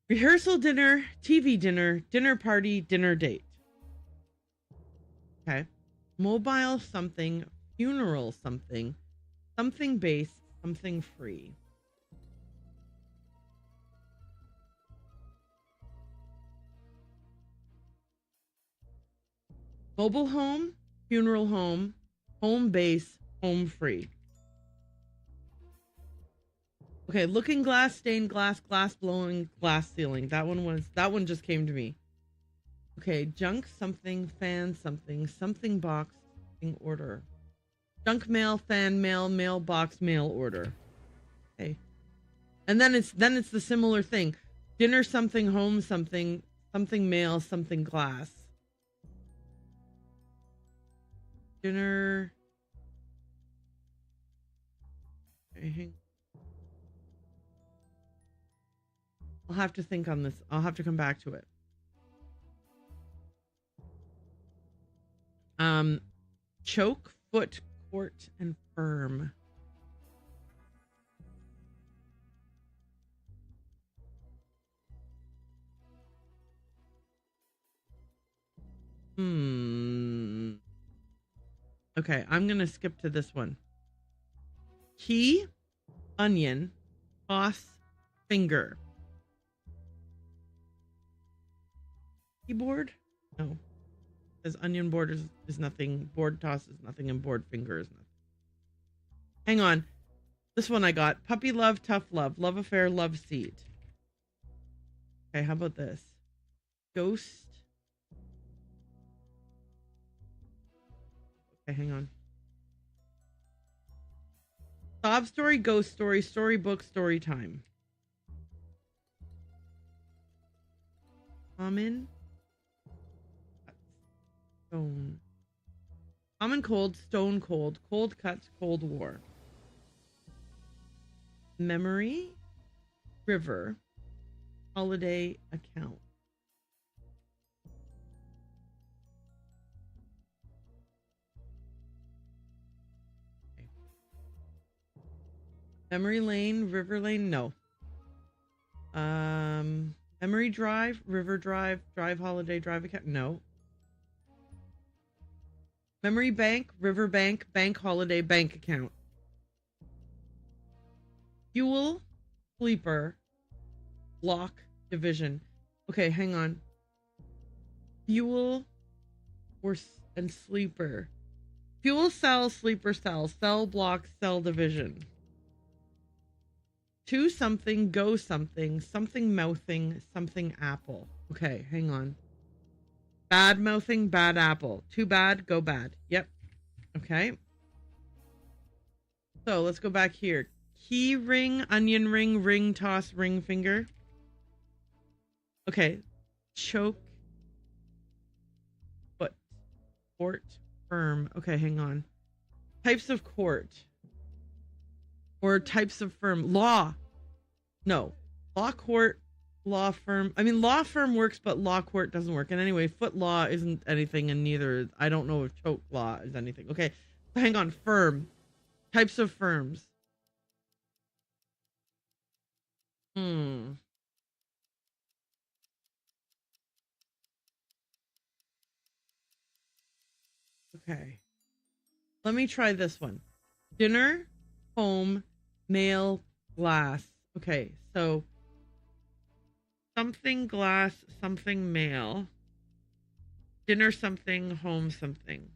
Rehearsal dinner, TV dinner, dinner party, dinner date. Okay. Mobile something, funeral something, something base, something free. Mobile home, funeral home, home base, home free. Okay, looking glass, stained glass, glass blowing, glass ceiling. That one just came to me. Okay, junk something, fan something, something box, something order. Junk mail, fan mail, mailbox, mail order. Okay. And then it's the similar thing. Dinner something, home something, something mail, something glass. Dinner. Okay. I'll have to think on this. I'll have to come back to it. Choke, foot, court, and firm. Okay, I'm gonna skip to this one. Key, onion, toss, finger. Keyboard? No. Says onion board is nothing. Board toss is nothing, and board finger is nothing. Hang on. This one I got. Puppy love, tough love. Love affair, love seat. Okay, how about this? Ghost. Okay, hang on. Sob story, ghost story, storybook, story time. Common. Stone. Common cold, stone cold, cold cuts, cold war. Memory, river, holiday account. Okay. Memory lane, river lane, no. Memory drive, river drive, drive holiday, drive account, no. Memory bank, river bank, bank holiday, bank account. Fuel, sleeper, block, division. Okay, hang on. Fuel and sleeper. Fuel cell, sleeper cell, cell block, cell division. To something, go something, something mouthing, something apple. Okay, hang on. Bad mouthing, bad apple. Too bad, go bad. Yep. Okay. So let's go back here. key ring, onion ring, ring toss, ring finger. Okay. Choke. Foot. Court. Firm. Okay, hang on. Types of court. Or types of firm. Law. No. Law court. Law firm. I mean, law firm works, but law court doesn't work. And anyway, foot law isn't anything, and neither, I don't know if choke law is anything. Okay, hang on. Firm. Types of firms. Okay. Let me try this one. Dinner, home, mail, glass. Okay, so something glass, something mail. Dinner something, home something.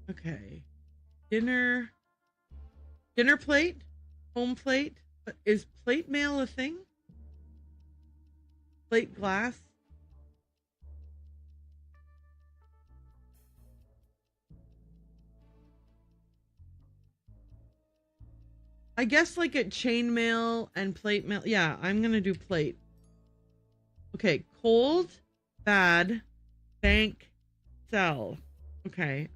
Okay. Dinner plate, home plate. Is plate mail a thing? Plate glass? I guess like at chainmail and plate mail. Yeah, I'm going to do plate. Okay, cold, bad, bank, sell. Okay,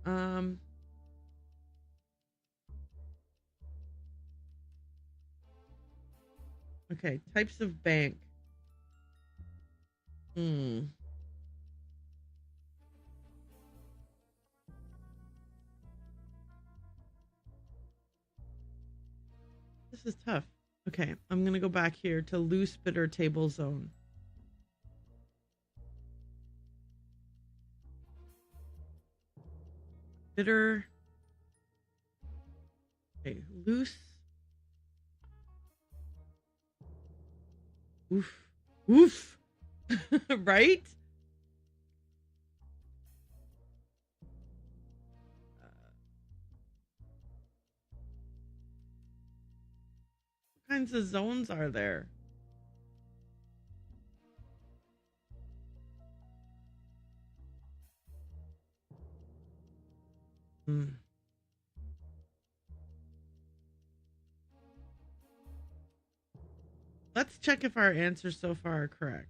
okay, types of bank. This is tough. Okay, I'm going to go back here to loose bitter table zone. Bitter. Okay, loose. Oof. Oof. Right? What kinds of zones are there? Let's check if our answers so far are correct.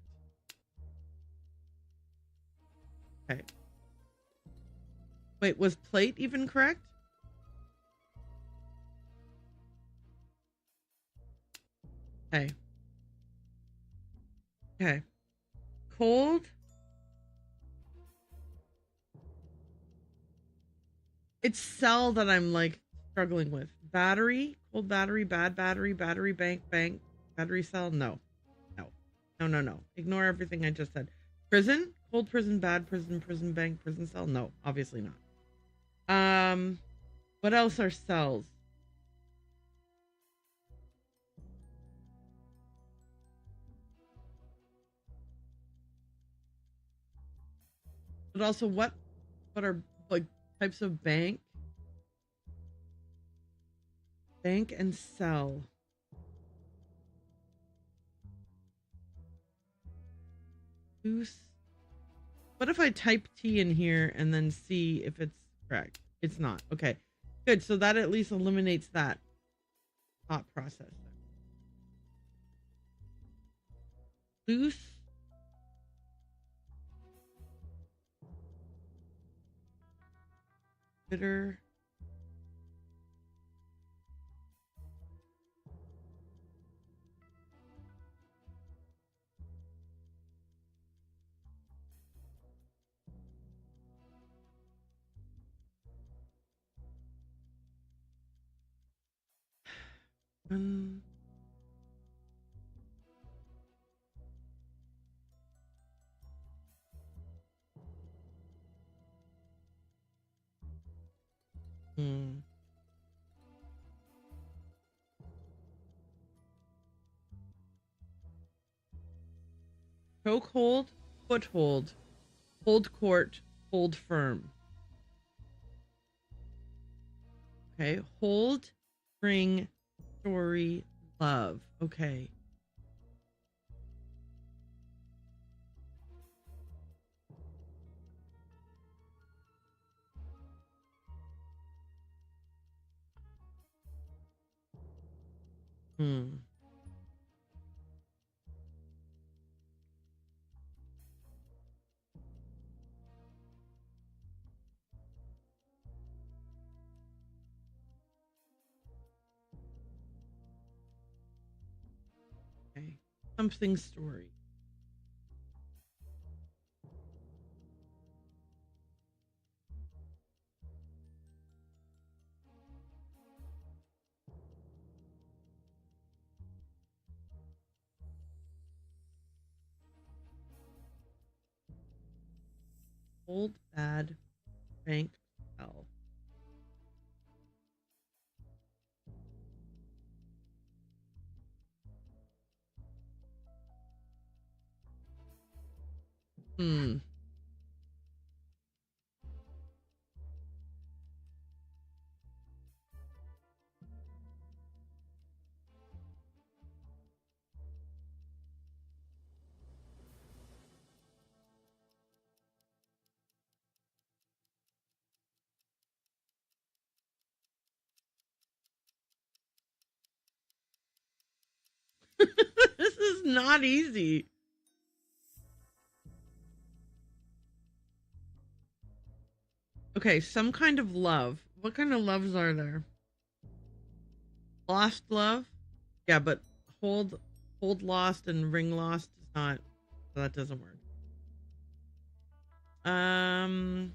Okay. Wait, was plate even correct? Okay. Okay. Cold. It's cell that I'm like struggling with. Battery, cold battery, bad battery, battery bank, battery cell. No. Ignore everything I just said. Prison, cold prison, bad prison, prison bank, prison cell. No, obviously not. What else are cells? But also what are like types of bank? Bank and cell. Loose. What if I type T in here and then see if it's correct? It's not. Okay. Good. So that at least eliminates that thought process. Loose. Bitter. Chokehold, foothold, hold court, hold firm. Okay, hold, spring, story, love. Okay. Hmm. Okay. Something story. Old bad bank tell. Hmm. This is not easy. Okay, some kind of love. What kind of loves are there? Lost love? Yeah, but hold lost and ring lost is not, so that doesn't work. Um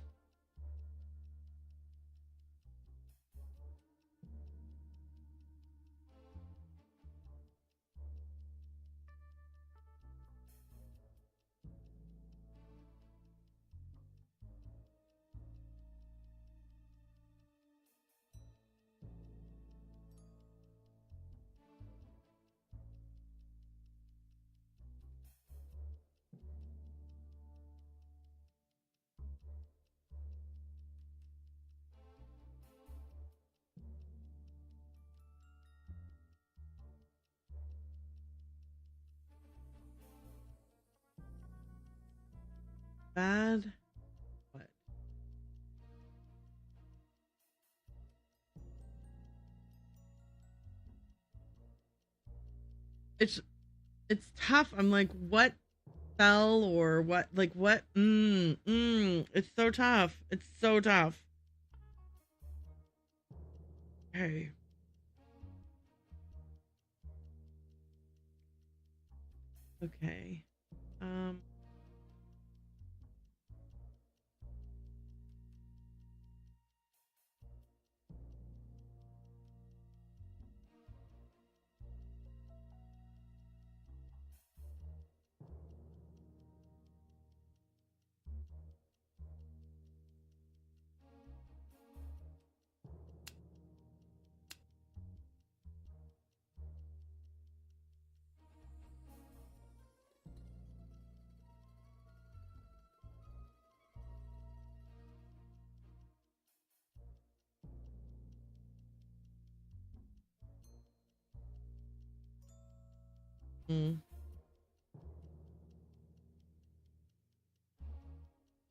bad what? It's it's tough. I'm like, what fell or what, like what, it's so tough. It's so tough. Okay. Okay. Um mm,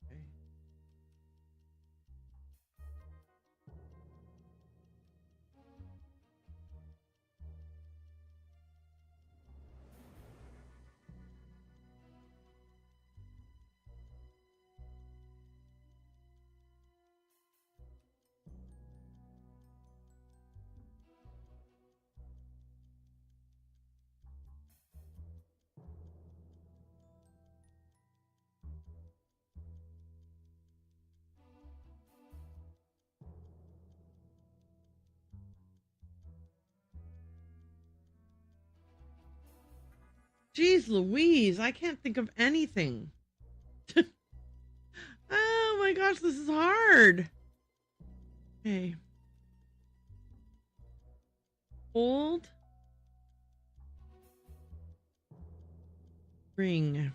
okay. Jeez Louise, I can't think of anything. Oh my gosh, this is hard. Okay. Old ring.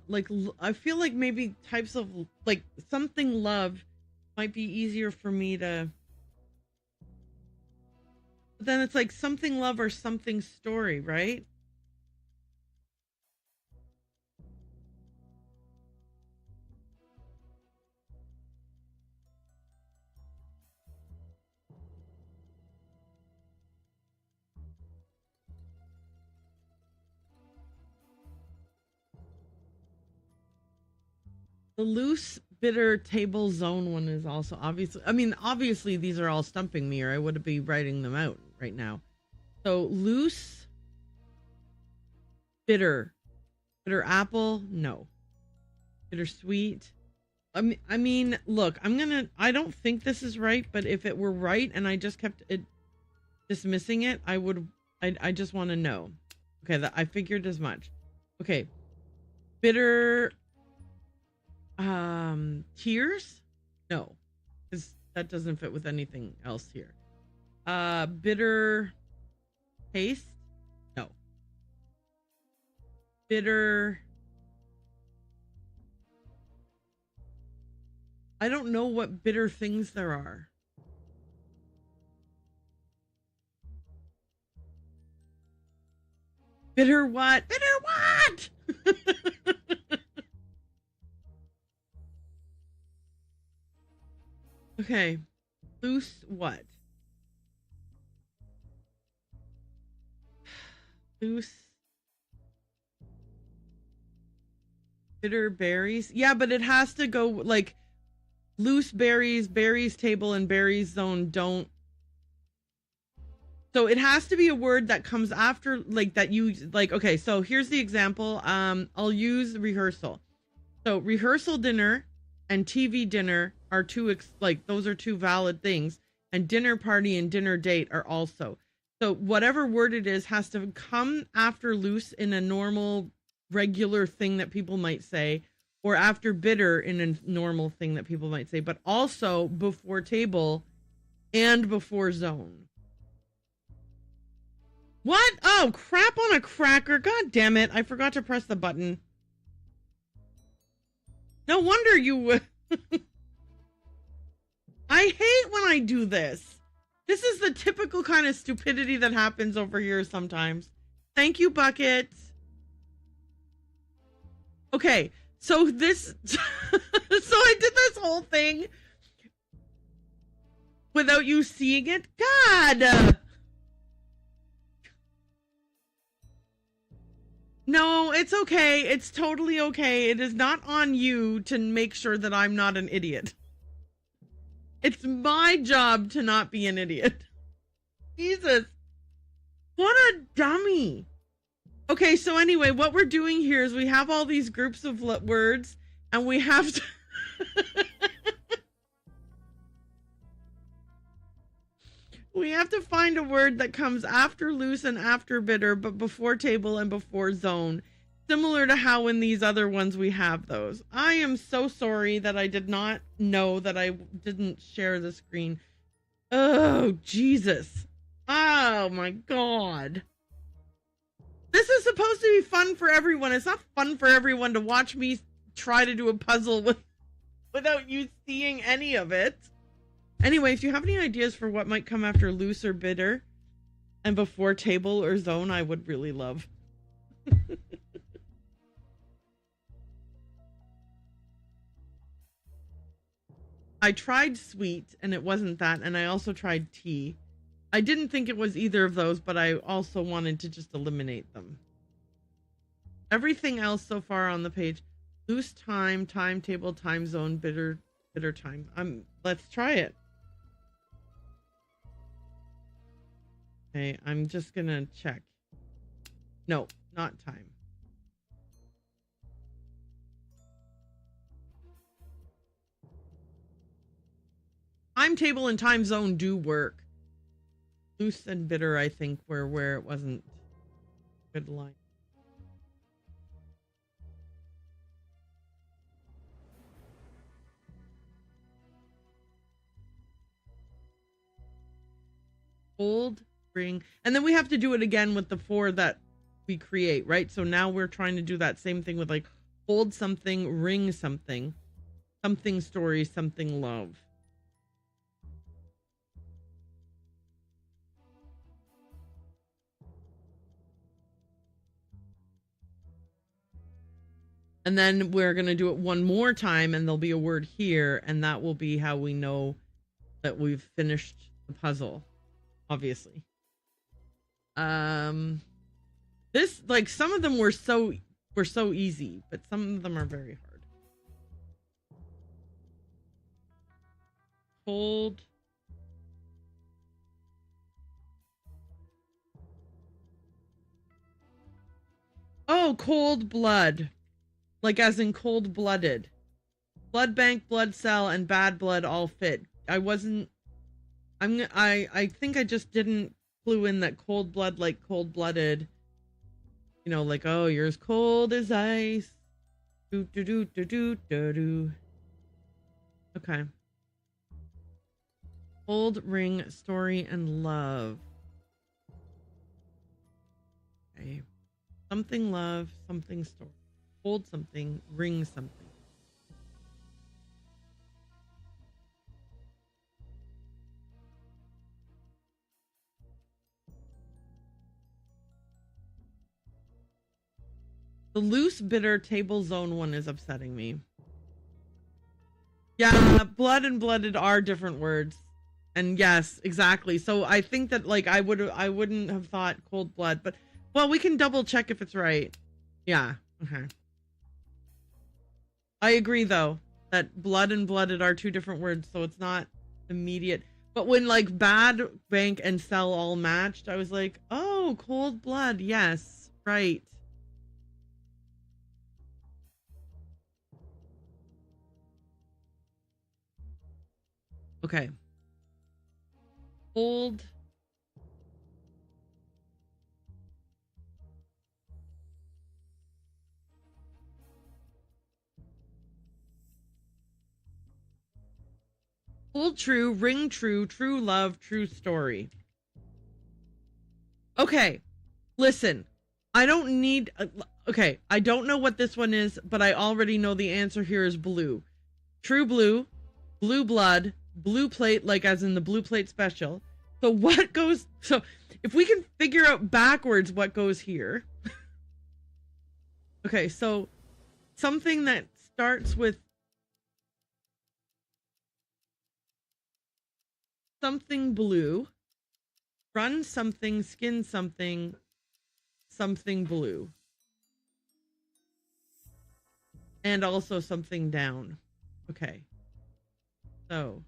Like, I feel like maybe types of, like, something love might be easier for me to, but then it's like something love or something story, right? The loose, bitter, table, zone one is also obviously... I mean, obviously these are all stumping me or I would be writing them out right now. So loose, bitter. Bitter apple? No. Bittersweet? I mean, look, I don't think this is right, but if it were right and I just kept it dismissing it, I just want to know. Okay, I figured as much. Okay. Bitter, tears? No, because that doesn't fit with anything else here. Bitter taste? No. Bitter... I don't know what bitter things there are. Bitter what? Bitter what? Okay. Loose what? Loose. Bitter berries? Yeah, but it has to go like loose berries, berries table, and berries zone don't. So it has to be a word that comes after, like, that you, like, okay, so here's the example. I'll use rehearsal. So rehearsal dinner and TV dinner are those are two valid things. And dinner party and dinner date are also. So whatever word it is has to come after loose in a normal, regular thing that people might say, or after bitter in a normal thing that people might say, but also before table and before zone. What? Oh, crap on a cracker. God damn it. I forgot to press the button. No wonder you... I hate when I do this. This is the typical kind of stupidity that happens over here sometimes. Thank you, Bucket. Okay, so this... so I did this whole thing without you seeing it. God! No, it's okay. It's totally okay. It is not on you to make sure that I'm not an idiot. It's my job to not be an idiot. Jesus. What a dummy. Okay, so anyway, what we're doing here is we have all these groups of words, and we have to... we have to find a word that comes after loose and after bitter, but before table and before zone. Similar to how in these other ones we have those. I am so sorry that I did not know that I didn't share the screen. Oh, Jesus. Oh, my God. This is supposed to be fun for everyone. It's not fun for everyone to watch me try to do a puzzle without you seeing any of it. Anyway, if you have any ideas for what might come after loose or bitter and before table or zone, I would really love. I tried sweet and it wasn't that, and I also tried tea. I didn't think it was either of those, but I also wanted to just eliminate them. Everything else so far on the page: loose time, timetable, time zone, bitter time. Let's try it. Okay, I'm just gonna check. No, not time. Timetable and time zone do work. Loose and bitter, I think, were where it wasn't good line. Hold, ring, and then we have to do it again with the 4 that we create, right? So now we're trying to do that same thing with, like, hold something, ring something, something story, something love. And then we're going to do it one more time, and there'll be a word here, and that will be how we know that we've finished the puzzle, obviously. This, like, some of them were so easy, but some of them are very hard. Cold. Oh, cold blood. Like as in cold-blooded. Blood bank, blood cell, and bad blood all fit. I think I just didn't clue in that cold blood, like cold-blooded. You know, like, oh, you're as cold as ice. Do do do do do do do. Okay. Old ring, story, and love. Okay. Something love, something story. Hold something, ring something. The loose, bitter table zone one is upsetting me. Yeah, blood and blooded are different words. And yes, exactly. So I think that like I wouldn't have thought cold blood, but well, we can double check if it's right. Yeah. Okay. I agree though that blood and blooded are two different words, so it's not immediate. But when like bad bank and cell all matched, I was like, oh, cold blood. Yes, right. Okay. Hold. Hold true, ring true, true love, true story. Okay. Listen. I don't need... okay. I don't know what this one is, but I already know the answer here is blue. True blue, blue blood, blue plate, like as in the blue plate special. So what goes... So if we can figure out backwards what goes here. Okay, so something that starts with something blue, run something, skin something, something blue. And also something down. Okay. So.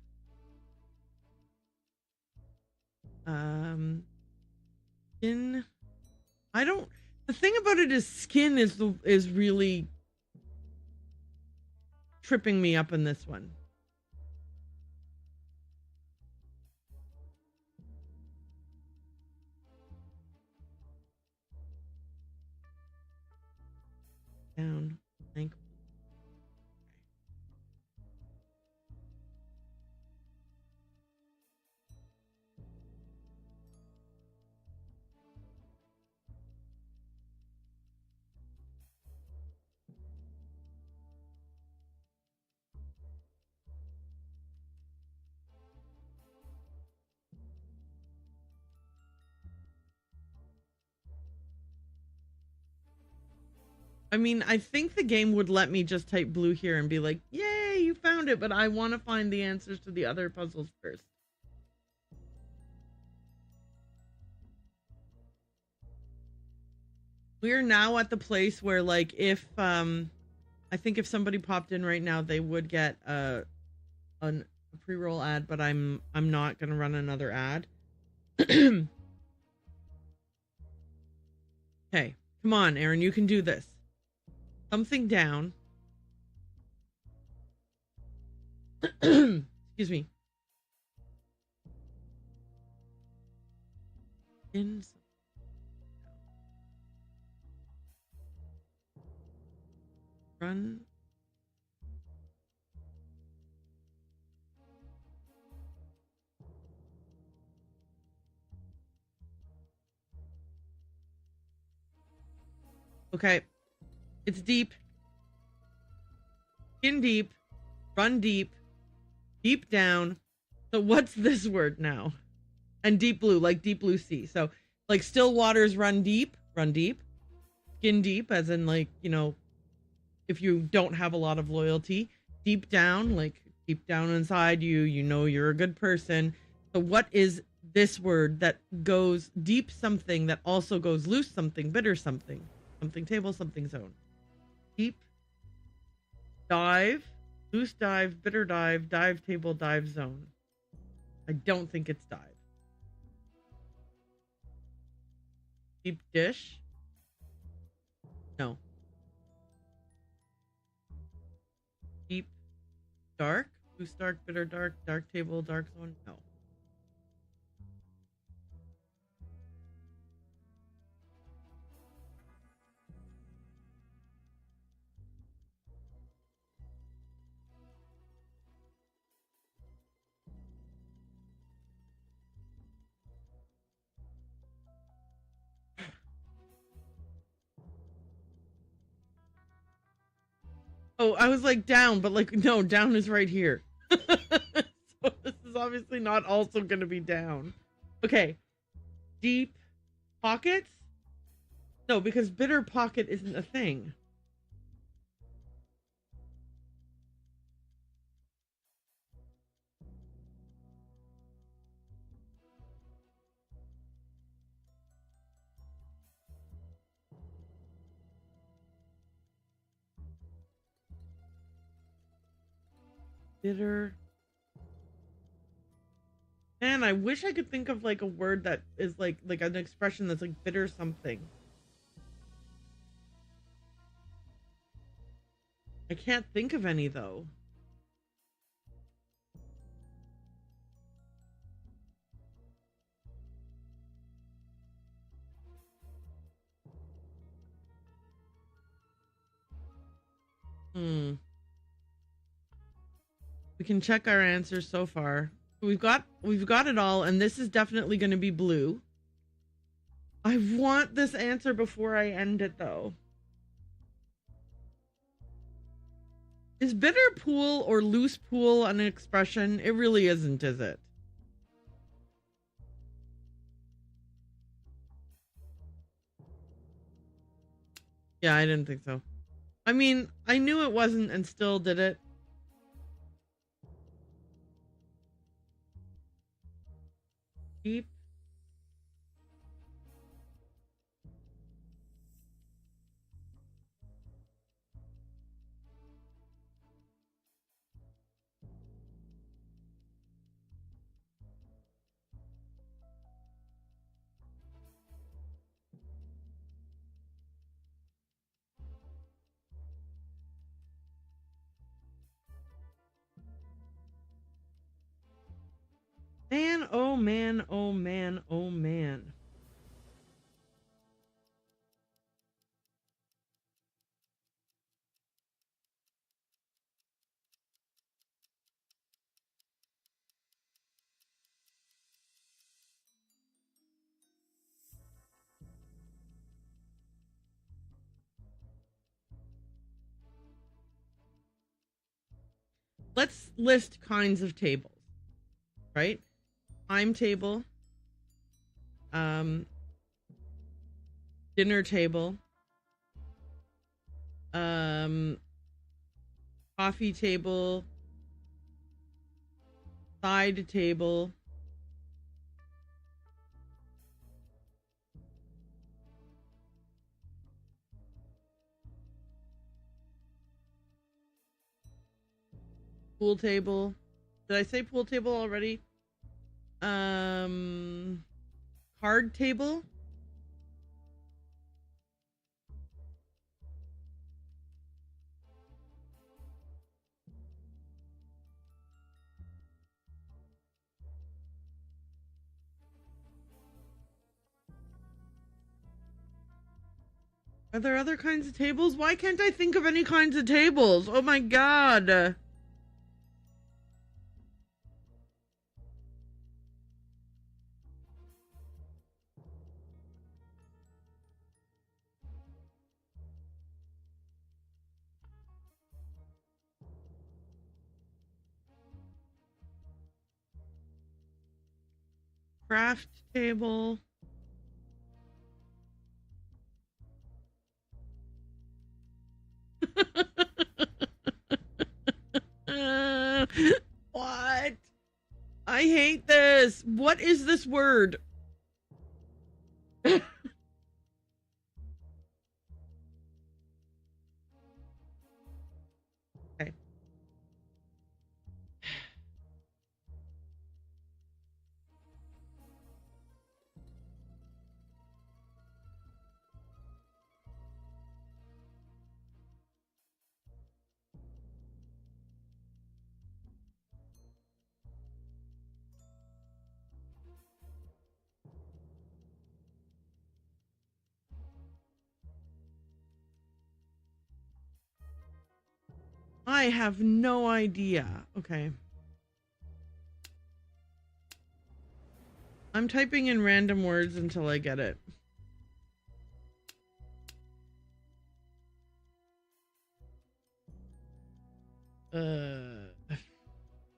Skin. I don't. The thing about it is skin is really tripping me up in this one. Down. Thank. I mean, I think the game would let me just type blue here and be like, yay, you found it, but I want to find the answers to the other puzzles first. We're now at the place where, like, if, I think if somebody popped in right now, they would get a pre-roll ad, but I'm not going to run another ad. Okay, come on, Erin, you can do this. Something down. Excuse me. In. Run. Okay. It's deep. In deep. Run deep. Deep down. So what's this word now? And deep blue, like deep blue sea. So like still waters run deep. Run deep. Skin deep, as in like, you know, if you don't have a lot of loyalty. Deep down, like deep down inside you, you know you're a good person. So what is this word that goes deep something that also goes loose something, bitter something? Something table, something zone. Deep. Dive. Loose dive, bitter dive, dive table, dive zone. I don't think it's died. Deep dish? No. Deep dark? Loose dark, bitter dark, dark table, dark zone? No. Oh, I was like down, but like, no, down is right here. So this is obviously not also going to be down. Okay. Deep pockets? No, because bitter pocket isn't a thing. Bitter. Man, I wish I could think of like a word that is like an expression that's like bitter something. I can't think of any though. We can check our answers so far. We've got it all, and this is definitely going to be blue. I want this answer before I end it though. Is bitter pool or loose pool an expression? It really isn't, is it? Yeah, I didn't think so. I mean, I knew it wasn't and still did it. Deep. Man, oh man, oh man, oh man. Let's list kinds of tables, right? Time table, dinner table, coffee table, side table, pool table. Did I say pool table already? Card table. Are there other kinds of tables? Why can't I think of any kinds of tables? Oh my god. Craft table. What? I hate this. What is this word? Okay. I have no idea. Okay. I'm typing in random words until I get it.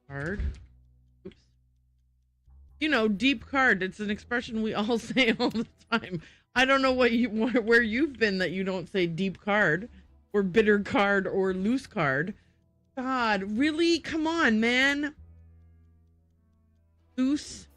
Card. Oops. You know, deep card. It's an expression we all say all the time. I don't know where you've been that you don't say deep card or bitter card or loose card. God, really? Come on, man. Loose.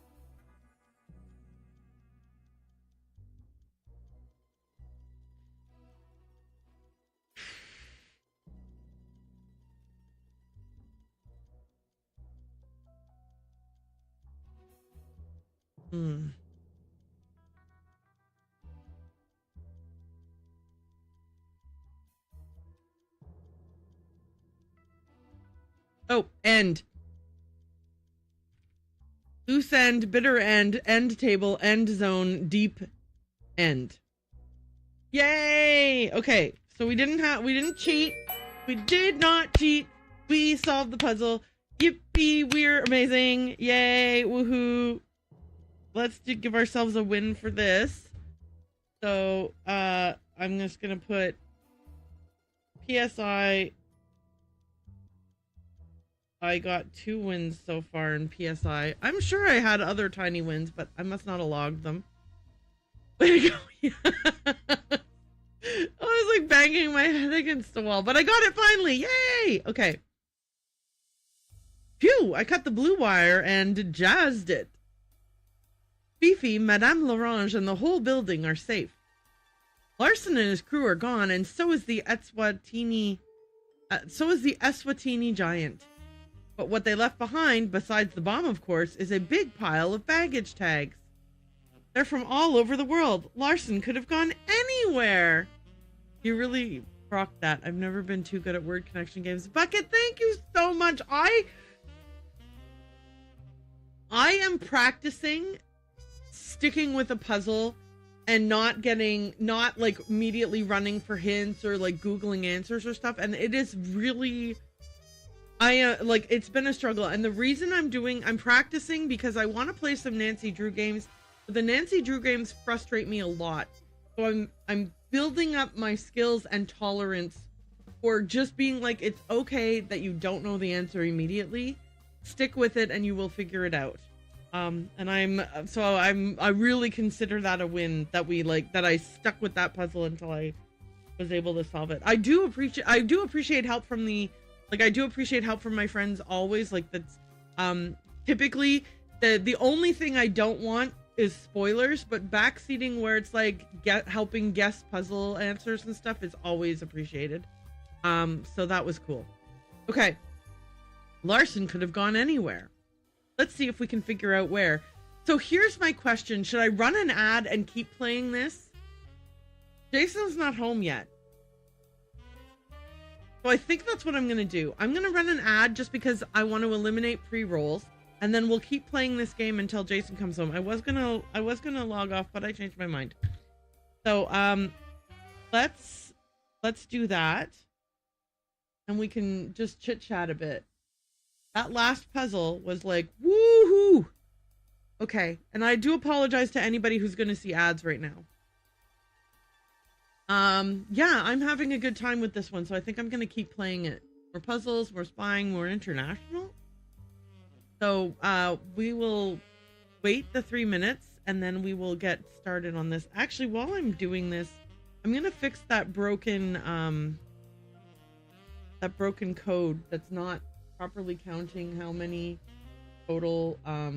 Oh, end. Loose end, bitter end, end table, end zone, deep end. Yay! Okay, so we didn't cheat. We did not cheat. We solved the puzzle. Yippee, we're amazing. Yay, woohoo. Let's give ourselves a win for this. So, I'm just gonna put PSI. I got 2 wins so far in PSI. I'm sure I had other tiny wins, but I must not have logged them. Way to go. Yeah. I was like banging my head against the wall, but I got it finally. Yay! Okay. Phew, I cut the blue wire and jazzed it. Fifi, Madame L'Orange, and the whole building are safe. Larson and his crew are gone, and so is the Eswatini giant. But what they left behind, besides the bomb, of course, is a big pile of baggage tags. They're from all over the world. Larson could have gone anywhere. You really rocked that. I've never been too good at word connection games. Bucket, thank you so much. I am practicing sticking with a puzzle and not like immediately running for hints or like Googling answers or stuff. And it is really... it's been a struggle, and the reason I'm practicing because I want to play some Nancy Drew games, but the Nancy Drew games frustrate me a lot. So I'm building up my skills and tolerance for just being like, it's okay that you don't know the answer immediately. Stick with it and you will figure it out. And I really consider that a win that I stuck with that puzzle until I was able to solve it. I do appreciate help from my friends always. Like, that's typically the only thing I don't want is spoilers, but backseating where it's like helping guess puzzle answers and stuff is always appreciated. So that was cool. Okay. Larson could have gone anywhere. Let's see if we can figure out where. So here's my question. Should I run an ad and keep playing this? Jason's not home yet. So I think that's what I'm going to do. I'm going to run an ad just because I want to eliminate pre-rolls, and then we'll keep playing this game until Jason comes home. I was going to log off, but I changed my mind. So, let's do that. And we can just chit-chat a bit. That last puzzle was like, woohoo! Okay, and I do apologize to anybody who's going to see ads right now. Yeah, I'm having a good time with this one, so I think I'm going to keep playing it. More puzzles, more spying, more international. So, we will wait the 3 minutes, and then we will get started on this. Actually, while I'm doing this, I'm going to fix that broken code that's not properly counting how many total, what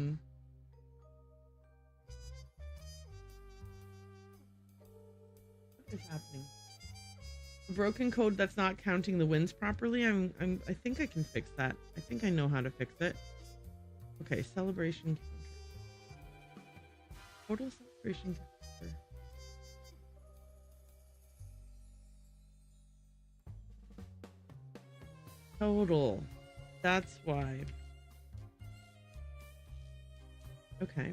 is happening? A broken code that's not counting the wins properly. I think I can fix that. I think I know how to fix it. Okay, celebration counter. Total celebration counter. Total. That's why. Okay.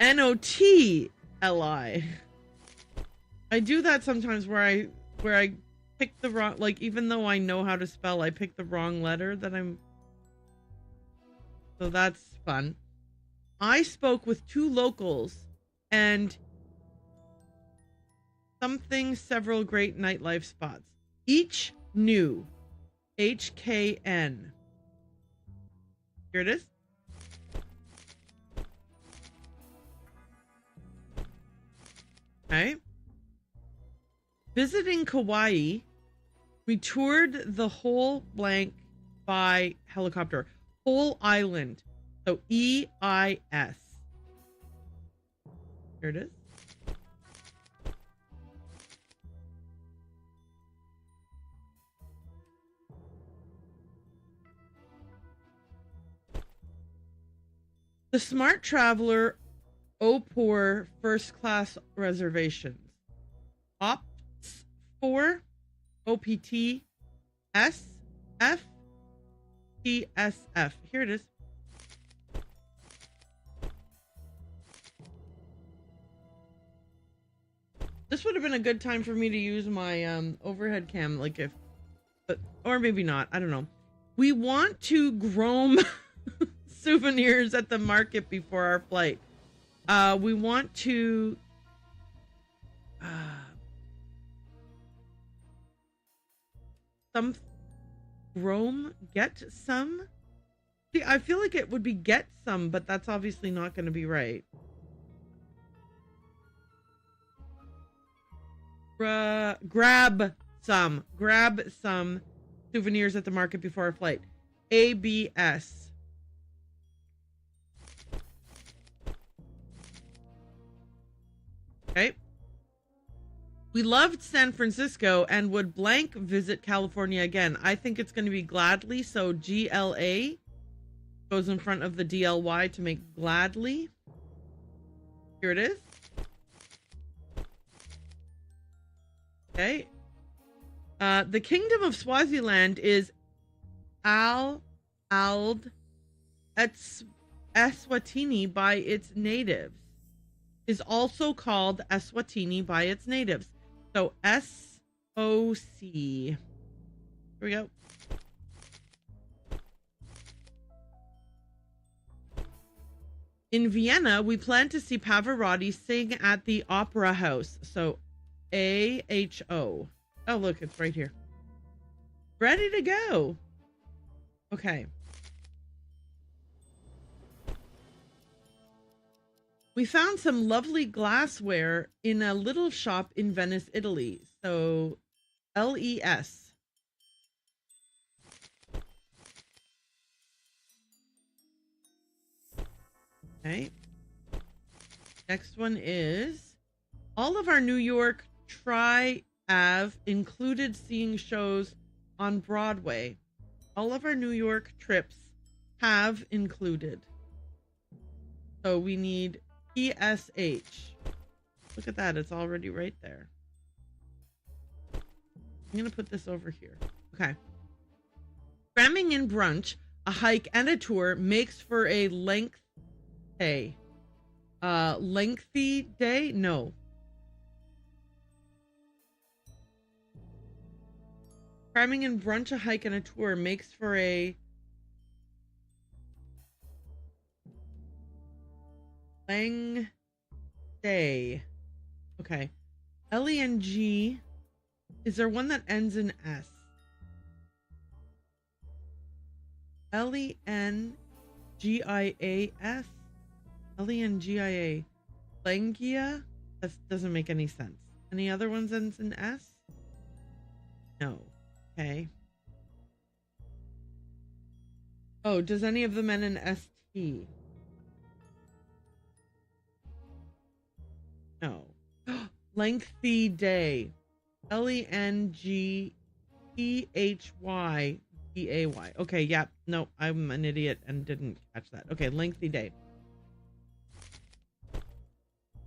Notli. I do that sometimes where I pick the wrong, like, even though I know how to spell, I pick the wrong letter that I'm. So that's fun. I spoke with 2 locals and several great nightlife spots. Each knew HKN. Here it is. Okay. Visiting Kauai, we toured the whole blank by helicopter. Whole island. So EIS. Here it is. The Smart Traveler OPOR first class reservations. Opts for OPT SF TSF. Here it is. This would have been a good time for me to use my overhead cam, like if, but, or maybe not. I don't know. We want to groom souvenirs at the market before our flight. We want to some Rome get some. See, I feel like it would be get some, but that's obviously not going to be right. Grab some souvenirs at the market before our flight. ABS. Okay. We loved San Francisco and would blank visit California again. I think it's going to be gladly. So GLA goes in front of the DLY to make gladly. Here it is. Okay. The Kingdom of Swaziland is Eswatini by its natives. Is also called Eswatini by its natives. So SOC. Here we go. In Vienna, we plan to see Pavarotti sing at the Opera House. So AHO. Oh, look, it's right here. Ready to go. Okay. We found some lovely glassware in a little shop in Venice, Italy. So LES. Okay. Next one is all of our New York Tri-Ave included seeing shows on Broadway. All of our New York trips have included. So we need PSH. Look at that. It's already right there. I'm going to put this over here. Okay. Cramming in brunch, a hike, and a tour makes for a lengthy day? No. Cramming in brunch, a hike, and a tour makes for a Lang day. Okay. LENG. Is there one that ends in S? LENGIAS? LENGIA. Langia? That doesn't make any sense. Any other ones ends in S? No. Okay. Oh, does any of them end in ST? No. Lengthy day. LENGTHYDAY. Okay, yeah. No, I'm an idiot and didn't catch that. Okay, lengthy day.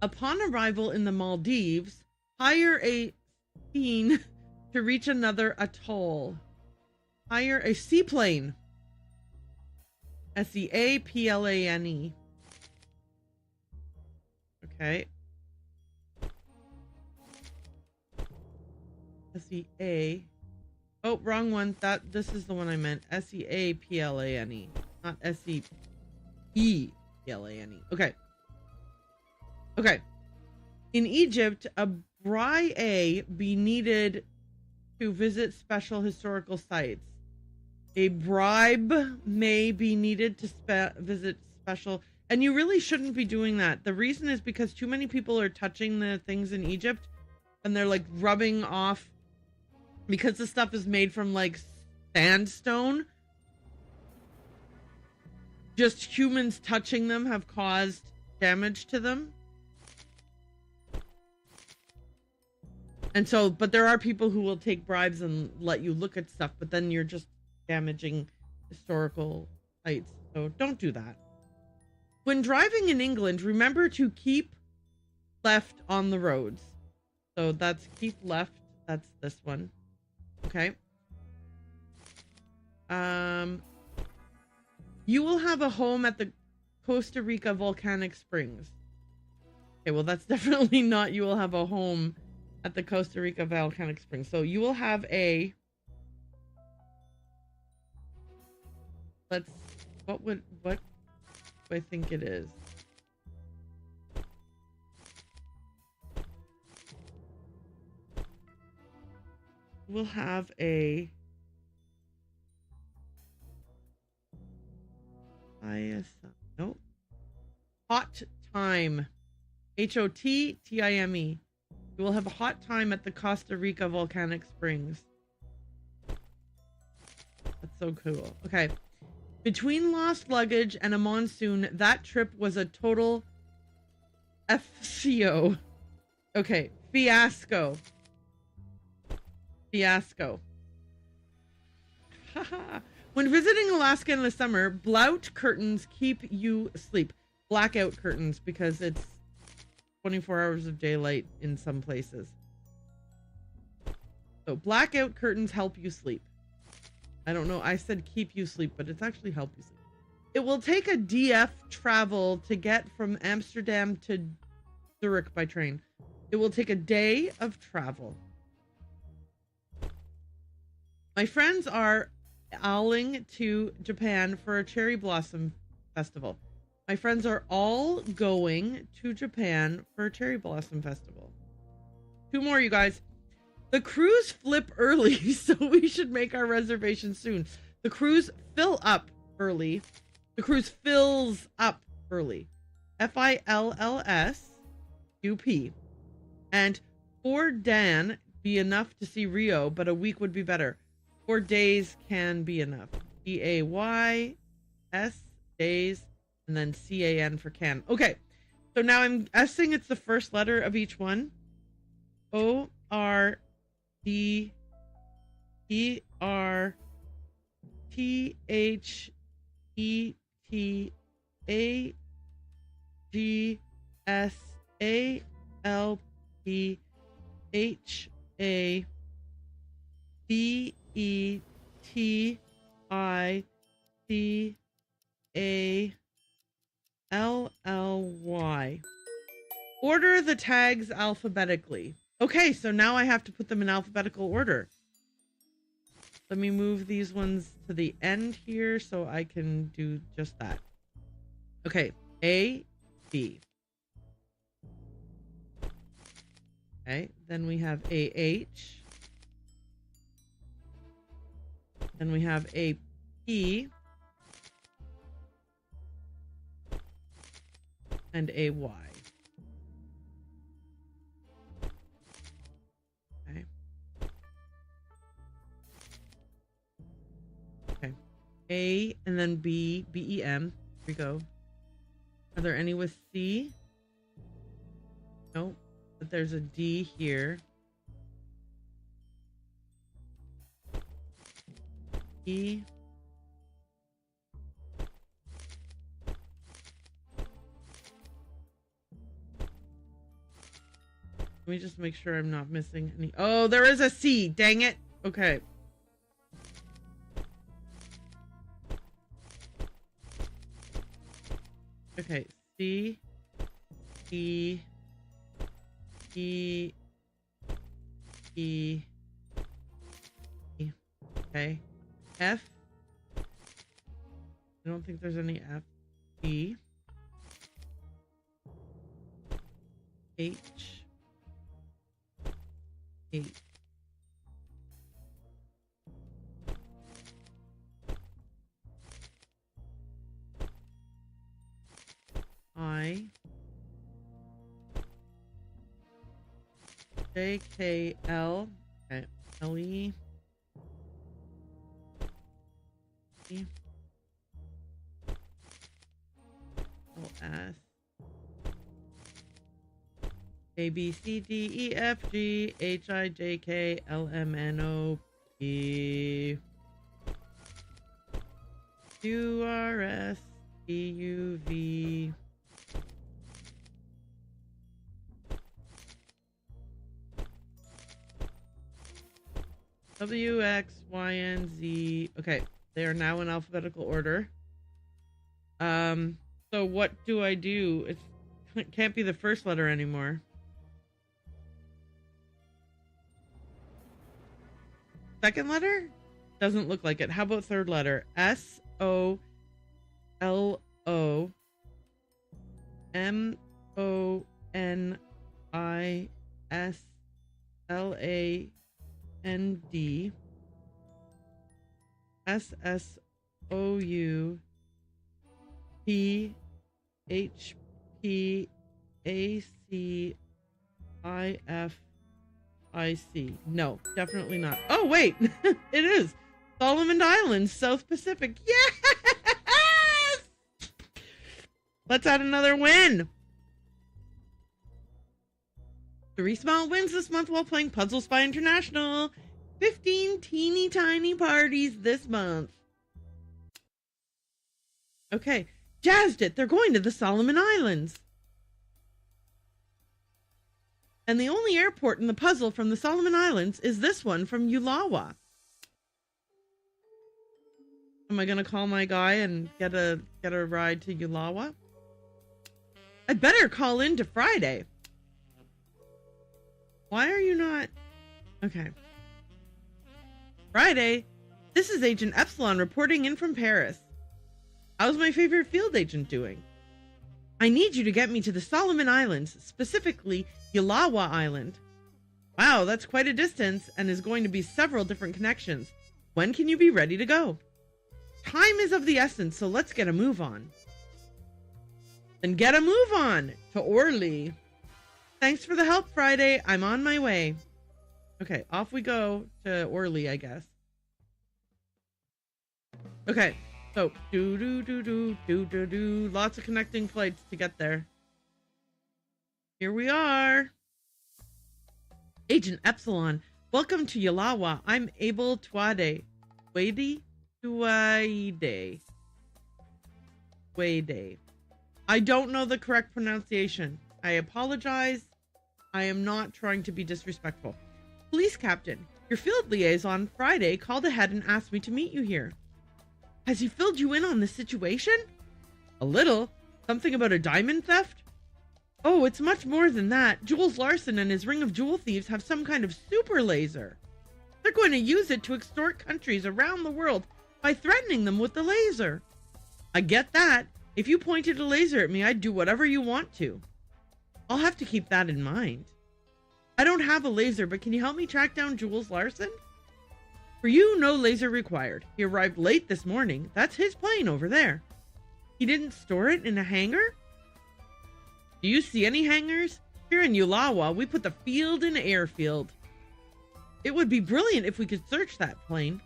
Upon arrival in the Maldives, hire a scene to reach another atoll. Hire a seaplane. SEAPLANE. Okay. S-E-A. Oh, wrong one. This is the one I meant. S-E-A-P-L-A-N-E. Not S-E-E-P-L-A-N-E. Okay. Okay. In Egypt, a bride be needed to visit special historical sites. A bribe may be needed to visit special... And you really shouldn't be doing that. The reason is because too many people are touching the things in Egypt and they're like rubbing off, because the stuff is made from like sandstone. Just humans touching them have caused damage to them. And so, but there are people who will take bribes and let you look at stuff, but then you're just damaging historical sites. So don't do that. When driving in England, remember to keep left on the roads. So that's keep left. That's this one. Okay. You will have a home at the Costa Rica volcanic springs. Okay, well, that's definitely not you will have a home at the Costa Rica volcanic springs. So you will have a... What do I think it is? We'll have a... Nope. Hot time. H-O-T-T-I-M-E. You will have a hot time at the Costa Rica volcanic springs. That's so cool. Okay. Between lost luggage and a monsoon, that trip was a total FCO. Okay. Fiasco. Fiasco. When visiting Alaska in the summer, blout curtains keep you asleep. Blackout curtains, because it's 24 hours of daylight in some places. So blackout curtains help you sleep. I don't know. I said keep you sleep, but it's actually help you sleep. It will take a DF travel to get from Amsterdam to Zurich by train. It will take a day of travel. My friends are owling to Japan for a cherry blossom festival. My friends are all going to Japan for a cherry blossom festival. 2 more, you guys. The cruise flip early, so we should make our reservations soon. The cruise fill up early. The cruise fills up early. F-I-L-L-S-U-P. And for Dan be enough to see Rio, but a week would be better. 4 days can be enough. D-A-Y-S, days, and then C-A-N for can. Okay, so now I'm guessing it's the first letter of each one. O-R-D-E-H-A-L-L-Y. Order the tags alphabetically. Okay, so now I have to put them in alphabetical order. Let me move these ones to the end here so I can do just that. Okay, A, B. Okay, then we have A-H. Then we have A-P. And A-Y. Okay. Okay. A and then B, B-E-M. Here we go. Are there any with C? Nope. But there's a D here. E. Let me just make sure I'm not missing any. Oh, there is a C. Dang it. Okay. Okay. C. E. E. E. E. Okay. F. I don't think there's any F. E. H. H. I. J, K, L. Okay. L, E. E. L, S. A, B, C, D, E, F, G, H, I, J, K, L, M, N, O, P. Q, R, S, T, U, V. W, X, Y, and Z. Okay, they are now in alphabetical order. So what do I do? It can't be the first letter anymore. Second letter? Doesn't look like it. How about third letter? S, O, L, O, M, O, N, I, S, L, A, N, D, S, S, O, U, P, H, P, A, C, I, F, I, C. No, definitely not. Oh, wait. It is. Solomon Islands, South Pacific. Yes! Let's add another win. 3 small wins this month while playing Puzzle Spy International. 15 teeny tiny parties this month. Okay, jazzed it. They're going to the Solomon Islands. And the only airport in the puzzle from the Solomon Islands is this one from Ulawa. Am I gonna call my guy and get a ride to Ulawa? I better call in to Friday. Why are you not? Okay. Friday, this is Agent Epsilon reporting in from Paris. How's my favorite field agent doing? I need you to get me to the Solomon Islands, specifically Ulawa Island. Wow, that's quite a distance and is going to be several different connections. When can you be ready to go? Time is of the essence, so let's get a move on. Then get a move on to Orly. Thanks for the help, Friday. I'm on my way. Okay, off we go to Orly, I guess. Okay, so do. Lots of connecting flights to get there. Here we are. Agent Epsilon, welcome to Ulawa. I'm Abel Tuade. Tuade. I don't know the correct pronunciation. I apologize. I am not trying to be disrespectful. Police Captain, your field liaison Friday called ahead and asked me to meet you here. Has he filled you in on the situation? A little. Something about a diamond theft? Oh, it's much more than that. Jules Larson and his ring of jewel thieves have some kind of super laser. They're going to use it to extort countries around the world by threatening them with the laser. I get that. If you pointed a laser at me, I'd do whatever you want to. I'll have to keep that in mind. I don't have a laser, but can you help me track down Jules Larson? For you, no laser required. He arrived late this morning. That's his plane over there. He didn't store it in a hangar? Do you see any hangars? Here in Ulawa, we put the field in airfield. It would be brilliant if we could search that plane.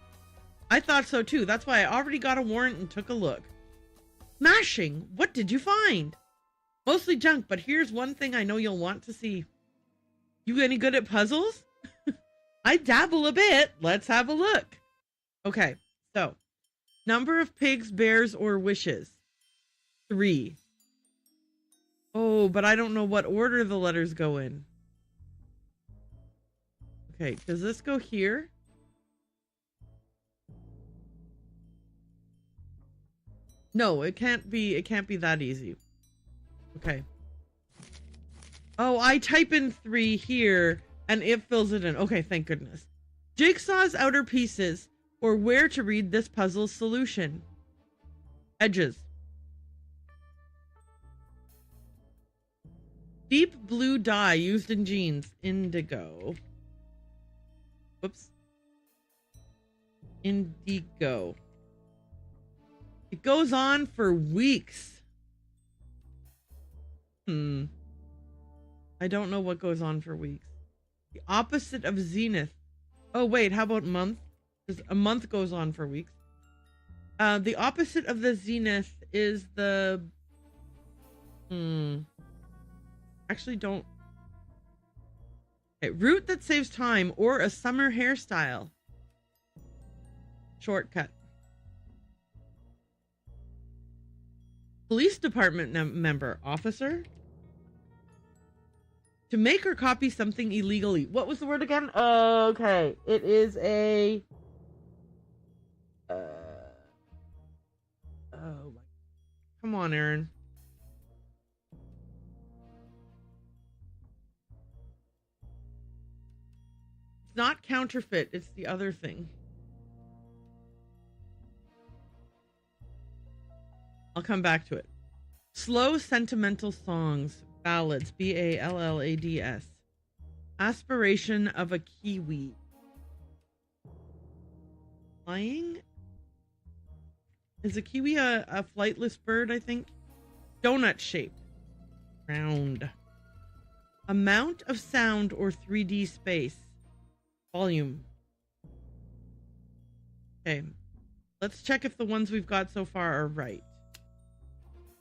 I thought so too. That's why I already got a warrant and took a look. Smashing! What did you find? Mostly junk, but here's one thing I know you'll want to see. You any good at puzzles? I dabble a bit. Let's have a look. Okay, so number of pigs, bears, or wishes. 3. Oh, but I don't know what order the letters go in. Okay, does this go here? No, it can't be that easy. Okay. Oh, I type in 3 here and it fills it in. Okay, thank goodness. Jigsaw's outer pieces, or where to read this puzzle's solution. Edges. Deep blue dye used in jeans. Indigo. Whoops. Indigo. It goes on for weeks. I don't know what goes on for weeks. The opposite of zenith. Oh, wait, how about month? Because a month goes on for weeks. The opposite of the zenith is the... Actually, don't... Okay, route that saves time or a summer hairstyle. Shortcut. Police department member. Officer. To make or copy something illegally. What was the word again? Okay. It is a... oh my... Come on, Erin. It's not counterfeit. It's the other thing. I'll come back to it. Slow, sentimental songs. Ballads. Ballads. Aspiration of a kiwi. Flying? Is a kiwi a flightless bird, I think? Donut shaped. Round. Amount of sound or 3D space. Volume. Okay. Let's check if the ones we've got so far are right.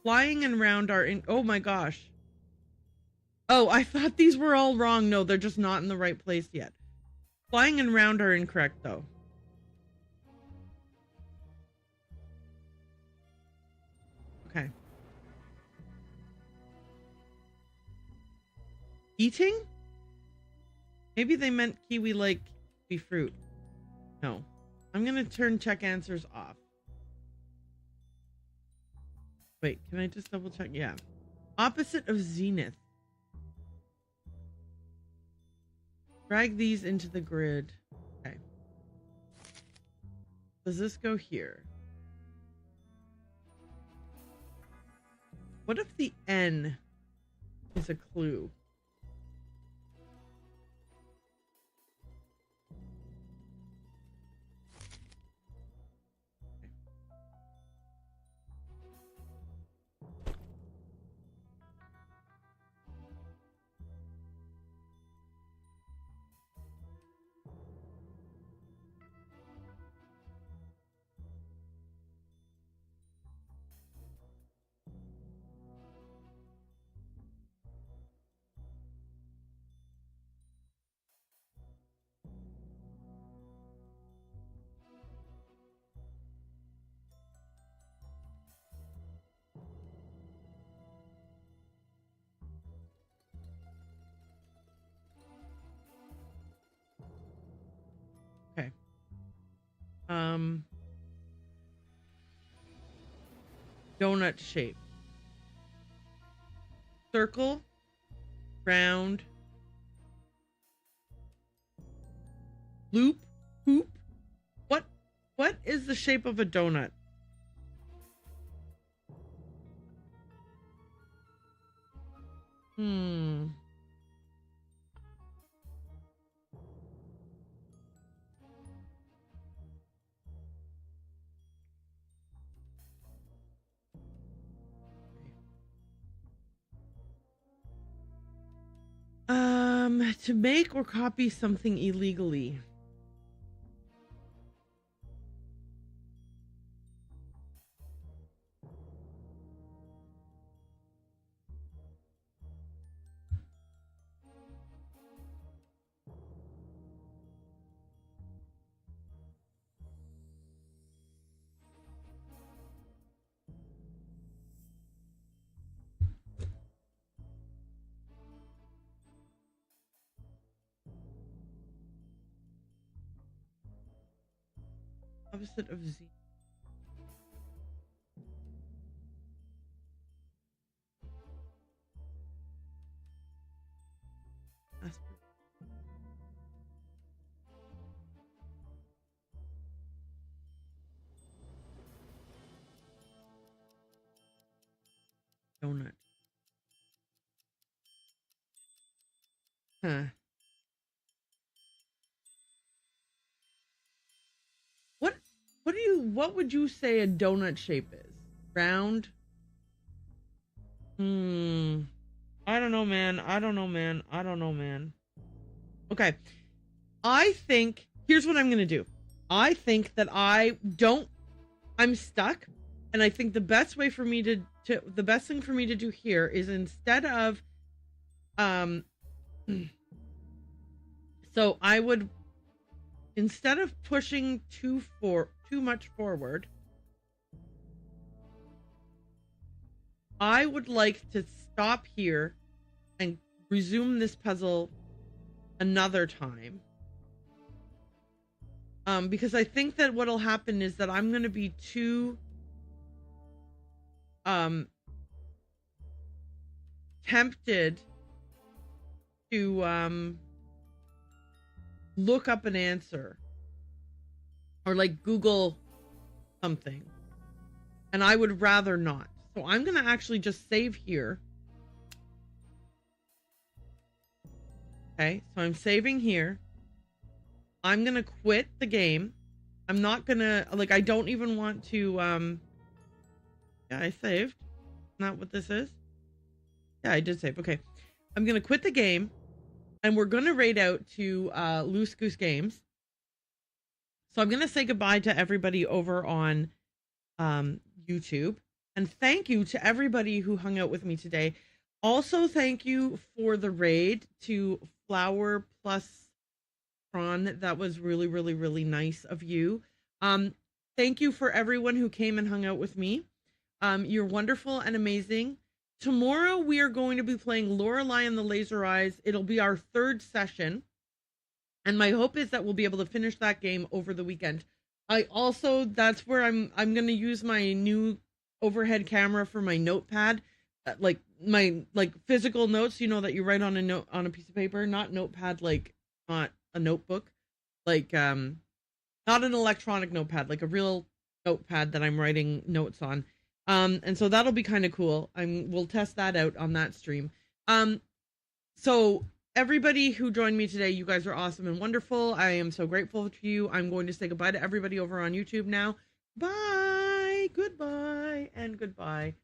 Flying and round are in... Oh my gosh. Oh, I thought these were all wrong. No, they're just not in the right place yet. Flying and round are incorrect, though. Okay. Eating? Maybe they meant kiwi like kiwi fruit. No. I'm going to turn check answers off. Wait, can I just double check? Yeah. Opposite of zenith. Drag these into the grid. Okay. Does this go here? What if the N is a clue? Okay. Donut shape. Circle. Round. Loop. Hoop. What is the shape of a donut? To make or copy something illegally. Opposite of Z. Donut. Huh. What would you say a donut shape is? Round? I don't know, man. Okay. Here's what I'm going to do. I think that I'm stuck. And I think the best way for me the best thing for me to do here is instead of, so I would, instead of pushing too much forward, I would like to stop here and resume this puzzle another time. Because I think that what'll happen is that I'm going to be too tempted to look up an answer or like Google something, and I would rather not. So I'm going to actually just save here. Okay, so I'm saving here. I'm going to quit the game. I'm not going to, like, I don't even want to, yeah, I saved. Not what this is. Yeah, I did save. Okay. I'm going to quit the game, and we're going to raid out to Loose Goose Games. So I'm going to say goodbye to everybody over on YouTube. And thank you to everybody who hung out with me today. Also, thank you for the raid to Flower Plus Prawn. That was really, really, really nice of you. Thank you for everyone who came and hung out with me. You're wonderful and amazing. Tomorrow we are going to be playing Lorelei and the Laser Eyes. It'll be our third session. And my hope is that we'll be able to finish that game over the weekend. That's where I'm going to use my new overhead camera for my notepad, like my physical notes, that you write on a piece of paper, not notepad, like not a notebook, like not an electronic notepad, like a real notepad that I'm writing notes on. And so that'll be kind of cool. We'll test that out on that stream. So everybody who joined me today, you guys are awesome and wonderful. I am so grateful to you. I'm going to say goodbye to everybody over on YouTube now. Bye, goodbye, and goodbye.